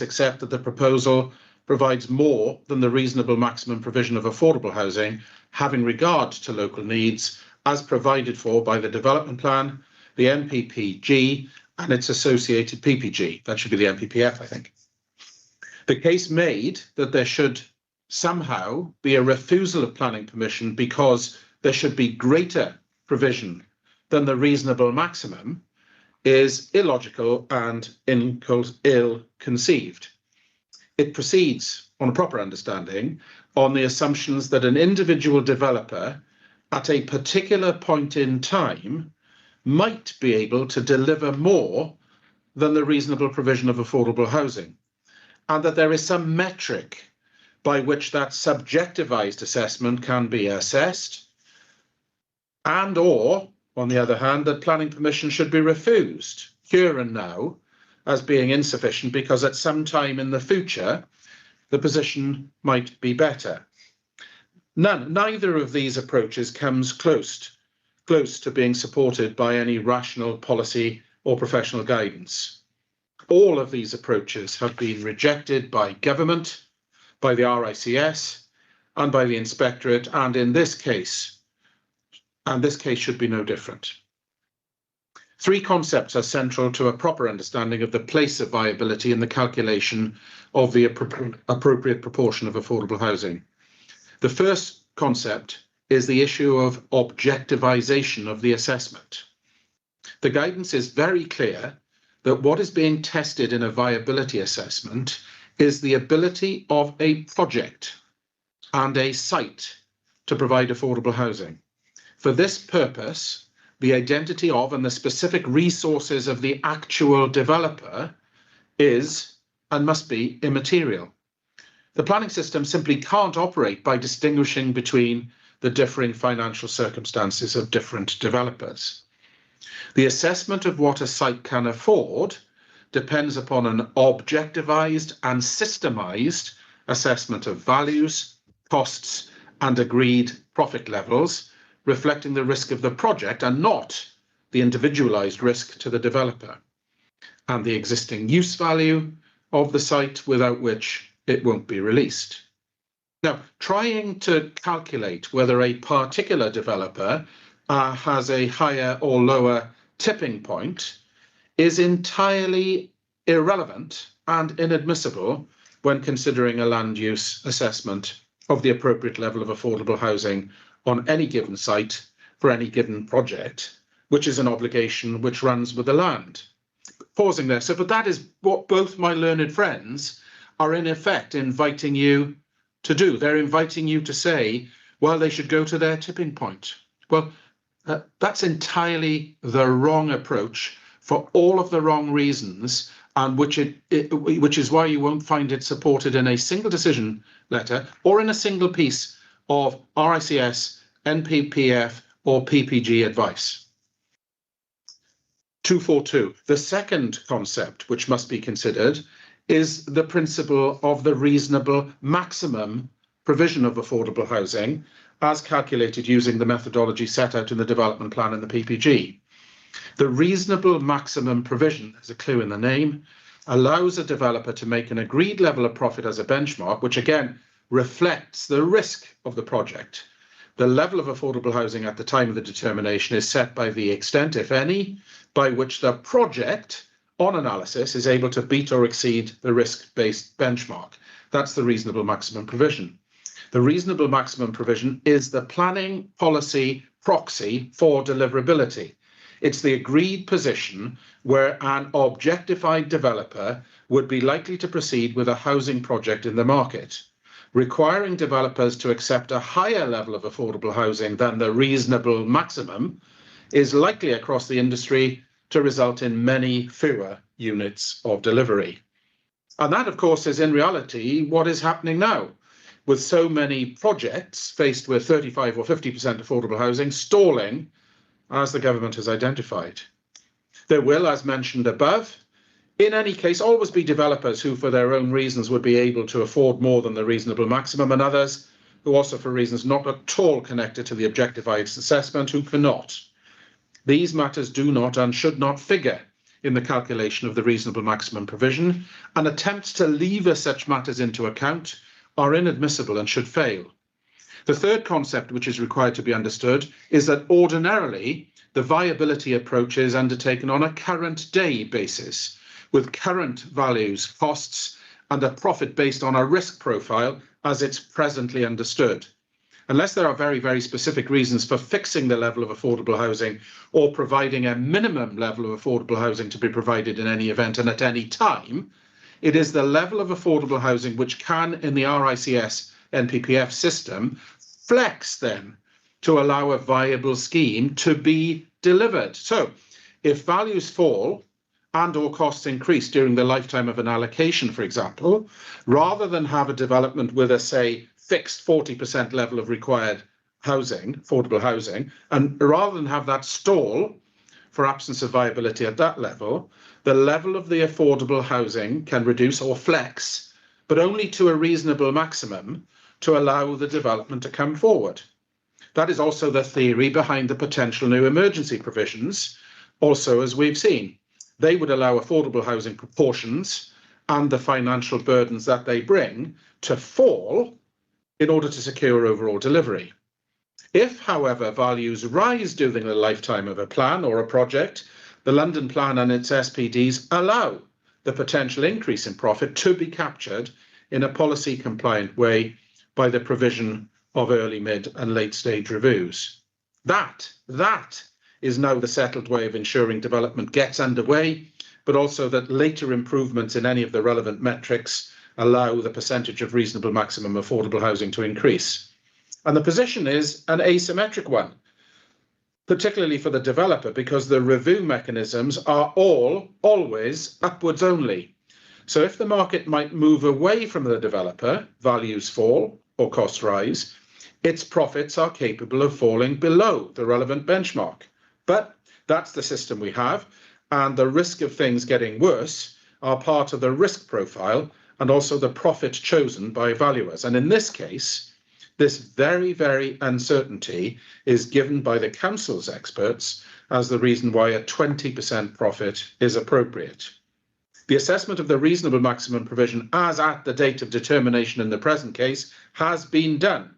accept that the proposal provides more than the reasonable maximum provision of affordable housing, having regard to local needs as provided for by the development plan, the NPPG, and its associated PPG. That should be the NPPF, I think. The case made that there should somehow be a refusal of planning permission because there should be greater provision than the reasonable maximum is illogical and ill-conceived. It proceeds, on a proper understanding, on the assumptions that an individual developer at a particular point in time might be able to deliver more than the reasonable provision of affordable housing, and that there is some metric by which that subjectivized assessment can be assessed, and or, on the other hand, that planning permission should be refused here and now as being insufficient because at some time in the future the position might be better. Neither of these approaches comes close to being supported by any rational policy or professional guidance. All of these approaches have been rejected by government, by the RICS, and by the Inspectorate, and in this case should be no different. 3 concepts are central to a proper understanding of the place of viability in the calculation of the appropriate proportion of affordable housing. The first concept is the issue of objectivization of the assessment. The guidance is very clear that what is being tested in a viability assessment is the ability of a project and a site to provide affordable housing. For this purpose, the identity of and the specific resources of the actual developer is and must be immaterial. The planning system simply can't operate by distinguishing between the differing financial circumstances of different developers. The assessment of what a site can afford depends upon an objectivized and systemized assessment of values, costs, and agreed profit levels, reflecting the risk of the project and not the individualized risk to the developer, and the existing use value of the site without which it won't be released. Now, trying to calculate whether a particular developer has a higher or lower tipping point is entirely irrelevant and inadmissible when considering a land use assessment of the appropriate level of affordable housing on any given site for any given project, which is an obligation which runs with the land. Pausing there. So, but that is what both my learned friends are in effect inviting you to do. They're inviting you to say, well, they should go to their tipping point. Well, that's entirely the wrong approach for all of the wrong reasons, and which is why you won't find it supported in a single decision letter or in a single piece of RICS, NPPF, or PPG advice. 242. The second concept which must be considered is the principle of the reasonable maximum provision of affordable housing as calculated using the methodology set out in the development plan and the PPG. The reasonable maximum provision, there's a clue in the name, allows a developer to make an agreed level of profit as a benchmark, which again reflects the risk of the project. The level of affordable housing at the time of the determination is set by the extent, if any, by which the project on analysis is able to beat or exceed the risk-based benchmark. That's the reasonable maximum provision. The reasonable maximum provision is the planning policy proxy for deliverability. It's the agreed position where an objectified developer would be likely to proceed with a housing project in the market. Requiring developers to accept a higher level of affordable housing than the reasonable maximum is likely across the industry to result in many fewer units of delivery. And that, of course, is in reality what is happening now, with so many projects faced with 35 or 50% affordable housing stalling, as the government has identified. There will, as mentioned above, in any case, always be developers who, for their own reasons, would be able to afford more than the reasonable maximum, and others who also, for reasons not at all connected to the objectified assessment, who cannot. These matters do not and should not figure in the calculation of the reasonable maximum provision, and attempts to lever such matters into account are inadmissible and should fail. The third concept which is required to be understood is that ordinarily the viability approach is undertaken on a current day basis, with current values, costs, and a profit based on a risk profile as it's presently understood. Unless there are very, very specific reasons for fixing the level of affordable housing or providing a minimum level of affordable housing to be provided in any event and at any time, it is the level of affordable housing which can, in the RICS NPPF system, flex then to allow a viable scheme to be delivered. So if values fall and or costs increase during the lifetime of an allocation, for example, rather than have a development with a, say, fixed 40% level of required housing, affordable housing, and rather than have that stall for absence of viability at that level, the level of the affordable housing can reduce or flex, but only to a reasonable maximum to allow the development to come forward. That is also the theory behind the potential new emergency provisions, also as we've seen. They would allow affordable housing proportions and the financial burdens that they bring to fall in order to secure overall delivery. If, however, values rise during the lifetime of a plan or a project, the London Plan and its SPDs allow the potential increase in profit to be captured in a policy compliant way by the provision of early, mid and late stage reviews. That is now the settled way of ensuring development gets underway, but also that later improvements in any of the relevant metrics allow the percentage of reasonable maximum affordable housing to increase. And the position is an asymmetric one, particularly for the developer, because the review mechanisms are always upwards only. So if the market might move away from the developer, values fall or costs rise, its profits are capable of falling below the relevant benchmark. But that's the system we have, and the risk of things getting worse are part of the risk profile and also the profit chosen by valuers. And in this case, this very, very uncertainty is given by the council's experts as the reason why a 20% profit is appropriate. The assessment of the reasonable maximum provision as at the date of determination in the present case has been done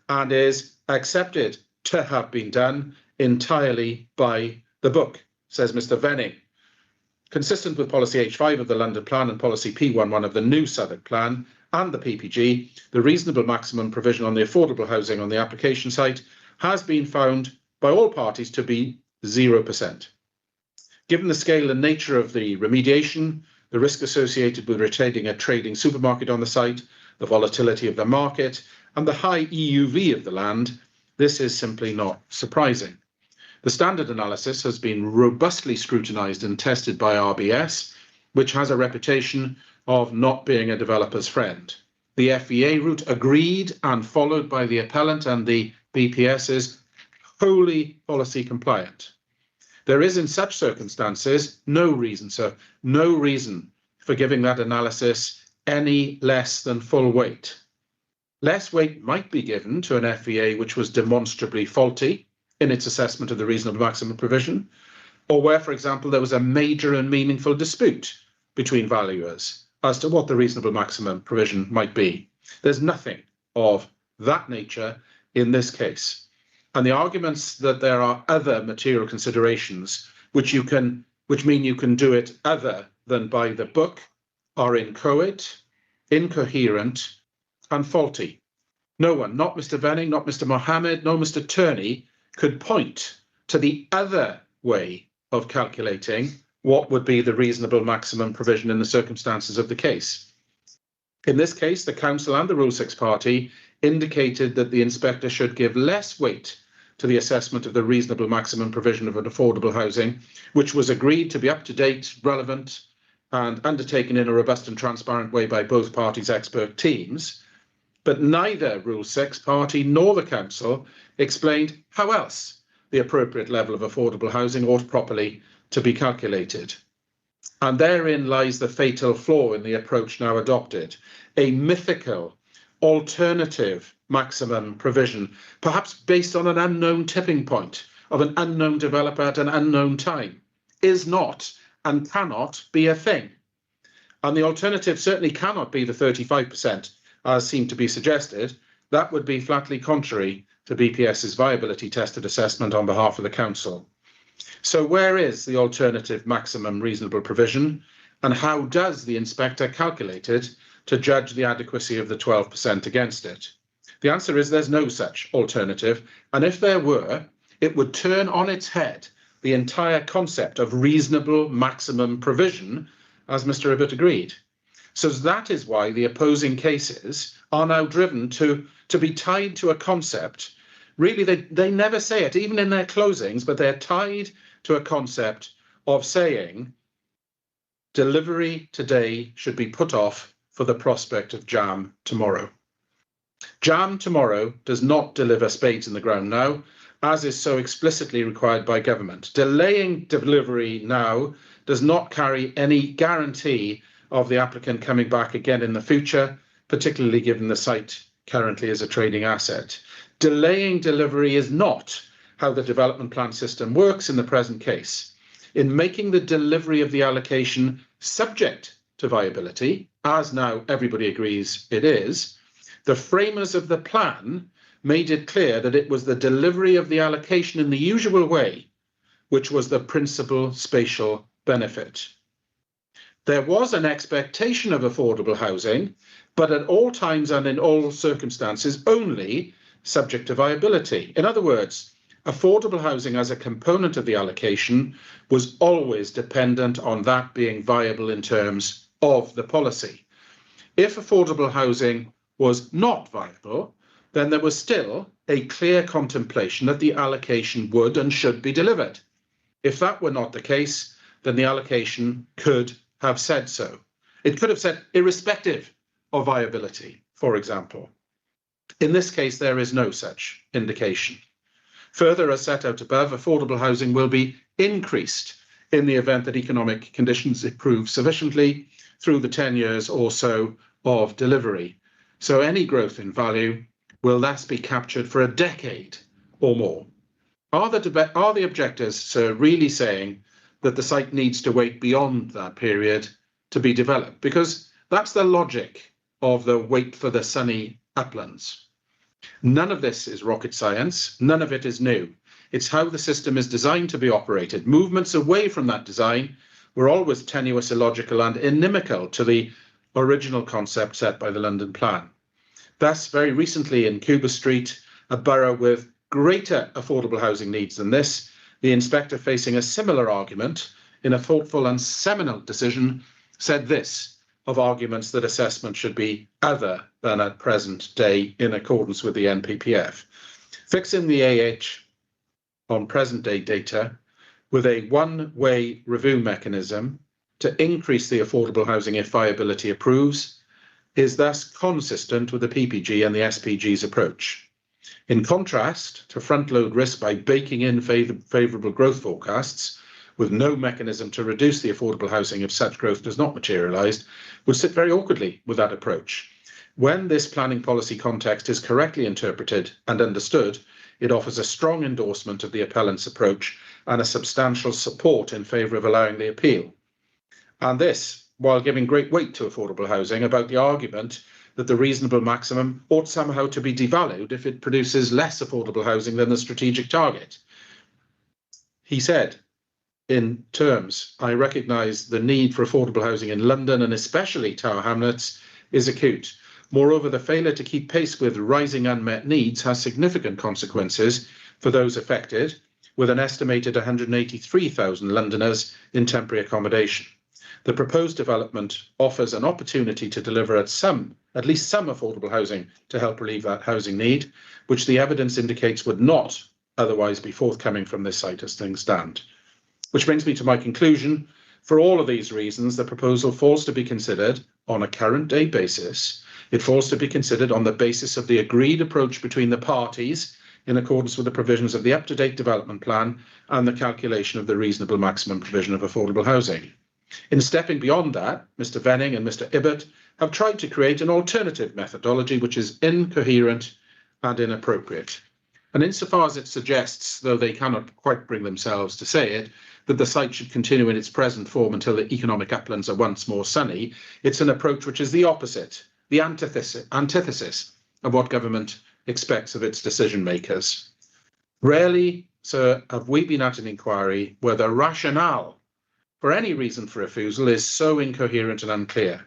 and is accepted to have been done entirely by the book, says Mr. Venning. Consistent with policy H5 of the London Plan and policy P11 of the new Southwark Plan and the PPG, the reasonable maximum provision on the affordable housing on the application site has been found by all parties to be 0%. Given the scale and nature of the remediation, the risk associated with retaining a trading supermarket on the site, the volatility of the market, and the high EUV of the land, this is simply not surprising. The standard analysis has been robustly scrutinised and tested by RBS, which has a reputation of not being a developer's friend. The FEA route agreed and followed by the appellant and the BPS is wholly policy compliant. There is in such circumstances no reason for giving that analysis any less than full weight. Less weight might be given to an FEA which was demonstrably faulty in its assessment of the reasonable maximum provision, or where, for example, there was a major and meaningful dispute between valuers as to what the reasonable maximum provision might be. There's nothing of that nature in this case. And the arguments that there are other material considerations which mean you can do it other than by the book are inchoate, incoherent, and faulty. No one, not Mr. Venning, not Mr. Mohammed, no Mr. Turney, could point to the other way of calculating what would be the reasonable maximum provision in the circumstances of the case. In this case, the council and the Rule 6 party indicated that the inspector should give less weight to the assessment of the reasonable maximum provision of an affordable housing, which was agreed to be up to date, relevant, and undertaken in a robust and transparent way by both parties' expert teams. But neither Rule 6 party nor the council explained how else the appropriate level of affordable housing ought properly to be calculated. And therein lies the fatal flaw in the approach now adopted, a mythical alternative maximum provision, perhaps based on an unknown tipping point of an unknown developer at an unknown time, is not and cannot be a thing. And the alternative certainly cannot be the 35%, as seemed to be suggested. That would be flatly contrary to BPS's viability tested assessment on behalf of the council. So where is the alternative maximum reasonable provision, and how does the inspector calculate it to judge the adequacy of the 12% against it? The answer is there's no such alternative, and if there were, it would turn on its head the entire concept of reasonable maximum provision, as Mr. Ibbott agreed. So that is why the opposing cases are now driven to be tied to a concept. Really, they never say it, even in their closings, but they're tied to a concept of saying delivery today should be put off for the prospect of jam tomorrow. Jam tomorrow does not deliver spades in the ground now, as is so explicitly required by government. Delaying delivery now does not carry any guarantee of the applicant coming back again in the future, particularly given the site currently is a trading asset. Delaying delivery is not how the development plan system works in the present case. In making the delivery of the allocation subject to viability, as now everybody agrees it is, the framers of the plan made it clear that it was the delivery of the allocation in the usual way which was the principal spatial benefit. There was an expectation of affordable housing, but at all times and in all circumstances only subject to viability. In other words, affordable housing as a component of the allocation was always dependent on that being viable in terms of the policy. If affordable housing was not viable, then there was still a clear contemplation that the allocation would and should be delivered. If that were not the case, then the allocation could have said so. It could have said irrespective of viability, for example. In this case, there is no such indication. Further, as set out above, affordable housing will be increased in the event that economic conditions improve sufficiently through the 10 years or so of delivery. So any growth in value will thus be captured for a decade or more. Are the objectors, sir, really saying that the site needs to wait beyond that period to be developed? Because that's the logic of the wait for the sunny uplands. None of this is rocket science. None of it is new. It's how the system is designed to be operated. Movements away from that design were always tenuous, illogical, and inimical to the original concept set by the London Plan. Thus, very recently in Cuba Street, a borough with greater affordable housing needs than this, the inspector, facing a similar argument in a thoughtful and seminal decision, said this of arguments that assessment should be other than at present day in accordance with the NPPF. Fixing the AH on present day data with a one-way review mechanism to increase the affordable housing if viability approves is thus consistent with the PPG and the SPG's approach. In contrast to front-load risk by baking in favourable growth forecasts, with no mechanism to reduce the affordable housing if such growth does not materialise, would sit very awkwardly with that approach. When this planning policy context is correctly interpreted and understood, it offers a strong endorsement of the appellant's approach and a substantial support in favour of allowing the appeal. And this, while giving great weight to affordable housing, about the argument that the reasonable maximum ought somehow to be devalued if it produces less affordable housing than the strategic target. He said, in terms, I recognise the need for affordable housing in London and especially Tower Hamlets is acute. Moreover, the failure to keep pace with rising unmet needs has significant consequences for those affected, with an estimated 183,000 Londoners in temporary accommodation. The proposed development offers an opportunity to deliver at least some affordable housing to help relieve that housing need, which the evidence indicates would not otherwise be forthcoming from this site as things stand. Which brings me to my conclusion. For all of these reasons, the proposal falls to be considered on a current day basis. It falls to be considered on the basis of the agreed approach between the parties in accordance with the provisions of the up-to-date development plan and the calculation of the reasonable maximum provision of affordable housing. In stepping beyond that, Mr. Venning and Mr. Ibbott have tried to create an alternative methodology which is incoherent and inappropriate. And insofar as it suggests, though they cannot quite bring themselves to say it, that the site should continue in its present form until the economic uplands are once more sunny, it's an approach which is the opposite, the antithesis of what government expects of its decision makers. Rarely, sir, have we been at an inquiry where the rationale for any reason for refusal is so incoherent and unclear.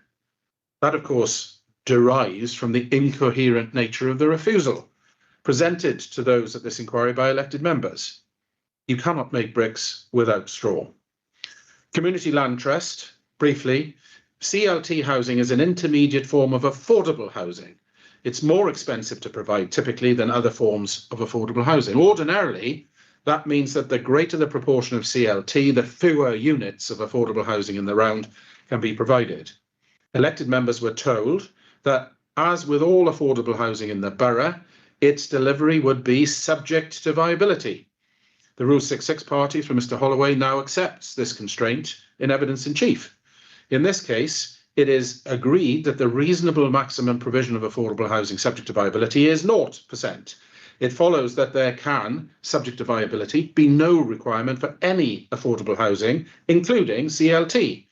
That, of course, derives from the incoherent nature of the refusal presented to those at this inquiry by elected members. You cannot make bricks without straw. Community Land Trust, briefly, CLT housing is an intermediate form of affordable housing. It's more expensive to provide typically than other forms of affordable housing. Ordinarily, that means that the greater the proportion of CLT, the fewer units of affordable housing in the round can be provided. Elected members were told that, as with all affordable housing in the borough, its delivery would be subject to viability. The Rule 66 party from Mr. Holloway now accepts this constraint in evidence in chief. In this case, it is agreed that the reasonable maximum provision of affordable housing subject to viability is 0%. It follows that there can, subject to viability, be no requirement for any affordable housing, including CLT.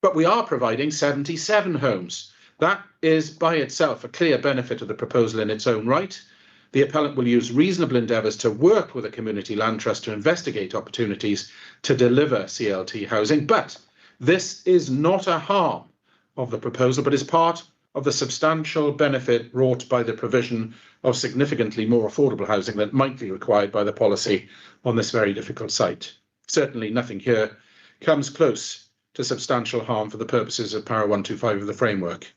But we are providing 77 homes. That is by itself a clear benefit of the proposal in its own right. The appellant will use reasonable endeavours to work with a community land trust to investigate opportunities to deliver CLT housing. But this is not a harm of the proposal, but is part of the substantial benefit wrought by the provision of significantly more affordable housing that might be required by the policy on this very difficult site. Certainly nothing here comes close to substantial harm for the purposes of Para 125 of the framework.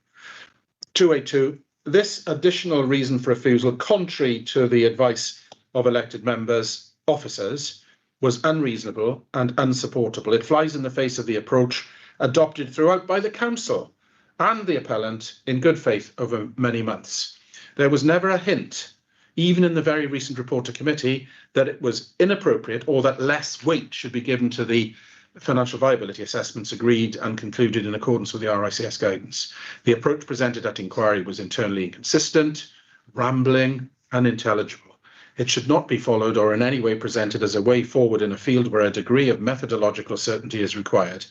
282. This additional reason for refusal, contrary to the advice of elected members, officers, was unreasonable and unsupportable. It flies in the face of the approach adopted throughout by the council and the appellant in good faith over many months. There was never a hint, even in the very recent report to committee, that it was inappropriate or that less weight should be given to the financial viability assessments agreed and concluded in accordance with the RICS guidance. The approach presented at inquiry was internally inconsistent, rambling, unintelligible. It should not be followed or in any way presented as a way forward in a field where a degree of methodological certainty is required.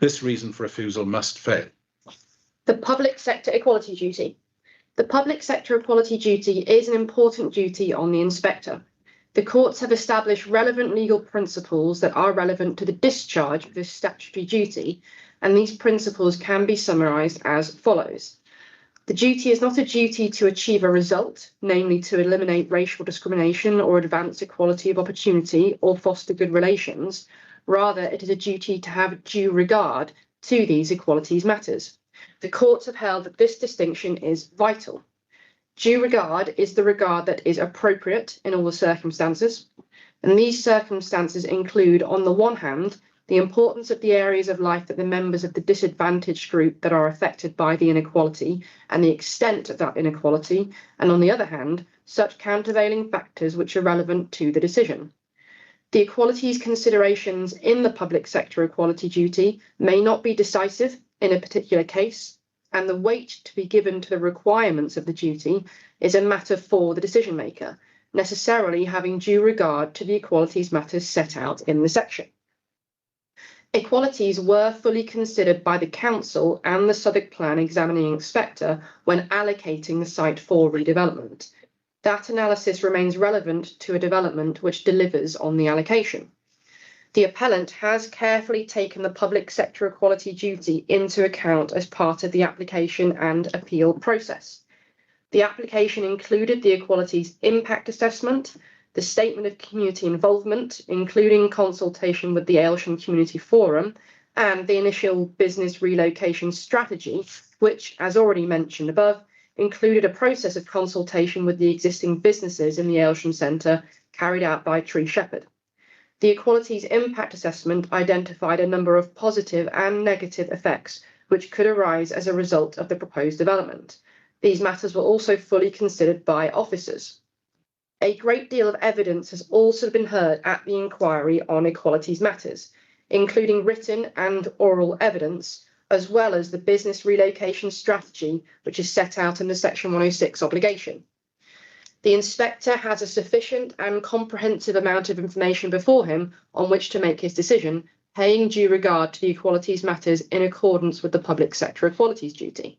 This reason for refusal must fail. The public sector equality duty. The public sector equality duty is an important duty on the inspector. The courts have established relevant legal principles that are relevant to the discharge of this statutory duty, and these principles can be summarised as follows. The duty is not a duty to achieve a result, namely to eliminate racial discrimination or advance equality of opportunity or foster good relations. Rather, it is a duty to have due regard to these equalities matters. The courts have held that this distinction is vital. Due regard is the regard that is appropriate in all the circumstances, and these circumstances include, on the one hand, the importance of the areas of life that the members of the disadvantaged group that are affected by the inequality and the extent of that inequality, and on the other hand, such countervailing factors which are relevant to the decision. The equalities considerations in the public sector equality duty may not be decisive in a particular case, and the weight to be given to the requirements of the duty is a matter for the decision maker, necessarily having due regard to the equalities matters set out in the section. Equalities were fully considered by the council and the Southwark Plan examining inspector when allocating the site for redevelopment. That analysis remains relevant to a development which delivers on the allocation. The appellant has carefully taken the public sector equality duty into account as part of the application and appeal process. The application included the equalities impact assessment, the statement of community involvement, including consultation with the Aylesham Community Forum, and the initial business relocation strategy, which, as already mentioned above, included a process of consultation with the existing businesses in the Aylesham Centre carried out by Tree Shepherd. The equalities impact assessment identified a number of positive and negative effects which could arise as a result of the proposed development. These matters were also fully considered by officers. A great deal of evidence has also been heard at the inquiry on equalities matters, including written and oral evidence, as well as the business relocation strategy, which is set out in the Section 106 obligation. The inspector has a sufficient and comprehensive amount of information before him on which to make his decision, paying due regard to the equalities matters in accordance with the public sector equalities duty.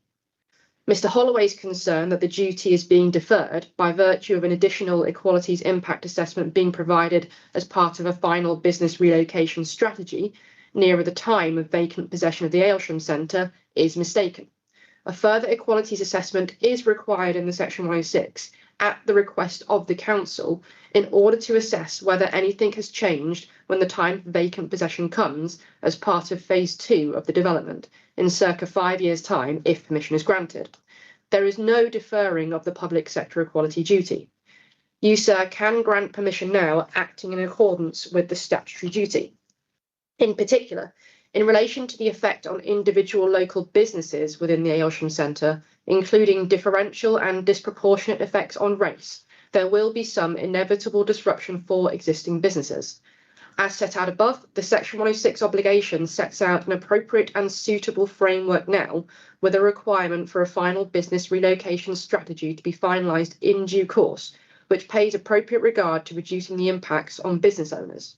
Mr. Holloway's concern that the duty is being deferred by virtue of an additional equalities impact assessment being provided as part of a final business relocation strategy nearer the time of vacant possession of the Aylesham Centre is mistaken. A further equalities assessment is required in the Section 106 at the request of the council in order to assess whether anything has changed when the time for vacant possession comes as part of phase 2 of the development in circa 5 years' time if permission is granted. There is no deferring of the public sector equality duty. You, sir, can grant permission now acting in accordance with the statutory duty. In particular, in relation to the effect on individual local businesses within the Aylesham Centre, including differential and disproportionate effects on race, there will be some inevitable disruption for existing businesses. As set out above, the Section 106 obligation sets out an appropriate and suitable framework now, with a requirement for a final business relocation strategy to be finalised in due course, which pays appropriate regard to reducing the impacts on business owners.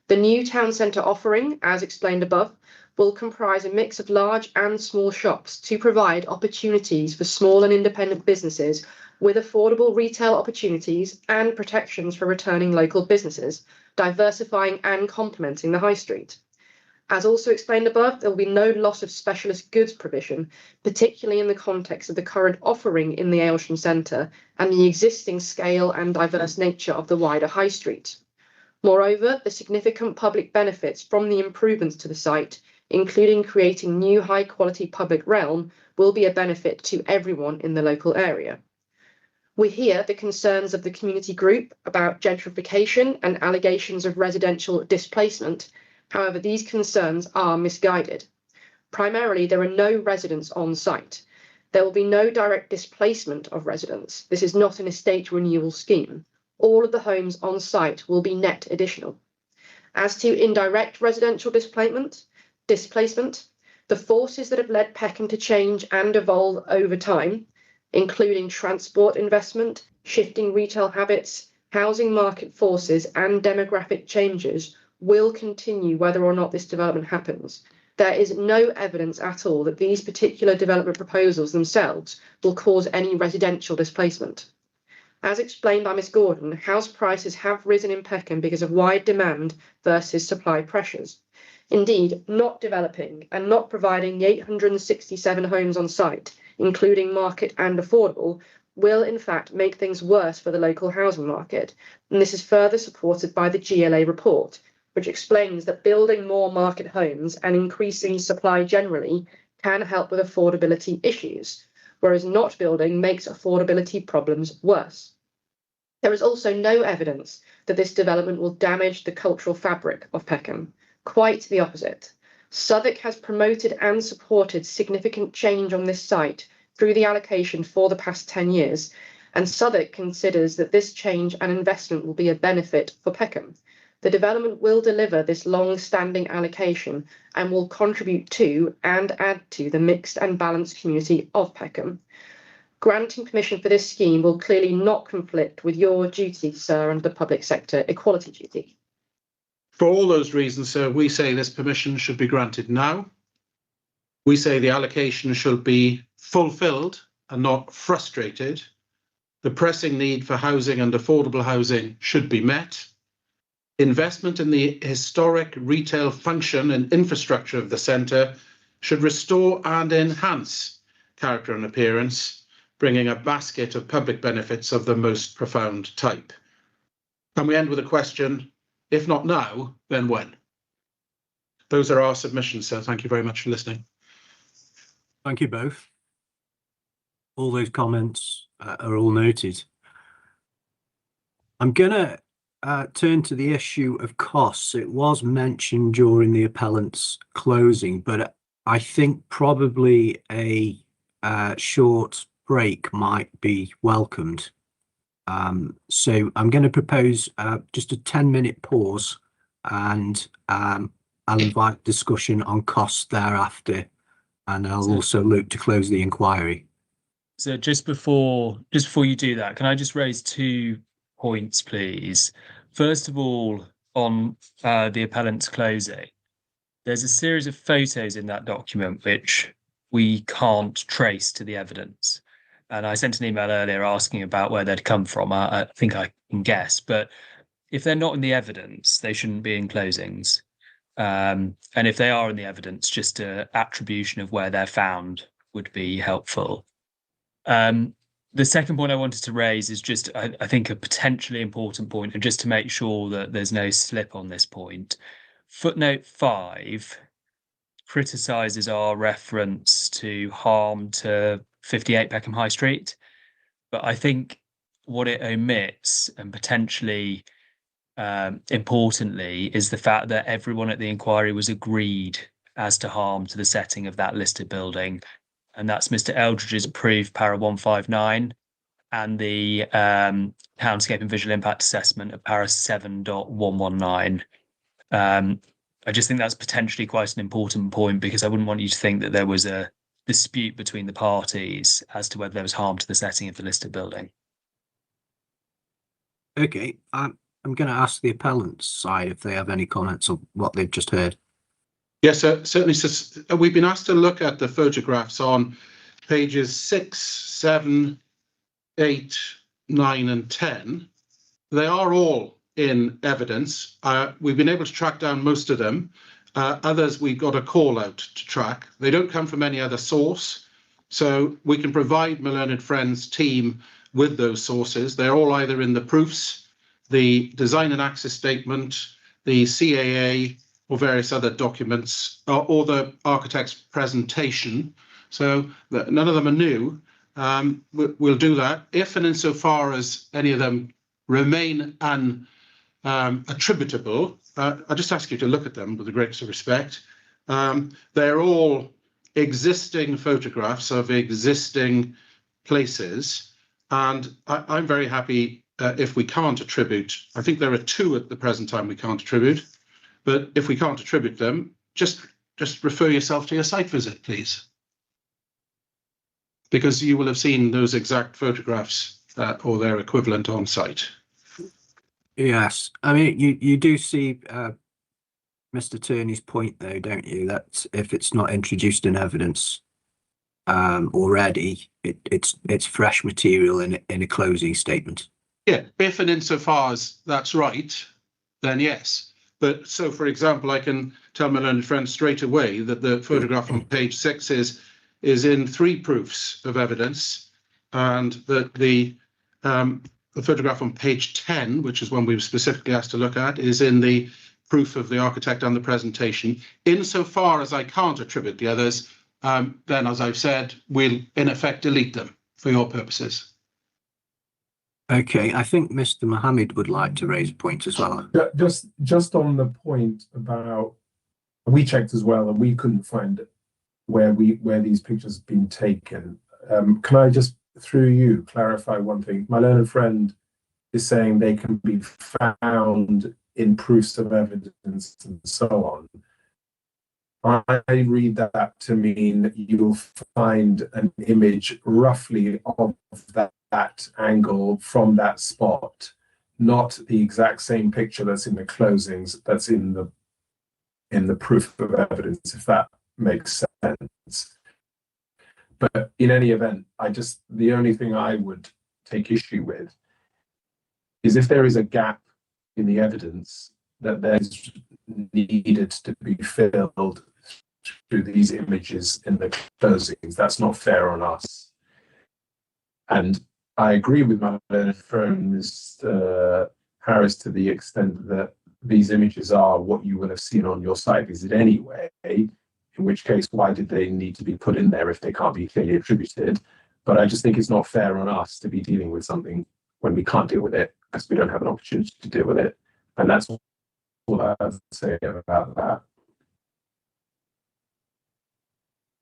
The new town centre offering, as explained above, will comprise a mix of large and small shops to provide opportunities for small and independent businesses with affordable retail opportunities and protections for returning local businesses, diversifying and complementing the high street. As also explained above, there will be no loss of specialist goods provision, particularly in the context of the current offering in the Aylesham Centre and the existing scale and diverse nature of the wider high street. Moreover, the significant public benefits from the improvements to the site, including creating new high-quality public realm, will be a benefit to everyone in the local area. We hear the concerns of the community group about gentrification and allegations of residential displacement. However, these concerns are misguided. Primarily, there are no residents on site. There will be no direct displacement of residents. This is not an estate renewal scheme. All of the homes on site will be net additional. As to indirect residential displacement, the forces that have led Peckham to change and evolve over time, including transport investment, shifting retail habits, housing market forces, and demographic changes, will continue whether or not this development happens. There is no evidence at all that these particular development proposals themselves will cause any residential displacement. As explained by Ms Gordon, house prices have risen in Peckham because of wide demand versus supply pressures. Indeed, not developing and not providing the 867 homes on site, including market and affordable, will in fact make things worse for the local housing market. And this is further supported by the GLA report, which explains that building more market homes and increasing supply generally can help with affordability issues, whereas not building makes affordability problems worse. There is also no evidence that this development will damage the cultural fabric of Peckham. Quite the opposite. Southwark has promoted and supported significant change on this site through the allocation for the past 10 years, and Southwark considers that this change and investment will be a benefit for Peckham. The development will deliver this long-standing allocation and will contribute to and add to the mixed and balanced community of Peckham. Granting permission for this scheme will clearly not conflict with your duty, sir, under the public sector equality duty. For all those reasons, sir, we say this permission should be granted now. We say the allocation should be fulfilled and not frustrated. The pressing need for housing and affordable housing should be met. Investment in the historic retail function and infrastructure of the centre should restore and enhance character and appearance, bringing a basket of public benefits of the most profound type. And we end with a question, if not now, then when? Those are our submissions, sir. Thank you very much for listening. Thank you both. All those comments are all noted. I'm going to turn to the issue of costs. It was mentioned during the appellant's closing, but I think probably a short break might be welcomed. So I'm going to propose just a 10-minute pause, and I'll invite discussion on costs thereafter, and I'll also look to close the inquiry. So just before you do that, can I just raise 2 points, please? First of all, on the appellant's closing, there's a series of photos in that document which we can't trace to the evidence. And I sent an email earlier asking about where they'd come from. I think I can guess, but if they're not in the evidence, they shouldn't be in closings. And if they are in the evidence, just an attribution of where they're found would be helpful. The second point I wanted to raise is just, I think, a potentially important point, and just to make sure that there's no slip on this point. Footnote 5 criticises our reference to harm to 58 Peckham High Street, but I think what it omits, and potentially importantly, is the fact that everyone at the inquiry was agreed as to harm to the setting of that listed building. And that's Mr. Eldridge's proof, para 159, and the Townscape and Visual Impact Assessment of para 7.119. I just think that's potentially quite an important point, because I wouldn't want you to think that there was a dispute between the parties as to whether there was harm to the setting of the listed building. Okay, I'm going to ask the appellant's side if they have any comments on what they've just heard. Yes, certainly. We've been asked to look at the photographs on pages 6, 7, 8, 9 and 10. They are all in evidence. We've been able to track down most of them. Others we've got a call out to track. They don't come from any other source, so we can provide My Learned Friends team with those sources. They're all either in the proofs, the design and access statement, the CAA, or various other documents or the architect's presentation. So none of them are new. We'll do that if and insofar as any of them remain attributable. I just ask you to look at them with the greatest respect. They're all existing photographs of existing places, and I'm very happy if we can't attribute. I think there are 2 at the present time we can't attribute, but if we can't attribute them, just refer yourself to your site visit, please, because you will have seen those exact photographs or their equivalent on site. Yes, I mean, you do see Mr. Turney's point, though, don't you? That if it's not introduced in evidence already, it's fresh material in a closing statement. Yeah, if and insofar as that's right, then yes. But so, for example, I can tell my learned friend straight away that the photograph on page 6 is in 3 proofs of evidence, and that the photograph on page 10, which is one we were specifically asked to look at, is in the proof of the architect and the presentation. Insofar as I can't attribute the others, then, as I've said, we'll in effect delete them for your purposes. Okay, I think Mr. Mohammed would like to raise a point as well. Just on the point about, we checked as well and we couldn't find where these pictures have been taken. Can I just, through you, clarify one thing? My learned friend is saying they can be found in proofs of evidence and so on. I read that to mean that you'll find an image roughly of that angle from that spot, not the exact same picture that's in the closings that's in the proof of evidence, if that makes sense. But in any event, the only thing I would take issue with is if there is a gap in the evidence that there's needed to be filled through these images in the closings. That's not fair on us. And I agree with my learned friend, Mr. Harris, to the extent that these images are what you will have seen on your site visit anyway, in which case, why did they need to be put in there if they can't be clearly attributed? But I just think it's not fair on us to be dealing with something when we can't deal with it because we don't have an opportunity to deal with it. And that's all I have to say about that.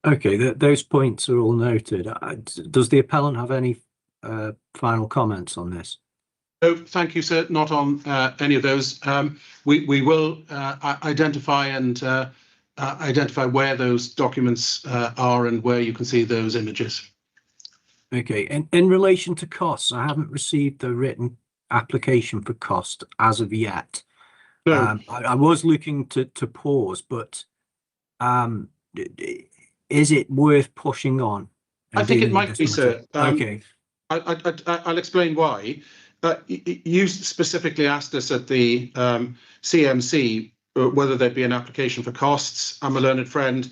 Okay, those points are all noted. Does the appellant have any final comments on this? No, thank you, sir. Not on any of those. We will identify where those documents are and where you can see those images. Okay, in relation to costs, I haven't received the written application for cost as of yet. No. I was looking to pause, but is it worth pushing on? I think it might be, sir. Okay. I'll explain why. You specifically asked us at the CMC whether there'd be an application for costs. I'm a learned friend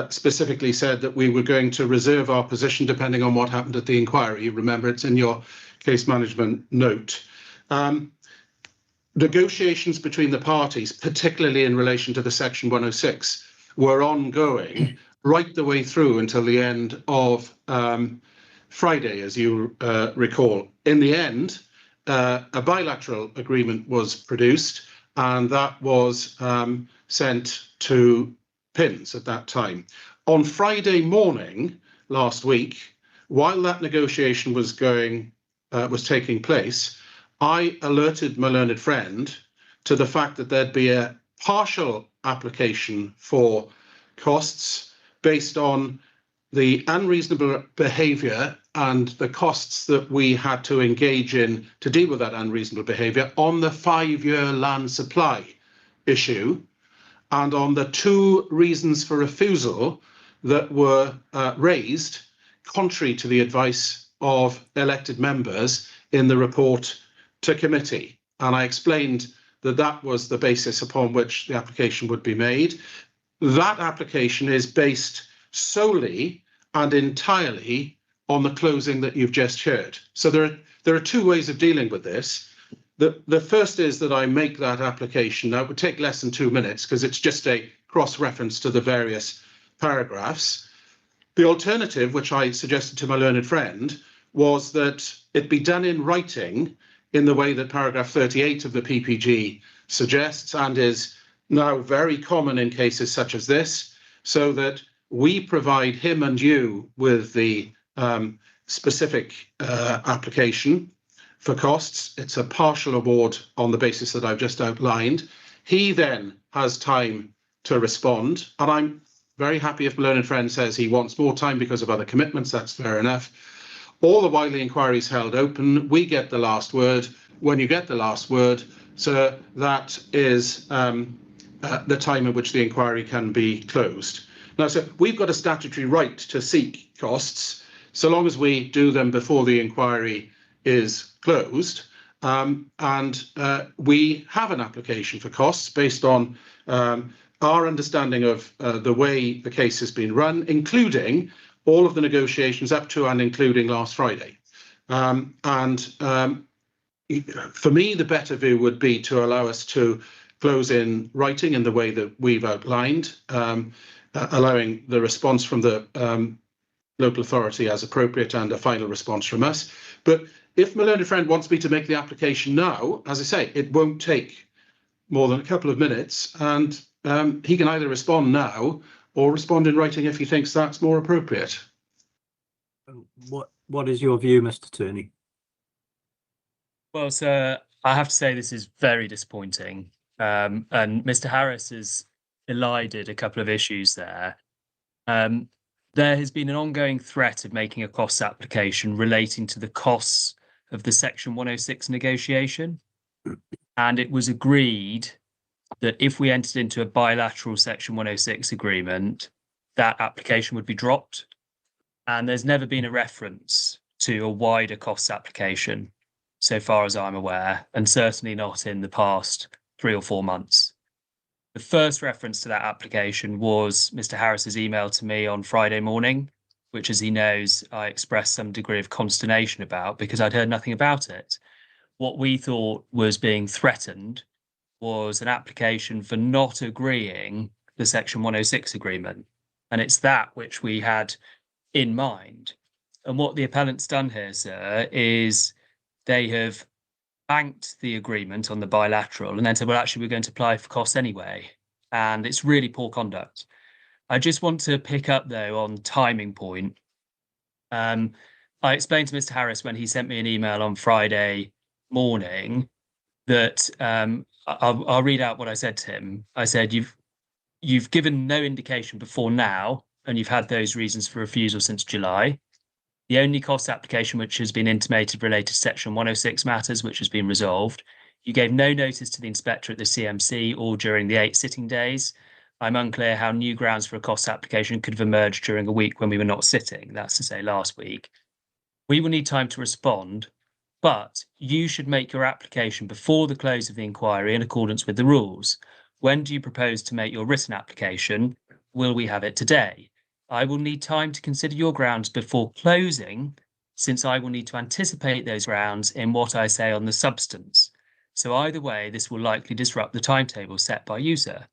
specifically said that we were going to reserve our position depending on what happened at the inquiry. You remember, it's in your case management note. Negotiations between the parties, particularly in relation to the Section 106, were ongoing right the way through until the end of Friday, as you recall. In the end, a bilateral agreement was produced, and that was sent to PINS at that time. On Friday morning last week, while that negotiation was taking place, I alerted my learned friend to the fact that there'd be a partial application for costs based on the unreasonable behaviour and the costs that we had to engage in to deal with that unreasonable behaviour on the 5-year land supply issue and on the 2 reasons for refusal that were raised contrary to the advice of elected members in the report to committee. And I explained that that was the basis upon which the application would be made. That application is based solely and entirely on the closing that you've just heard. So there are 2 ways of dealing with this. The first is that I make that application. Now, it would take less than 2 minutes because it's just a cross-reference to the various paragraphs. The alternative, which I suggested to my learned friend, was that it be done in writing in the way that paragraph 38 of the PPG suggests and is now very common in cases such as this, so that we provide him and you with the specific application for costs. It's a partial award on the basis that I've just outlined. He then has time to respond, and I'm very happy if my learned friend says he wants more time because of other commitments. That's fair enough. All the while the inquiry is held open, we get the last word. When you get the last word, so that is the time at which the inquiry can be closed. Now, so we've got a statutory right to seek costs, so long as we do them before the inquiry is closed. And we have an application for costs based on our understanding of the way the case has been run, including all of the negotiations up to and including last Friday. For me, the better view would be to allow us to close in writing in the way that we've outlined, allowing the response from the local authority as appropriate and a final response from us. But if my learned friend wants me to make the application now, as I say, it won't take more than a couple of minutes, and he can either respond now or respond in writing if he thinks that's more appropriate. What is your view, Mr. Turney? Well, sir, I have to say this is very disappointing. And Mr. Harris has elided a couple of issues there. There has been an ongoing threat of making a costs application relating to the costs of the Section 106 negotiation. And it was agreed that if we entered into a bilateral Section 106 agreement, that application would be dropped. And there's never been a reference to a wider costs application, so far as I'm aware, and certainly not in the past 3 or 4 months. The first reference to that application was Mr. Harris's email to me on Friday morning, which, as he knows, I expressed some degree of consternation about because I'd heard nothing about it. What we thought was being threatened was an application for not agreeing the Section 106 agreement. And it's that which we had in mind. And what the appellant's done here, sir, is they have banked the agreement on the bilateral and then said, well, actually, we're going to apply for costs anyway. And it's really poor conduct. I just want to pick up, though, on timing point. I explained to Mr. Harris when he sent me an email on Friday morning that I'll read out what I said to him. I said, you've given no indication before now, and you've had those reasons for refusal since July. The only cost application which has been intimated related to Section 106 matters, which has been resolved. You gave no notice to the inspector at the CMC or during the 8 sitting days. I'm unclear how new grounds for a cost application could have emerged during a week when we were not sitting, that's to say last week. We will need time to respond, but you should make your application before the close of the inquiry in accordance with the rules. When do you propose to make your written application? Will we have it today? I will need time to consider your grounds before closing, since I will need to anticipate those grounds in what I say on the substance. So either way, this will likely disrupt the timetable set by you, sir.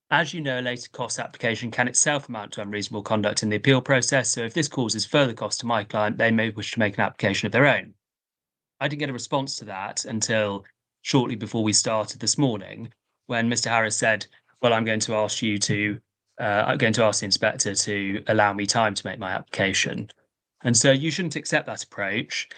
As you know, a later cost application can itself amount to unreasonable conduct in the appeal process, so if this causes further cost to my client, they may wish to make an application of their own. I didn't get a response to that until shortly before we started this morning, when Mr. Harris said, well, I'm going to ask the inspector to allow me time to make my application. And so you shouldn't accept that approach.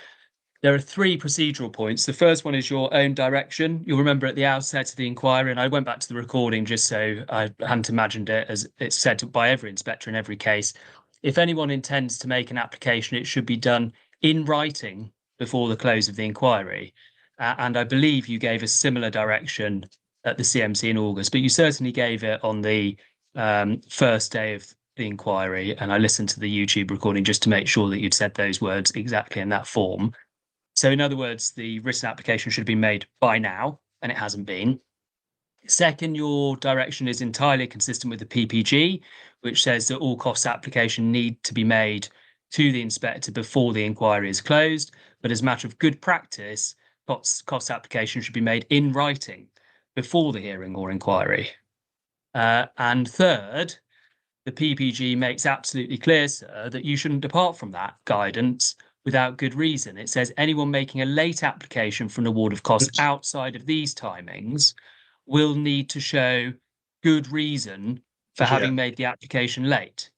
There are 3 procedural points. The first one is your own direction. You'll remember at the outset of the inquiry, and I went back to the recording just so I hadn't imagined it, as it's said by every inspector in every case. If anyone intends to make an application, it should be done in writing before the close of the inquiry. And I believe you gave a similar direction at the CMC in August, but you certainly gave it on the first day of the inquiry. And I listened to the YouTube recording just to make sure that you'd said those words exactly in that form. So in other words, the written application should have been made by now, and it hasn't been. Second, your direction is entirely consistent with the PPG, which says that all cost application need to be made to the inspector before the inquiry is closed. But as a matter of good practice, cost application should be made in writing before the hearing or inquiry. And third, the PPG makes absolutely clear, sir, that you shouldn't depart from that guidance without good reason. It says anyone making a late application for an award of costs outside of these timings will need to show good reason for having made the application late,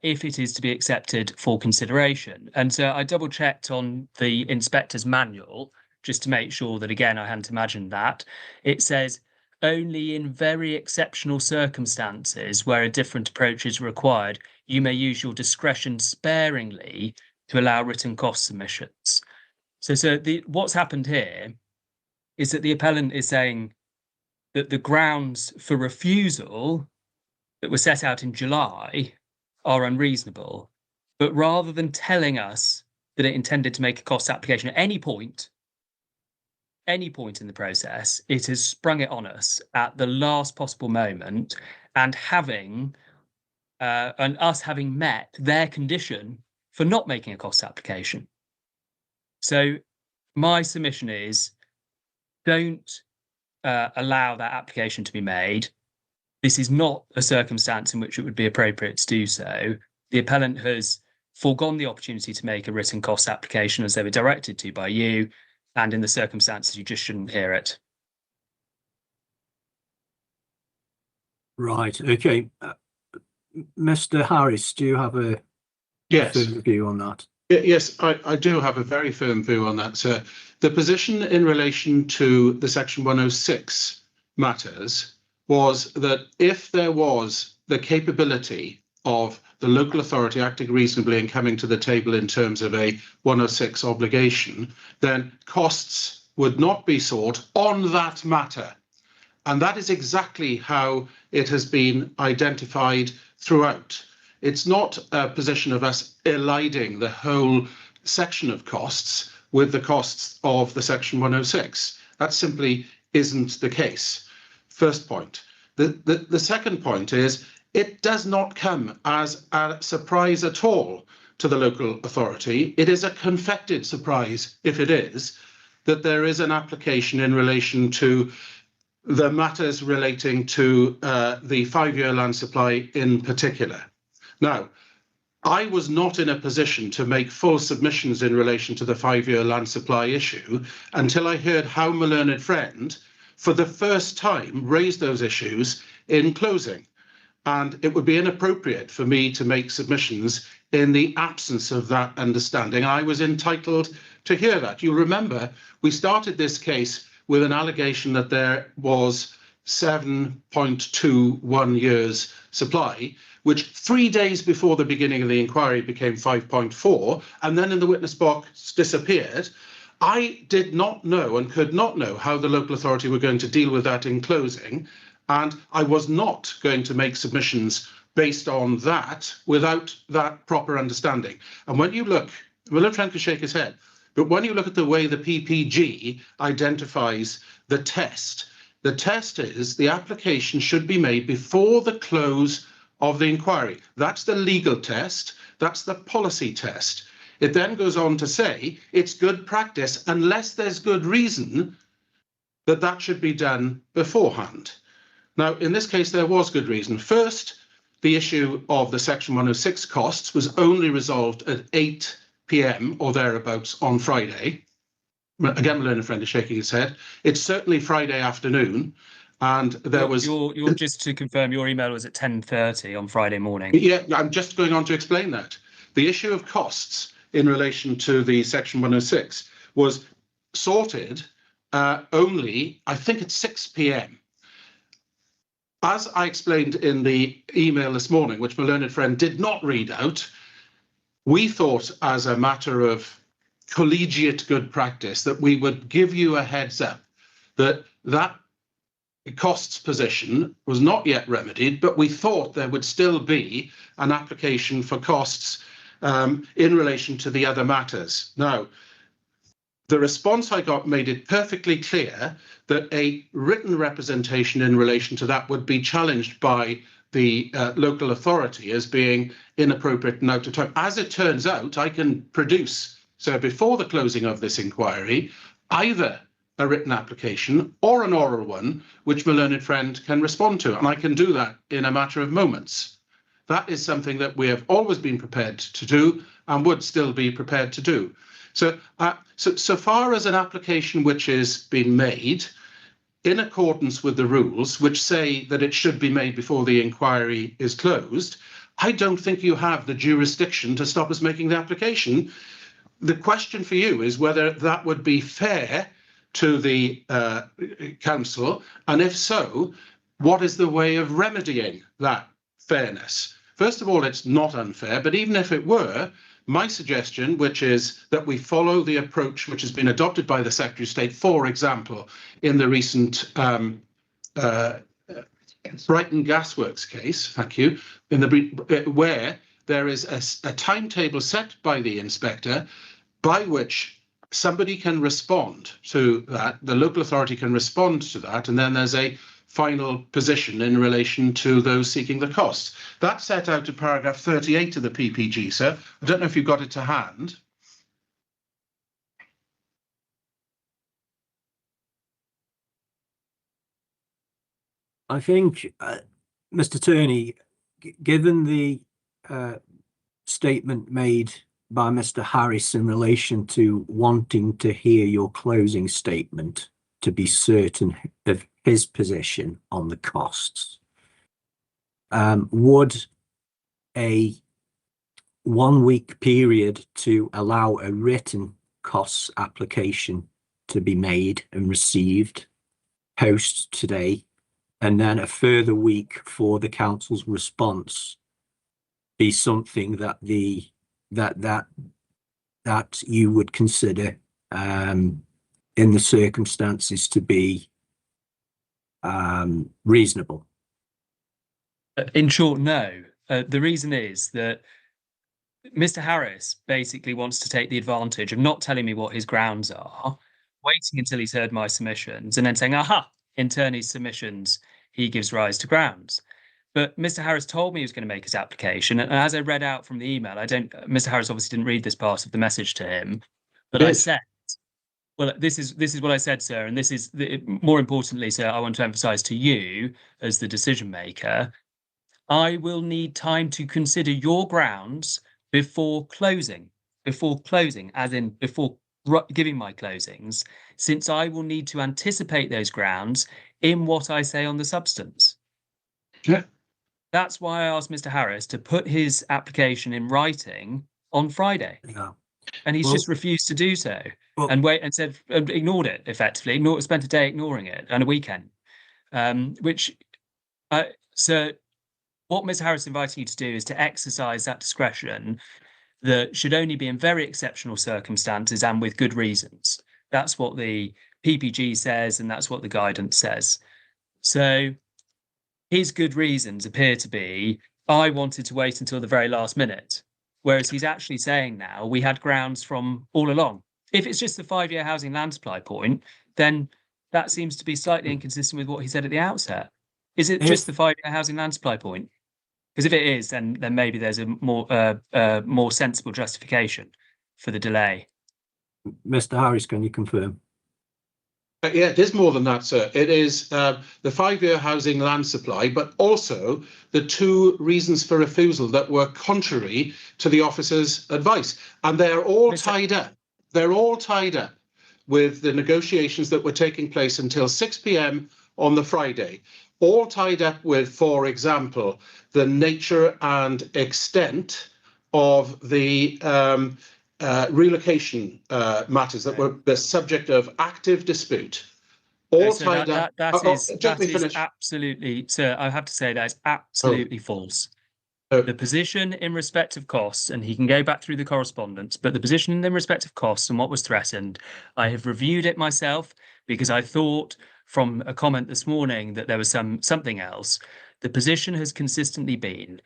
if it is to be accepted for consideration. And so I double checked on the inspector's manual just to make sure that, again, I hadn't imagined that. It says only in very exceptional circumstances where a different approach is required, you may use your discretion sparingly to allow written cost submissions. So what's happened here is that the appellant is saying that the grounds for refusal that were set out in July are unreasonable. But rather than telling us that it intended to make a cost application at any point in the process, it has sprung it on us at the last possible moment, and us having met their condition for not making a cost application. So my submission is, don't allow that application to be made. This is not a circumstance in which it would be appropriate to do so. The appellant has foregone the opportunity to make a written cost application as they were directed to by you, and in the circumstances, you just shouldn't hear it. Right. Okay. Mr. Harris, do you have a firm view on that? Yes, I do have a very firm view on that, sir. The position in relation to the Section 106 matters was that if there was the capability of the local authority acting reasonably and coming to the table in terms of a 106 obligation, then costs would not be sought on that matter. And that is exactly how it has been identified throughout. It's not a position of us eliding the whole section of costs with the costs of the Section 106. That simply isn't the case. First point. The second point is, it does not come as a surprise at all to the local authority. It is a confected surprise, if it is, that there is an application in relation to the matters relating to the 5-year land supply in particular. Now, I was not in a position to make full submissions in relation to the 5-year land supply issue until I heard how my learned friend, for the first time, raised those issues in closing. And it would be inappropriate for me to make submissions in the absence of that understanding. I was entitled to hear that. You remember, we started this case with an allegation that there was 7.21 years supply, which 3 days before the beginning of the inquiry became 5.4, and then in the witness box disappeared. I did not know and could not know how the local authority were going to deal with that in closing, and I was not going to make submissions based on that without that proper understanding. And when you look, William Trent can shake his head, but when you look at the way the PPG identifies the test is the application should be made before the close of the inquiry. That's the legal test. That's the policy test. It then goes on to say it's good practice unless there's good reason that that should be done beforehand. Now, in this case, there was good reason. First, the issue of the Section 106 costs was only resolved at 8 p.m. or thereabouts on Friday. Again, my learned friend is shaking his head. It's certainly Friday afternoon, and there was... You're just to confirm, your email was at 10:30 on Friday morning. Yeah, I'm just going on to explain that. The issue of costs in relation to the Section 106 was sorted only, I think, at 6 p.m. As I explained in the email this morning, which my learned friend did not read out, we thought as a matter of collegiate good practice that we would give you a heads up that that costs position was not yet remedied, but we thought there would still be an application for costs in relation to the other matters. Now, the response I got made it perfectly clear that a written representation in relation to that would be challenged by the local authority as being inappropriate and out of time. As it turns out, I can produce so before the closing of this inquiry, either a written application or an oral one, which my learned friend can respond to. And I can do that in a matter of moments. That is something that we have always been prepared to do and would still be prepared to do. So, so far as an application which is being made in accordance with the rules, which say that it should be made before the inquiry is closed, I don't think you have the jurisdiction to stop us making the application. The question for you is whether that would be fair to the council, and if so, what is the way of remedying that fairness? First of all, it's not unfair, but even if it were, my suggestion, which is that we follow the approach which has been adopted by the Secretary of State, for example, in the recent Brighton Gasworks case, thank you, where there is a timetable set by the inspector by which somebody can respond to that, the local authority can respond to that, and then there's a final position in relation to those seeking the costs. That's set out in paragraph 38 of the PPG, sir. I don't know if you've got it to hand. I think, Mr. Turney, given the statement made by Mr. Harris in relation to wanting to hear your closing statement to be certain of his position on the costs, would a 1 week period to allow a written costs application to be made and received post today, and then a further week for the council's response, be something that that you would consider in the circumstances to be reasonable? In short, no. The reason is that Mr. Harris basically wants to take the advantage of not telling me what his grounds are, waiting until he's heard my submissions, and then saying, aha, in turn his submissions, he gives rise to grounds. But Mr. Harris told me he was going to make his application, and as I read out from the email, Mr. Harris obviously didn't read this part of the message to him, but I said, well, this is what I said, sir, and this is more importantly, sir, I want to emphasize to you as the decision maker, I will need time to consider your grounds before closing, as in before giving my closings, since I will need to anticipate those grounds in what I say on the substance. Yeah. That's why I asked Mr. Harris to put his application in writing on Friday. Yeah. And he's just refused to do so, and ignored it effectively, spent a day ignoring it and a weekend, so what Mr. Harris is inviting you to do is to exercise that discretion that should only be in very exceptional circumstances and with good reasons. That's what the PPG says, and that's what the guidance says. So his good reasons appear to be, I wanted to wait until the very last minute, whereas he's actually saying now we had grounds from all along. If it's just the 5-year housing land supply point, then that seems to be slightly inconsistent with what he said at the outset. Is it just the 5-year housing land supply point? Because if it is, then maybe there's a more sensible justification for the delay. Mr. Harris, can you confirm? Yeah, it is more than that, sir. It is the 5-year housing land supply, but also the 2 reasons for refusal that were contrary to the officer's advice. And they're all tied up. They're all tied up with the negotiations that were taking place until 6 p.m. on the Friday. All tied up with, for example, the nature and extent of the relocation matters that were the subject of active dispute. All tied up. That is absolutely, sir, I have to say that is absolutely false. The position in respect of costs, and he can go back through the correspondence, but the position in respect of costs and what was threatened, I have reviewed it myself because I thought from a comment this morning that there was something else. The position has consistently been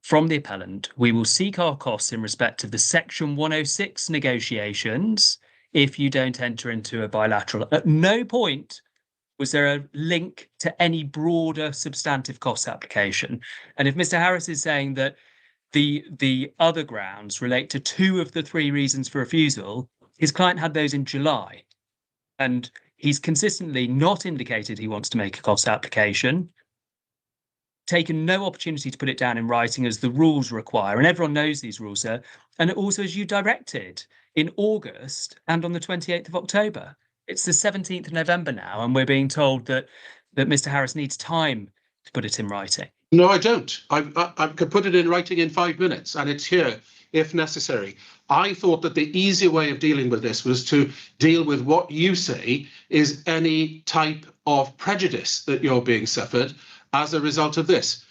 from the appellant, we will seek our costs in respect of the Section 106 negotiations if you don't enter into a bilateral. At no point was there a link to any broader substantive cost application. And if Mr. Harris is saying that the other grounds relate to 2 of the 3 reasons for refusal. His client had those in July, and he's consistently not indicated he wants to make a cost application, taken no opportunity to put it down in writing as the rules require, and everyone knows these rules, sir, and also as you directed in August and on the 28th of October. It's the 17th of November now, and we're being told that Mr. Harris needs time to put it in writing. No, I don't. I could put it in writing in 5 minutes, and it's here if necessary. I thought that the easier way of dealing with this was to deal with what you say is any type of prejudice that you're being suffered as a result of this.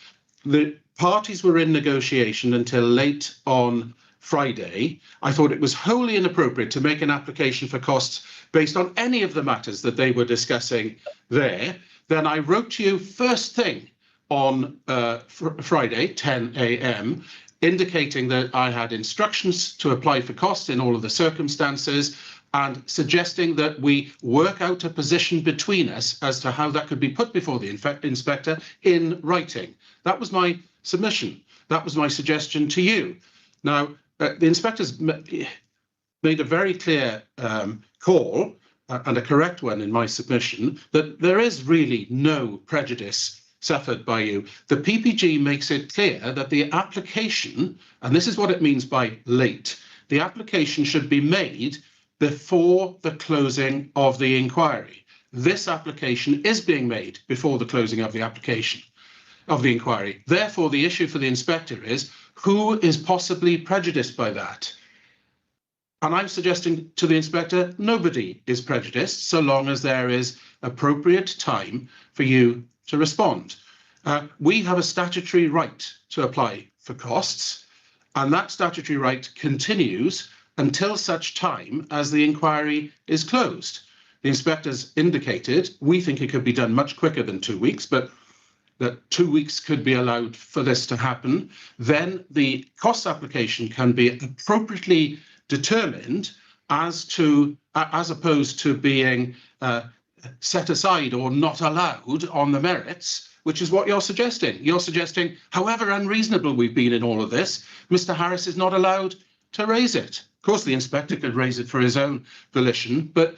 The parties were in negotiation until late on Friday. I thought it was wholly inappropriate to make an application for costs based on any of the matters that they were discussing there. Then I wrote to you first thing on Friday, 10 a.m., indicating that I had instructions to apply for costs in all of the circumstances and suggesting that we work out a position between us as to how that could be put before the inspector in writing. That was my submission. That was my suggestion to you. Now, the inspector's made a very clear call, and a correct one in my submission, that there is really no prejudice suffered by you. The PPG makes it clear that the application, and this is what it means by late, the application should be made before the closing of the inquiry. This application is being made before the closing of the application of the inquiry. Therefore, the issue for the inspector is who is possibly prejudiced by that? And I'm suggesting to the inspector, nobody is prejudiced so long as there is appropriate time for you to respond. We have a statutory right to apply for costs, and that statutory right continues until such time as the inquiry is closed. The inspector's indicated, we think it could be done much quicker than 2 weeks, but that 2 weeks could be allowed for this to happen. Then the cost application can be appropriately determined as opposed to being set aside or not allowed on the merits, which is what you're suggesting. You're suggesting, however unreasonable we've been in all of this, Mr. Harris is not allowed to raise it. Of course, the inspector could raise it for his own volition, but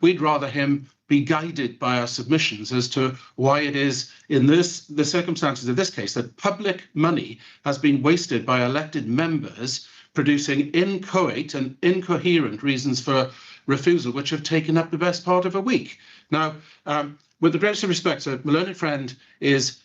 we'd rather him be guided by our submissions as to why it is in the circumstances of this case that public money has been wasted by elected members producing inchoate and incoherent reasons for refusal, which have taken up the best part of a week. Now, with the greatest of respect, sir, my learned friend is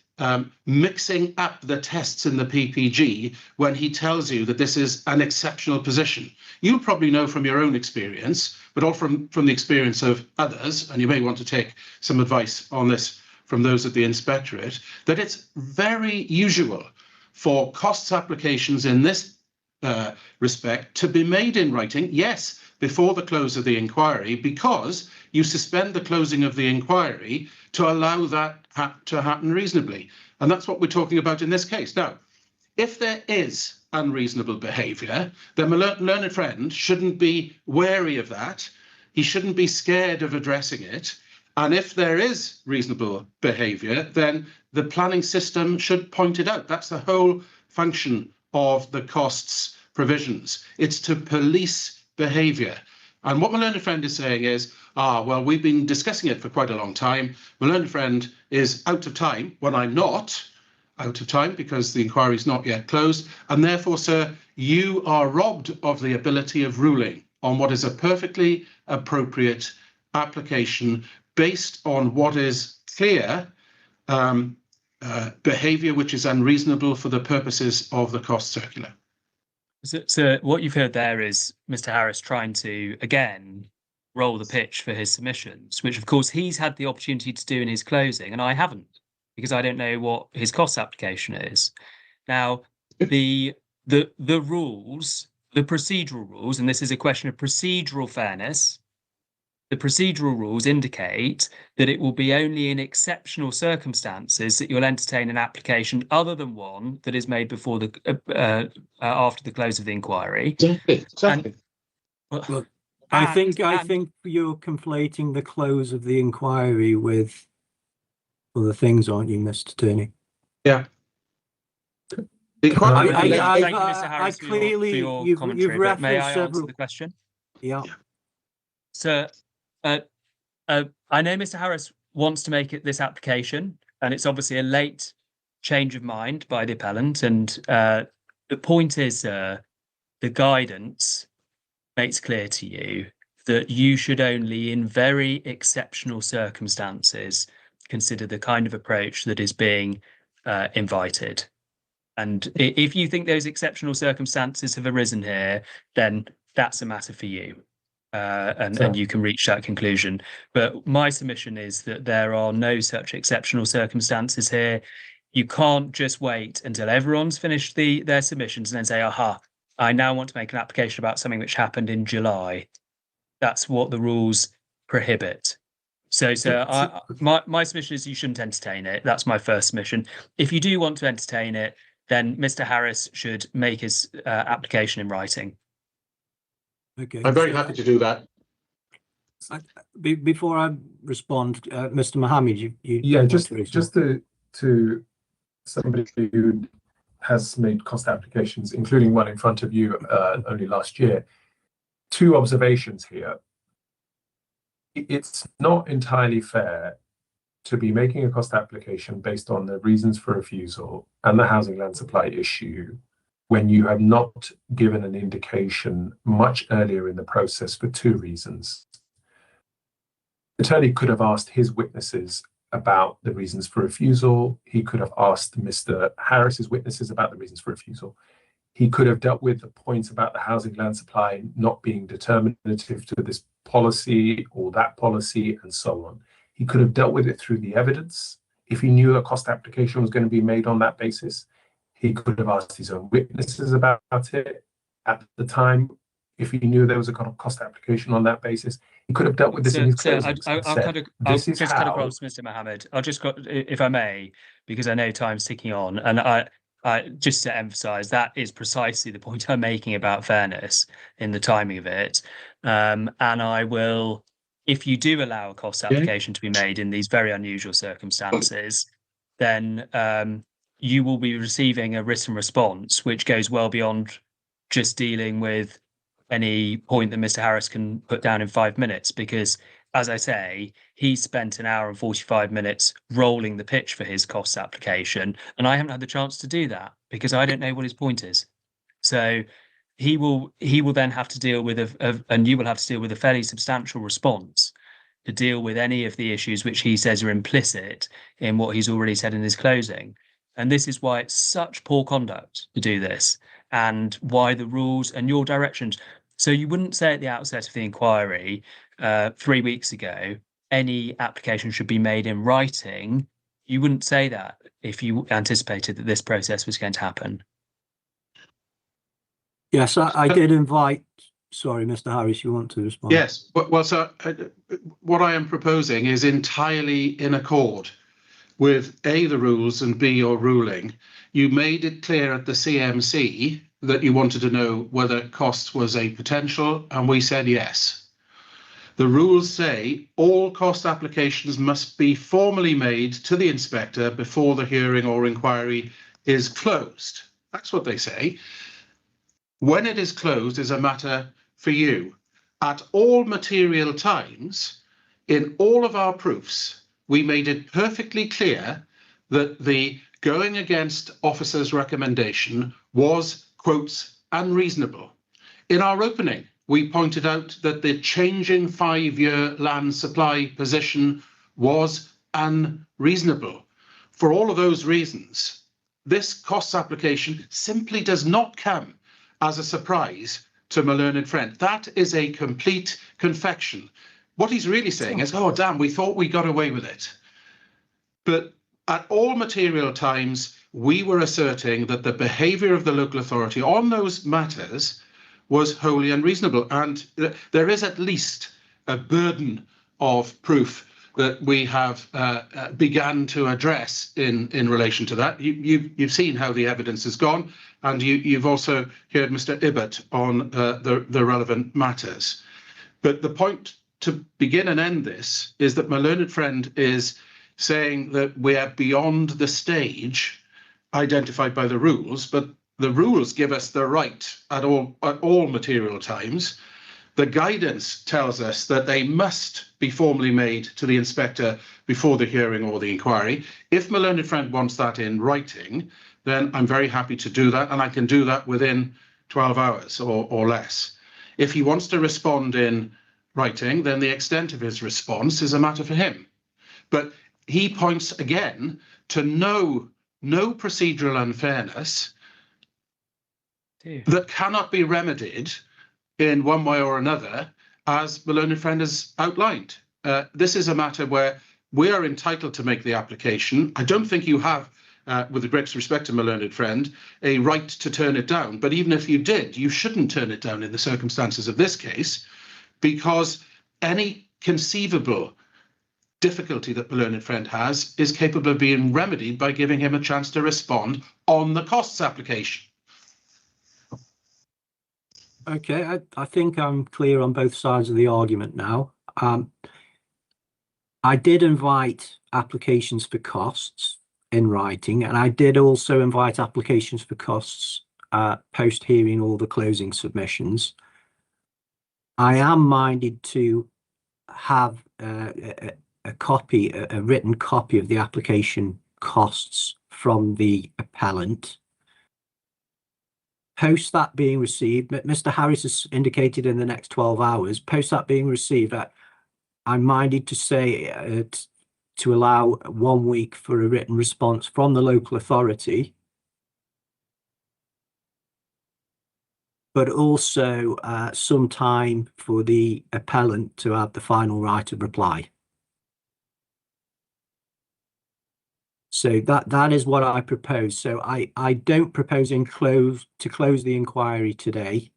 mixing up the tests in the PPG when he tells you that this is an exceptional position. You'll probably know from your own experience, but all from the experience of others, and you may want to take some advice on this from those at the inspectorate, that it's very usual for costs applications in this respect to be made in writing, yes, before the close of the inquiry, because you suspend the closing of the inquiry to allow that to happen reasonably. And that's what we're talking about in this case. Now, if there is unreasonable behaviour, then my learned friend shouldn't be wary of that. He shouldn't be scared of addressing it. And if there is reasonable behaviour, then the planning system should point it out. That's the whole function of the costs provisions. It's to police behaviour. And what my learned friend is saying is, well, we've been discussing it for quite a long time. My learned friend is out of time when I'm not out of time because the inquiry is not yet closed. And therefore, sir, you are robbed of the ability of ruling on what is a perfectly appropriate application based on what is clear behaviour which is unreasonable for the purposes of the cost circular. So what you've heard there is Mr. Harris trying to, again, roll the pitch for his submissions, which of course he's had the opportunity to do in his closing, and I haven't, because I don't know what his cost application is. Now, the rules, the procedural rules, and this is a question of procedural fairness, the procedural rules indicate that it will be only in exceptional circumstances that you'll entertain an application other than one that is made before the after the close of the inquiry. Exactly. Look, I think you're conflating the close of the inquiry with other things, aren't you, Mr. Turney? Yeah. The inquiry Thank you, I've, Mr. Harris, for your you've commentary. But may referenced I answer several. the question? Yeah. So, I know Mr. Harris wants to make this application, and it's obviously a late change of mind by the appellant. And the point is, the guidance makes clear to you that you should only, in very exceptional circumstances, consider the kind of approach that is being invited. And if you think those exceptional circumstances have arisen here, then that's a matter for you. And you can reach that conclusion. But my submission is that there are no such exceptional circumstances here. You can't just wait until everyone's finished their submissions and then say, aha, I now want to make an application about something which happened in July. That's what the rules prohibit. So my submission is you shouldn't entertain it. That's my first submission. If you do want to entertain it, then Mr. Harris should make his application in writing. Okay. I'm very happy to do that. Before I respond, Mr. Mohammed, you Yeah, just to somebody who has made cost applications, including one in front of you only last year. Two observations here. It's not entirely fair to be making a cost application based on the reasons for refusal and the housing land supply issue when you have not given an indication much earlier in the process for two reasons. The attorney could have asked his witnesses about the reasons for refusal. He could have asked Mr. Harris's witnesses about the reasons for refusal. He could have dealt with the points about the housing land supply not being determinative to this policy or that policy and so on. He could have dealt with it through the evidence. If he knew a cost application was going to be made on that basis, he could have asked his own witnesses about it at the time. If he knew there was a cost application on that basis, he could have dealt with this in his closings. I'll just cut across, Mr. Mohammed. I'll just, if I may, because I know time's ticking on, and I just to emphasise, that is precisely the point I'm making about fairness in the timing of it. And I will, if you do allow a cost application to be made in these very unusual circumstances, then you will be receiving a written response which goes well beyond just dealing with any point that Mr. Harris can put down in 5 minutes, because, as I say, he spent an hour and 45 minutes rolling the pitch for his costs application, and I haven't had the chance to do that because I don't know what his point is. So he will then have to deal with and you will have to deal with a fairly substantial response to deal with any of the issues which he says are implicit in what he's already said in his closing. And this is why it's such poor conduct to do this, and why the rules and your directions. So you wouldn't say at the outset of the inquiry 3 weeks ago, any application should be made in writing. You wouldn't say that if you anticipated that this process was going to happen. Yes, I did invite. Sorry, Mr. Harris, you want to respond? Yes, well, so what I am proposing is entirely in accord with A, the rules, and B, your ruling. You made it clear at the CMC that you wanted to know whether costs was a potential, and we said yes. The rules say all cost applications must be formally made to the inspector before the hearing or inquiry is closed. That's what they say. When it is closed is a matter for you. At all material times, in all of our proofs, we made it perfectly clear that the going against officer's recommendation was, quotes, unreasonable. In our opening, we pointed out that the changing 5-year land supply position was unreasonable. For all of those reasons, this costs application simply does not come as a surprise to my learned friend. That is a complete confection. What he's really saying is, oh, damn, we thought we got away with it. But at all material times, we were asserting that the behaviour of the local authority on those matters was wholly unreasonable. And there is at least a burden of proof that we have begun to address in relation to that. You've seen how the evidence has gone, and you've also heard Mr. Ibbott on the relevant matters. But the point to begin and end this is that my learned friend is saying that we are beyond the stage identified by the rules, but the rules give us the right at all material times. The guidance tells us that they must be formally made to the inspector before the hearing or the inquiry. If my learned friend wants that in writing, then I'm very happy to do that, and I can do that within 12 hours or less. If he wants to respond in writing, then the extent of his response is a matter for him. But he points again to no procedural unfairness that cannot be remedied in one way or another, as the learned friend has outlined. This is a matter where we are entitled to make the application. I don't think you have, with the greatest respect to my learned friend, a right to turn it down. But even if you did, you shouldn't turn it down in the circumstances of this case, because any conceivable difficulty that the learned friend has is capable of being remedied by giving him a chance to respond on the costs application. Okay, I think I'm clear on both sides of the argument now. I did invite applications for costs in writing, and I did also invite applications for costs post hearing all the closing submissions. I am minded to have a written copy of the application costs from the appellant. Post that being received, Mr. Harris has indicated in the next 12 hours, post that being received, I'm minded to say to allow 1 week for a written response from the local authority, but also some time for the appellant to have the final right of reply. So that is what I propose. So I don't propose to close the inquiry today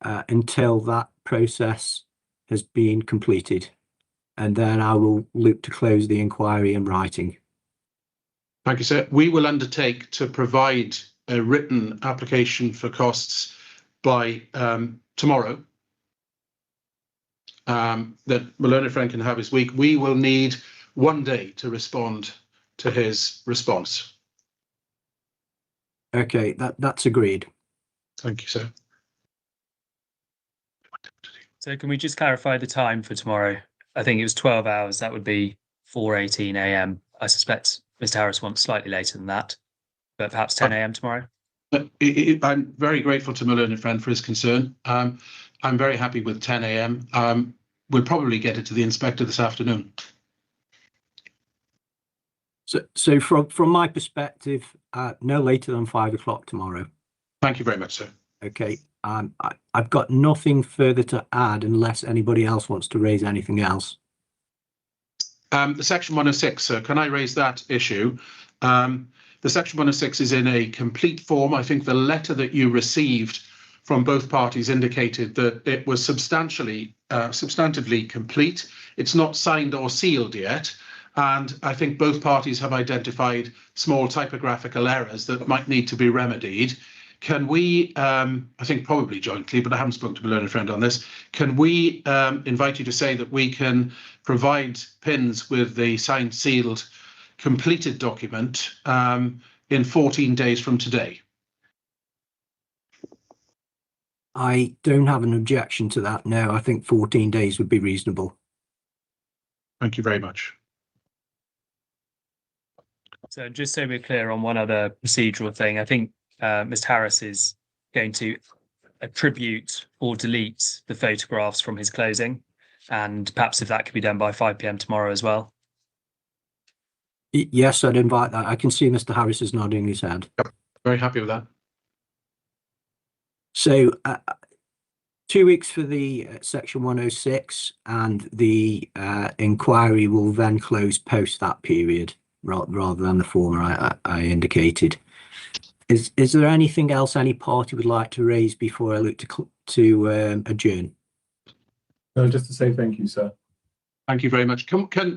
until that process has been completed, and then I will look to close the inquiry in writing. Thank you, sir. We will undertake to provide a written application for costs by tomorrow, that my learned friend can have his week. We will need 1 day to respond to his response. Okay, that's agreed. Thank you, sir. So can we just clarify the time for tomorrow? I think it was 12 hours. That would be 4:18 a.m. I suspect Mr. Harris wants slightly later than that, but perhaps 10 a.m. tomorrow. I'm very grateful to my learned friend for his concern. I'm very happy with 10 a.m. We'll probably get it to the inspector this afternoon. So from my perspective, no later than 5 o'clock tomorrow. Thank you very much, sir. Okay. I've got nothing further to add unless anybody else wants to raise anything else. The section 106, sir, can I raise that issue? The section 106 is in a complete form. I think the letter that you received from both parties indicated that it was substantively complete. It's not signed or sealed yet. And I think both parties have identified small typographical errors that might need to be remedied. Can we, I think probably jointly, but I haven't spoken to my learned friend on this, can we invite you to say that we can provide PINs with the signed, sealed, completed document in 14 days from today? I don't have an objection to that. No, I think 14 days would be reasonable. Thank you very much. So just so we're clear on one other procedural thing, I think Mr. Harris is going to attribute or delete the photographs from his closing, and perhaps if that could be done by 5 p.m. tomorrow as well. Yes, I'd invite that. I can see Mr. Harris is nodding his head. Yep, very happy with that. So 2 weeks for the section 106, and the inquiry will then close post that period rather than the former I indicated. Is there anything else any party would like to raise before I look to adjourn? No, just to say thank you, sir. Thank you very much.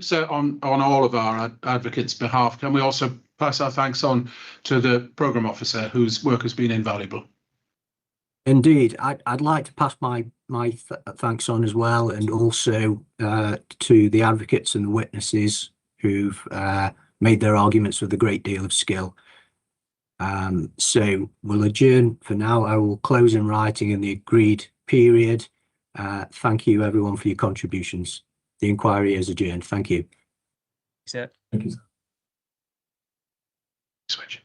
Sir, on all of our advocates' behalf, can we also pass our thanks on to the programme officer whose work has been invaluable? Indeed, I'd like to pass my thanks on as well, and also to the advocates and the witnesses who've made their arguments with a great deal of skill. So we'll adjourn for now. I will close in writing in the agreed period. Thank you everyone for your contributions. The inquiry is adjourned. Thank you. That's it. Thank you. Switch.